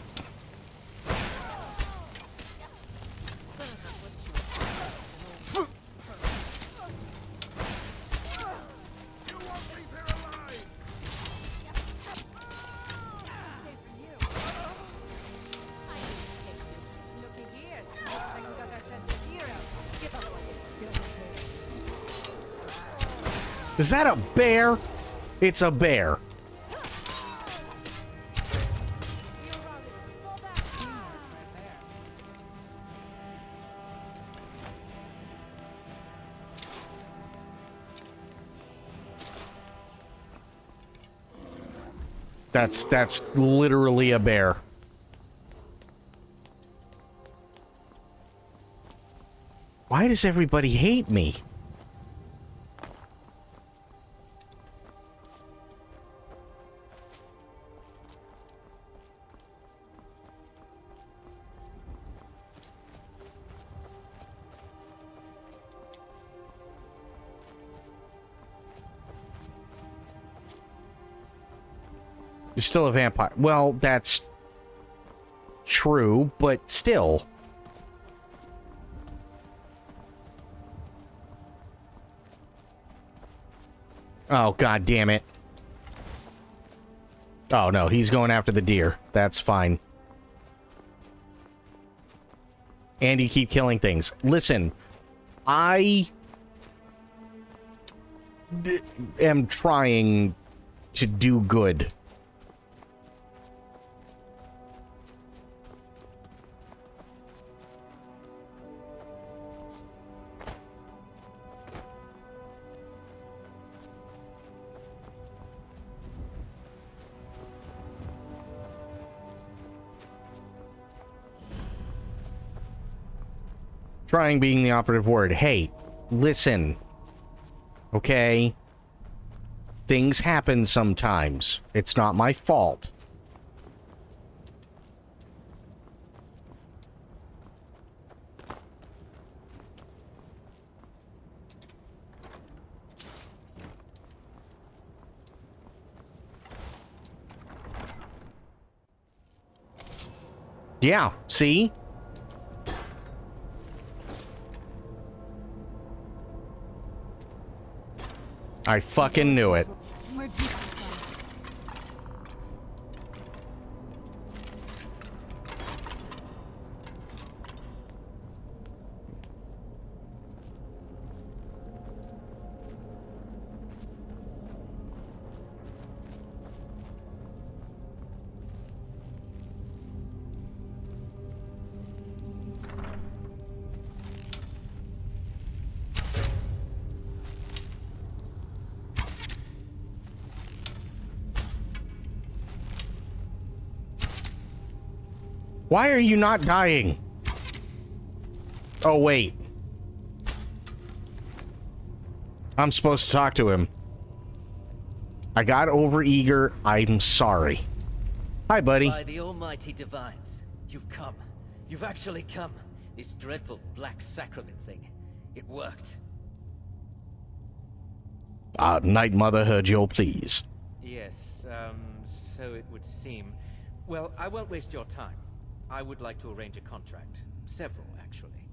Is that a bear? It's a bear. That's literally a bear. Why does everybody hate me? You're still a vampire. Well, that's true, but still. Oh, god damn it. Oh, no, he's going after the deer. That's fine. And you keep killing things. Listen, I am trying to do good. Trying being the operative word. Hey, listen. Okay? Things happen sometimes. It's not my fault. Yeah, see? I fucking knew it. Why are you not dying? Oh, wait. I'm supposed to talk to him. I got overeager. I'm sorry. Hi, buddy. By the almighty divines, you've come. You've actually come. This dreadful black sacrament thing. It worked. Night Mother heard your pleas. Yes, so it would seem. Well, I won't waste your time. I would like to arrange a contract. Several, actually.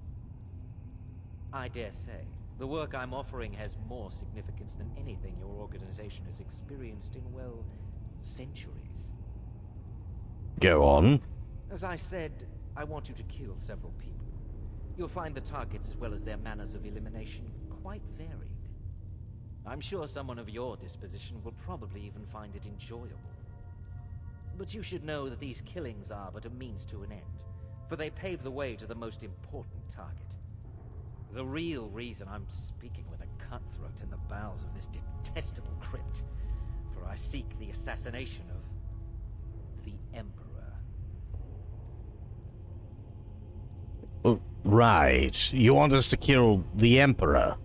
I dare say, the work I'm offering has more significance than anything your organization has experienced in, well, centuries. Go on. As I said, I want you to kill several people. You'll find the targets as well as their manners of elimination quite varied. I'm sure someone of your disposition will probably even find it enjoyable. But you should know that these killings are but a means to an end, for they pave the way to the most important target. The real reason I'm speaking with a cutthroat in the bowels of this detestable crypt, for I seek the assassination of the Emperor. Oh, right. You want us to kill the Emperor?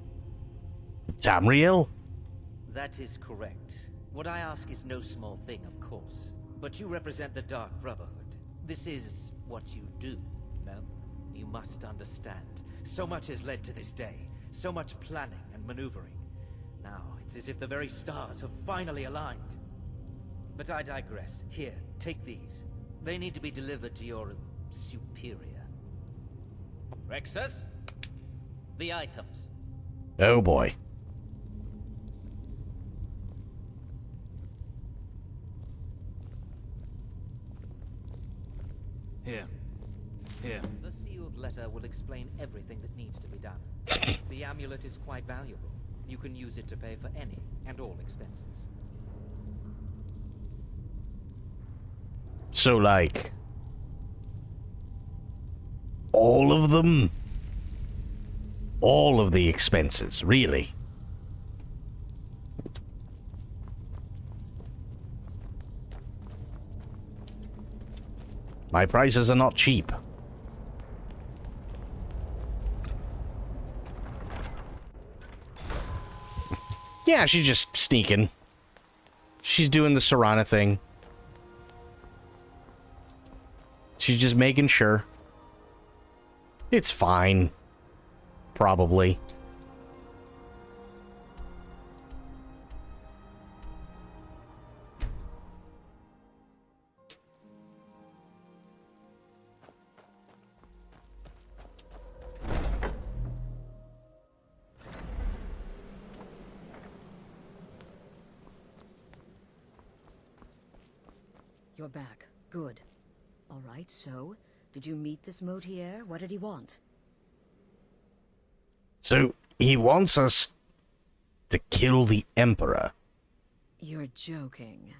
Tamriel? That is correct. What I ask is no small thing, of course. But you represent the Dark Brotherhood. This is what you do, no? You must understand. So much has led to this day. So much planning and maneuvering. Now, it's as if the very stars have finally aligned. But I digress. Here, take these. They need to be delivered to your superior. Rexus? The items. Oh boy. Here. The sealed letter will explain everything that needs to be done. The amulet is quite valuable. You can use it to pay for any and all expenses. So, like, all of them? All of the expenses, really? My prices are not cheap. Yeah, she's just sneaking. She's doing the Serana thing. She's just making sure. It's fine. Probably. You're back. Good. All right, so, did you meet this Motier? What did he want? So, he wants us to kill the Emperor. You're joking.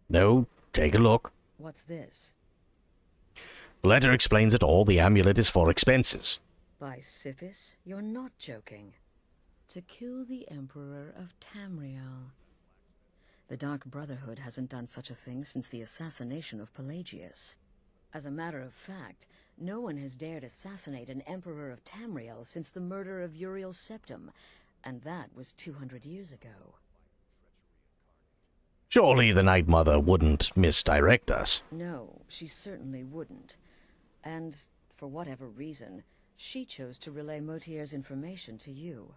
No, take a look. What's this? The letter explains it all. The amulet is for expenses. By Sithis, you're not joking. To kill the Emperor of Tamriel. The Dark Brotherhood hasn't done such a thing since the assassination of Pelagius. As a matter of fact, no one has dared assassinate an Emperor of Tamriel since the murder of Uriel Septim, and that was 200 years ago. Surely the Night Mother wouldn't misdirect us. No, she certainly wouldn't. And, for whatever reason, she chose to relay Motier's information to you.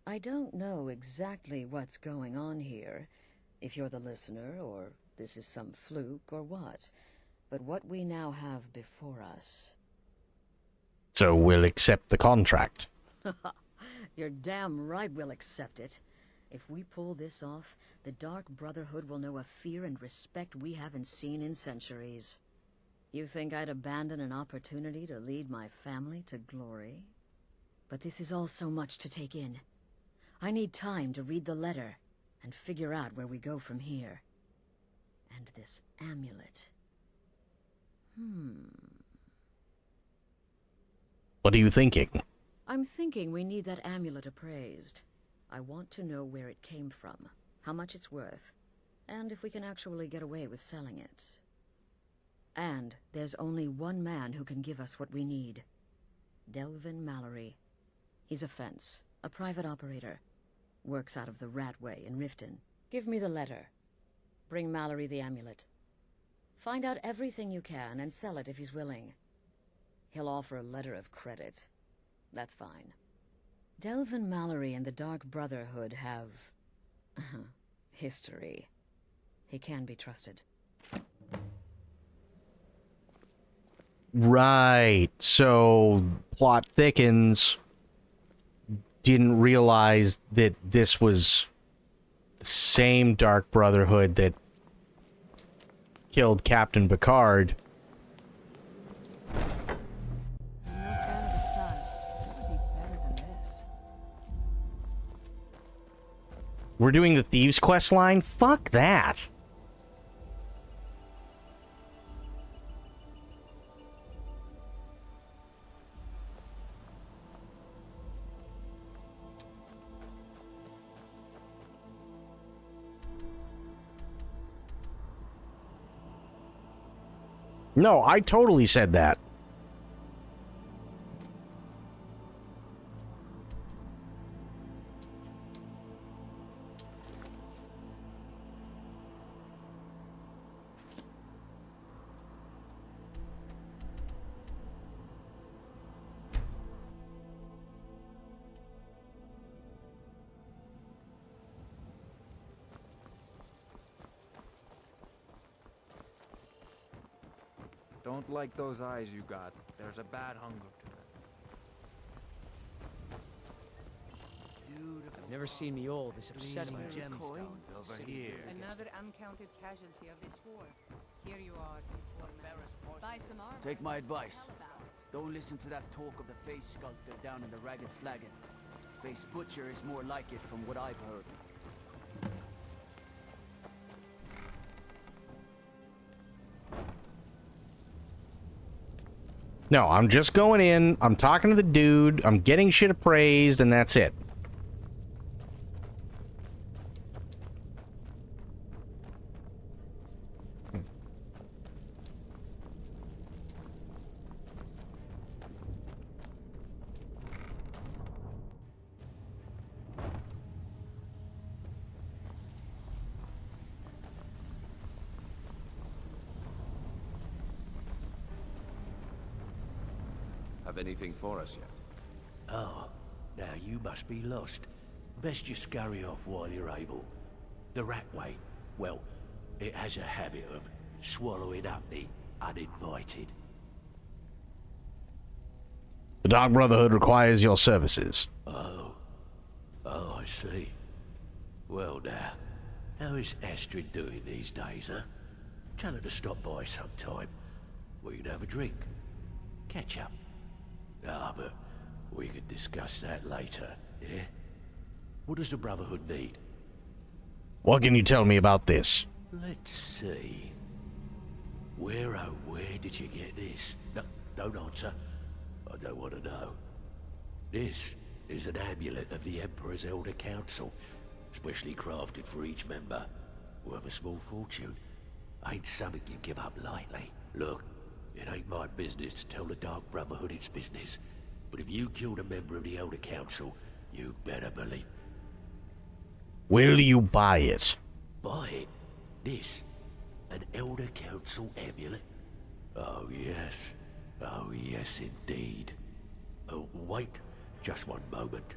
I don't know exactly what's going on here, if you're the listener, or this is some fluke, or what. But what we now have before us... So we'll accept the contract. You're damn right we'll accept it. If we pull this off, the Dark Brotherhood will know a fear and respect we haven't seen in centuries. You think I'd abandon an opportunity to lead my family to glory? But this is all so much to take in. I need time to read the letter and figure out where we go from here. And this amulet. What are you thinking? I'm thinking we need that amulet appraised. I want to know where it came from, how much it's worth, and if we can actually get away with selling it. And there's only one man who can give us what we need. Delvin Mallory. He's a fence, a private operator. Works out of the Ratway in Riften. Give me the letter. Bring Mallory the amulet. Find out everything you can and sell it if he's willing. He'll offer a letter of credit. That's fine. Delvin Mallory and the Dark Brotherhood have... history. He can be trusted. Right. So, plot thickens. Didn't realize that this was the same Dark Brotherhood that killed Captain Picard. We're doing the Thieves quest line? Fuck that. No, I totally said that. Don't like those eyes you got. There's a bad hunger to them. I've never seen me all this upset about gemstones over here. Another uncounted casualty of this war. Here you are. Buy some armor. Take my advice. Don't listen to that talk of the face sculptor down in the Ragged Flagon. Face Butcher is more like it from what I've heard. No, I'm just going in, I'm talking to the dude, I'm getting shit appraised, and that's it. Have anything for us yet? Oh, now you must be lost. Best you scurry off while you're able. The Ratway, well, it has a habit of swallowing up the uninvited. The Dark Brotherhood requires your services. Oh, I see. Well now, how is Astrid doing these days, huh? Tell her to stop by sometime. We can have a drink. Catch up. Ah, but we could discuss that later, yeah? What does the Brotherhood need? What can you tell me about this? Let's see. Where did you get this? No, don't answer. I don't want to know. This is an amulet of the Emperor's Elder Council, specially crafted for each member. Worth a small fortune. Ain't something you give up lightly. Look, it ain't my business to tell the Dark Brotherhood its business, but if you killed a member of the Elder Council, you'd better believe. Will you buy it? Buy it? This? An Elder Council amulet? Oh yes. Oh yes indeed. Oh, wait just one moment.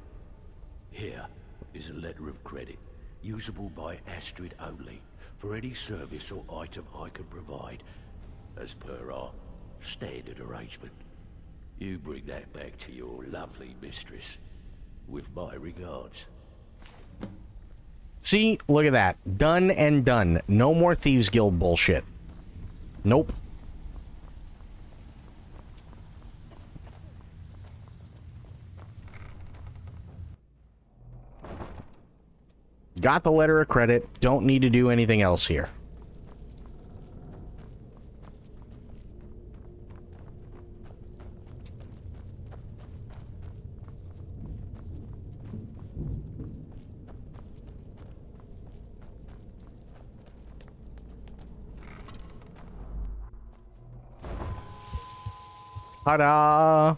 Here is a letter of credit, usable by Astrid only, for any service or item I can provide. as per our standard arrangement. You bring that back to your lovely mistress, with my regards. See, look at that. Done and done. No more Thieves Guild bullshit. Nope. Got the letter of credit. Don't need to do anything else here. Ta-da!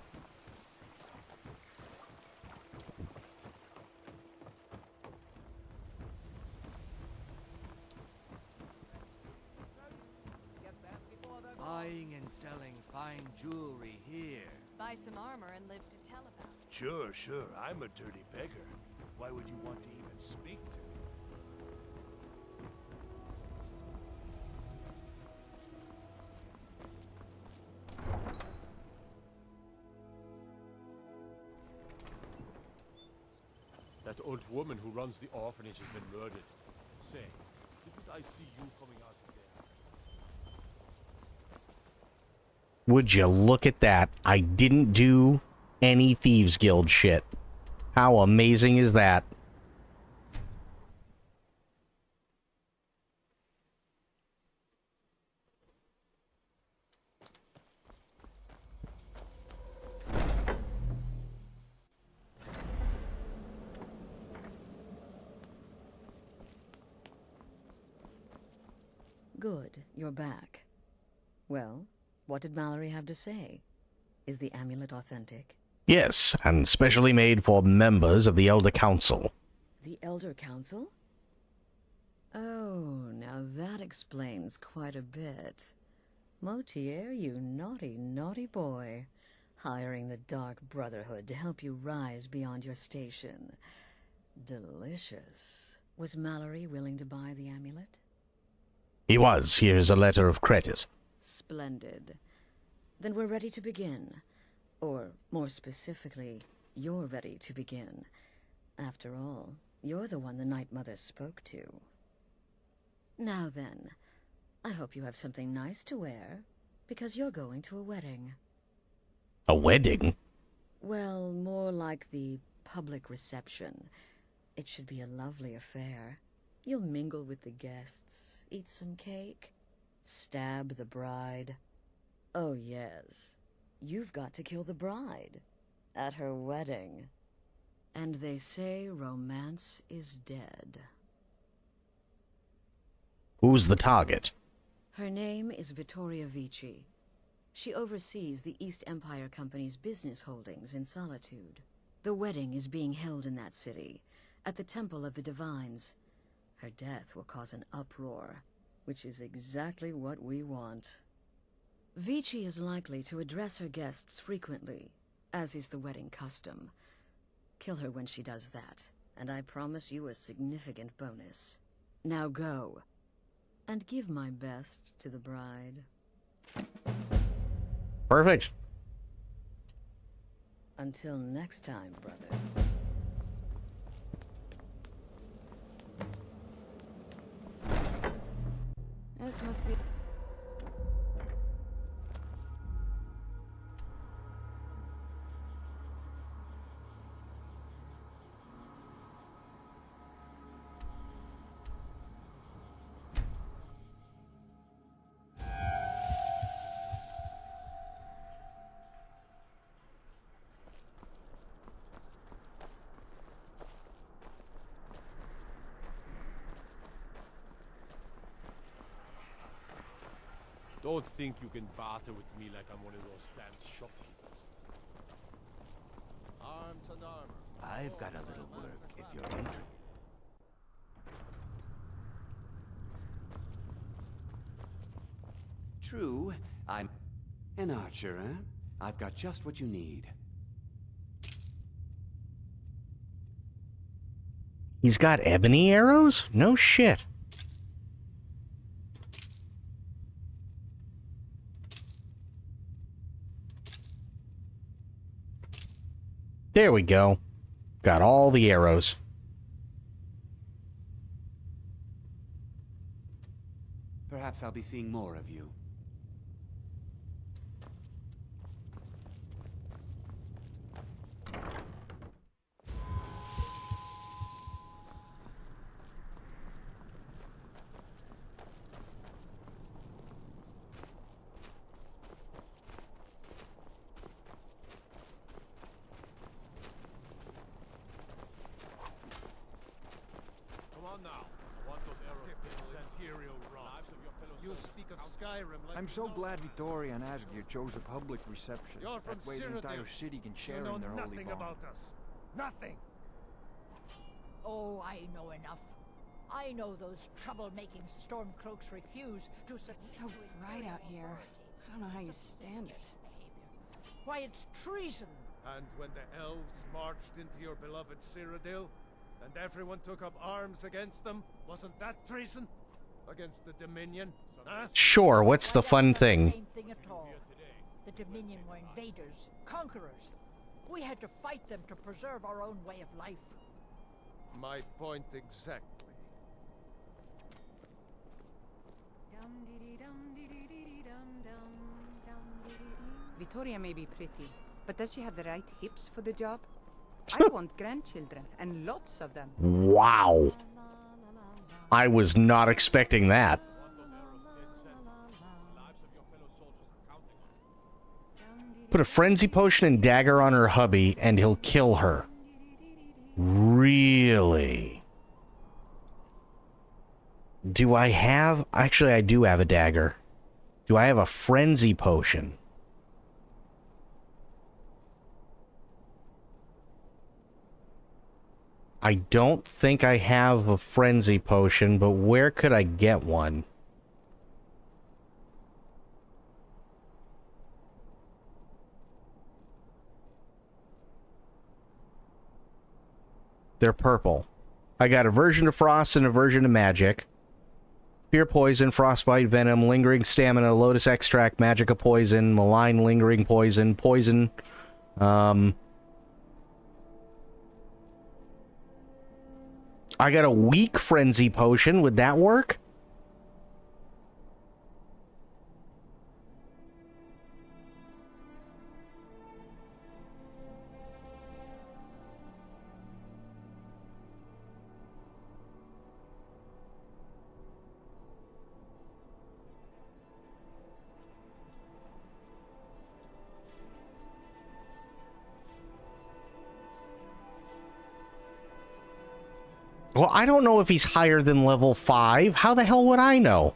Buying and selling fine jewelry here. Buy some armor and live to tell about it. Sure. I'm a dirty beggar. Why would you want to even speak to me? That old woman who runs the orphanage has been murdered. Say, didn't I see you coming out of there? Would you look at that? I didn't do any Thieves Guild shit. How amazing is that? Good, you're back. Well, what did Mallory have to say? Is the amulet authentic? Yes, and specially made for members of the Elder Council. The Elder Council? Oh, now that explains quite a bit. Motier, you naughty, naughty boy. Hiring the Dark Brotherhood to help you rise beyond your station. Delicious. Was Mallory willing to buy the amulet? He was. Here's a letter of credit. Splendid. Then we're ready to begin. Or, more specifically, you're ready to begin. After all, you're the one the Night Mother spoke to. Now then, I hope you have something nice to wear, because you're going to a wedding. A wedding? Well, more like the public reception. It should be a lovely affair. You'll mingle with the guests, eat some cake, stab the bride. Oh yes, you've got to kill the bride at her wedding. And they say romance is dead. Who's the target? Her name is Vittoria Vici. She oversees the East Empire Company's business holdings in Solitude. The wedding is being held in that city, at the Temple of the Divines. Her death will cause an uproar, which is exactly what we want. Vici is likely to address her guests frequently, as is the wedding custom. Kill her when she does that, and I promise you a significant bonus. Now go, and give my best to the bride. Perfect. Until next time, brother. This must be... Don't think you can barter with me like I'm one of those damn shopkeepers. Arms and armor. I've got a little work if you're interested. True, I'm an archer, eh? I've got just what you need. He's got ebony arrows? No shit. There we go. Got all the arrows. Perhaps I'll be seeing more of you. I'm so glad Vittoria and Asgir chose a public reception. You're from That way the Cyrodiil. entire city can share You know in their holy nothing bond. about us. Nothing. Oh, I know enough. I know those trouble-making Stormcloaks refuse to submit It's so to bright out Imperial here. authority. I don't know how you stand it. Why, it's treason. And when the elves marched into your beloved Cyrodiil, and everyone took up arms against them, wasn't that treason? Against the Dominion? Huh? Sure, what's the fun thing? Same thing at all. The Dominion were invaders, conquerors. We had to fight them to preserve our own way of life. My point exactly. Vittoria may be pretty, but does she have the right hips for the job? I want grandchildren, and lots of them. Wow. I was not expecting that. Put a frenzy potion and dagger on her hubby, and he'll kill her. Really? Do I have... Actually, I do have a dagger. Do I have a frenzy potion? I don't think I have a frenzy potion, but where could I get one? They're purple. I got a version of frost and a version of magic. Fear poison, frostbite, venom, lingering stamina, lotus extract, magica poison, malign lingering poison, poison. I got a weak frenzy potion. Would that work? Well, I don't know if he's higher than level 5. How the hell would I know?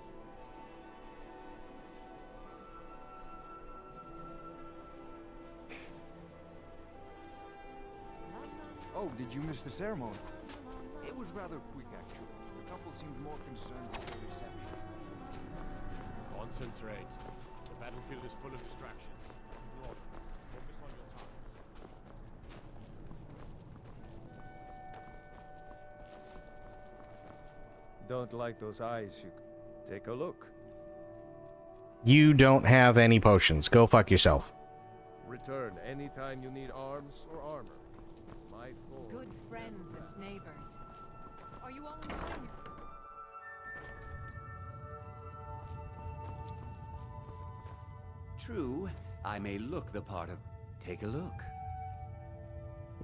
Oh, did you miss the ceremony? It was rather quick, actually. The couple seemed more concerned with the reception. Concentrate. The battlefield is full of distractions. Ignore them. Focus on your targets. Don't like those eyes, you... Take a look. You don't have any potions. Go fuck yourself. Return anytime you need arms or armor. My full... Good friends and neighbors. Are you all enjoying it? True, I may look the part of... Take a look.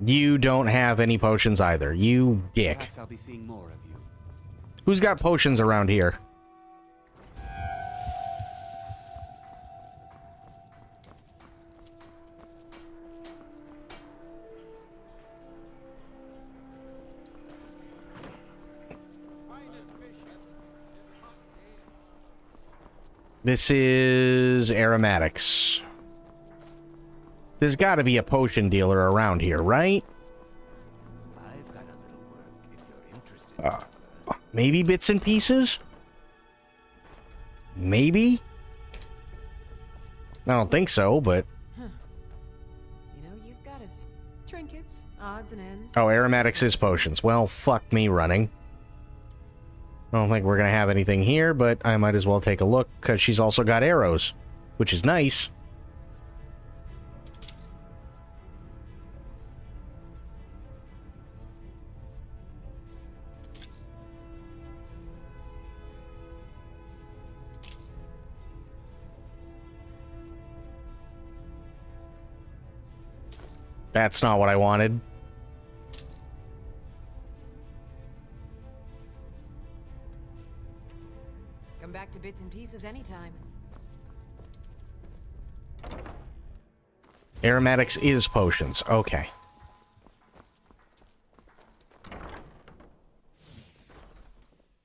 You don't have any potions either. You dick. Perhaps I'll be seeing more of you. Who's got potions around here? This is aromatics. There's got to be a potion dealer around here, right? I've got a little work if you're interested. Maybe bits and pieces? Maybe? I don't think so, but... Huh. You know, you've got us trinkets, odds and ends. Oh, aromatics is potions. Well, fuck me running. I don't think we're going to have anything here, but I might as well take a look, because she's also got arrows, which is nice. That's not what I wanted. Come back to bits and pieces anytime. Aromatics is potions. Okay.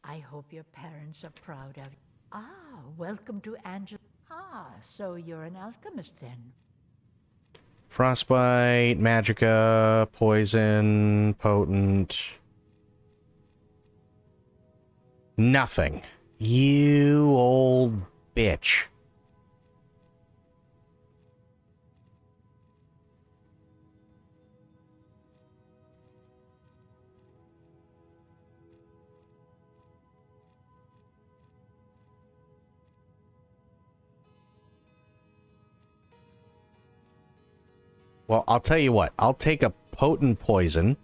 I hope your parents are proud of you. Ah, welcome to Angela. Ah, so you're an alchemist then. Frostbite, Magicka, Poison, Potent. Nothing. You old bitch. Well, I'll tell you what. I'll take a potent poison.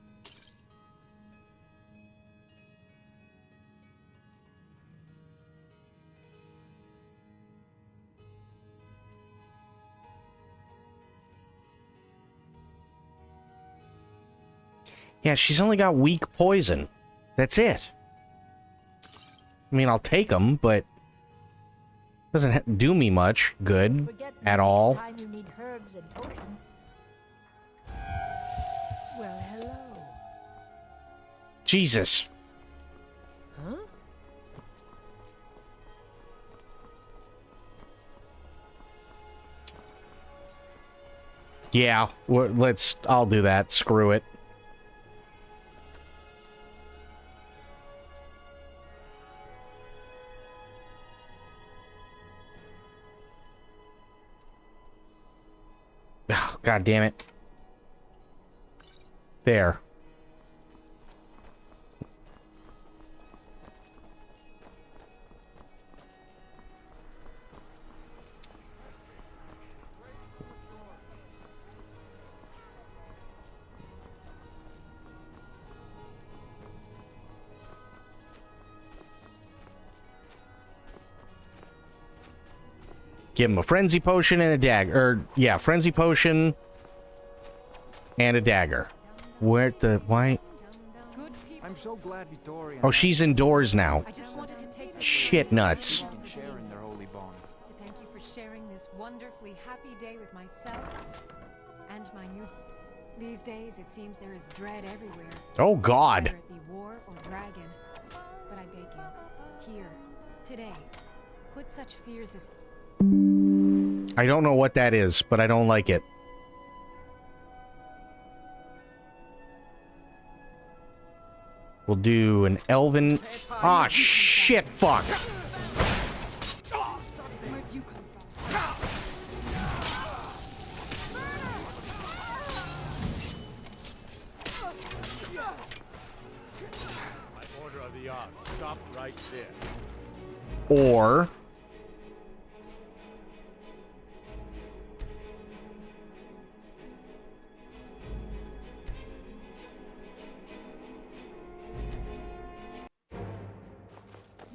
Yeah, she's only got weak poison. That's it. I mean, I'll take them, but doesn't do me much good at all. Time you need herbs and potions. Well, hello. Jesus. Huh? Yeah, I'll do that. Screw it. Oh, God damn it. There. Give him a frenzy potion and a dagger. Yeah, frenzy potion and a dagger. Where the why? I'm so glad Vittoria. Oh, she's indoors now. Shit nuts. Sharing their holy bond. To thank you for sharing this wonderfully happy day with myself and my new. These days, it seems there is dread everywhere. Oh God. Whether it be war or dragon. But I beg you, here, today, put such fears as. I don't know what that is, but I don't like it. We'll do an elven. Ah, shit, fuck. My order of the ark. Stop right there. Or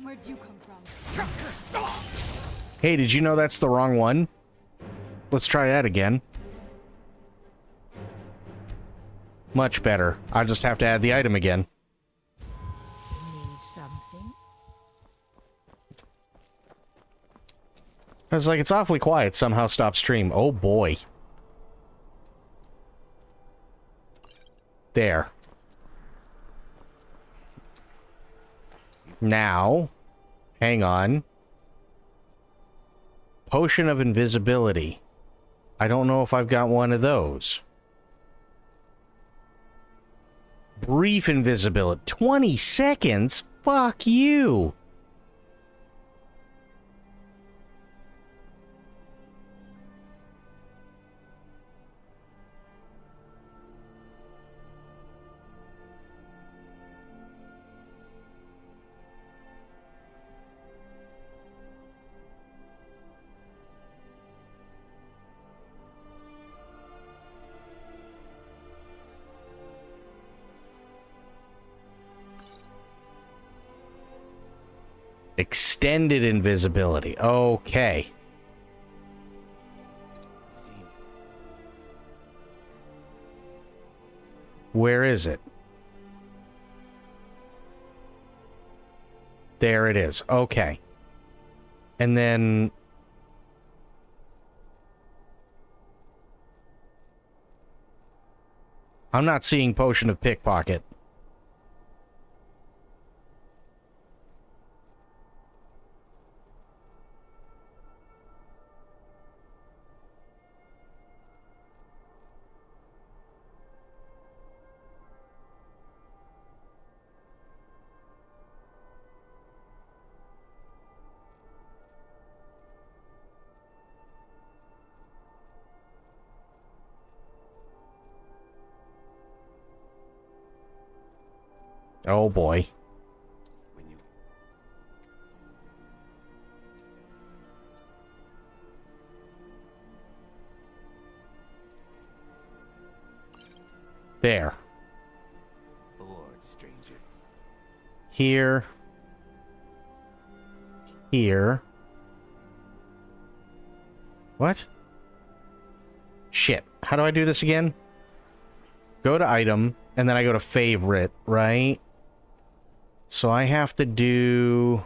Where'd you come from? hey, did you know that's the wrong one? Let's try that again. Much better. I just have to add the item again. Need something? I was like, it's awfully quiet. Somehow stop stream. Oh boy. There. Now, hang on. Potion of invisibility. I don't know if I've got one of those. Brief invisibility. 20 seconds? Fuck you. Extended invisibility. Okay. Where is it? There it is. Okay. And then... I'm not seeing Potion of Pickpocket. Oh boy. There. Bored, stranger. Here. Here. What? Shit. How do I do this again? Go to item, and then I go to favorite, right? So I have to do...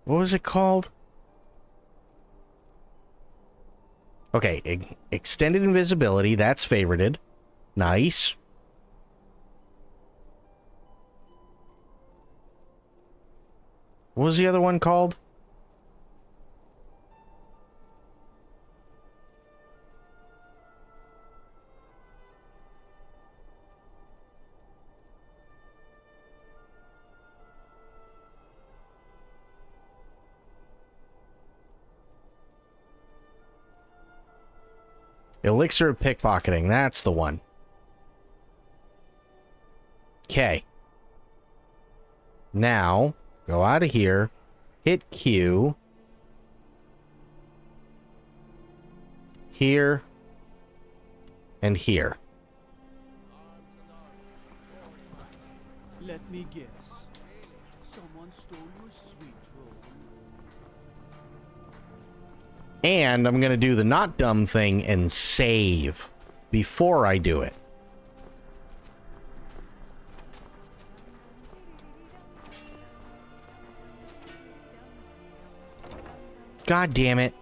What was it called? Okay, extended invisibility, that's favorited. Nice. What was the other one called? Elixir of Pickpocketing, that's the one. Okay. Now, go out of here, hit Q. Here. And here. Let me guess. Someone stole your sweet roll. And I'm going to do the not dumb thing and save before I do it. God damn it.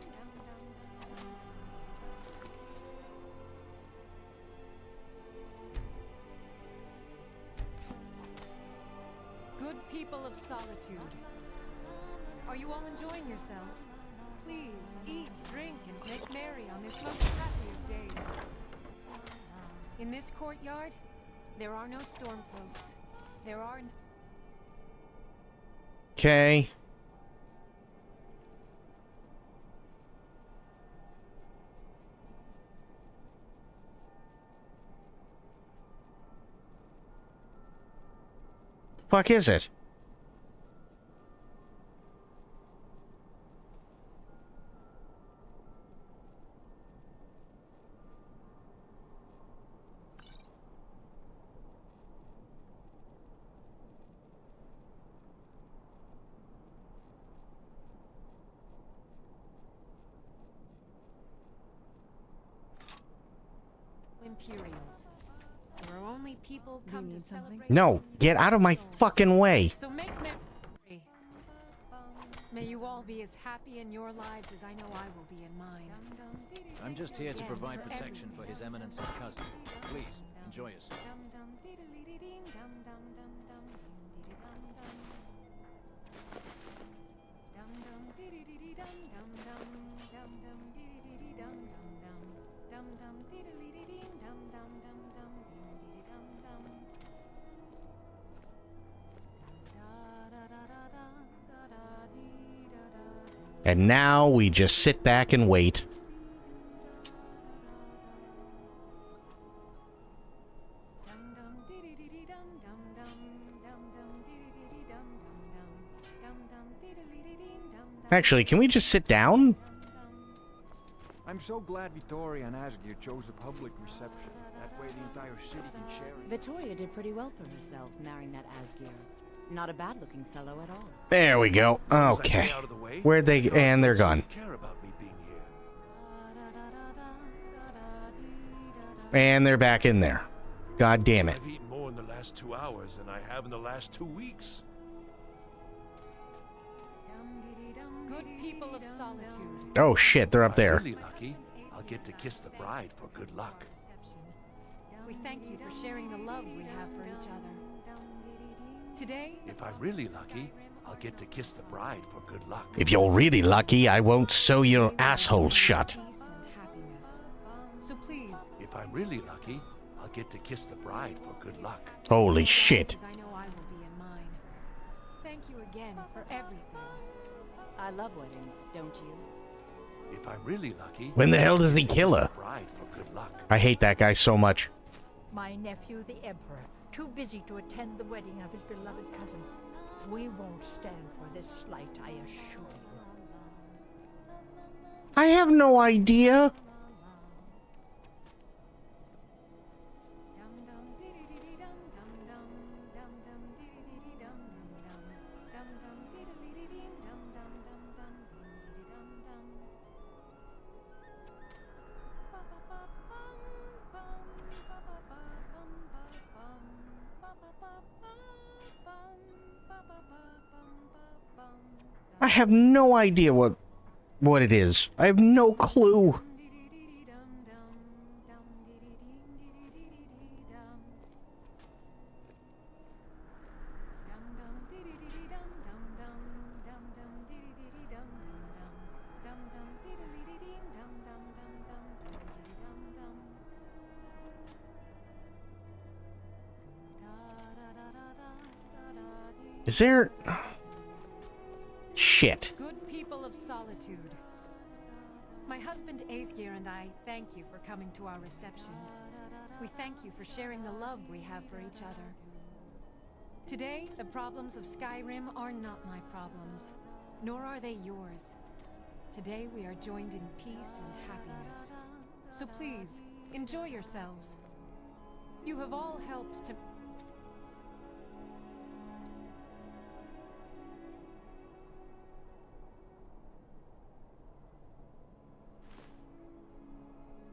Good people of solitude, are you all enjoying yourselves? Please eat, drink, and make merry on this most happy of days. In this courtyard, there are no stormcloaks. There are... Okay. Fuck is it? Imperials. There are only people come to celebrate. No, get out of my fucking way. So make merry. May you all be as happy in your lives as I know I will be in mine. I'm just here to provide protection for His Eminence's cousin. Please, enjoy yourself. And now we just sit back and wait. Actually, can we just sit down? I'm so glad Vittoria and Asgeir chose a public reception. That way the entire city can share it. Vittoria did pretty well for herself, marrying that Asgeir. Not a bad-looking fellow at all. There we go. Okay. Where'd they... And they're gone. And they're back in there. God damn it. I've eaten more in the last 2 hours than I have in the last 2 weeks. Good people of solitude. Oh shit, they're up there. If I'm really lucky, I'll get to kiss the bride for good luck. We thank you for sharing the love we have for each other. Today, If I'm really lucky, I'll get to kiss the bride for good luck. If you're really lucky, I won't sew your asshole shut. so please. If I'm really lucky, I'll get to kiss the bride for good luck. Holy shit. I know I will be in mine. Thank you again for everything. I love weddings, don't you? If I'm really lucky, When the hell does he kill her? kiss the bride for good luck. I hate that guy so much. My nephew, the Emperor, too busy to attend the wedding of his beloved cousin. We won't stand for this slight, I assure you. I have no idea. I have no idea what it is. I have no clue. Is there... Shit. Good people of solitude. My husband Aesgir and I thank you for coming to our reception. We thank you for sharing the love we have for each other. Today, the problems of Skyrim are not my problems, nor are they yours. Today we are joined in peace and happiness. So please, enjoy yourselves. You have all helped to...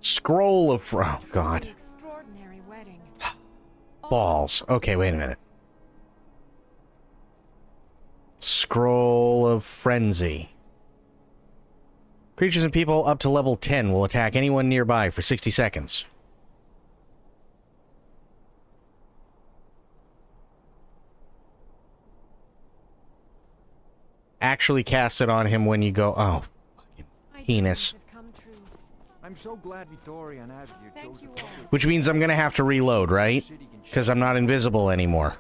Scroll of... Oh, God. Extraordinary wedding. Balls. Okay, wait a minute. Scroll of Frenzy. Creatures and people up to level 10 will attack anyone nearby for 60 seconds. Actually cast it on him when you go... Oh, fucking penis. I'm so glad Vittoria and Asgeir chose the public. Which means I'm gonna have to reload, right? Because I'm not invisible anymore.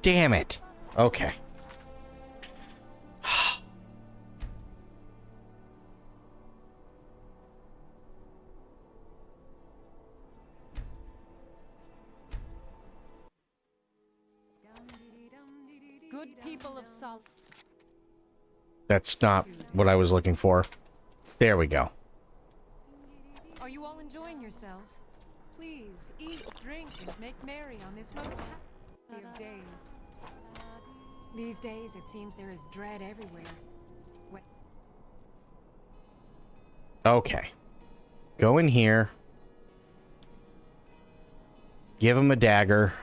Damn it. Okay. Good people of Sol... That's not what I was looking for. There we go. Are you all enjoying yourselves? Please, eat, drink, and make merry on this most happy of days. These days, it seems there is dread everywhere. Okay. Go in here. Give him a dagger.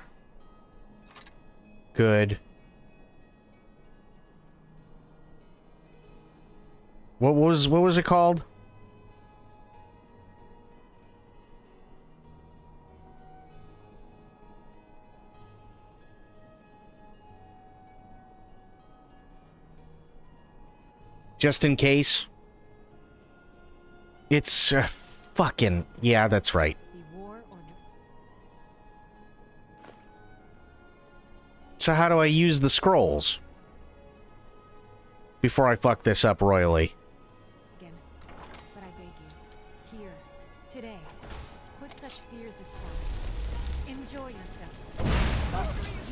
Good. What was it called? Just in case. It's fucking... Yeah, that's right. So how do I use the scrolls? Before I fuck this up royally. Again, but I beg you, here, today, put such fears aside. Enjoy yourselves.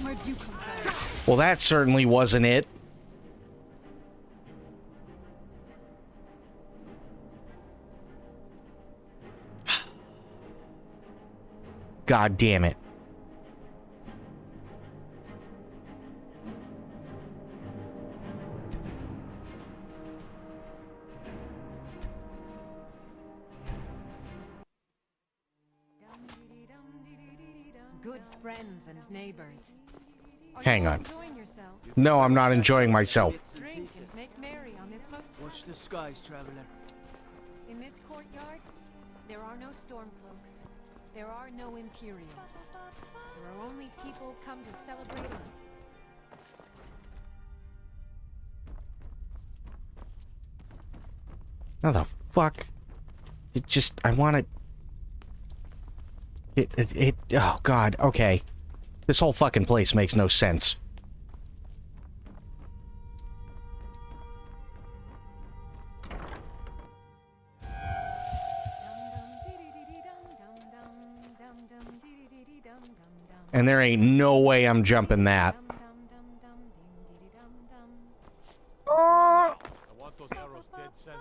Where'd you come from? Well, that certainly wasn't it. God damn it. Good friends and neighbors. Hang on. Enjoying yourself? No, I'm not enjoying myself. Drink and make merry on this most. Watch the skies, traveler. In this courtyard, there are no Stormcloaks. There are no Imperials. There are only people come to celebrate. How the fuck? It just, I want to... oh god, okay. This whole fucking place makes no sense. And there ain't no way I'm jumping that. I want those arrows dead center.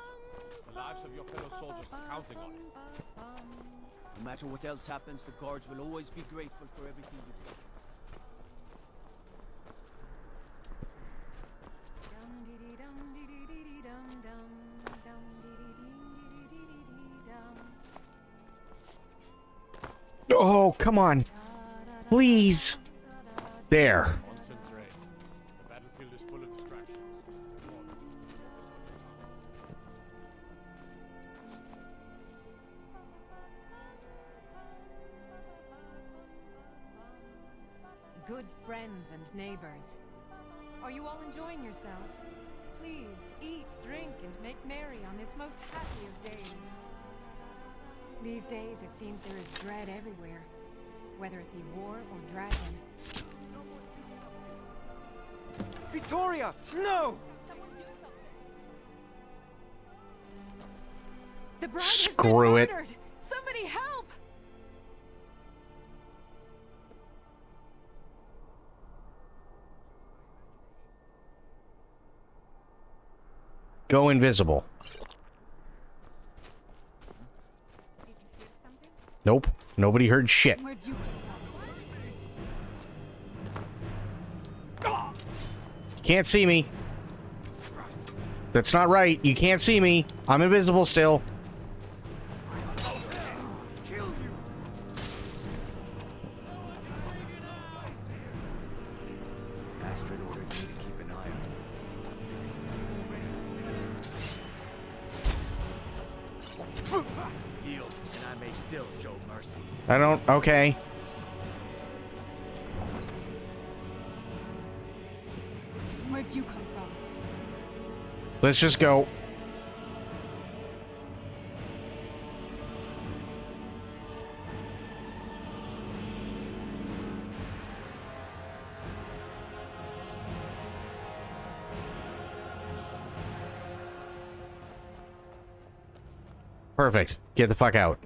The lives of your fellow soldiers are counting on it. No matter what else happens, the guards will always be grateful for everything you've done. Oh, come on. Please. There. Concentrate. The battlefield is full of distractions. Good friends and neighbors. Are you all enjoying yourselves? Please eat, drink, and make merry on this most happy of days. These days, it seems there is dread everywhere, whether it be war or dragon. Victoria! No! The bride Screw has it. been murdered! Somebody help! Go invisible. Nope. Nobody heard shit. Where'd you You can't see me. That's not right. You can't see me. I'm invisible still. Astrid ordered me to keep an eye on you. Healed, and I may still show mercy. I don't... Okay. Where'd you come from? Let's just go. Perfect. Get the fuck out.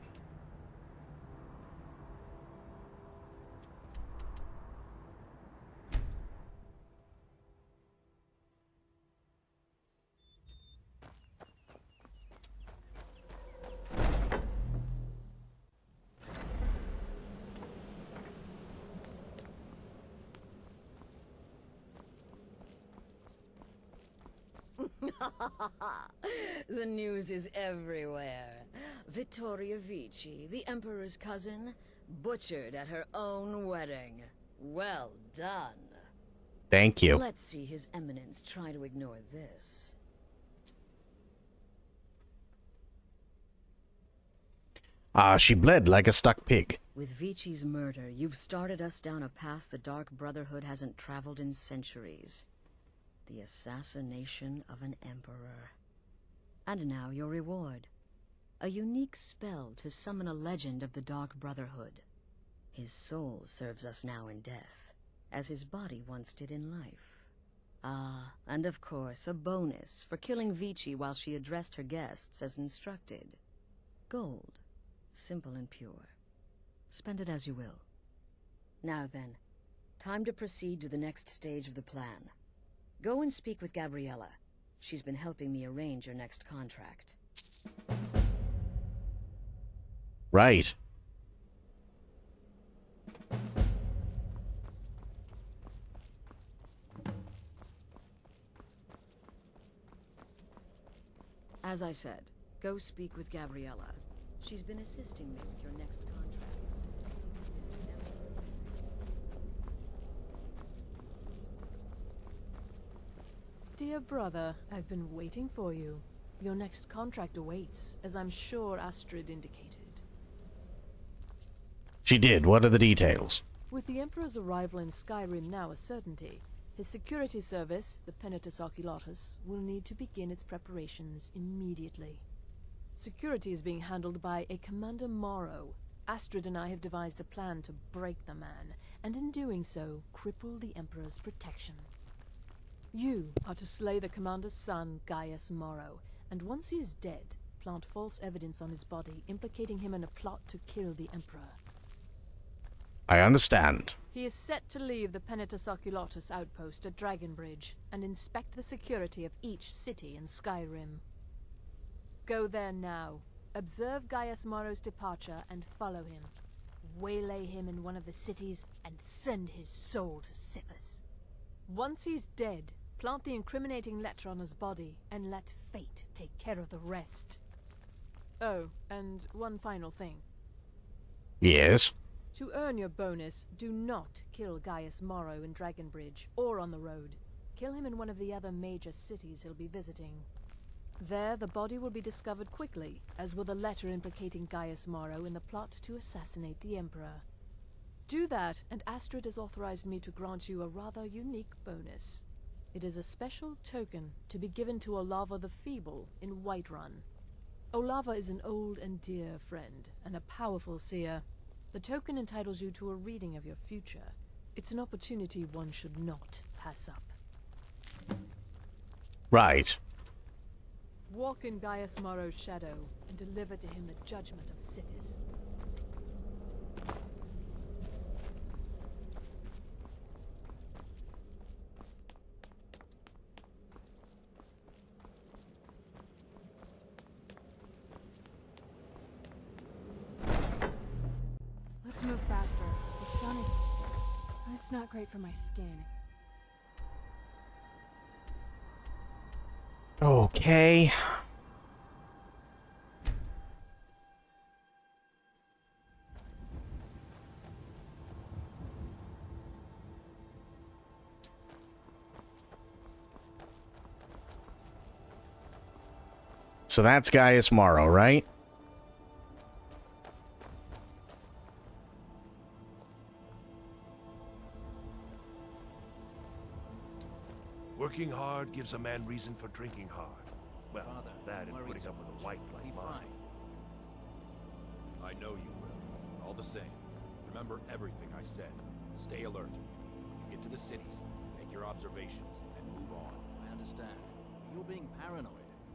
The news is everywhere. Vittoria Vici, the Emperor's cousin, butchered at her own wedding. Well done. Thank you. Let's see His Eminence try to ignore this. She bled like a stuck pig. With Vici's murder, you've started us down a path the Dark Brotherhood hasn't traveled in centuries. The assassination of an emperor. And now your reward. A unique spell to summon a legend of the Dark Brotherhood. His soul serves us now in death, as his body once did in life. Ah, and of course, a bonus for killing Vici while she addressed her guests as instructed. Gold. Simple and pure. Spend it as you will. Now then, time to proceed to the next stage of the plan. Go and speak with Gabriella. She's been helping me arrange your next contract. Right. As I said, go speak with Gabriella. She's been assisting me with your next contract. This emperor has Dear brother, I've been waiting for you. Your next contract awaits, as I'm sure Astrid indicated. She did. What are the details? With the Emperor's arrival in Skyrim now a certainty, his security service, the Penitus Oculatus, will need to begin its preparations immediately. Security is being handled by a Commander Morrow. Astrid and I have devised a plan to break the man, and in doing so, cripple the Emperor's protection. You are to slay the Commander's son, Gaius Morrow, and once he is dead, plant false evidence on his body, implicating him in a plot to kill the Emperor. I understand. He is set to leave the Penitus Oculatus outpost at Dragonbridge and inspect the security of each city in Skyrim. Go there now, observe Gaius Morrow's departure and follow him. Waylay him in one of the cities and send his soul to Sithis. Once he's dead, plant the incriminating letter on his body and let fate take care of the rest. Oh, and one final thing. Yes? To earn your bonus, do not kill Gaius Morrow in Dragonbridge or on the road. Kill him in one of the other major cities he'll be visiting. There, the body will be discovered quickly, as will the letter implicating Gaius Morrow in the plot to assassinate the Emperor. Do that, and Astrid has authorized me to grant you a rather unique bonus. It is a special token to be given to Olava the Feeble in Whiterun. Olava is an old and dear friend, and a powerful seer. The token entitles you to a reading of your future. It's an opportunity one should not pass up. Right. Walk in Gaius Morrow's shadow and deliver to him the judgment of Sithis. Let's move faster. The sun is... It's not great for my skin. Okay. So that's Gaius Morrow, right? Working hard gives a man reason for drinking hard. Well, Father, that and worried putting so up with much. a wife like Be mine. I know you will. All the same, remember everything I said. Stay alert. When you get to the cities, make your observations and move on. I understand. You're being paranoid.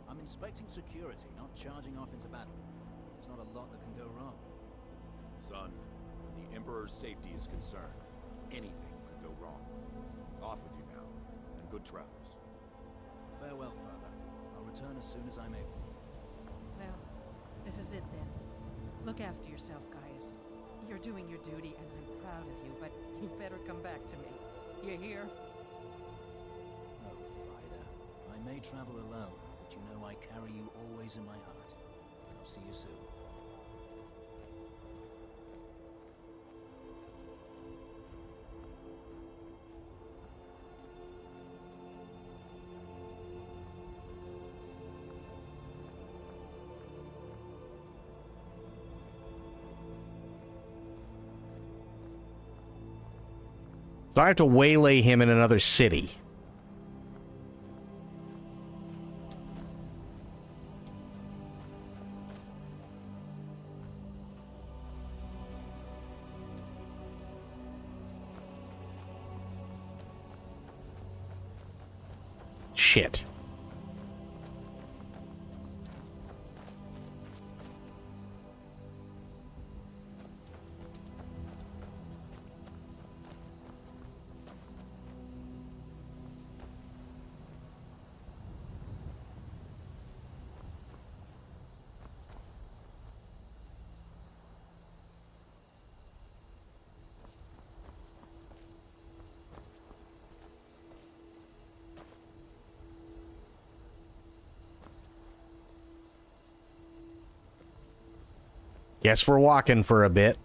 I'm inspecting security, not charging off into battle. There's not a lot that can go wrong. Son, when the Emperor's safety is concerned, anything could go wrong. Off with you now, and good travels. Farewell, Father. I'll return as soon as I'm able. Well, this is it then. Look after yourself, Gaius. You're doing your duty, and I'm proud of you, but you better come back to me. You hear? Oh, Frida. I may travel alone, but you know I carry you always in my heart. I'll see you soon. So I have to waylay him in another city. Shit. Guess we're walking for a bit.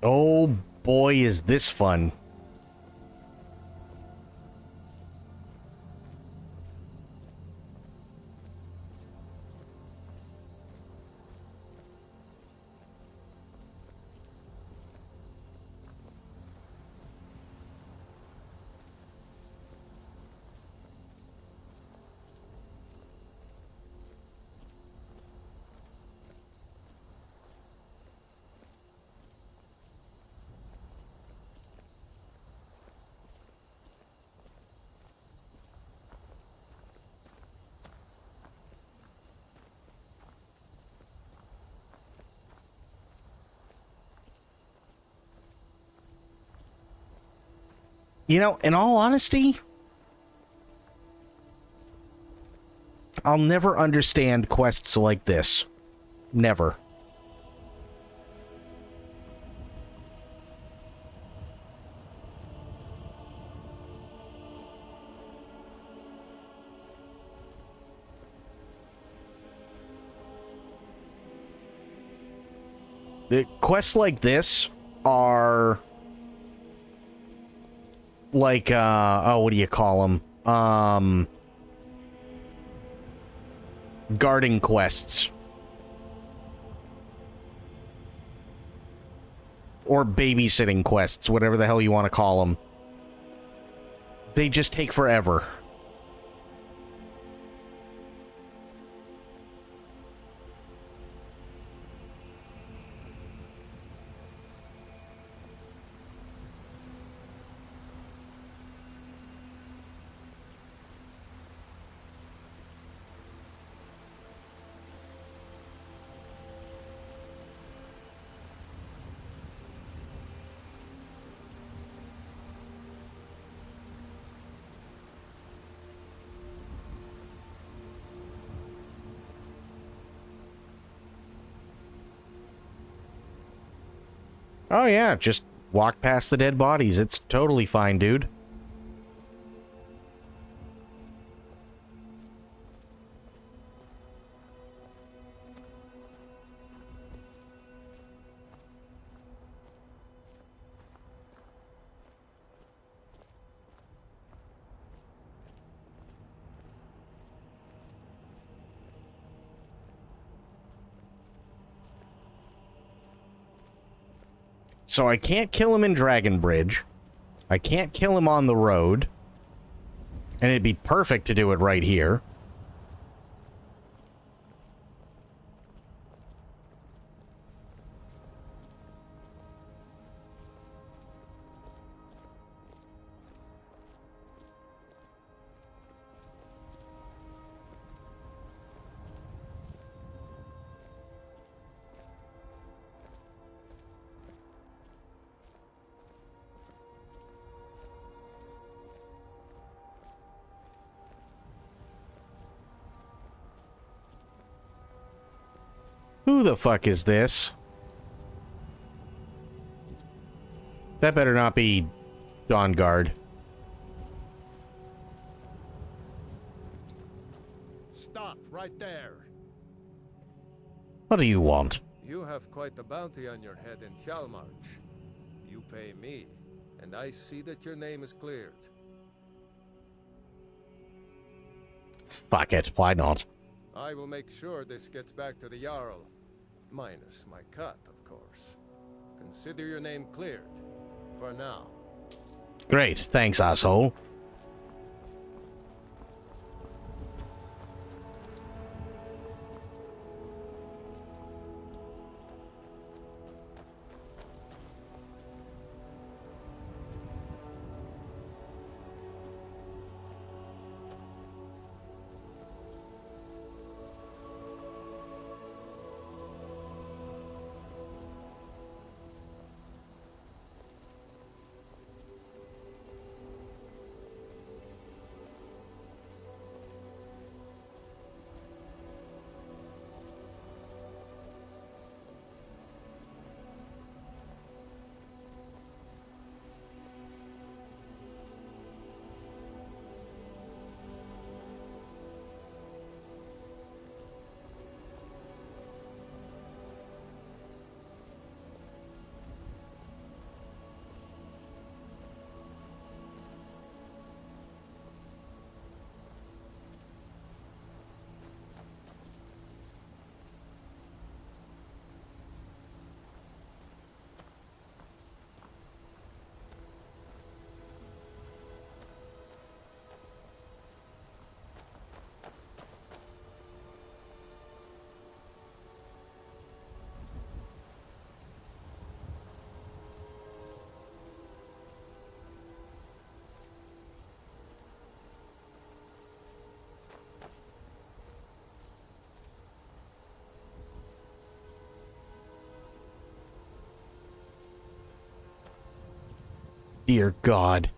Oh boy, is this fun. You know, in all honesty, I'll never understand quests like this. Never. The quests like this are like, oh, what do you call them? Guarding quests. Or babysitting quests, whatever the hell you want to call them. They just take forever. Oh yeah, just walk past the dead bodies. It's totally fine, dude. So I can't kill him in Dragon Bridge. I can't kill him on the road. And it'd be perfect to do it right here. Who the fuck is this? That better not be Dawnguard. Stop right there. What do you want? You have quite the bounty on your head in Hjalmarch. You pay me, and I see that your name is cleared. Fuck it, why not? I will make sure this gets back to the Jarl. Minus my cut, of course. Consider your name cleared. For now. Great, thanks, asshole. Dear God.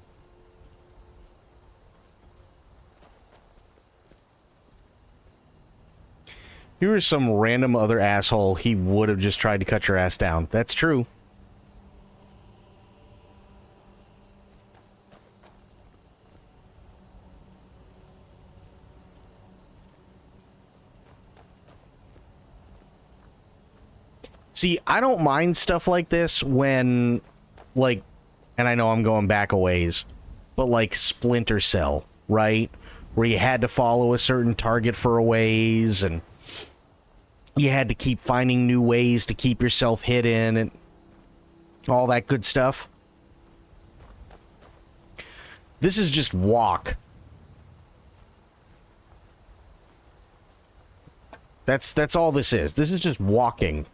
If you were some random other asshole, he would have just tried to cut your ass down. That's true. See, I don't mind stuff like this when, like, and I know I'm going back a ways, but like Splinter Cell, right? Where you had to follow a certain target for a ways, and you had to keep finding new ways to keep yourself hidden, and all that good stuff. This is just walk. That's all this is. This is just walking.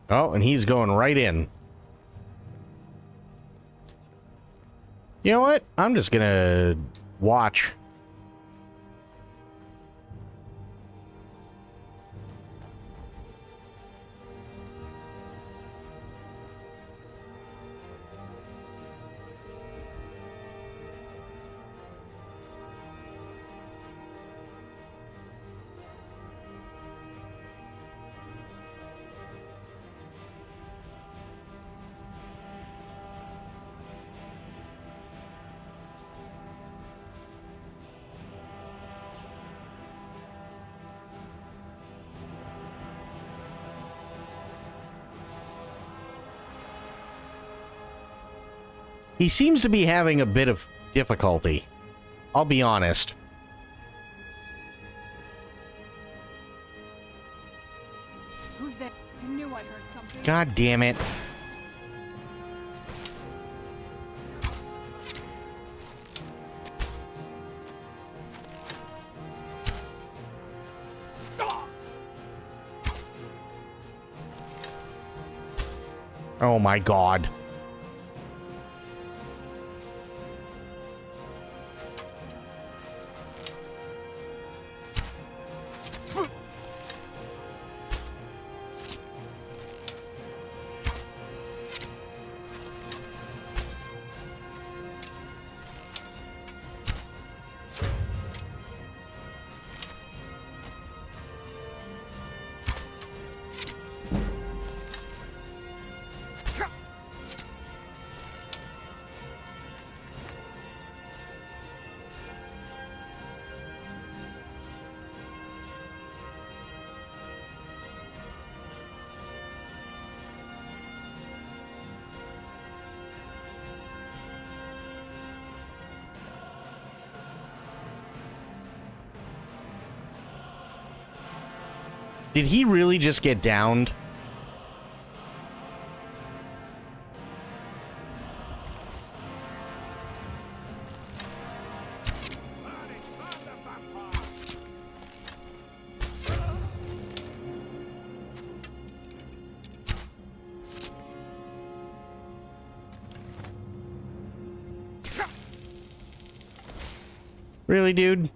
Oh, and he's going right in. You know what? I'm just gonna watch. He seems to be having a bit of difficulty. I'll be honest. Who's there? I knew I heard something. God damn it. Oh my God. Did he really just get downed? Really, dude?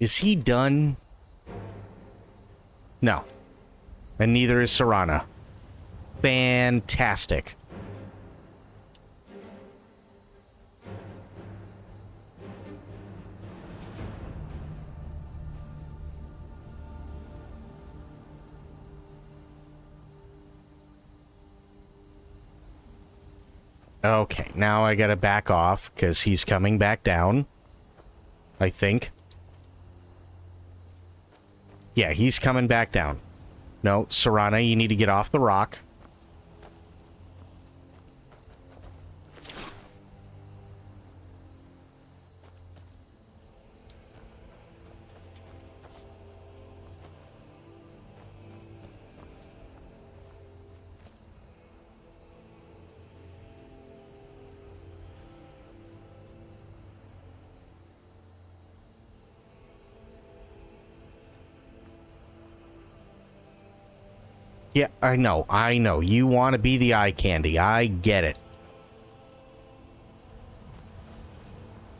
Is he done? No. And neither is Serana. Fantastic. Okay, now I gotta back off because he's coming back down. I think. Yeah, he's coming back down. No, Serana, you need to get off the rock. Yeah, I know. You want to be the eye candy. I get it.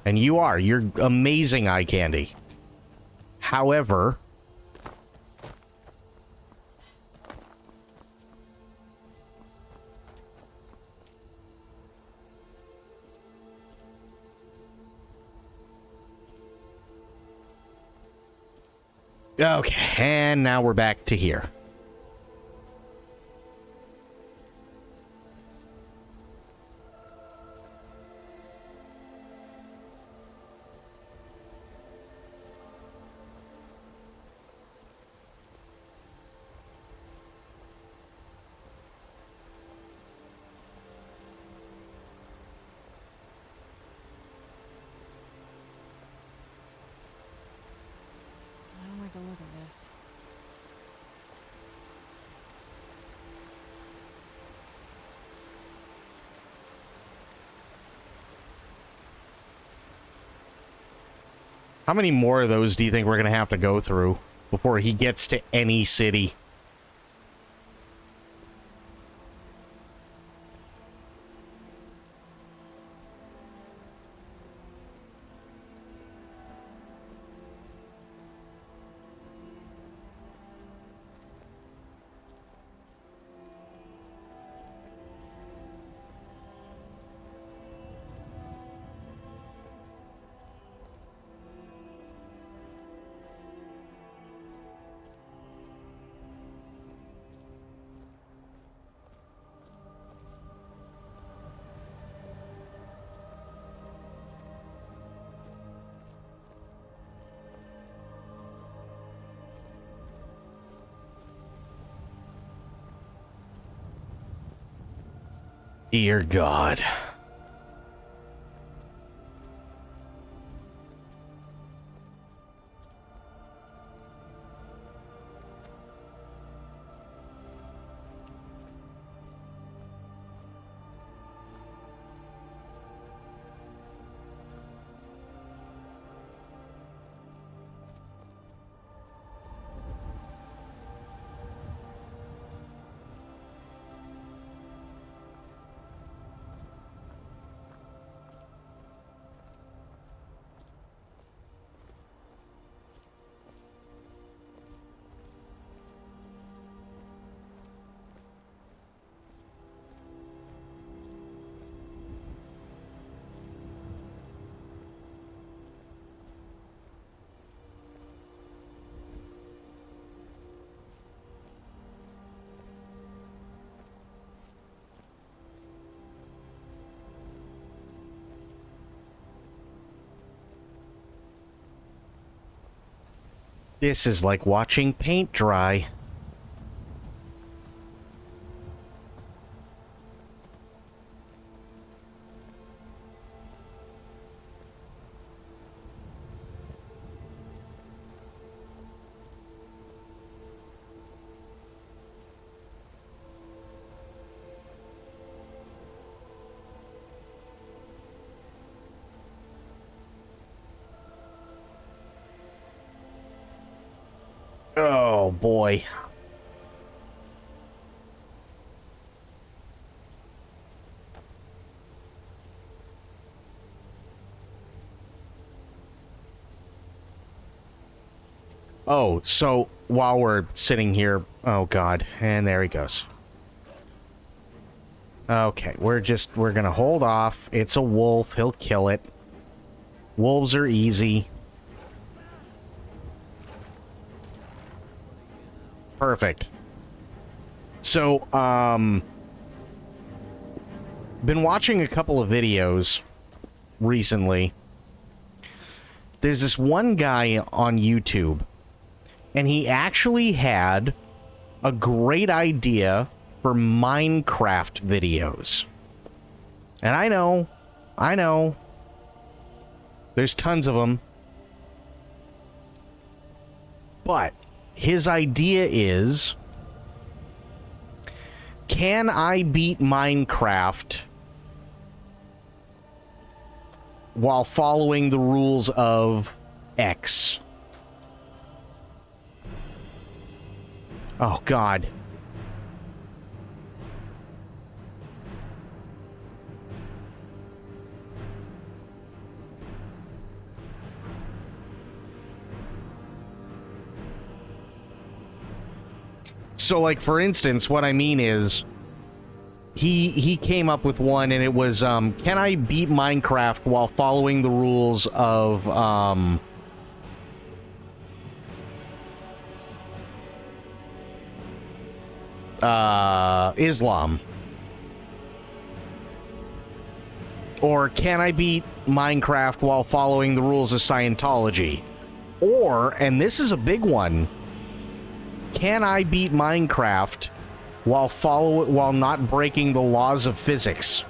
And you are. You're amazing eye candy. However... Okay, and now we're back to here. I don't like the look of this. How many more of those do you think we're going to have to go through before he gets to any city? Dear God. This is like watching paint dry. Oh boy. Oh, so while we're sitting here... Oh, God. And there he goes. Okay, we're gonna hold off. It's a wolf. He'll kill it. Wolves are easy. Perfect. So, been watching a couple of videos recently. There's this one guy on YouTube, and he actually had a great idea for Minecraft videos. And I know, there's tons of them. But his idea is, can I beat Minecraft while following the rules of X? Oh, God. So, like, for instance, what I mean is, he came up with one, and it was, can I beat Minecraft while following the rules of, Islam? Or can I beat Minecraft while following the rules of Scientology? Or, and this is a big one, can I beat Minecraft while not breaking the laws of physics?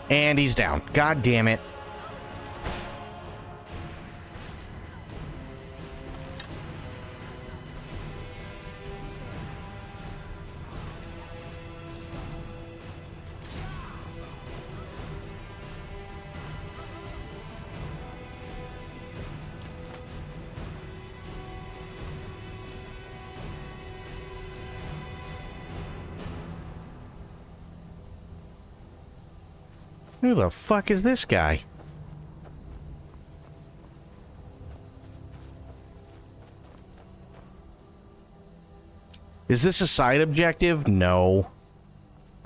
And he's down. God damn it. Who the fuck is this guy? Is this a side objective? No.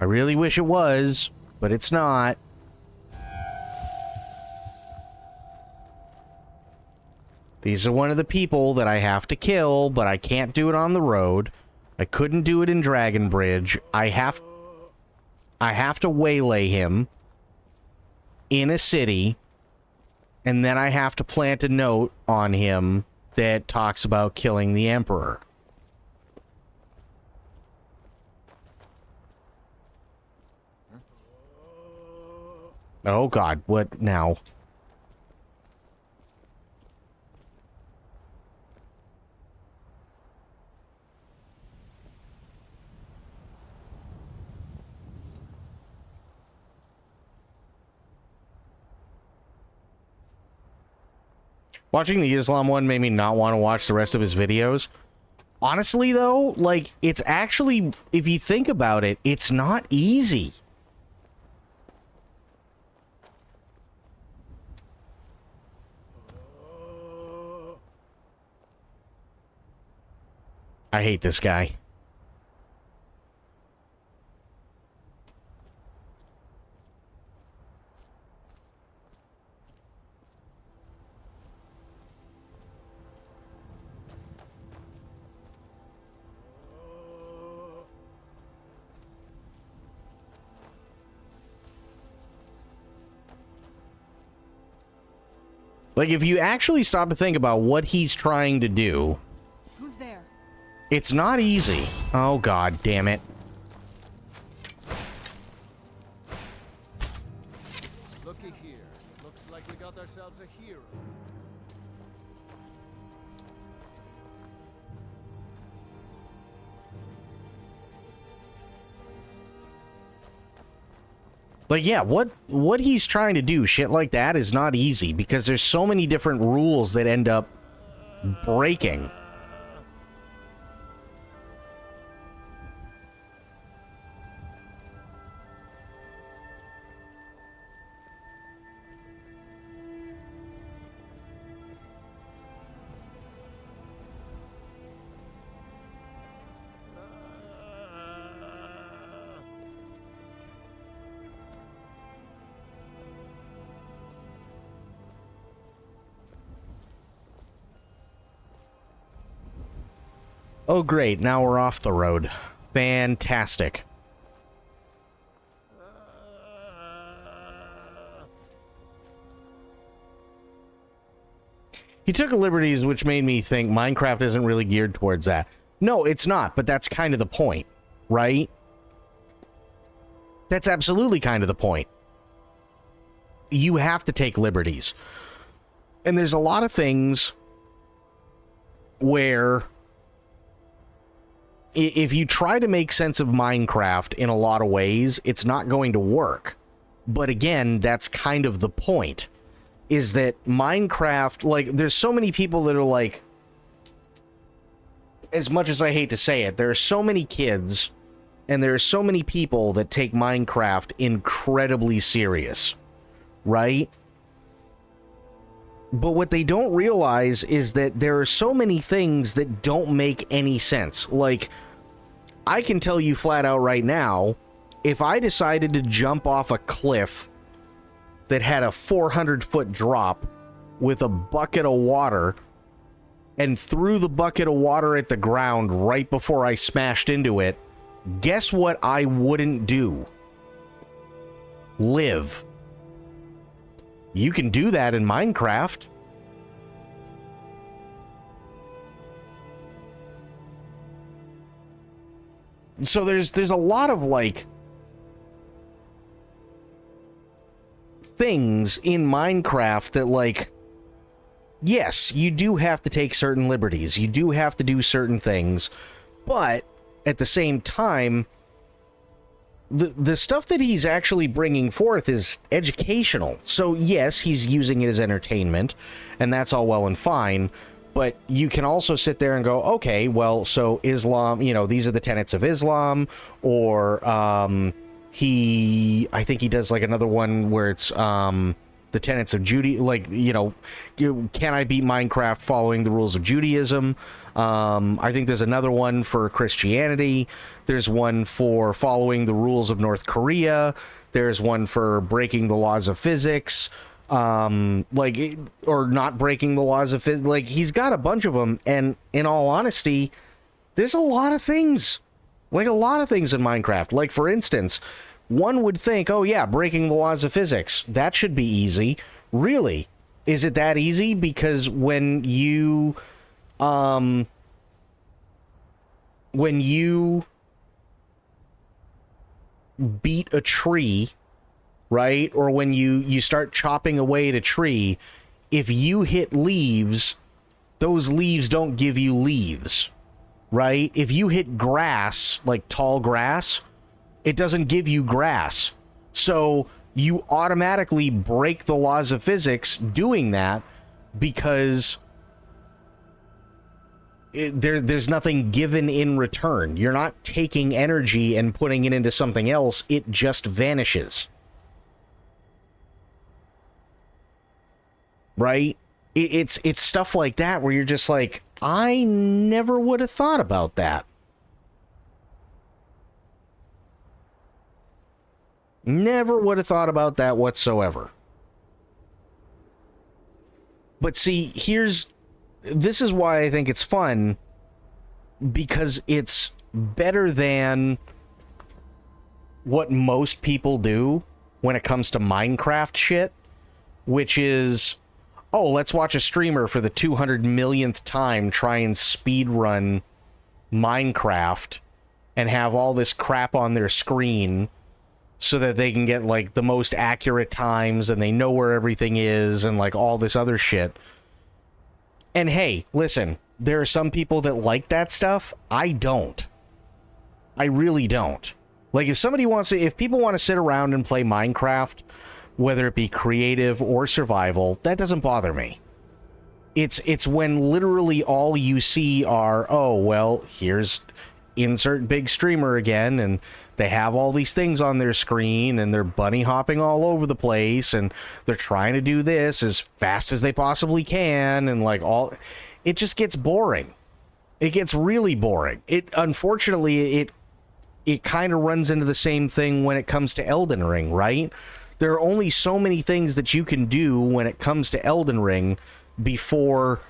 I really wish it was, but it's not. These are one of the people that I have to kill, but I can't do it on the road. I couldn't do it in Dragon Bridge. I have to waylay him in a city, and then I have to plant a note on him that talks about killing the Emperor. Oh God, what now? Watching the Islam one made me not want to watch the rest of his videos. Honestly, though, like, it's actually, if you think about it, it's not easy. I hate this guy. Like, if you actually stop to think about what he's trying to do... Who's there? It's not easy. Oh, God damn it. Looky here. Looks like we got ourselves a hero. Like, yeah, what he's trying to do, shit like that, is not easy, because there's so many different rules that end up breaking. Oh, great. Now we're off the road. Fantastic. He took liberties, which made me think Minecraft isn't really geared towards that. No, it's not, but that's kind of the point, right? That's absolutely kind of the point. You have to take liberties. And there's a lot of things where if you try to make sense of Minecraft in a lot of ways, it's not going to work. But again, that's kind of the point. Is that Minecraft, like, there's so many people that are like, as much as I hate to say it, there are so many kids and there are so many people that take Minecraft incredibly serious, right? But what they don't realize is that there are so many things that don't make any sense. Like, I can tell you flat out right now, if I decided to jump off a cliff that had a 400-foot drop with a bucket of water and threw the bucket of water at the ground right before I smashed into it, guess what I wouldn't do? Live. You can do that in Minecraft. So there's a lot of, like, things in Minecraft that, like, yes, you do have to take certain liberties. You do have to do certain things. But at the same time, the stuff that he's actually bringing forth is educational. So yes, he's using it as entertainment, and that's all well and fine. But you can also sit there and go, okay, well, so Islam, you know, these are the tenets of Islam, or I think he does like another one where it's the tenets of Judaism, like, you know, can I beat Minecraft following the rules of Judaism? I think there's another one for Christianity. There's one for following the rules of North Korea. There's one for breaking the laws of physics, or not breaking the laws of physics. Like, he's got a bunch of them, and in all honesty, there's a lot of things. Like, a lot of things in Minecraft. Like, for instance, one would think, oh yeah, breaking the laws of physics, that should be easy. Really? Is it that easy? Because when you beat a tree, right? Or when you start chopping away at a tree, if you hit leaves, those leaves don't give you leaves, right? If you hit grass, like tall grass, it doesn't give you grass. So you automatically break the laws of physics doing that, because there's nothing given in return. You're not taking energy and putting it into something else. It just vanishes. Right? It's stuff like that where you're just like, I never would have thought about that. Never would have thought about that whatsoever. But see, this is why I think it's fun, because it's better than what most people do when it comes to Minecraft shit, which is, oh, let's watch a streamer for the 200 millionth time try and speedrun Minecraft and have all this crap on their screen so that they can get, like, the most accurate times and they know where everything is and, like, all this other shit. And hey, listen, there are some people that like that stuff. I don't. I really don't. Like, if people want to sit around and play Minecraft, whether it be creative or survival, that doesn't bother me. It's when literally all you see are, oh, well, here's insert big streamer again, and they have all these things on their screen, and they're bunny hopping all over the place, and they're trying to do this as fast as they possibly can, and like it just gets boring. It gets really boring. Unfortunately, it kind of runs into the same thing when it comes to Elden Ring, right? There are only so many things that you can do when it comes to Elden Ring before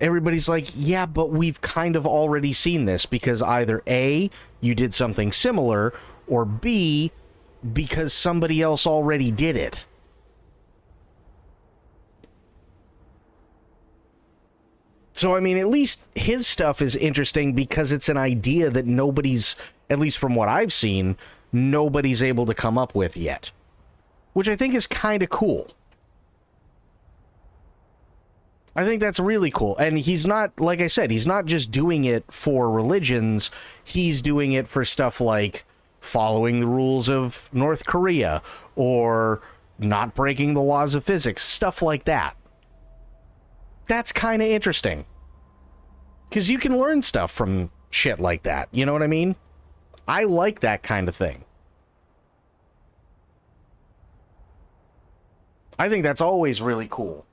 everybody's like, yeah, but we've kind of already seen this because either A, you did something similar, or B, because somebody else already did it. So, I mean, at least his stuff is interesting because it's an idea that nobody's, at least from what I've seen, nobody's able to come up with yet. Which I think is kind of cool. I think that's really cool. And he's not, like I said, he's not just doing it for religions. He's doing it for stuff like following the rules of North Korea or not breaking the laws of physics, stuff like that. That's kind of interesting. Because you can learn stuff from shit like that. You know what I mean? I like that kind of thing. I think that's always really cool.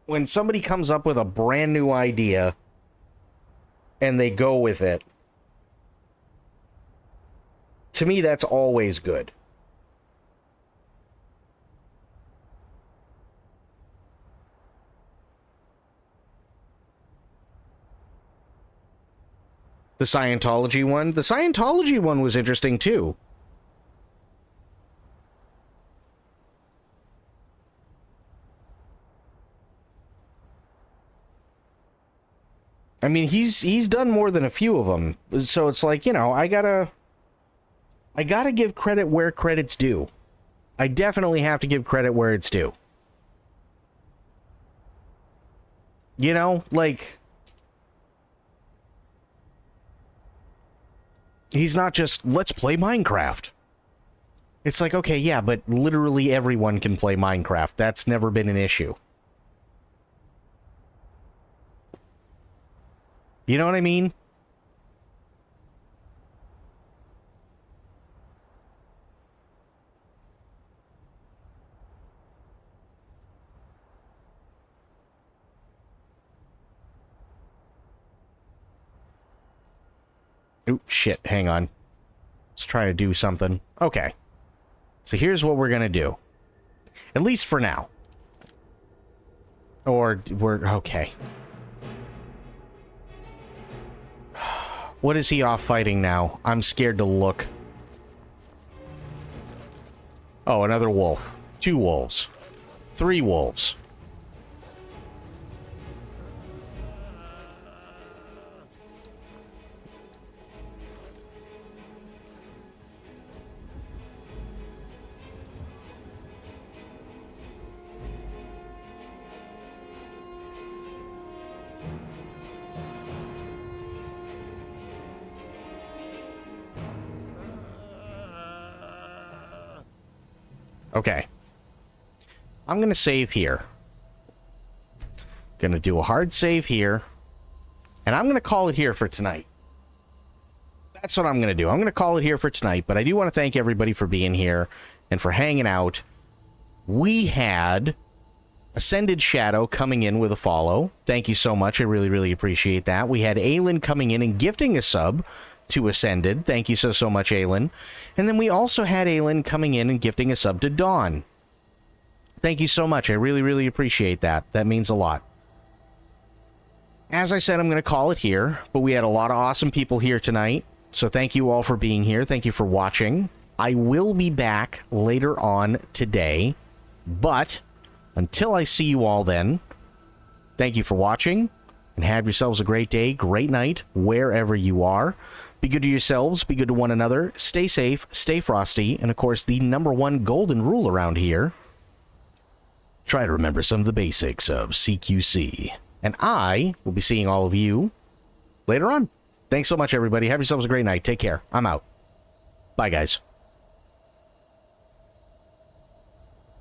When somebody comes up with a brand new idea and they go with it, to me, that's always good. The Scientology one? The Scientology one was interesting, too. I mean, he's done more than a few of them. So it's like, you know, I gotta give credit where credit's due. I definitely have to give credit where it's due. You know, like, he's not just, let's play Minecraft. It's like, okay, yeah, but literally everyone can play Minecraft. That's never been an issue. You know what I mean? Oop, shit, hang on. Let's try to do something. Okay. So here's what we're gonna do. At least for now. Or, we're, okay. What is he off fighting now? I'm scared to look. Oh, another wolf. 2 wolves. 3 wolves. Okay. I'm going to save here. Going to do a hard save here. And I'm going to call it here for tonight. That's what I'm going to do. I'm going to call it here for tonight. But I do want to thank everybody for being here and for hanging out. We had Ascended Shadow coming in with a follow. Thank you so much. I really, really appreciate that. We had Aelin coming in and gifting a sub to Ascended. Thank you so much, Aelin. And then we also had Aelin coming in and gifting a sub to Dawn. Thank you so much. I really, really appreciate that. That means a lot. As I said, I'm going to call it here, but we had a lot of awesome people here tonight. So thank you all for being here. Thank you for watching. I will be back later on today, but until I see you all then, thank you for watching, and have yourselves a great day, great night, wherever you are. Be good to yourselves, be good to one another, stay safe, stay frosty, and of course the #1 golden rule around here, try to remember some of the basics of CQC. And I will be seeing all of you later on. Thanks so much, everybody. Have yourselves a great night. Take care. I'm out. Bye, guys.